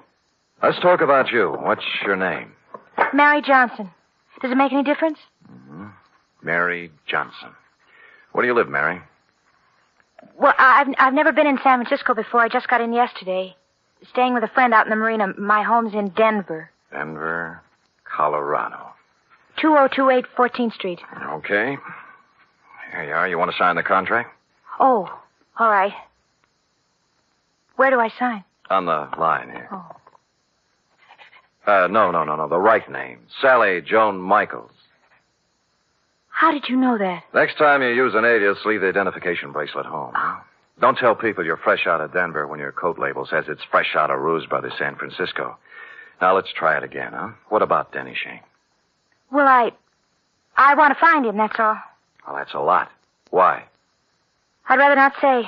Let's talk about you. What's your name? Mary Johnson. Does it make any difference? Mm-hmm. Mary Johnson. Where do you live, Mary? Well, I've never been in San Francisco before. I just got in yesterday. Staying with a friend out in the marina. My home's in Denver. Denver, Colorado. 2028 14th Street. Okay. Here you are. You want to sign the contract? Oh, all right. Where do I sign? On the line here. Oh. No. The right name. Sally Joan Michaels. How did you know that? Next time you use an alias, leave the identification bracelet home. Huh? Don't tell people you're fresh out of Denver when your coat label says it's fresh out of Rouge Brothers, San Francisco. Now, let's try it again, huh? What about Denny Shane? Well, I want to find him, that's all. Well, that's a lot. Why? I'd rather not say.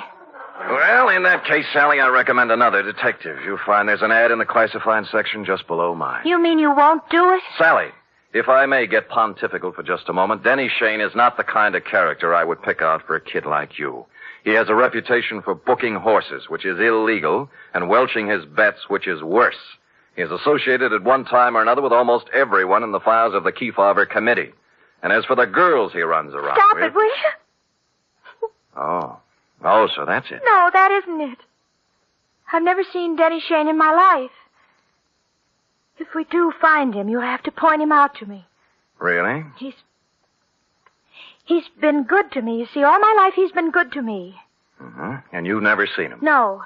Well, in that case, Sally, I recommend another detective. You'll find there's an ad in the classified section just below mine. You mean you won't do it? Sally, if I may get pontifical for just a moment, Denny Shane is not the kind of character I would pick out for a kid like you. He has a reputation for booking horses, which is illegal, and welching his bets, which is worse. He is associated at one time or another with almost everyone in the files of the Kefauver Committee. And as for the girls he runs around Stop with... it, will you? Oh, so that's it. No, that isn't it. I've never seen Denny Shane in my life. If we do find him, you'll have to point him out to me. Really? He's been good to me. You see, all my life he's been good to me. Mm-hmm. And you've never seen him? No.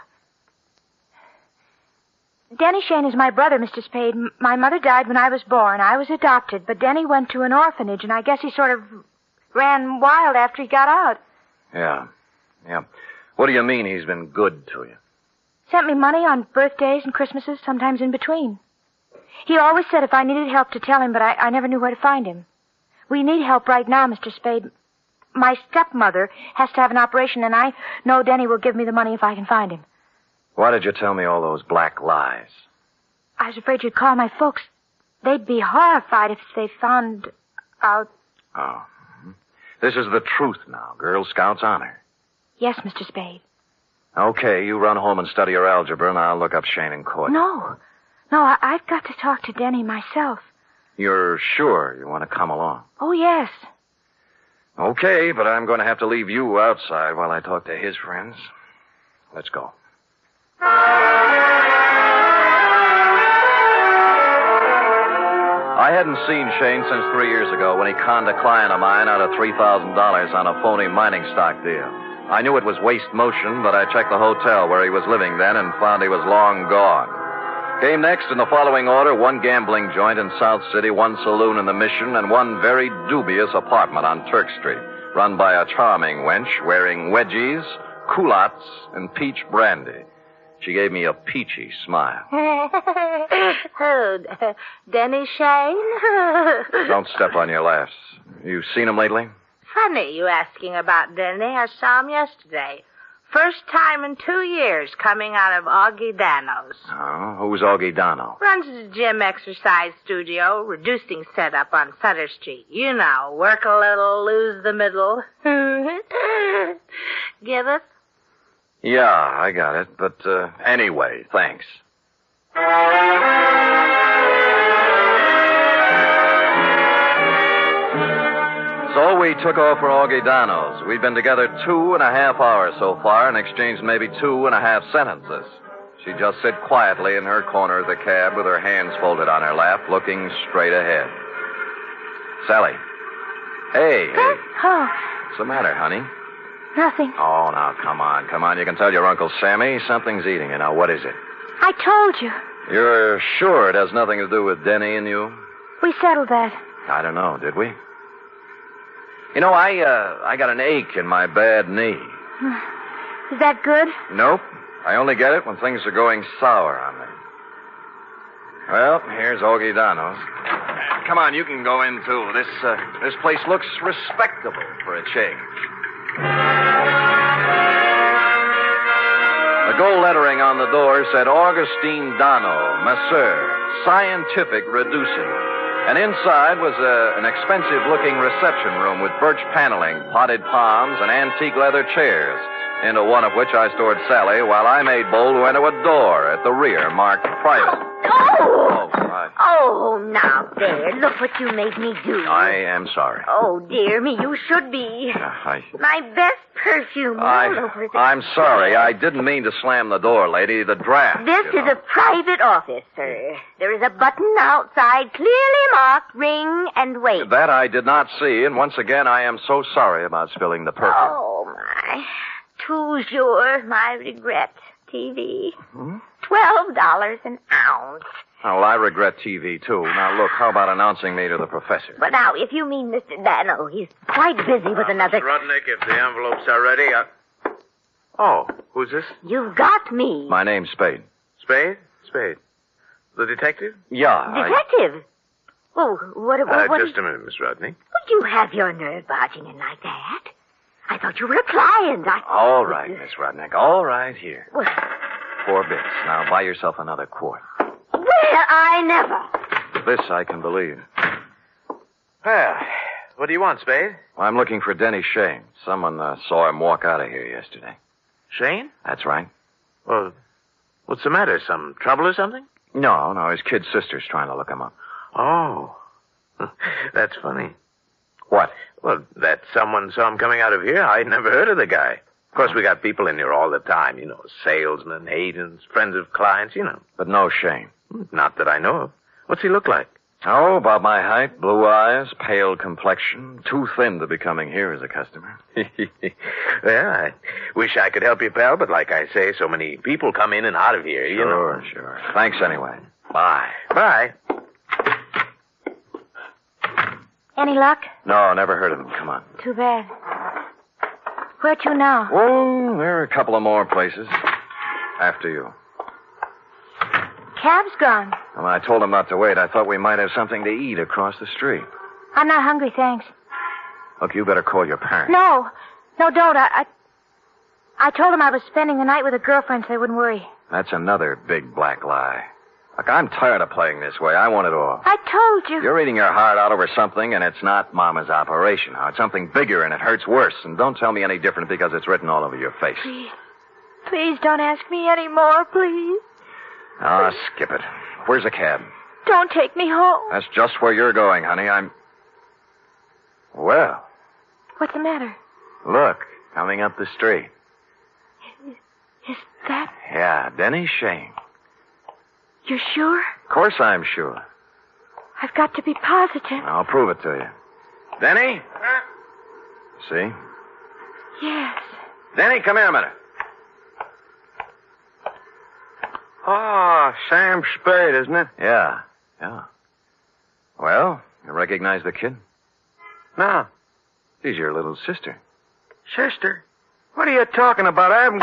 Denny Shane is my brother, Mr. Spade. My mother died when I was born. I was adopted, but Denny went to an orphanage, and I guess he sort of ran wild after he got out. Yeah. What do you mean he's been good to you? Sent me money on birthdays and Christmases, sometimes in between. He always said if I needed help to tell him, but I never knew where to find him. We need help right now, Mr. Spade. My stepmother has to have an operation, and I know Denny will give me the money if I can find him. Why did you tell me all those black lies? I was afraid you'd call my folks. They'd be horrified if they found out. Oh. This is the truth now. Girl Scouts honor. Yes, Mr. Spade. Okay, you run home and study your algebra, and I'll look up Shane in court. No, I've got to talk to Denny myself. You're sure you want to come along? Oh, yes. Okay, but I'm going to have to leave you outside while I talk to his friends. Let's go. I hadn't seen Shane since 3 years ago when he conned a client of mine out of $3,000 on a phony mining stock deal. I knew it was waste motion, but I checked the hotel where he was living then and found he was long gone. Came next in the following order, 1 gambling joint in South City, 1 saloon in the Mission, and 1 very dubious apartment on Turk Street, run by a charming wench wearing wedgies, culottes, and peach brandy. She gave me a peachy smile. Denny Shane? Don't step on your laughs. You seen him lately? Funny you asking about Denny. I saw him yesterday. First time in 2 years coming out of Augie Dano's. Oh, who's Augie Dano? Runs the gym exercise studio, reducing setup on Sutter Street. You know, work a little, lose the middle. Give it? Yeah, I got it. But anyway, thanks. So we took off for Augie Dano's. We'd been together 2.5 hours so far and exchanged maybe 2.5 sentences. She'd just sit quietly in her corner of the cab with her hands folded on her lap, looking straight ahead. Sally. Hey. Oh, What's the matter, honey? nothing. Oh, now, come on. You can tell your Uncle Sammy something's eating you. Now, what is it? I told you. You're sure it has nothing to do with Denny and you? We settled that. I don't know, did we? You know, I got an ache in my bad knee. Is that good? Nope. I only get it when things are going sour on me. Well, here's Augie Dano's. Come on, you can go in, too. This place looks respectable for a change. The gold lettering on the door said Augustine Dano, Masseur, Scientific Reducing. And inside was an expensive-looking reception room with birch paneling, potted palms, and antique leather chairs, into one of which I stored Sally while I made bold to enter a door at the rear marked private. Oh, now there. Look what you made me do. I am sorry. Oh, dear me, you should be. My best perfume all over the... I'm sorry. I didn't mean to slam the door, lady. The draft. This is a private office, sir. There is a button outside clearly marked ring and wait. That I did not see, and once again, I am so sorry about spilling the perfume. Oh, my. Toujours, my regret. TV. $12 an ounce. Oh, well, I regret TV, too. Now, look, how about announcing me to the professor? But now, if you mean Mr. Dano, he's quite busy with another... Mr. Rudnick, if the envelopes are ready, Oh, who's this? You've got me. My name's Spade. Spade? Spade. The detective? Yeah, Detective? Oh, what just a minute, Miss Rudnick. Would you have your nerve barging in like that? I thought you were a client. All right, Miss Rudnick. All right, here. Well, 4 bits. Now, buy yourself another quart. well, I never. This I can believe. Well, what do you want, Spade? I'm looking for Denny Shane. Someone saw him walk out of here yesterday. Shane? That's right. Well, what's the matter? Some trouble or something? No. His kid sister's trying to look him up. Oh. That's funny. What? Well, that someone saw him coming out of here. I'd never heard of the guy. Of course, we got people in here all the time, salesmen, agents, friends of clients, But no Shane. Not that I know of. What's he look like? Oh, about my height, blue eyes, pale complexion, too thin to be coming here as a customer. Well, I wish I could help you, pal, but like I say, so many people come in and out of here, Sure. Thanks anyway. Bye. Bye. Any luck? No, never heard of him. Come on. Too bad. Where to now? Oh, there are a couple of more places. After you. Cab's gone. Well, I told him not to wait. I thought we might have something to eat across the street. I'm not hungry, thanks. Look, you better call your parents. No, don't. I told them I was spending the night with a girlfriend so they wouldn't worry. That's another big black lie. Look, I'm tired of playing this way. I want it all. I told you. You're eating your heart out over something, and it's not Mama's operation. It's something bigger, and it hurts worse. And don't tell me any different because it's written all over your face. Please don't ask me any more, please. Ah, skip it. Where's the cab? Don't take me home. That's just where you're going, honey. Well, What's the matter? look, coming up the street. Is that... Yeah, Denny Shane. You're sure? Of course I'm sure. I've got to be positive. I'll prove it to you. Denny? See? Yes. Denny, come here a minute. Oh, Sam Spade, isn't it? Yeah. Well, you recognize the kid? No. She's your little sister. Sister? What are you talking about? I haven't...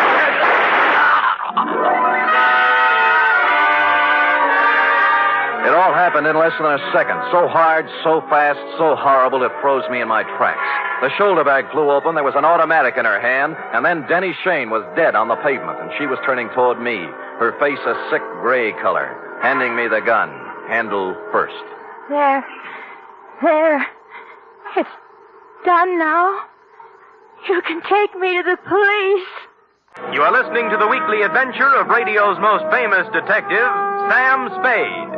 It all happened in less than a second. So hard, so fast, so horrible, it froze me in my tracks. The shoulder bag flew open, there was an automatic in her hand, and then Denny Shane was dead on the pavement, and she was turning toward me, her face a sick gray color, handing me the gun, handle first. There. It's done now. You can take me to the police. You are listening to the weekly adventure of radio's most famous detective, Sam Spade.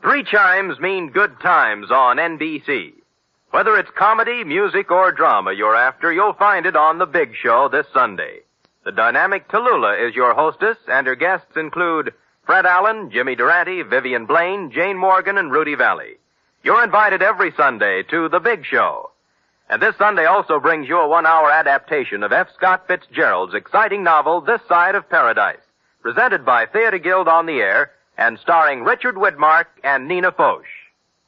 Three chimes mean good times on NBC. Whether it's comedy, music, or drama you're after, you'll find it on The Big Show this Sunday. The dynamic Tallulah is your hostess, and her guests include Fred Allen, Jimmy Durante, Vivian Blaine, Jane Morgan, and Rudy Valley. You're invited every Sunday to The Big Show. And this Sunday also brings you a 1-hour adaptation of F. Scott Fitzgerald's exciting novel, This Side of Paradise, presented by Theater Guild on the Air and starring Richard Widmark and Nina Foch.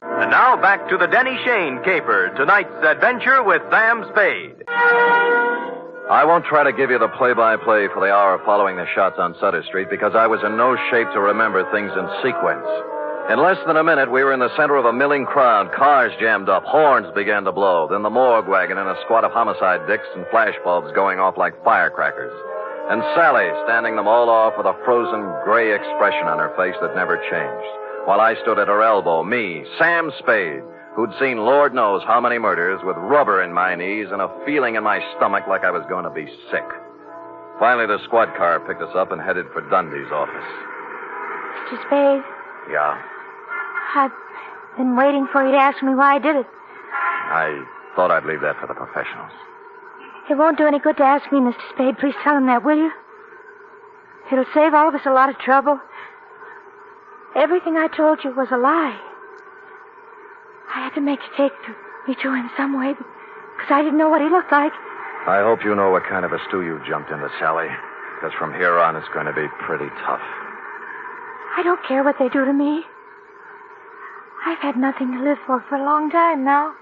And now back to the Denny Shane Caper, tonight's adventure with Sam Spade. I won't try to give you the play-by-play for the hour following the shots on Sutter Street because I was in no shape to remember things in sequence. In less than a minute, we were in the center of a milling crowd. Cars jammed up. Horns began to blow. Then the morgue wagon and a squad of homicide dicks and flashbulbs going off like firecrackers. And Sally standing them all off with a frozen gray expression on her face that never changed. While I stood at her elbow, me, Sam Spade, who'd seen Lord knows how many murders with rubber in my knees and a feeling in my stomach like I was going to be sick. Finally, the squad car picked us up and headed for Dundee's office. Mr. Spade, Yeah? I've been waiting for you to ask me why I did it. I thought I'd leave that for the professionals. It won't do any good to ask me, Mr. Spade. Please tell him that, will you? It'll save all of us a lot of trouble. Everything I told you was a lie. I had to make you take me to him some way because I didn't know what he looked like. I hope you know what kind of a stew you jumped into, Sally, because from here on it's going to be pretty tough. I don't care what they do to me. I've had nothing to live for a long time now.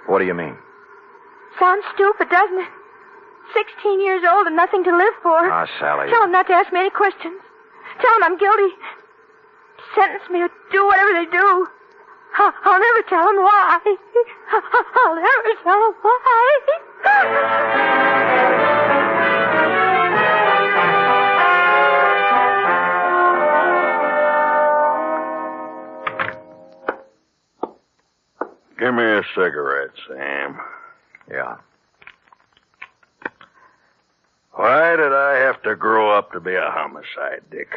What do you mean? Sounds stupid, doesn't it? 16 years old and nothing to live for. Ah, Sally. Tell them not to ask me any questions. Tell them I'm guilty. Sentence me or do whatever they do. I'll never tell them why. I'll never tell them why. Give me a cigarette, Sam. Yeah. Why did I have to grow up to be a homicide, Dick?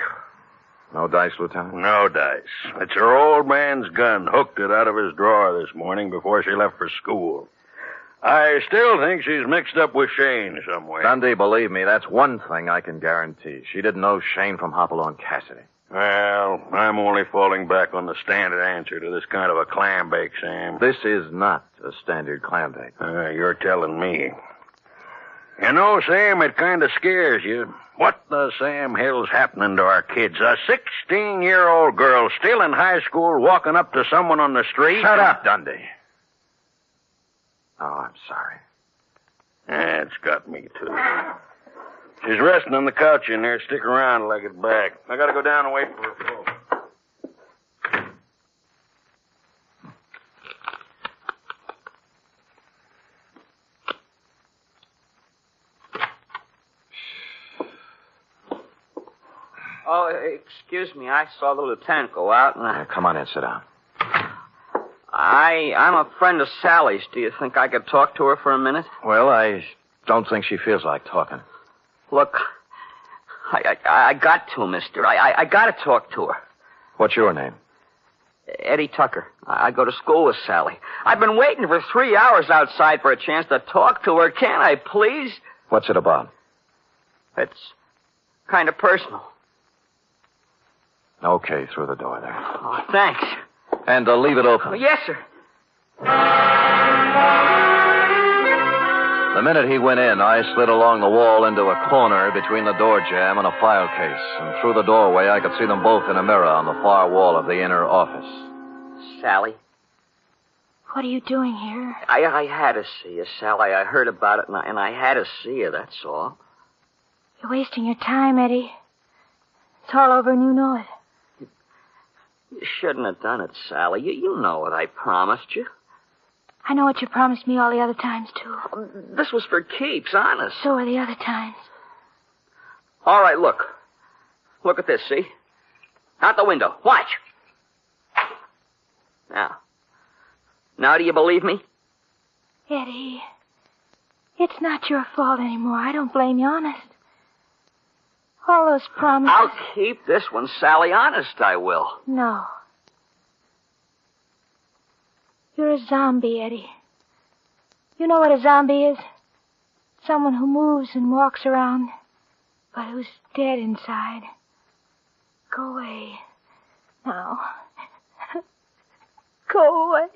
No dice, Lieutenant? No dice. It's her old man's gun. Hooked it out of his drawer this morning before she left for school. I still think she's mixed up with Shane somewhere. Dundee, believe me, that's one thing I can guarantee. She didn't know Shane from Hopalong Cassidy. Well, I'm only falling back on the standard answer to this kind of a clam bake, Sam. This is not a standard clam bake. You're telling me. You know, Sam, it kind of scares you. What the Sam hell's happening to our kids? A 16-year-old girl still in high school walking up to someone on the street? Shut up, Dundee. Oh, I'm sorry. It's got me, too. She's resting on the couch in there. Stick around till I get back. I gotta go down and wait for her folks. Oh, excuse me. I saw the lieutenant go out and Come on in, sit down. I'm a friend of Sally's. Do you think I could talk to her for a minute? Well, I don't think she feels like talking. Look, I got to, mister. I got to talk to her. What's your name? Eddie Tucker. I go to school with Sally. I've been waiting for 3 hours outside for a chance to talk to her. Can't I, please? What's it about? It's kind of personal. Okay, through the door there. Oh, thanks. And leave it open. Yes, sir. The minute he went in, I slid along the wall into a corner between the door jamb and a file case. And through the doorway, I could see them both in a mirror on the far wall of the inner office. Sally? What are you doing here? I had to see you, Sally. I heard about it, and I had to see you, that's all. You're wasting your time, Eddie. It's all over and you know it. You shouldn't have done it, Sally. You know what I promised you. I know what you promised me all the other times, too. This was for keeps, honest. So are the other times. All right, look. Look at this, see? Out the window. Watch. Now do you believe me? Eddie, it's not your fault anymore. I don't blame you, honest. All those promises... I'll keep this one, Sally. Honest, I will. No. You're a zombie, Eddie. You know what a zombie is? Someone who moves and walks around, but who's dead inside. Go away. Now. Go away.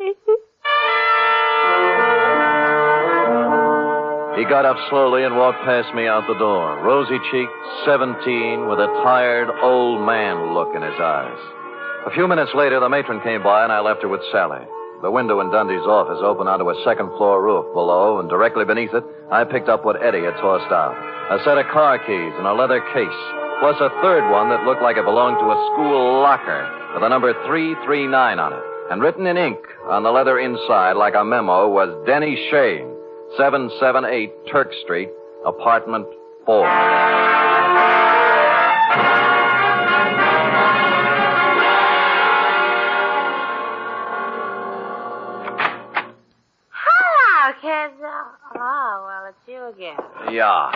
He got up slowly and walked past me out the door, rosy-cheeked, 17, with a tired, old man look in his eyes. A few minutes later, the matron came by, and I left her with Sally. The window in Dundee's office opened onto a second-floor roof below, and directly beneath it, I picked up what Eddie had tossed out. A set of car keys in a leather case, plus a third one that looked like it belonged to a school locker with the number 339 on it. And written in ink on the leather inside, like a memo, was Denny Shane, 778 Turk Street, apartment 4. Hello, kids. Oh, well, it's you again. Yeah.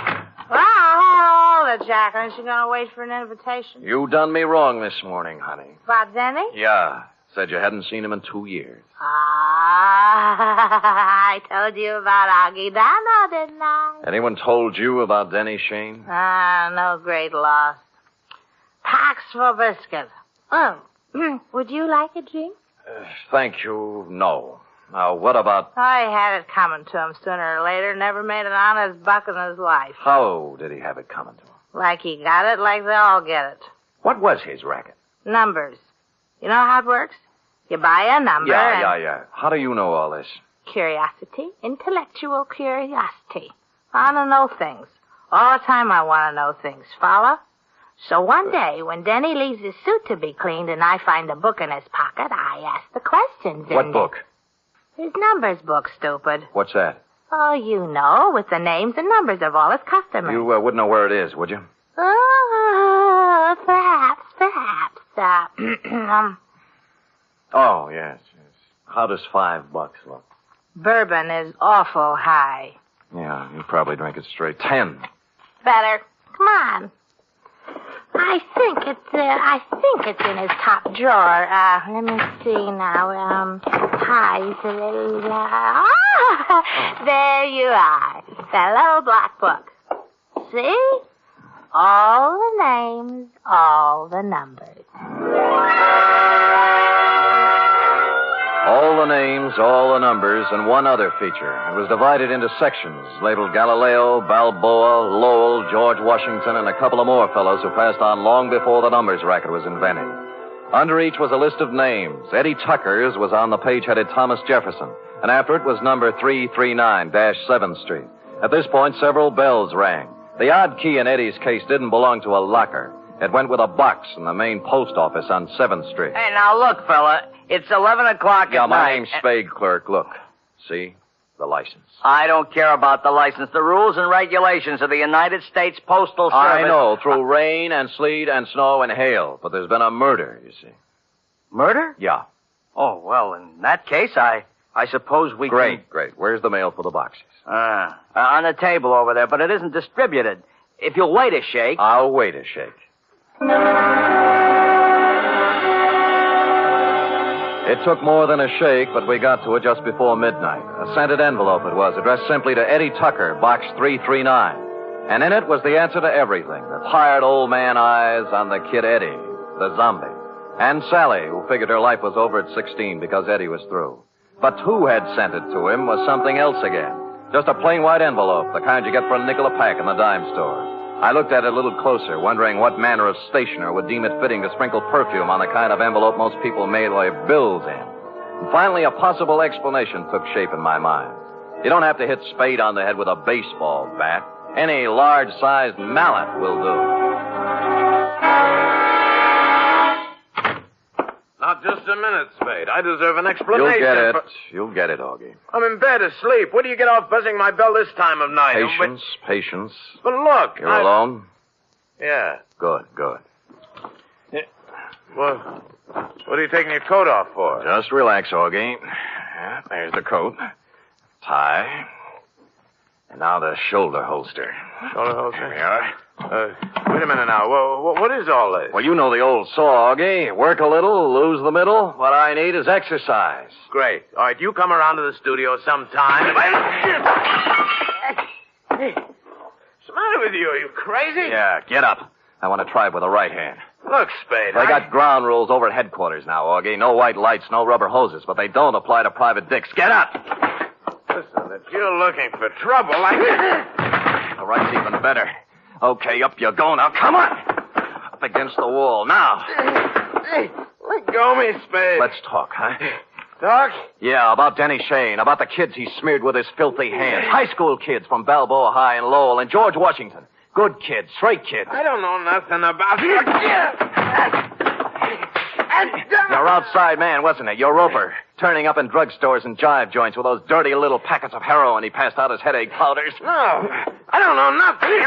Well, hold it, Jack. Aren't you going to wait for an invitation? You done me wrong this morning, honey. About Denny? Yeah. Said you hadn't seen him in 2 years. I told you about Augie Dano, didn't I? Anyone told you about Denny Shane? No great loss. Pax for biscuit. Oh, would you like a drink? Thank you, no. Now, what about... I had it coming to him sooner or later. Never made an honest buck in his life. How did he have it coming to him? Like he got it, like they all get it. What was his racket? Numbers. You know how it works? You buy a number Yeah. How do you know all this? Curiosity. Intellectual curiosity. I want to know things. All the time I want to know things. Follow? So one day, when Denny leaves his suit to be cleaned and I find a book in his pocket, I ask the questions in What book? His numbers book, stupid. What's that? Oh, you know, with the names and numbers of all his customers. You wouldn't know where it is, would you? Oh, perhaps. Oh, yes. How does $5 look? Bourbon is awful high. Yeah, you probably drink it straight. 10. Better. Come on. I think it's in his top drawer. Let me see now. Hi. There you are. That little black book. See? All the names, all the numbers. All the names, all the numbers, and one other feature. It was divided into sections, labeled Galileo, Balboa, Lowell, George Washington, and a couple of more fellows who passed on long before the numbers racket was invented. Under each was a list of names. Eddie Tucker's was on the page headed Thomas Jefferson, and after it was number 339-7th Street. At this point, several bells rang. The odd key in Eddie's case didn't belong to a locker. It went with a box in the main post office on 7th Street. Hey, now look, fella. It's 11 o'clock at night. Yeah, my name's Spade, clerk. Look. See? The license. I don't care about the license. The rules and regulations of the United States Postal Service... I know, through rain and sleet and snow and hail. But there's been a murder, you see. Murder? Yeah. Oh, well, in that case, I suppose we can... Great. Where's the mail for the boxes? On the table over there, but it isn't distributed. If you'll wait a shake... I'll wait a shake. It took more than a shake, but we got to it just before midnight. A scented envelope it was, addressed simply to Eddie Tucker, Box 339. And in it was the answer to everything. The tired old man eyes on the kid Eddie, the zombie. And Sally, who figured her life was over at 16 because Eddie was through. But who had sent it to him was something else again. Just a plain white envelope, the kind you get for a nickel a pack in the dime store. I looked at it a little closer, wondering what manner of stationer would deem it fitting to sprinkle perfume on the kind of envelope most people mail their bills in. And finally, a possible explanation took shape in my mind. You don't have to hit Spade on the head with a baseball bat. Any large-sized mallet will do. Now, just a minute, Spade. I deserve an explanation. You'll get it, Augie. I'm in bed asleep. What do you get off buzzing my bell this time of night? Patience. But look, You're alone? Yeah. Good. Well, what are you taking your coat off for? Just relax, Augie. Yeah, there's the coat. Tie. And now the shoulder holster. Shoulder holster? There we are. Wait a minute now. What is all this? Well, you know the old saw, Augie. Work a little, lose the middle. What I need is exercise. Great. All right, you come around to the studio sometime. Hey, what's the matter with you? Are you crazy? Yeah, get up. I want to try it with the right hand. Look, Spade, They got ground rules over at headquarters now, Augie. No white lights, no rubber hoses, but they don't apply to private dicks. Get up! Listen, if you're looking for trouble, The right's even better. Okay, up you go now. Come on! Up against the wall. Now. Hey, let go of me, Spade. Let's talk, huh? Talk? Yeah, about Denny Shane, about the kids he smeared with his filthy hands. High school kids from Balboa High and Lowell and George Washington. Good kids, straight kids. I don't know nothing about... Your outside man, wasn't it? Your roper. Turning up in drugstores and jive joints with those dirty little packets of heroin he passed out as headache powders. No, I don't know nothing.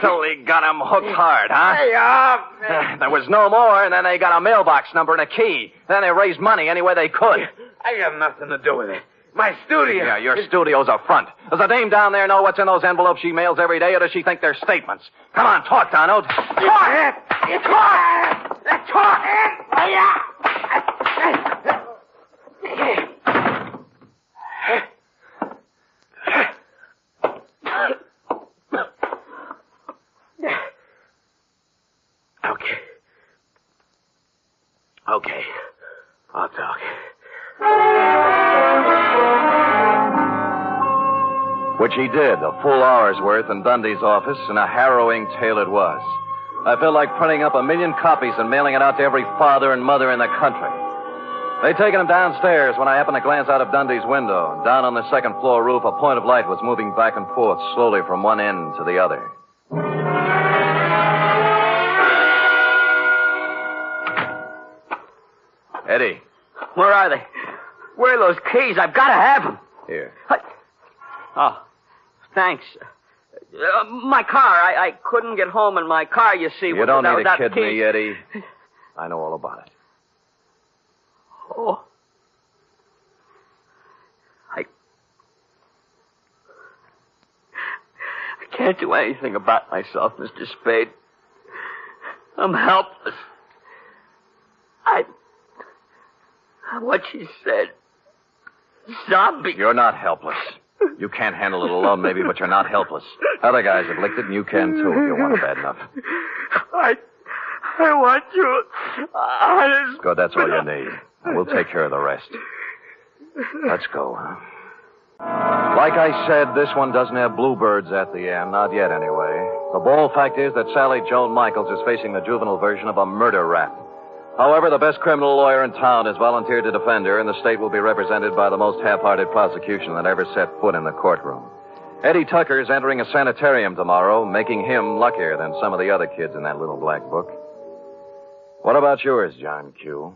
So he got him hooked hard, huh? Hey, There was no more, and then they got a mailbox number and a key. Then they raised money any way they could. I got nothing to do with it. My studio. Yeah, your studio's a front. Does the dame down there know what's in those envelopes she mails every day, or does she think they're statements? Come on, talk, Donald. Talk! Okay. I'll talk. Which he did, a full hour's worth in Dundee's office, and a harrowing tale it was. I felt like printing up 1 million copies and mailing it out to every father and mother in the country. They'd taken him downstairs when I happened to glance out of Dundee's window. Down on the second-floor roof, a point of light was moving back and forth slowly from one end to the other. Eddie. Where are they? Where are those keys? I've got to have them. Here. Oh, thanks. My car. I couldn't get home in my car, you see. You don't need to kid keys. me, Eddie. I know all about it. Oh. I can't do anything about myself, Mr. Spade. I'm helpless. What she said. Zombie. You're not helpless. You can't handle it alone, maybe, but you're not helpless. Other guys have licked it, and you can, too, if you want it bad enough. I want you. Honest. Good, that's all you need. And we'll take care of the rest. Let's go, huh? Like I said, this one doesn't have bluebirds at the end. Not yet, anyway. The bold fact is that Sally Joan Michaels is facing the juvenile version of a murder rap. However, the best criminal lawyer in town has volunteered to defend her, and the state will be represented by the most half-hearted prosecution that ever set foot in the courtroom. Eddie Tucker is entering a sanitarium tomorrow, making him luckier than some of the other kids in that little black book. What about yours, John Q?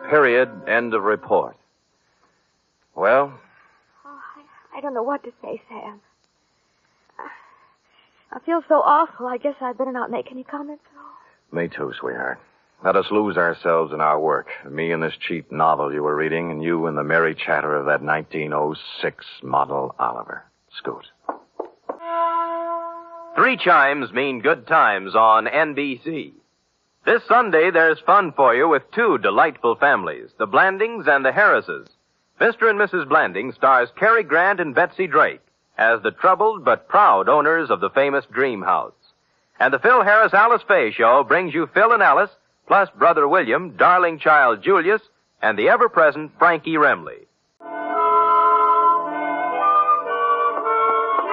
Period. End of report. Well? Oh, I don't know what to say, Sam. I feel so awful. I guess I better not make any comments at all. Me too, sweetheart. Let us lose ourselves in our work. Me in this cheap novel you were reading, and you in the merry chatter of that 1906 model Oliver. Scoot. 3 chimes mean good times on NBC. This Sunday, there's fun for you with 2 delightful families, the Blandings and the Harrises. Mr. and Mrs. Blanding stars Cary Grant and Betsy Drake as the troubled but proud owners of the famous Dream House. And the Phil Harris Alice Faye Show brings you Phil and Alice, plus Brother William, darling child Julius, and the ever-present Frankie Remley. Here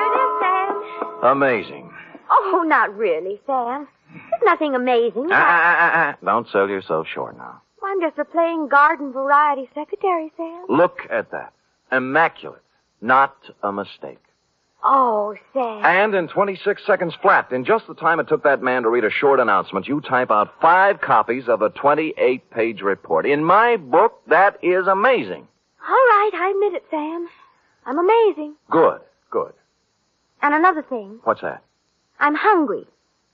it is, Sam. Amazing. Oh, not really, Sam. There's nothing amazing. Don't sell yourself short now. I'm just a plain garden variety secretary, Sam. Look at that. Immaculate. Not a mistake. Oh, Sam. And in 26 seconds flat, in just the time it took that man to read a short announcement, you type out 5 copies of a 28-page report. In my book, that is amazing. All right, I admit it, Sam. I'm amazing. Good, good. And another thing. What's that? I'm hungry.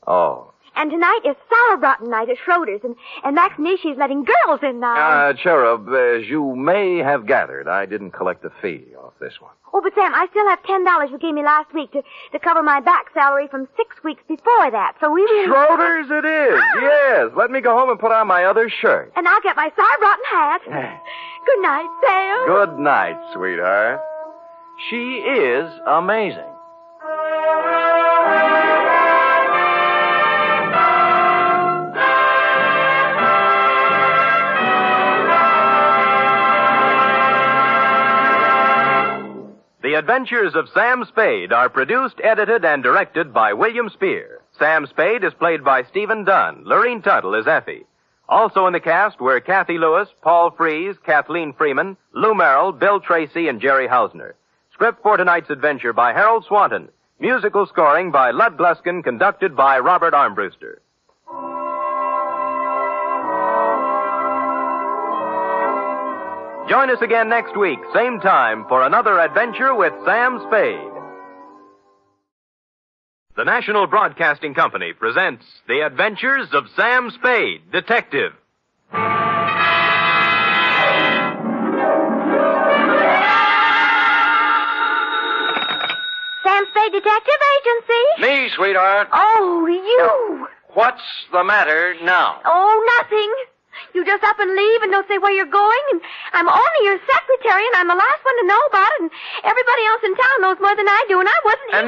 Oh. And tonight is sauerbraten night at Schroeder's, and Max Nishi's letting girls in now. Cherub, as you may have gathered, I didn't collect a fee off this one. Oh, but Sam, I still have $10 you gave me last week to cover my back salary from 6 weeks before that, so we really... Schroeder's it is, yes. Let me go home and put on my other shirt. And I'll get my sauerbraten hat. Good night, Sam. Good night, sweetheart. She is amazing. The Adventures of Sam Spade are produced, edited, and directed by William Spear. Sam Spade is played by Stephen Dunne. Lorene Tuttle is Effie. Also in the cast were Kathy Lewis, Paul Frees, Kathleen Freeman, Lou Merrill, Bill Tracy, and Jerry Hausner. Script for tonight's adventure by Harold Swanton. Musical scoring by Lud Gluskin, conducted by Robert Armbruster. Join us again next week, same time, for another adventure with Sam Spade. The National Broadcasting Company presents The Adventures of Sam Spade, Detective. Sam Spade Detective Agency. Me, sweetheart. Oh, you. What's the matter now? Oh, nothing. You just up and leave and don't say where you're going, and I'm only your secretary, and I'm the last one to know about it, and everybody else in town knows more than I do, and I wasn't here.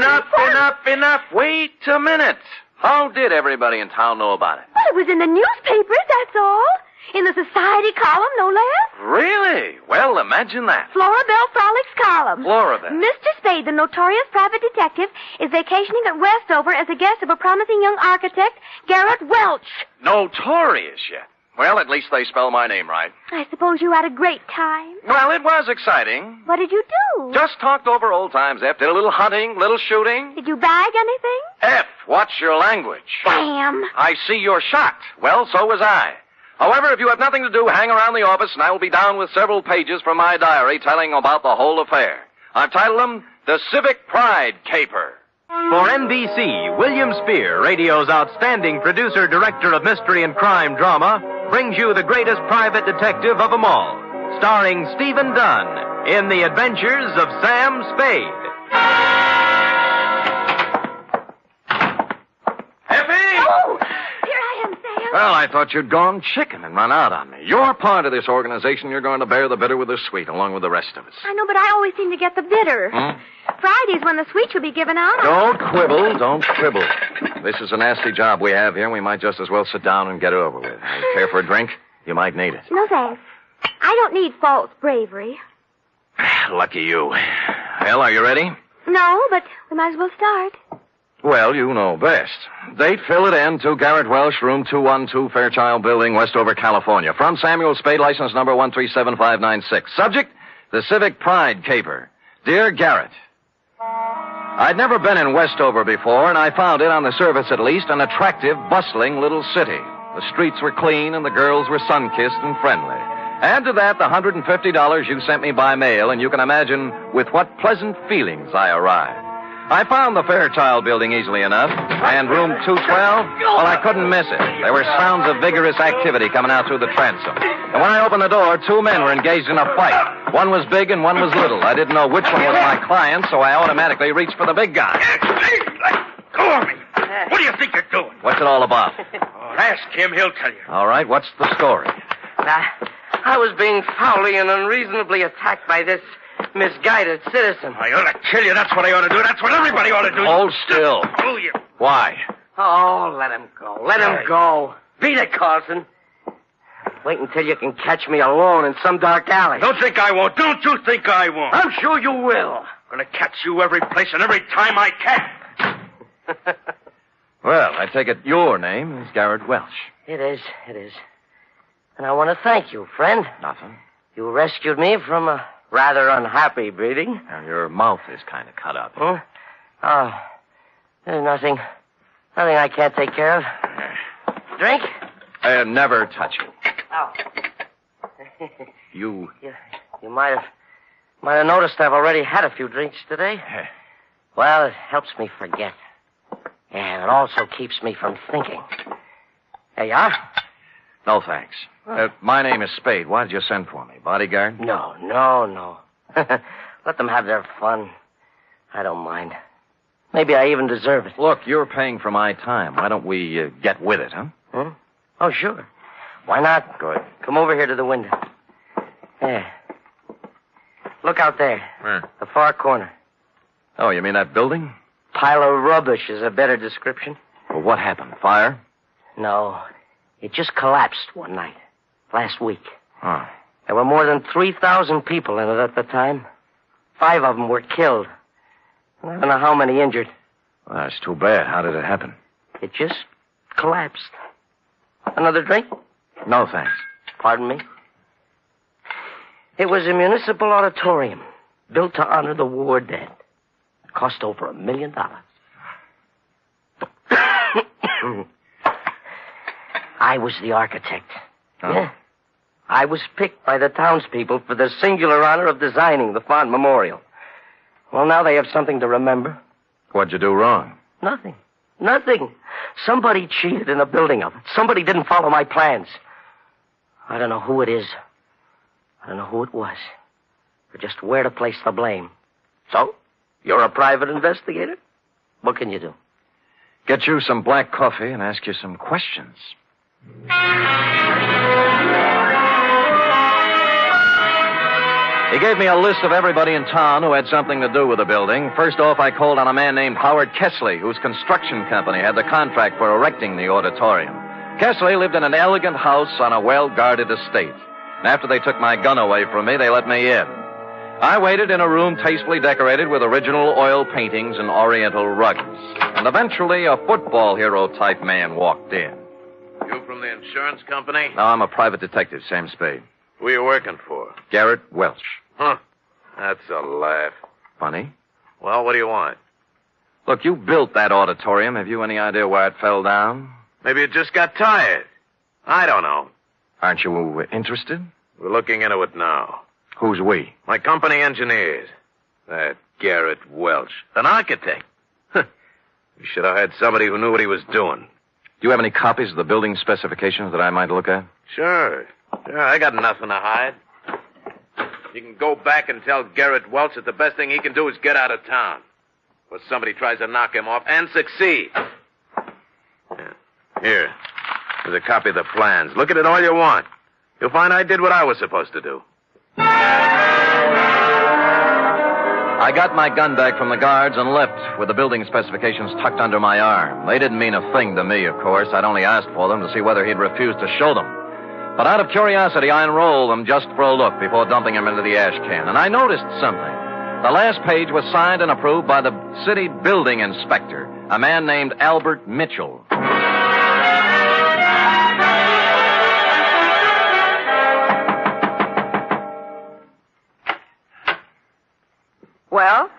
Enough. Wait a minute. How did everybody in town know about it? Well, it was in the newspapers, that's all. In the society column, no less. Really? Well, imagine that. Florabelle Frolics column. Florabelle. Mr. Spade, the notorious private detective, is vacationing at Westover as a guest of a promising young architect, Garrett Welch. Notorious yet? Well, at least they spell my name right. I suppose you had a great time. Well, it was exciting. What did you do? Just talked over old times, F. Did a little hunting, little shooting. Did you bag anything? F, watch your language. Sam. I see you're shocked. Well, so was I. However, if you have nothing to do, hang around the office, and I will be down with several pages from my diary telling about the whole affair. I've titled them The Civic Pride Caper. For NBC, William Spear, radio's outstanding producer-director of mystery and crime drama, brings you the greatest private detective of them all, starring Stephen Dunne in The Adventures of Sam Spade. Effie! Oh, here I am, Sam. Well, I thought you'd gone chicken and run out on me. You're part of this organization. You're going to bear the bitter with the sweet, along with the rest of us. I know, but I always seem to get the bitter. Friday's when the sweets will be given out. Don't quibble. This is a nasty job we have here, and we might just as well sit down and get it over with. You care for a drink? You might need it. No, thanks. I don't need false bravery. Lucky you. Well, are you ready? No, but we might as well start. Well, you know best. Date, fill it in, to Garrett Welsh, room 212, Fairchild Building, Westover, California. From Samuel Spade, license number 1375596. Subject, the Civic Pride Caper. Dear Garrett, I'd never been in Westover before, and I found it, on the surface at least, an attractive, bustling little city. The streets were clean, and the girls were sun-kissed and friendly. Add to that the $150 you sent me by mail, and you can imagine with what pleasant feelings I arrived. I found the Fairchild building easily enough. And room 212, well, I couldn't miss it. There were sounds of vigorous activity coming out through the transom. And when I opened the door, two men were engaged in a fight. One was big and one was little. I didn't know which one was my client, so I automatically reached for the big guy. Go on me. What do you think you're doing? What's it all about? Ask him. He'll tell you. All right, what's the story? I was being foully and unreasonably attacked by this misguided citizen. I ought to kill you. That's what I ought to do. That's what everybody ought to do. Hold still. Oh, you. Why? Oh, let him go. Let him go. Beat it, Carlson. Wait until you can catch me alone in some dark alley. Don't think I won't. Don't you think I won't. I'm sure you will. I'm going to catch you every place and every time I can. Well, I take it your name is Garrett Welch. It is. And I want to thank you, friend. Nothing. You rescued me from a rather unhappy breeding. And your mouth is kind of cut up. Huh? Oh, there's nothing I can't take care of. Drink? Never touch it. Oh. You might have noticed I've already had a few drinks today. Well, it helps me forget. And it also keeps me from thinking. There you are. No, thanks. My name is Spade. Why did you send for me? Bodyguard? No. Let them have their fun. I don't mind. Maybe I even deserve it. Look, you're paying for my time. Why don't we get with it, huh? Oh, sure. Why not? Good. Come over here to the window. There. Look out there. Where? The far corner. Oh, you mean that building? Pile of rubbish is a better description. Well, what happened? Fire? No. It just collapsed one night. Last week. Oh. There were more than 3,000 people in it at the time. 5 of them were killed. I don't know how many injured. Well, that's too bad. How did it happen? It just collapsed. Another drink? No, thanks. Pardon me? It was a municipal auditorium built to honor the war dead. It cost over $1 million. I was the architect. Oh. Yeah. I was picked by the townspeople for the singular honor of designing the fond memorial. Well, now they have something to remember. What'd you do wrong? Nothing. Somebody cheated in the building of it. Somebody didn't follow my plans. I don't know who it is. I don't know who it was. Or just where to place the blame. So, you're a private investigator? What can you do? Get you some black coffee and ask you some questions. He gave me a list of everybody in town who had something to do with the building. First off, I called on a man named Howard Kessley, whose construction company had the contract for erecting the auditorium. Kessley lived in an elegant house on a well-guarded estate. And after they took my gun away from me, they let me in. I waited in a room tastefully decorated with original oil paintings and oriental rugs. And eventually, a football hero-type man walked in. You from the insurance company? No, I'm a private detective, Sam Spade. Who are you working for? Garrett Welch. Huh. That's a laugh. Funny? Well, what do you want? Look, you built that auditorium. Have you any idea why it fell down? Maybe you just got tired. I don't know. Aren't you interested? We're looking into it now. Who's we? My company engineers. That Garrett Welch. An architect. We should have had somebody who knew what he was doing. Do you have any copies of the building specifications that I might look at? Sure, I got nothing to hide. You can go back and tell Garrett Welch that the best thing he can do is get out of town. Or somebody tries to knock him off and succeed. Yeah. Here. There's a copy of the plans. Look at it all you want. You'll find I did what I was supposed to do. I got my gun bag from the guards and left with the building specifications tucked under my arm. They didn't mean a thing to me, of course. I'd only asked for them to see whether he'd refuse to show them. But out of curiosity, I unrolled them just for a look before dumping them into the ash can. And I noticed something. The last page was signed and approved by the city building inspector, a man named Albert Mitchell. Well?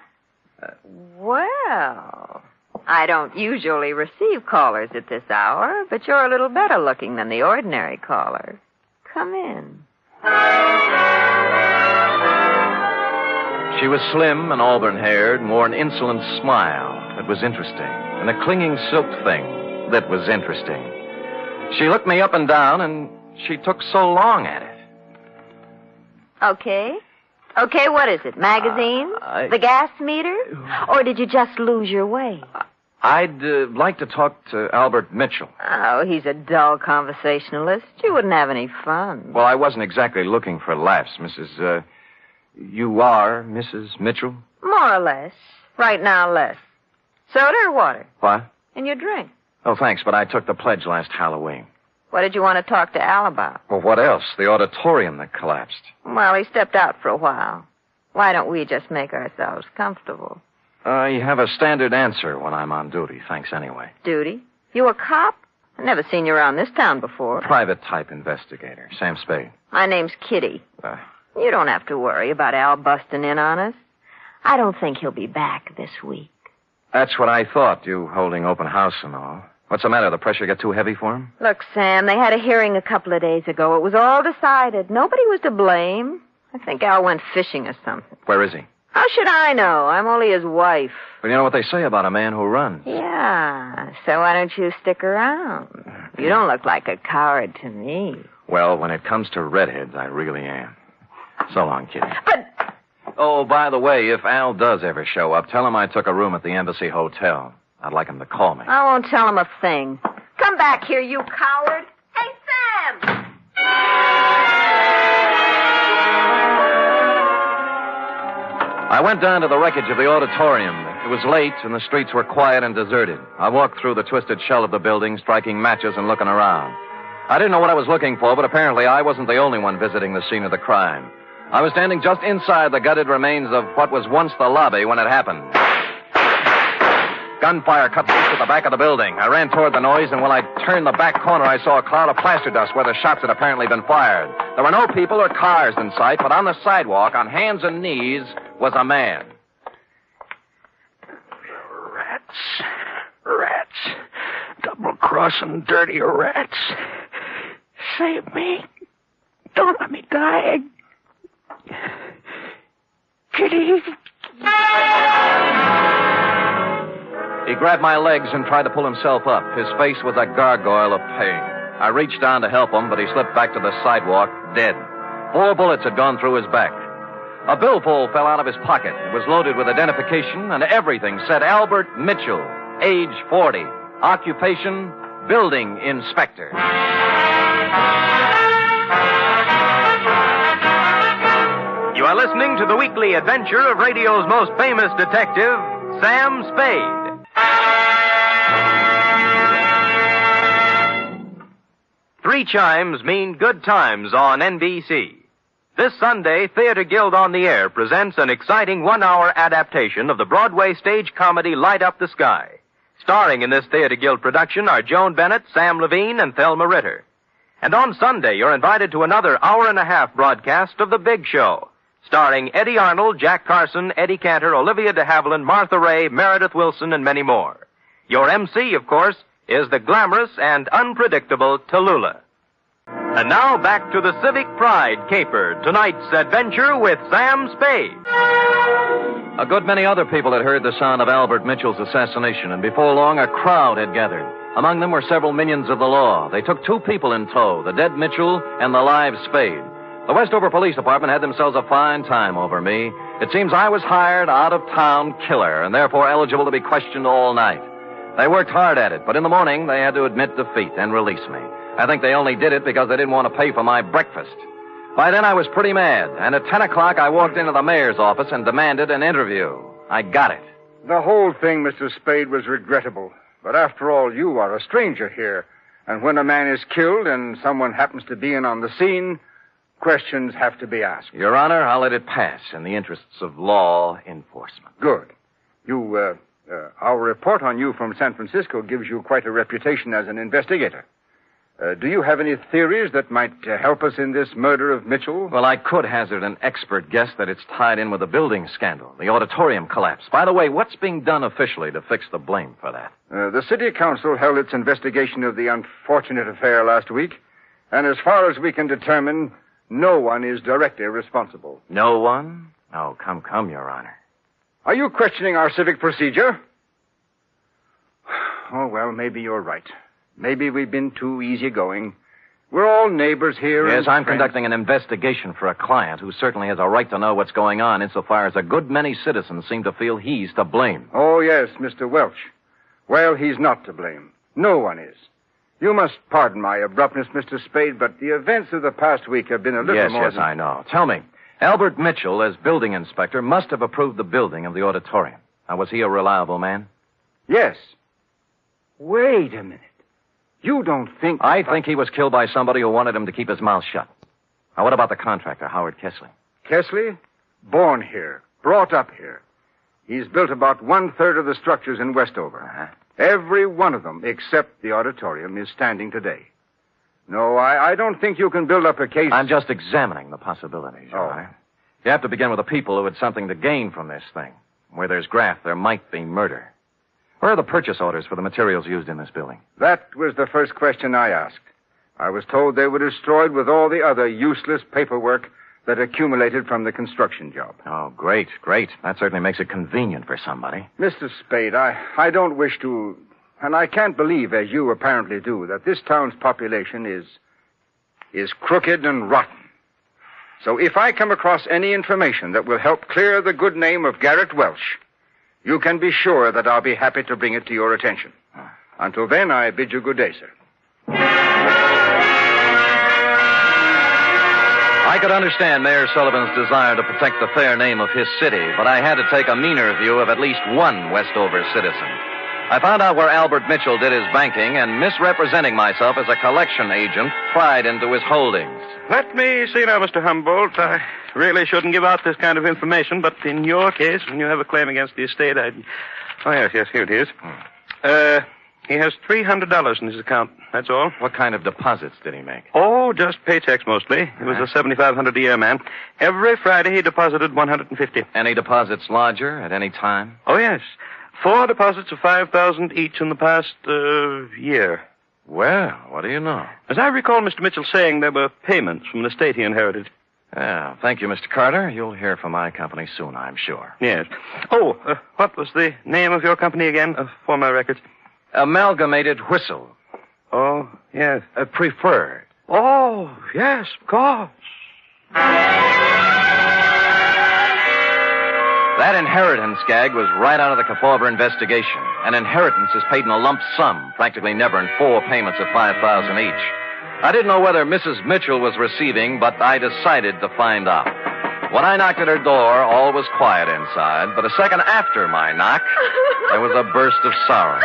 Well, I don't usually receive callers at this hour, but you're a little better looking than the ordinary caller. Come in. She was slim and auburn-haired and wore an insolent smile that was interesting, and a clinging silk thing that was interesting. She looked me up and down, and she took so long at it. Okay. Okay, what is it? Magazine? The gas meter? Or did you just lose your way? I'd like to talk to Albert Mitchell. Oh, he's a dull conversationalist. You wouldn't have any fun. Well, I wasn't exactly looking for laughs, Mrs. You are Mrs. Mitchell? More or less. Right now, less. Soda or water? What? And your drink. Oh, thanks, but I took the pledge last Halloween. What did you want to talk to Al about? Well, what else? The auditorium that collapsed. Well, he stepped out for a while. Why don't we just make ourselves comfortable? You have a standard answer when I'm on duty. Thanks anyway. Duty? You a cop? I've never seen you around this town before. Private type investigator. Sam Spade. My name's Kitty. You don't have to worry about Al busting in on us. I don't think he'll be back this week. That's what I thought, you holding open house and all. What's the matter? The pressure get too heavy for him? Look, Sam, they had a hearing a couple of days ago. It was all decided. Nobody was to blame. I think Al went fishing or something. Where is he? How should I know? I'm only his wife. Well, you know what they say about a man who runs. Yeah, so why don't you stick around? You don't look like a coward to me. Well, when it comes to redheads, I really am. So long, Kitty. Oh, by the way, if Al does ever show up, tell him I took a room at the Embassy Hotel. I'd like him to call me. I won't tell him a thing. Come back here, you coward. Hey, Sam! I went down to the wreckage of the auditorium. It was late, and the streets were quiet and deserted. I walked through the twisted shell of the building, striking matches and looking around. I didn't know what I was looking for, but apparently I wasn't the only one visiting the scene of the crime. I was standing just inside the gutted remains of what was once the lobby when it happened. Gunfire cut loose at the back of the building. I ran toward the noise, and when I turned the back corner, I saw a cloud of plaster dust where the shots had apparently been fired. There were no people or cars in sight, but on the sidewalk, on hands and knees, was a man. Rats. Double-crossing dirty rats. Save me. Don't let me die. Kitty. He grabbed my legs and tried to pull himself up. His face was a gargoyle of pain. I reached down to help him, but he slipped back to the sidewalk, dead. 4 bullets had gone through his back. A billfold fell out of his pocket. It was loaded with identification, and everything said Albert Mitchell, age 40, occupation, building inspector. You are listening to the weekly adventure of radio's most famous detective, Sam Spade. 3 chimes mean good times on NBC. This Sunday, Theater Guild on the Air presents an exciting 1-hour adaptation of the Broadway stage comedy Light Up the Sky. Starring in this Theater Guild production are Joan Bennett, Sam Levine, and Thelma Ritter. And on Sunday, you're invited to another hour-and-a-half broadcast of The Big Show, starring Eddie Arnold, Jack Carson, Eddie Cantor, Olivia de Havilland, Martha Ray, Meredith Wilson, and many more. Your MC, of course, is the glamorous and unpredictable Tallulah. And now back to the Civic Pride Caper, tonight's adventure with Sam Spade. A good many other people had heard the sound of Albert Mitchell's assassination, and before long a crowd had gathered. Among them were several minions of the law. They took 2 people in tow, the dead Mitchell and the live Spade. The Westover Police Department had themselves a fine time over me. It seems I was hired out-of-town killer, and therefore eligible to be questioned all night. They worked hard at it, but in the morning they had to admit defeat and release me. I think they only did it because they didn't want to pay for my breakfast. By then I was pretty mad, and at 10 o'clock I walked into the mayor's office and demanded an interview. I got it. The whole thing, Mr. Spade, was regrettable. But after all, you are a stranger here. And when a man is killed and someone happens to be in on the scene, questions have to be asked. Your Honor, I'll let it pass in the interests of law enforcement. Good. Our report on you from San Francisco gives you quite a reputation as an investigator. Do you have any theories that might help us in this murder of Mitchell? Well, I could hazard an expert guess that it's tied in with the building scandal, the auditorium collapse. By the way, what's being done officially to fix the blame for that? The city council held its investigation of the unfortunate affair last week, and as far as we can determine, no one is directly responsible. No one? Oh, come, Your Honor. Are you questioning our civic procedure? Oh, well, maybe you're right. Maybe we've been too easygoing. We're all neighbors here. Yes, I'm friends. conducting an investigation for a client who certainly has a right to know what's going on insofar as a good many citizens seem to feel he's to blame. Oh, yes, Mr. Welch. Well, he's not to blame. No one is. You must pardon my abruptness, Mr. Spade, but the events of the past week have been a little more... Yes, I know. Tell me, Albert Mitchell, as building inspector, must have approved the building of the auditorium. Now, was he a reliable man? Yes. Wait a minute. You don't think... I think he was killed by somebody who wanted him to keep his mouth shut. Now, what about the contractor, Howard Kesley? Kesley? Born here. Brought up here. He's built about 1/3 of the structures in Westover. Uh-huh. Every one of them, except the auditorium, is standing today. No, I don't think you can build up a case... I'm just examining the possibilities, all right? You have to begin with the people who had something to gain from this thing. Where there's graft, there might be murder. Where are the purchase orders for the materials used in this building? That was the first question I asked. I was told they were destroyed with all the other useless paperwork that accumulated from the construction job. Oh, great. That certainly makes it convenient for somebody. Mr. Spade, I don't wish to... And I can't believe, as you apparently do, that this town's population is crooked and rotten. So if I come across any information that will help clear the good name of Garrett Welch, you can be sure that I'll be happy to bring it to your attention. Until then, I bid you good day, sir. I could understand Mayor Sullivan's desire to protect the fair name of his city, but I had to take a meaner view of at least one Westover citizen. I found out where Albert Mitchell did his banking, and misrepresenting myself as a collection agent, pried into his holdings. Let me see now, Mr. Humboldt. I really shouldn't give out this kind of information, but in your case, when you have a claim against the estate, I'd... Oh, yes, here it is. He has $300 in his account, that's all. What kind of deposits did he make? Oh, just paychecks mostly. He was a $7,500 a year man. Every Friday he deposited $150. Any deposits larger at any time? Oh, yes. 4 deposits of $5,000 each in the past year. Well, what do you know? As I recall Mr. Mitchell saying, there were payments from an estate he inherited. Yeah, thank you, Mr. Carter. You'll hear from my company soon, I'm sure. Yes. Oh, what was the name of your company again, for my records? Amalgamated Whistle. Oh, yes. Preferred. Oh, yes, of course. That inheritance gag was right out of the Kefauver investigation. An inheritance is paid in a lump sum, practically never in 4 payments of $5,000 each. I didn't know whether Mrs. Mitchell was receiving, but I decided to find out. When I knocked at her door, all was quiet inside, but a second after my knock, there was a burst of sorrow.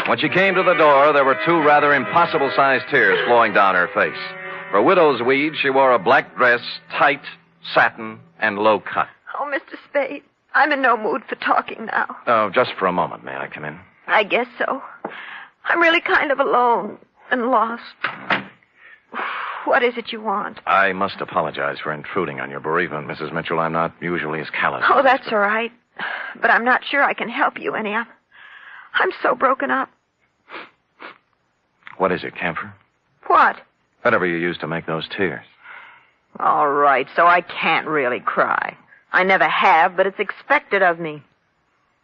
When she came to the door, there were 2 rather impossible-sized tears flowing down her face. For widow's weed, she wore a black dress, tight, satin, and low cut. Oh, Mr. Spade, I'm in no mood for talking now. Oh, just for a moment. May I come in? I guess so. I'm really kind of alone and lost. What is it you want? I must apologize for intruding on your bereavement, Mrs. Mitchell. I'm not usually as callous. Oh, that's all right. But I'm not sure I can help you any. I'm so broken up. What is it, camphor? What? Whatever you used to make those tears. All right, so I can't really cry. I never have, but it's expected of me.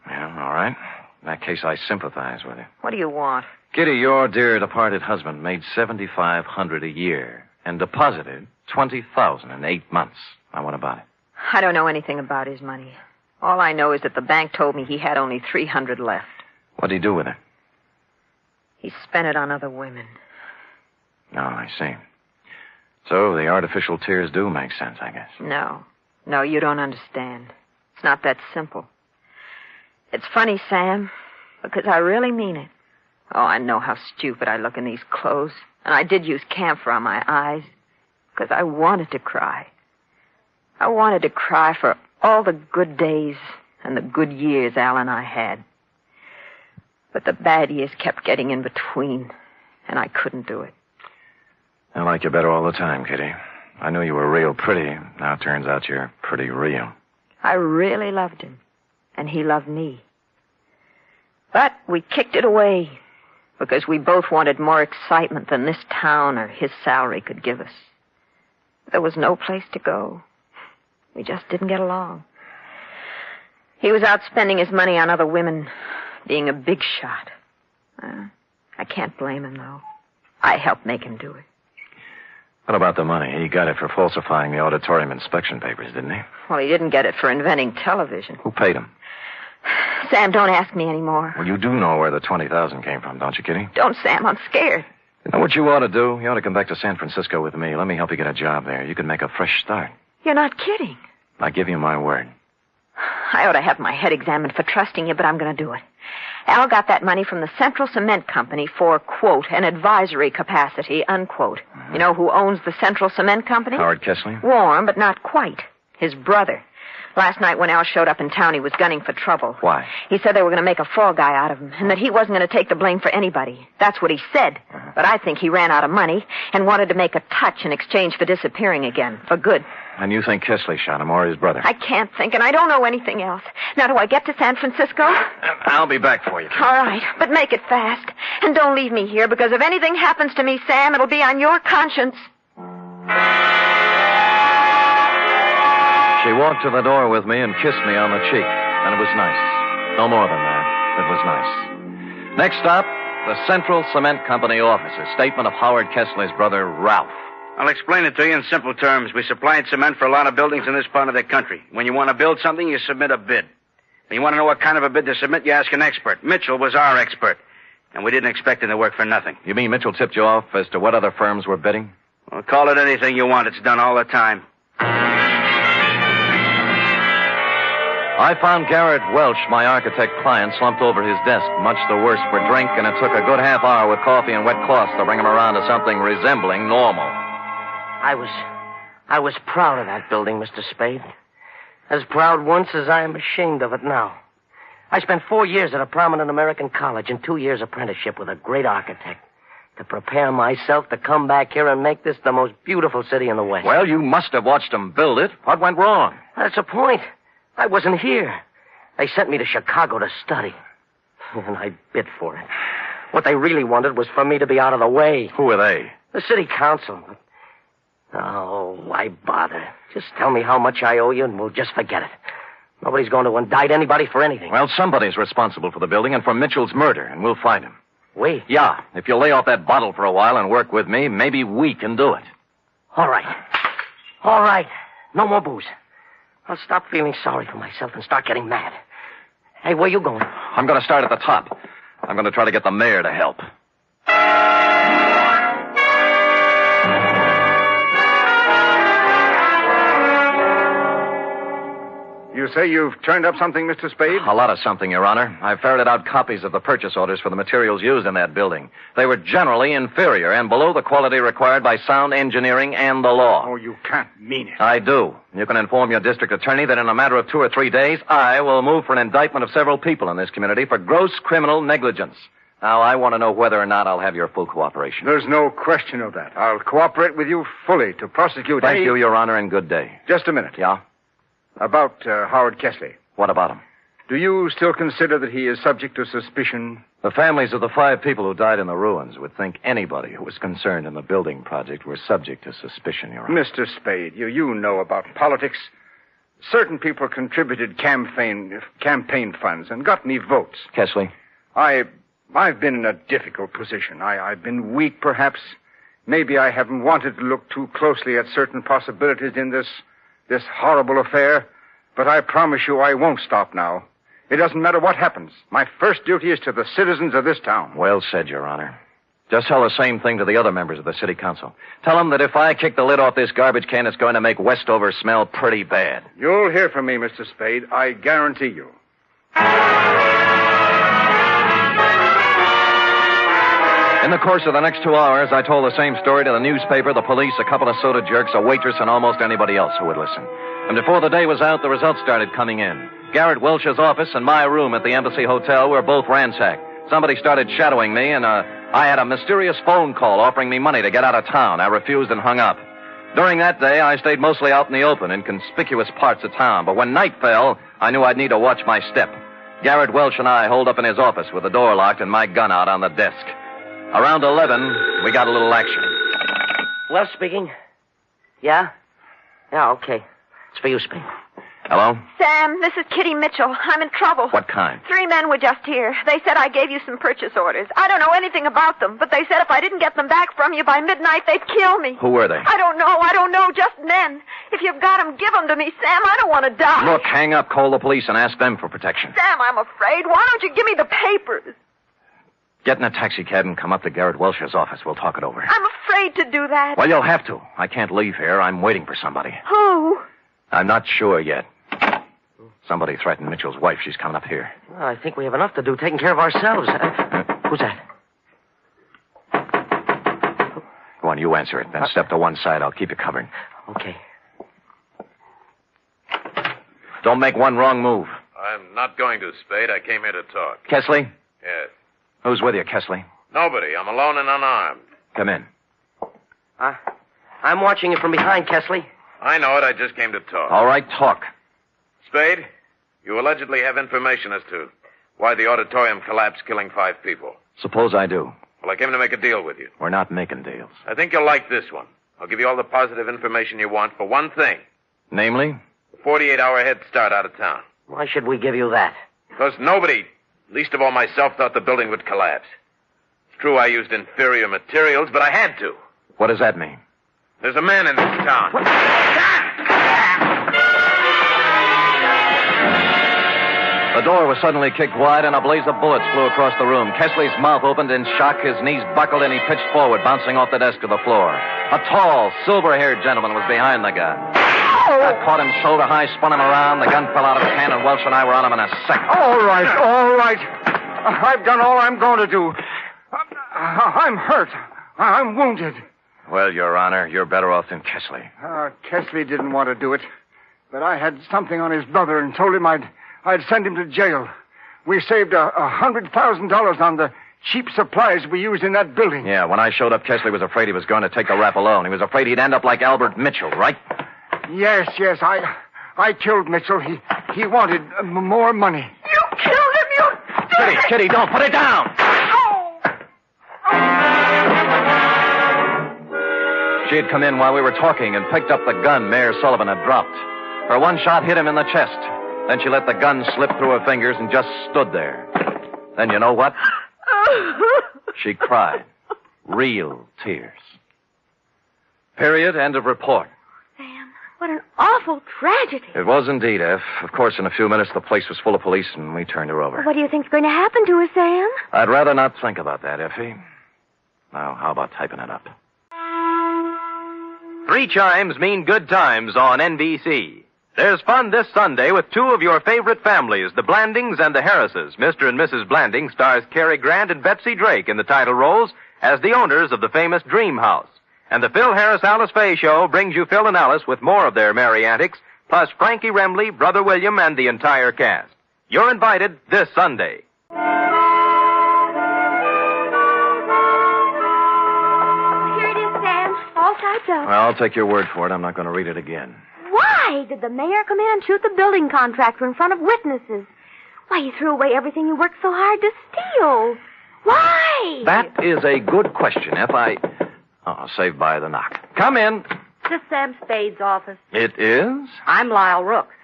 Yeah, all right. In that case, I sympathize with you. What do you want? Kitty, your dear departed husband made $7,500 a year and deposited $20,000 in 8 months. Now, what about it? I don't know anything about his money. All I know is that the bank told me he had only $300 left. What'd he do with it? He spent it on other women. Oh, I see. So the artificial tears do make sense, I guess. No, you don't understand. It's not that simple. It's funny, Sam, because I really mean it. Oh, I know how stupid I look in these clothes, and I did use camphor on my eyes, because I wanted to cry. I wanted to cry for all the good days and the good years Al and I had. But the bad years kept getting in between, and I couldn't do it. I like you better all the time, Kitty. I knew you were real pretty. Now it turns out you're pretty real. I really loved him, and he loved me. But we kicked it away, because we both wanted more excitement than this town or his salary could give us. There was no place to go. We just didn't get along. He was out spending his money on other women, being a big shot. I can't blame him, though. I helped make him do it. What about the money? He got it for falsifying the auditorium inspection papers, didn't he? Well, he didn't get it for inventing television. Who paid him? Sam, don't ask me anymore. Well, you do know where the $20,000 came from, don't you, Kitty? Don't, Sam. I'm scared. You know what you ought to do? You ought to come back to San Francisco with me. Let me help you get a job there. You can make a fresh start. You're not kidding. I give you my word. I ought to have my head examined for trusting you, but I'm going to do it. Al got that money from the Central Cement Company for, quote, an advisory capacity, unquote. Mm-hmm. You know who owns the Central Cement Company? Howard Kessler? Warm, but not quite. His brother. Last night when Al showed up in town, he was gunning for trouble. Why? He said they were going to make a fall guy out of him, and that he wasn't going to take the blame for anybody. That's what he said. Uh-huh. But I think he ran out of money and wanted to make a touch in exchange for disappearing again, for good. And you think Kessler shot him or his brother? I can't think, and I don't know anything else. Now, do I get to San Francisco? I'll be back for you. All right, but make it fast. And don't leave me here, because if anything happens to me, Sam, it'll be on your conscience. She walked to the door with me and kissed me on the cheek, and it was nice. No more than that. It was nice. Next stop, the Central Cement Company offices. Statement of Howard Kessler's brother, Ralph. I'll explain it to you in simple terms. We supplied cement for a lot of buildings in this part of the country. When you want to build something, you submit a bid. When you want to know what kind of a bid to submit, you ask an expert. Mitchell was our expert. And we didn't expect him to work for nothing. You mean Mitchell tipped you off as to what other firms were bidding? Well, call it anything you want. It's done all the time. I found Garrett Welch, my architect client, slumped over his desk, much the worse for drink, and it took a good half hour with coffee and wet cloths to bring him around to something resembling normal. I was proud of that building, Mr. Spade. As proud once as I am ashamed of it now. I spent 4 years at a prominent American college and 2 years apprenticeship with a great architect to prepare myself to come back here and make this the most beautiful city in the West. Well, you must have watched them build it. What went wrong? That's the point. I wasn't here. They sent me to Chicago to study. And I bid for it. What they really wanted was for me to be out of the way. Who are they? The city council. Oh, why bother? Just tell me how much I owe you and we'll just forget it. Nobody's going to indict anybody for anything. Well, somebody's responsible for the building and for Mitchell's murder, and we'll find him. We? Yeah. If you'll lay off that bottle for a while and work with me, maybe we can do it. All right. All right. No more booze. I'll stop feeling sorry for myself and start getting mad. Hey, where you going? I'm going to start at the top. I'm going to try to get the mayor to help. You say you've turned up something, Mr. Spade? A lot of something, Your Honor. I ferreted out copies of the purchase orders for the materials used in that building. They were generally inferior and below the quality required by sound engineering and the law. Oh, you can't mean it. I do. You can inform your district attorney that in a matter of 2 or 3 days, I will move for an indictment of several people in this community for gross criminal negligence. Now, I want to know whether or not I'll have your full cooperation. There's no question of that. I'll cooperate with you fully to prosecute Thank you, Your Honor, and good day. Just a minute. Yeah? About Howard Kessler. What about him? Do you still consider that he is subject to suspicion? The families of the 5 people who died in the ruins would think anybody who was concerned in the building project were subject to suspicion, Your Honor. Mr. Spade, you know about politics. Certain people contributed campaign funds and got me votes. Kessler? I've been in a difficult position. I've been weak, perhaps. Maybe I haven't wanted to look too closely at certain possibilities in this horrible affair, but I promise you I won't stop now. It doesn't matter what happens. My first duty is to the citizens of this town. Well said, Your Honor. Just tell the same thing to the other members of the city council. Tell them that if I kick the lid off this garbage can, it's going to make Westover smell pretty bad. You'll hear from me, Mr. Spade. I guarantee you. In the course of the next 2 hours, I told the same story to the newspaper, the police, a couple of soda jerks, a waitress, and almost anybody else who would listen. And before the day was out, the results started coming in. Garrett Welch's office and my room at the Embassy Hotel were both ransacked. Somebody started shadowing me, and I had a mysterious phone call offering me money to get out of town. I refused and hung up. During that day, I stayed mostly out in the open, in conspicuous parts of town. But when night fell, I knew I'd need to watch my step. Garrett Welch and I holed up in his office with the door locked and my gun out on the desk. Around 11, we got a little action. Well, speaking. Yeah? Yeah, okay. It's for you, Spade. Hello? Sam, this is Kitty Mitchell. I'm in trouble. What kind? 3 men were just here. They said I gave you some purchase orders. I don't know anything about them, but they said if I didn't get them back from you by midnight, they'd kill me. Who were they? I don't know. Just men. If you've got them, give them to me, Sam. I don't want to die. Look, hang up, call the police, and ask them for protection. Sam, I'm afraid. Why don't you give me the papers? Get in a taxi cab and come up to Garrett Welsh's office. We'll talk it over. I'm afraid to do that. Well, you'll have to. I can't leave here. I'm waiting for somebody. Who? I'm not sure yet. Somebody threatened Mitchell's wife. She's coming up here. Well, I think we have enough to do taking care of ourselves. Who's that? Go on, you answer it. Then step to one side. I'll keep you covered. Okay. Don't make one wrong move. I'm not going to, Spade. I came here to talk. Kesley? Yes. Who's with you, Kesley? Nobody. I'm alone and unarmed. Come in. I'm watching you from behind, Kesley. I know it. I just came to talk. All right, talk. Spade, you allegedly have information as to why the auditorium collapsed, killing 5 people. Suppose I do. Well, I came to make a deal with you. We're not making deals. I think you'll like this one. I'll give you all the positive information you want for one thing. Namely? A 48-hour head start out of town. Why should we give you that? Because nobody, least of all myself, thought the building would collapse. It's true I used inferior materials, but I had to. What does that mean? There's a man in this town. The door was suddenly kicked wide, and a blaze of bullets flew across the room. Kesley's mouth opened in shock, his knees buckled, and he pitched forward, bouncing off the desk to the floor. A tall, silver-haired gentleman was behind the gun. That caught him shoulder high, spun him around. The gun fell out of his hand, and Welsh and I were on him in a second. All right. I've done all I'm going to do. I'm hurt. I'm wounded. Well, Your Honor, you're better off than Kesley. Kesley didn't want to do it, but I had something on his brother and told him I'd send him to jail. We saved $100,000 on the cheap supplies we used in that building. Yeah, when I showed up, Kesley was afraid he was going to take the rap alone. He was afraid he'd end up like Albert Mitchell, right? Yes. I killed Mitchell. He wanted more money. You killed him, Kitty, don't put it down! She had come in while we were talking and picked up the gun Mayor Sullivan had dropped. Her one shot hit him in the chest. Then she let the gun slip through her fingers and just stood there. Then you know what? She cried. Real tears. Period. End of report. Sam, what an awful tragedy. It was indeed, F. Of course, in a few minutes, the place was full of police, and we turned her over. What do you think's going to happen to her, Sam? I'd rather not think about that, Effie. Now, how about typing it up? 3 chimes mean good times on NBC. There's fun this Sunday with 2 of your favorite families, the Blandings and the Harrises. Mr. and Mrs. Blanding stars Cary Grant and Betsy Drake in the title roles as the owners of the famous Dream House. And the Phil Harris-Alice Faye Show brings you Phil and Alice with more of their merry antics, plus Frankie Remley, Brother William, and the entire cast. You're invited this Sunday. Well, I'll take your word for it. I'm not going to read it again. Why did the mayor come in and shoot the building contractor in front of witnesses? Why, he threw away everything you worked so hard to steal. Why? That is a good question, F. Saved by the knock. Come in. This is Sam Spade's office. It is? I'm Lyle Rooks.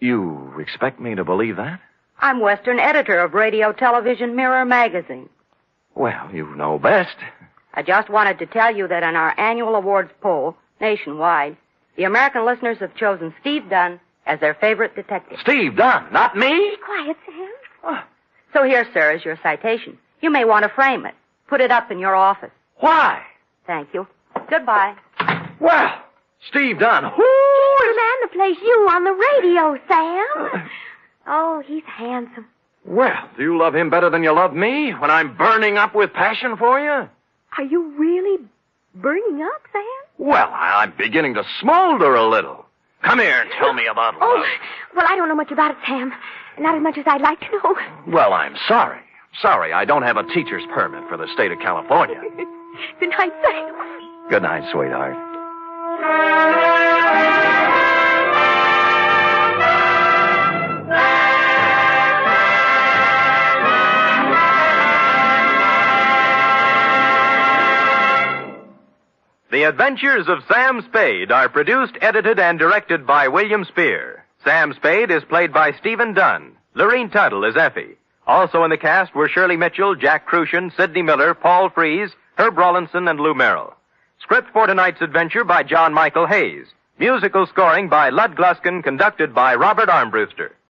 You expect me to believe that? I'm Western editor of Radio Television Mirror magazine. Well, you know best. I just wanted to tell you that in our annual awards poll, nationwide, the American listeners have chosen Steve Dunne as their favorite detective. Steve Dunne, not me? Be quiet, Sam. So here, sir, is your citation. You may want to frame it. Put it up in your office. Why? Thank you. Goodbye. Well, Steve Dunne, who He's the man that plays you on the radio, Sam. Oh, he's handsome. Well, do you love him better than you love me when I'm burning up with passion for you? Are you really burning up, Sam? Well, I'm beginning to smolder a little. Come here and tell me about love. Oh, well, I don't know much about it, Sam. Not as much as I'd like to know. Well, I'm sorry. Sorry, I don't have a teacher's permit for the state of California. Good night, Sam. Good night, sweetheart. The Adventures of Sam Spade are produced, edited, and directed by William Spear. Sam Spade is played by Stephen Dunne. Lorene Tuttle is Effie. Also in the cast were Shirley Mitchell, Jack Crucian, Sidney Miller, Paul Frees, Herb Rawlinson, and Lou Merrill. Script for tonight's adventure by John Michael Hayes. Musical scoring by Lud Gluskin, conducted by Robert Armbruster.